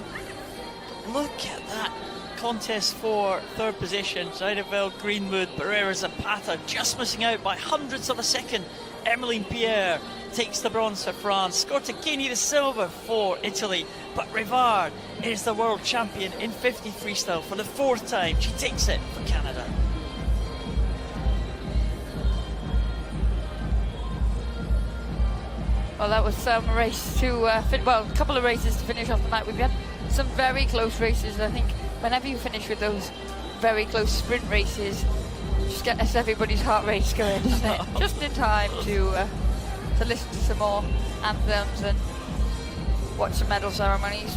Look at that contest for 3rd position. Judeveld, Greenwood, Barrera Zapata just missing out by hundredths of a second. Emmeline Pierre takes the bronze for France. Skotakini the silver for Italy. But Rivard is the world champion in 50 freestyle for the 4th time. She takes it for Canada. Well, that was some race to a couple of races to finish off the night. We've had some very close races. I think whenever you finish with those very close sprint races, just gets everybody's heart rates going, doesn't it? Just in time to listen to some more anthems and watch some medal ceremonies.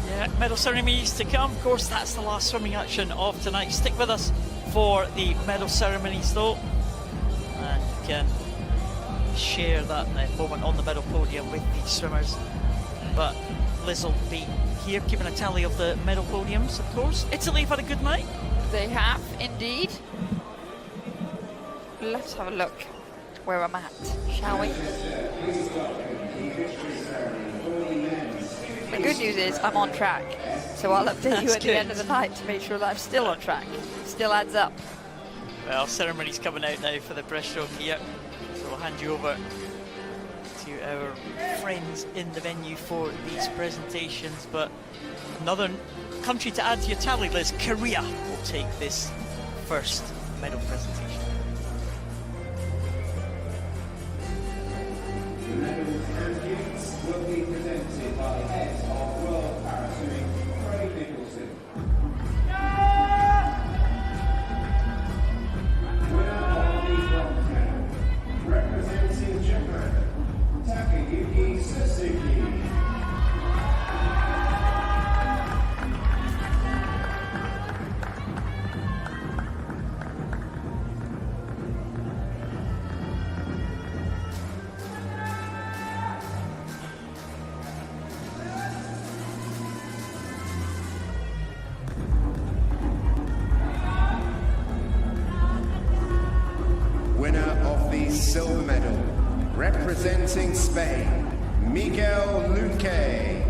Yeah, medal ceremonies to come. Of course, that's the last swimming action of tonight. Stick with us for the medal ceremonies, though, and you can share that moment on the medal podium with the swimmers. But Liz will be here keeping a tally of the medal podiums, of course. Italy have had a good night. They have indeed. Let's have a look where I'm at, shall we? The good news is I'm on track, so I'll update you at the end of the night to make sure that I'm still on track. Still adds up. Well, ceremony's coming out now for the breaststroke here, so we'll hand you over to our friends in the venue for these presentations. But another country to add to your tally, Liz, Korea will take this first medal presentation. The medals and gifts will be presented by the head of World Paraswimming, Craig Nicholson. Winner of the bronze medal, representing Japan, Takayuki Suzuki. Spain, Miguel Luque.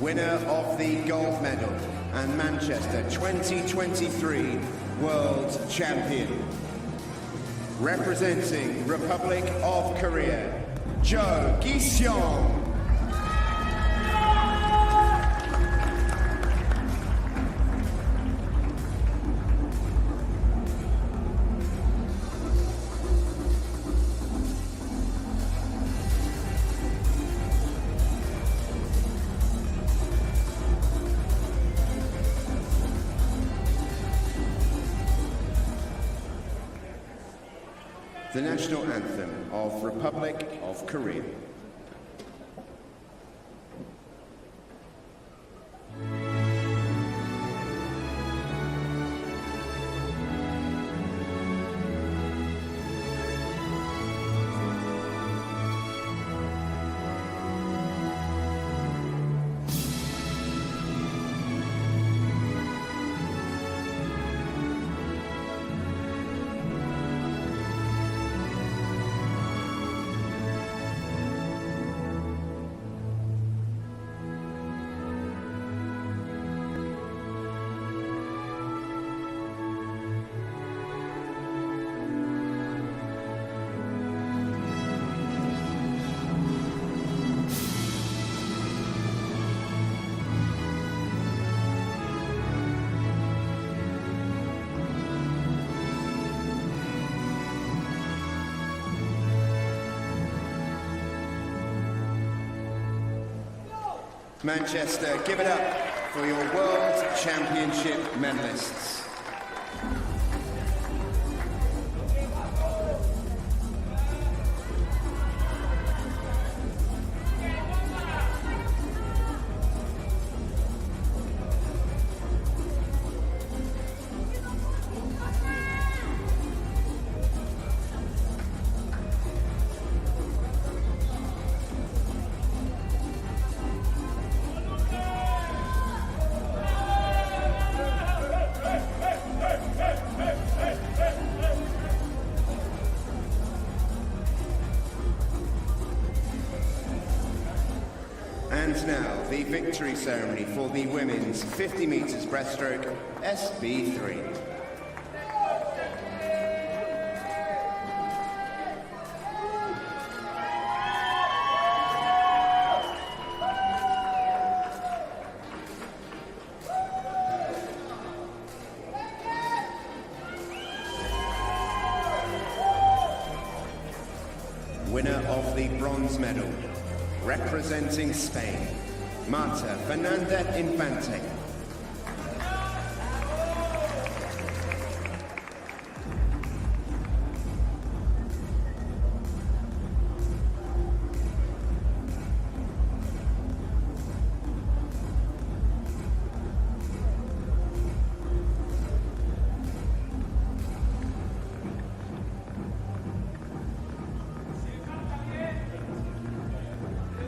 Winner of the gold medal and Manchester 2023 World Champion. Representing Republic of Korea, Jo Gi-seong. The national anthem of Republic of Korea. Manchester, give it up for your World Championship medalists. And now, the victory ceremony for the women's 50 metres breaststroke, SB3. Winner of the bronze medal, representing Spain, Marta Fernanda Infante.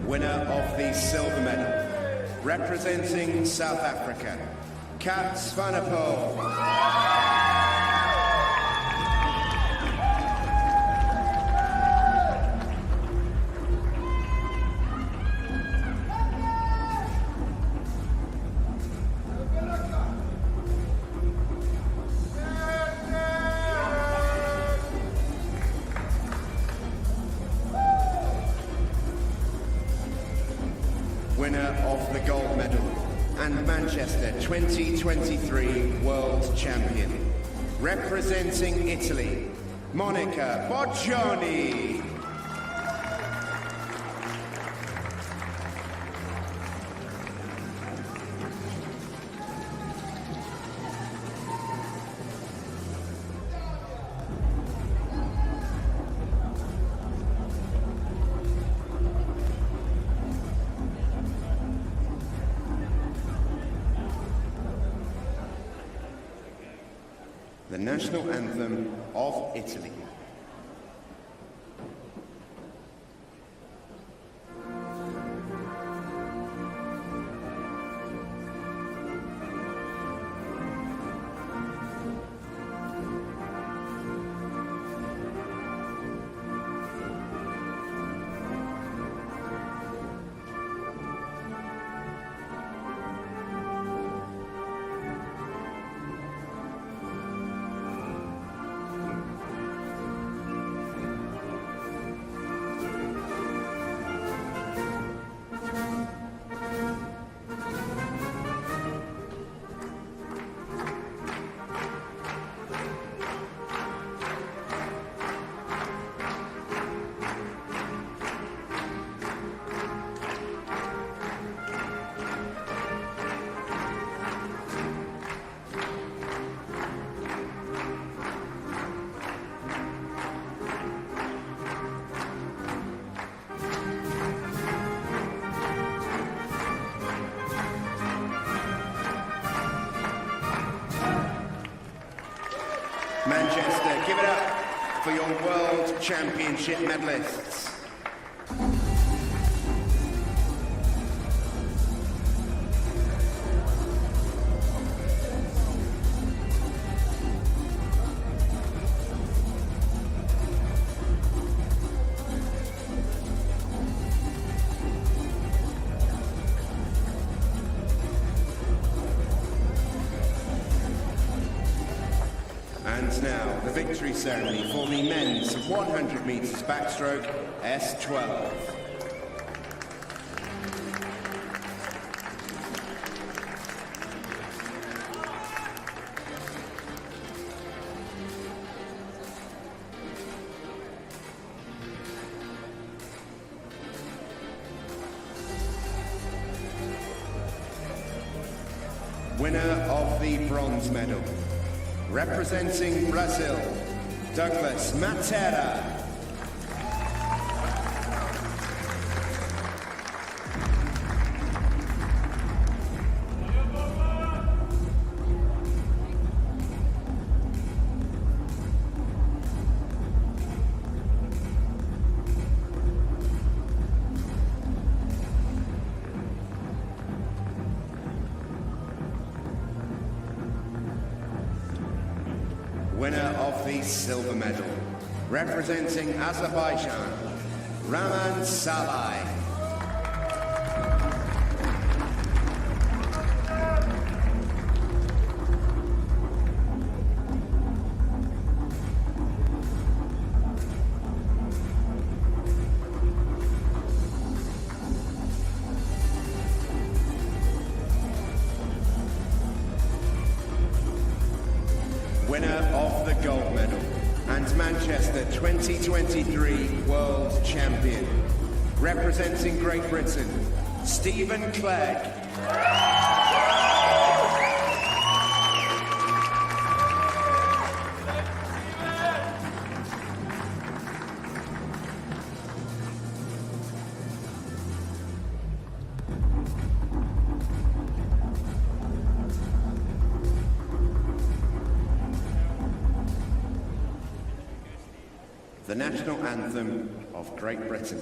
Winner of the silver medal, representing South Africa, Kat Swanepoel. Winner of the gold medal and Manchester 2023 World Champion, representing Italy, Monica Boccioni. national anthem of Italy. Manchester, give it up for your World Championship medalists. And now, the victory ceremony for the men's 100 metres backstroke S12. Winner of the bronze medal, representing Brazil, Douglas Matera. Winner of the silver medal, representing Azerbaijan, Raman Salai. Winner of the gold medal and Manchester 2023 World Champion, representing Great Britain, Stephen Clegg. The national anthem of Great Britain.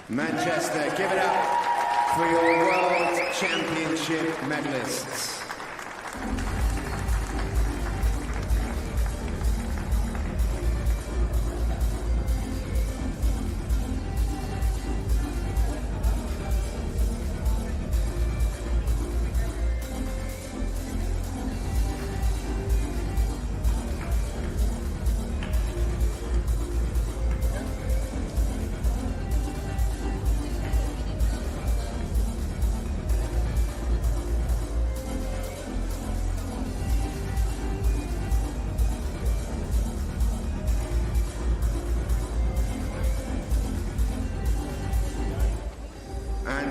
Manchester, give it up for your World Championship medalists.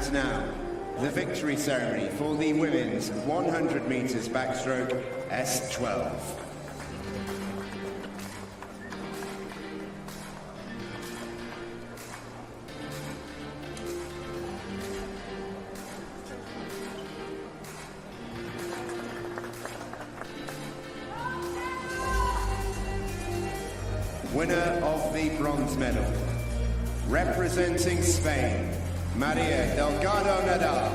And now, the victory ceremony for the women's 100 metres backstroke S12. Winner of the bronze medal, representing Spain, Maria Delgado Nadal.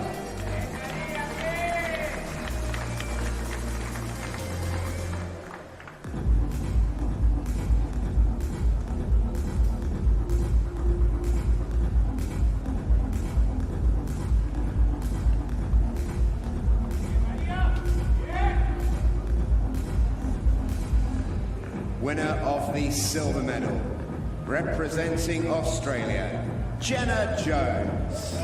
Winner of the silver medal, representing Australia, Jenna Jones.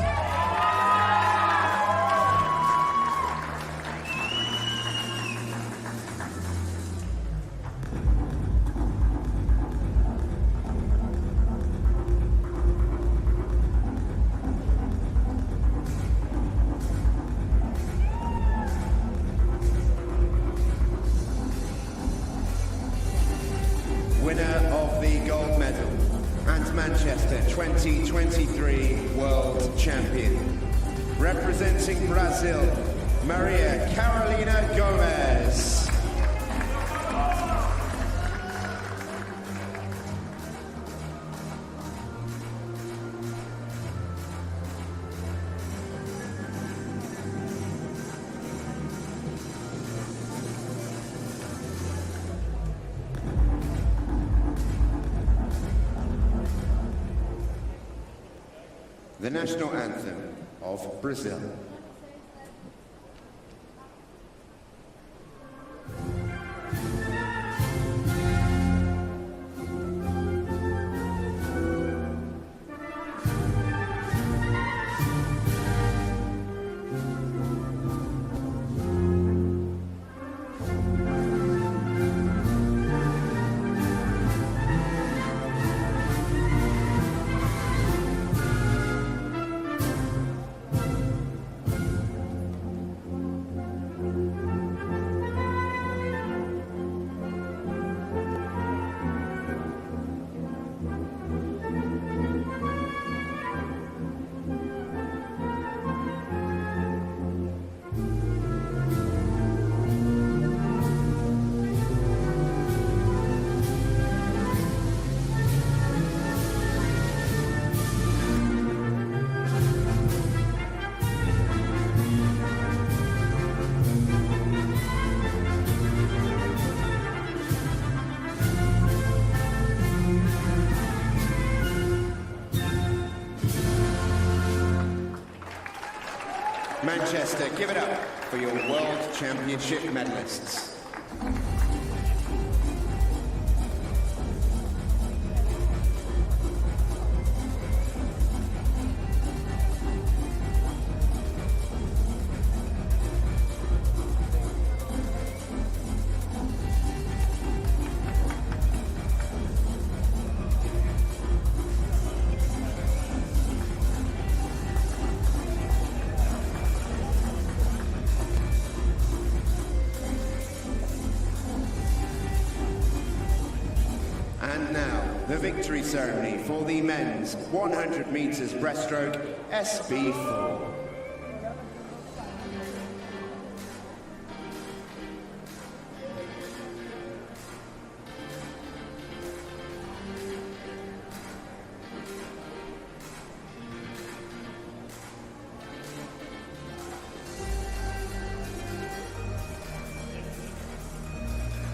Winner of the gold medal and Manchester 2023 World Champion, representing Brazil, Maria Carolina Gomez. The national anthem of Brazil. Manchester, give it up for your World Championship medalists. And now, the victory ceremony for the men's 100 metres breaststroke SB4.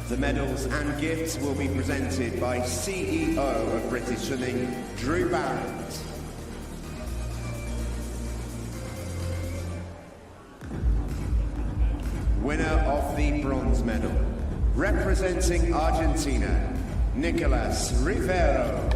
The medals and gifts will be presented by CEO of British Swimming, Drew Barrett. Winner of the bronze medal, representing Argentina, Nicolas Rivero.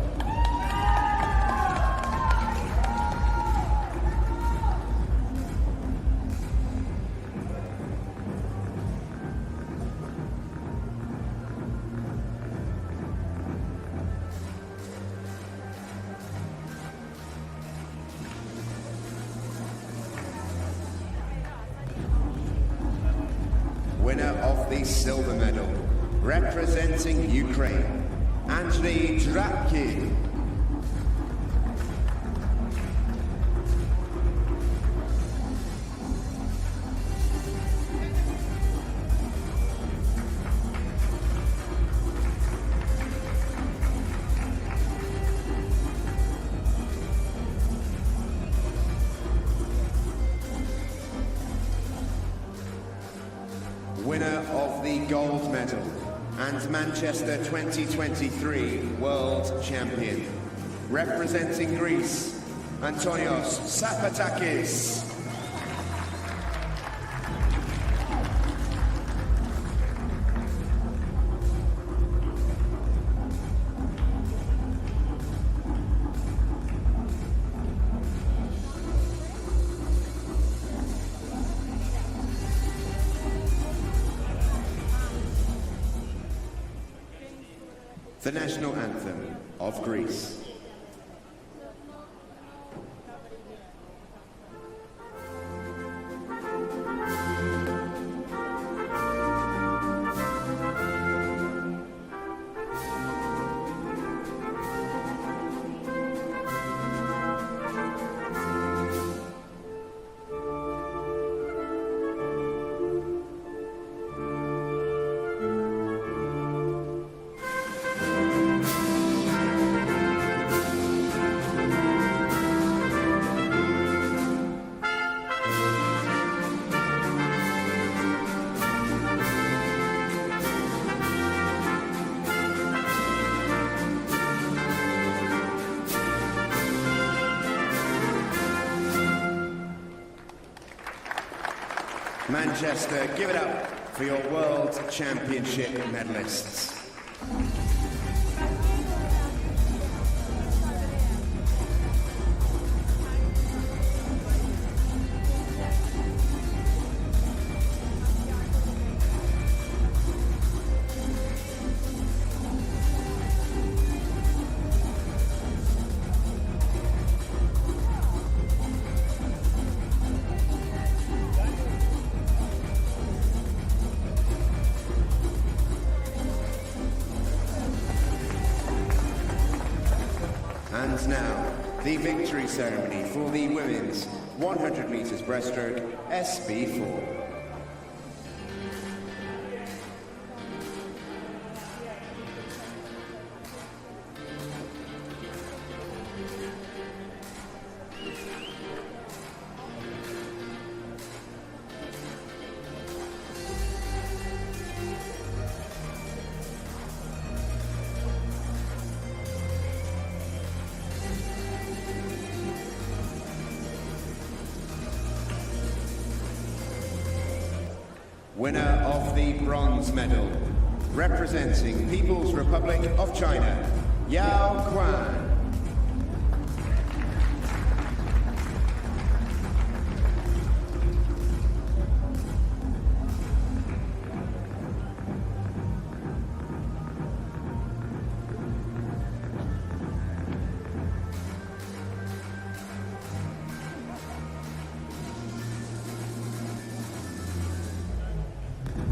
the silver medal, representing Ukraine, Andriy Drapkin. Winner of the gold medal and Manchester 2023 World Champion, representing Greece, Antonios Sapatakis. The national anthem of Greece. Manchester, give it up for your World Championship medalists. And now, the victory ceremony for the women's 100 metres breaststroke SB4. Winner of the bronze medal, representing People's Republic of China, Yao Quan.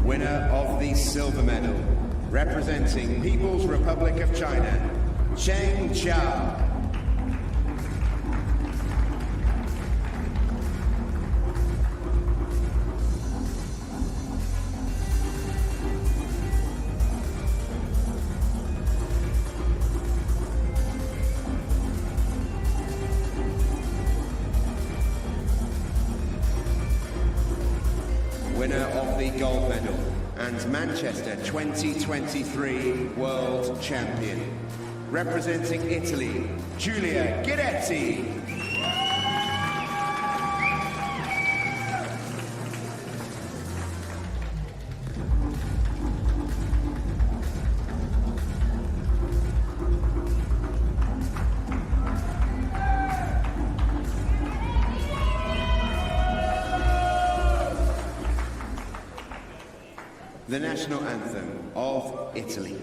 Winner of the silver medal, representing People's Republic of China, Cheng Chao. Winner of the gold medal and Manchester 2023 World Champion, representing Italy, Giulia Guidetti. The national anthem of Italy.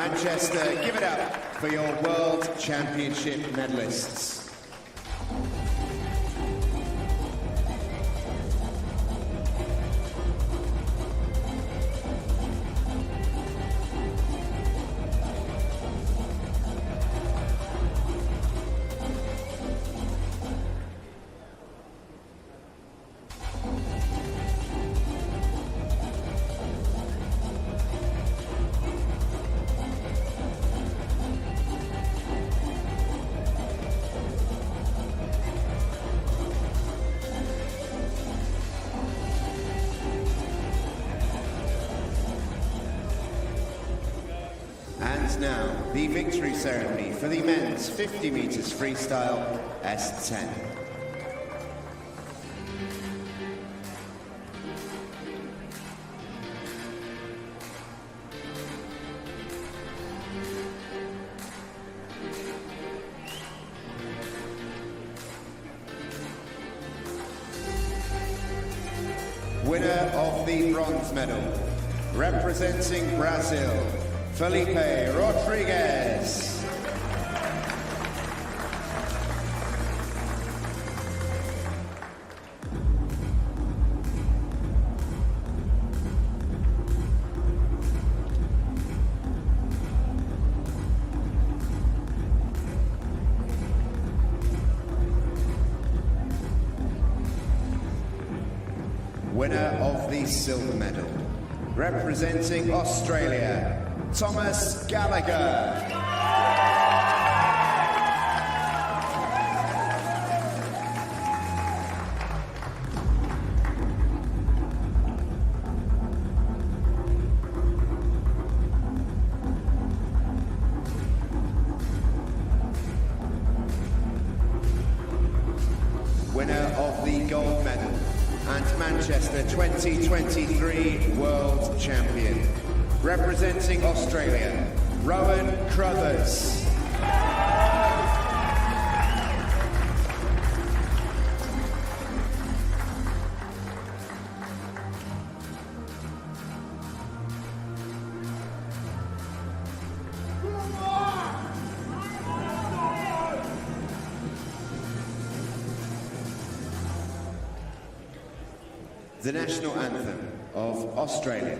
Manchester, give it up for your World Championship medalists. And now, the victory ceremony for the men's 50 metres freestyle S10. Winner of the bronze medal, representing Brazil, Felipe Rodriguez. Winner of the silver medal, representing Australia, Thomas Gallagher. Winner of the gold medal and Manchester 2023 World Champion, representing Australia, Rowan Crothers. The national anthem of Australia.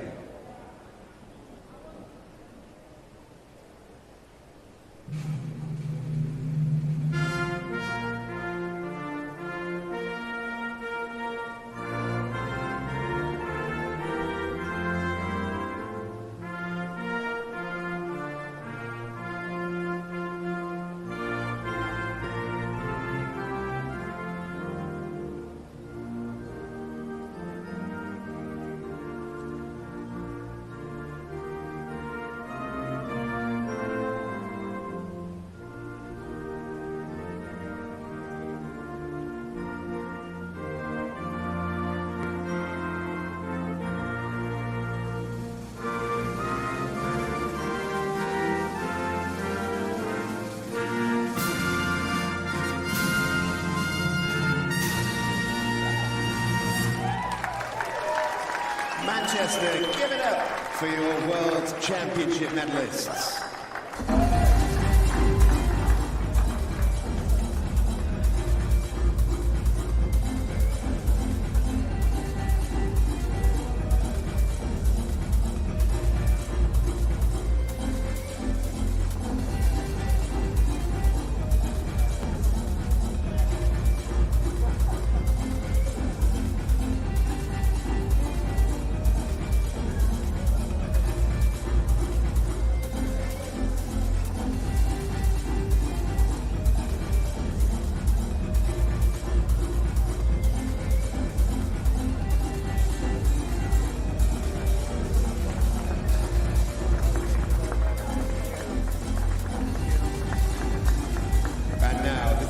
Manchester, give it up for your World Championship medalists.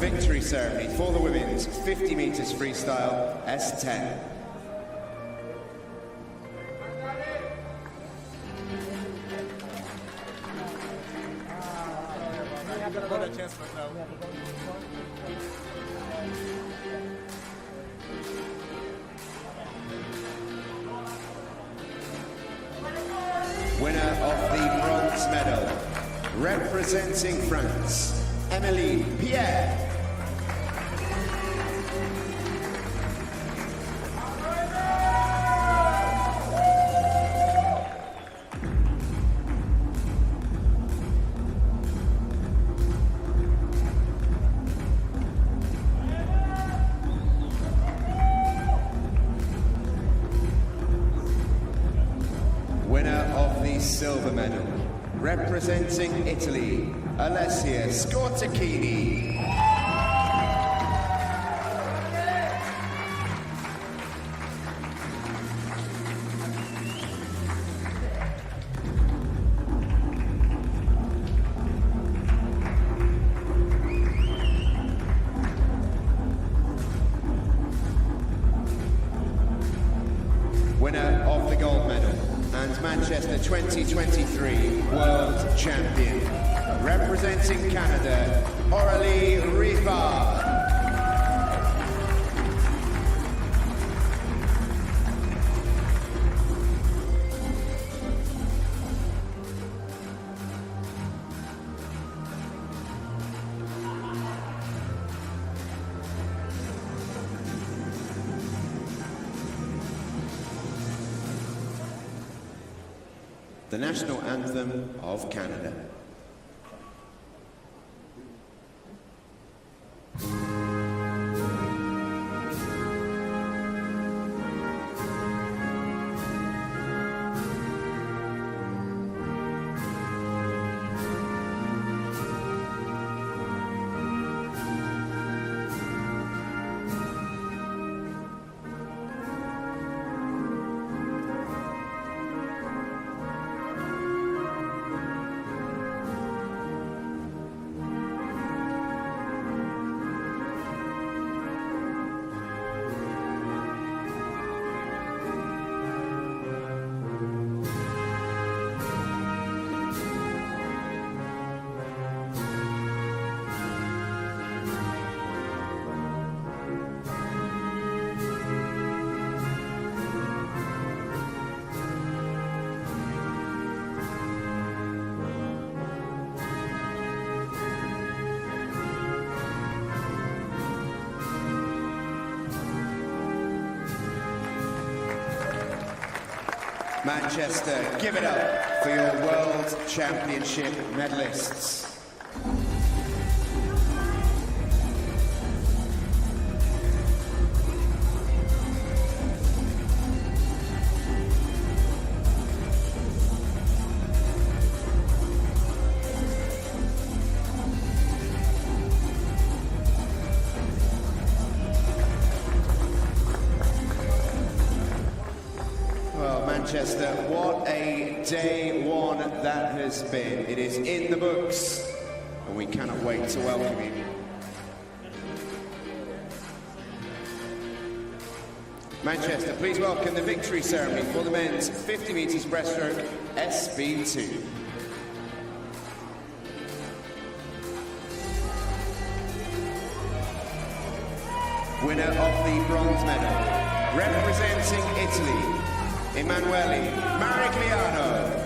Victory ceremony for the women's 50 metres freestyle S10. Winner of the bronze medal, representing France, Emily Pierre. Winner of the silver medal, representing Italy, Alessia Scortacchini. Winner of the gold medal and Manchester 2023 World Champion, representing Canada, Aurélie Rivard. The national anthem of Canada. Manchester, give it up for your World Championship medalists. Manchester, what a day one that has been. It is in the books, and we cannot wait to welcome you. Manchester, please welcome the victory ceremony for the men's 50 metres breaststroke SB2. Winner of the bronze medal, representing Italy, Emanuele Marigliano.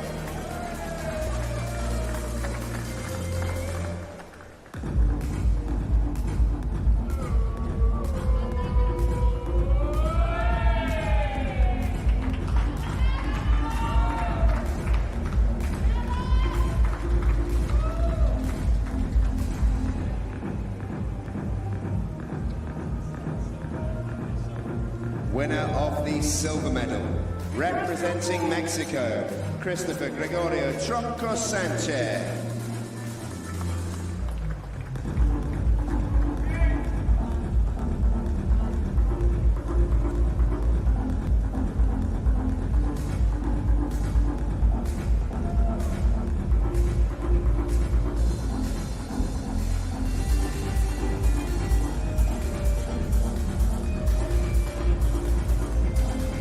Winner of the silver medal, representing Mexico, Christopher Gregorio Tronco Sanchez.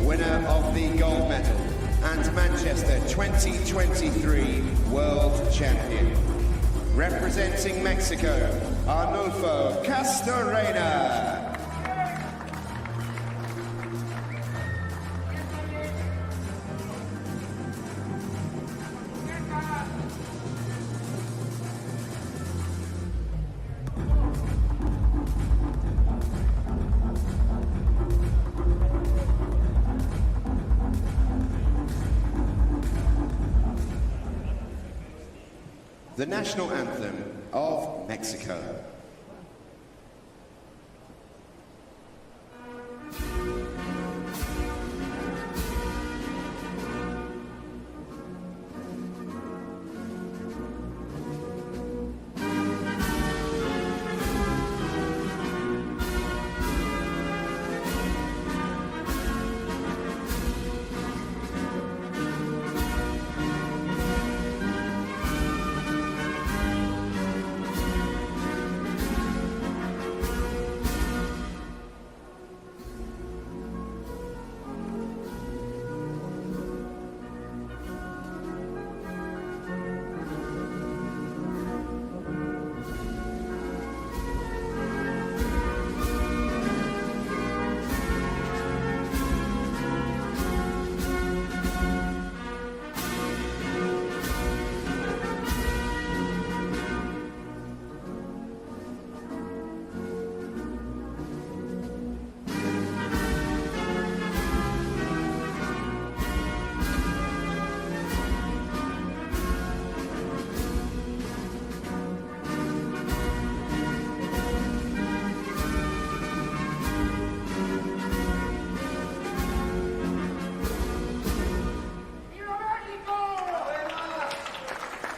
Winner of the gold medal and Manchester 2023 World Champion, representing Mexico, Arnulfo Castorena. the national anthem of Mexico.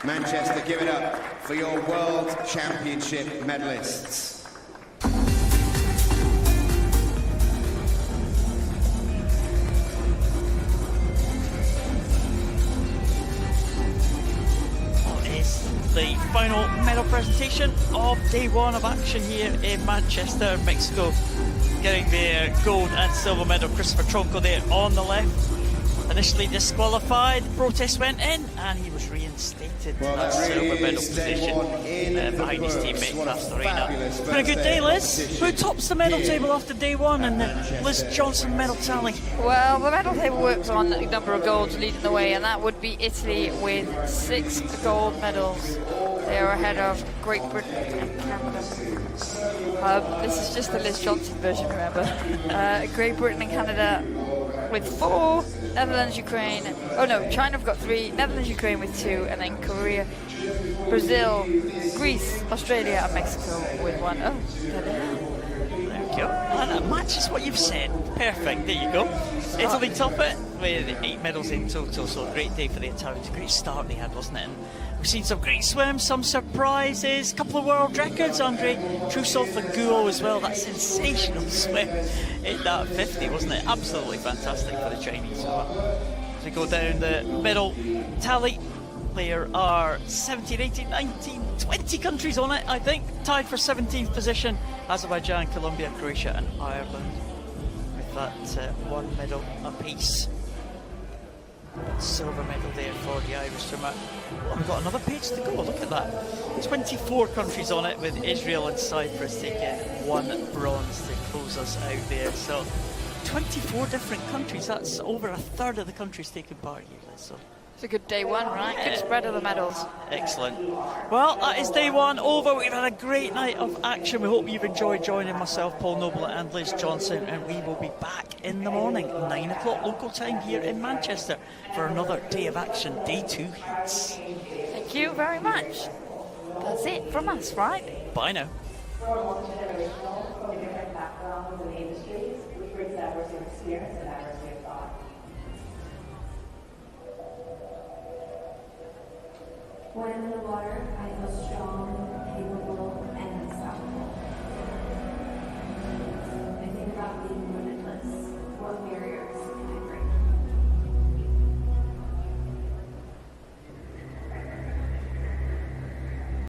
Manchester, give it up for your World Championship medalists. The final medal presentation of day one of action here in Manchester, Mexico, getting their gold and silver medal. Christopher Tronco there on the left, initially disqualified, protest went in and he was reinstated to that silver medal position behind his teammate Castorena. It's been a good day, Liz. Who tops the medal table after day one and the Liz Johnson medal tally? Well, the medal table works on a number of golds leading the way, and that would be Italy with 6 gold medals. They are ahead of Great Britain and Canada. This is just the Liz Johnson version, remember. Great Britain and Canada with 4, Netherlands, Ukraine, China have got 3, Netherlands, Ukraine with 2, and then Korea, Brazil, Greece, Australia and Mexico with 1. Oh, there they are. There we go. And that matches what you've said. Perfect, there you go. Italy top it with 8 medals in total, so a great day for the Italians. A great start they had, wasn't it? And we've seen some great swims, some surprises, a couple of world records. Andre Trusov-Laguo as well, that sensational swim in that 50, wasn't it? Absolutely fantastic for the Chinese. As we go down the middle tally, there are 17, 18, 19, 20 countries on it, I think, tied for 17th position. Azerbaijan, Colombia, Croatia and Ireland with that 1 medal apiece. Silver medal there for the Irish swimmer. Oh, we've got another page to go, look at that. 24 countries on it, with Israel and Cyprus taking 1 bronze to close us out there. So 24 different countries, that's over a third of the countries taking part here, Liz. So it's a good day one, right? Good spread of the medals. Excellent. Well, that is day one over. We've had a great night of action. We hope you've enjoyed joining myself, Paul Noble and Liz Johnson, and we will be back in the morning, 9 o'clock local time here in Manchester for another day of action, day 2 heats. Thank you very much. That's it from us, right? Bye now. We're multi-generational from different backgrounds and industries, which brings diversity of experience and diversity of thought. When I'm in the water, I feel strong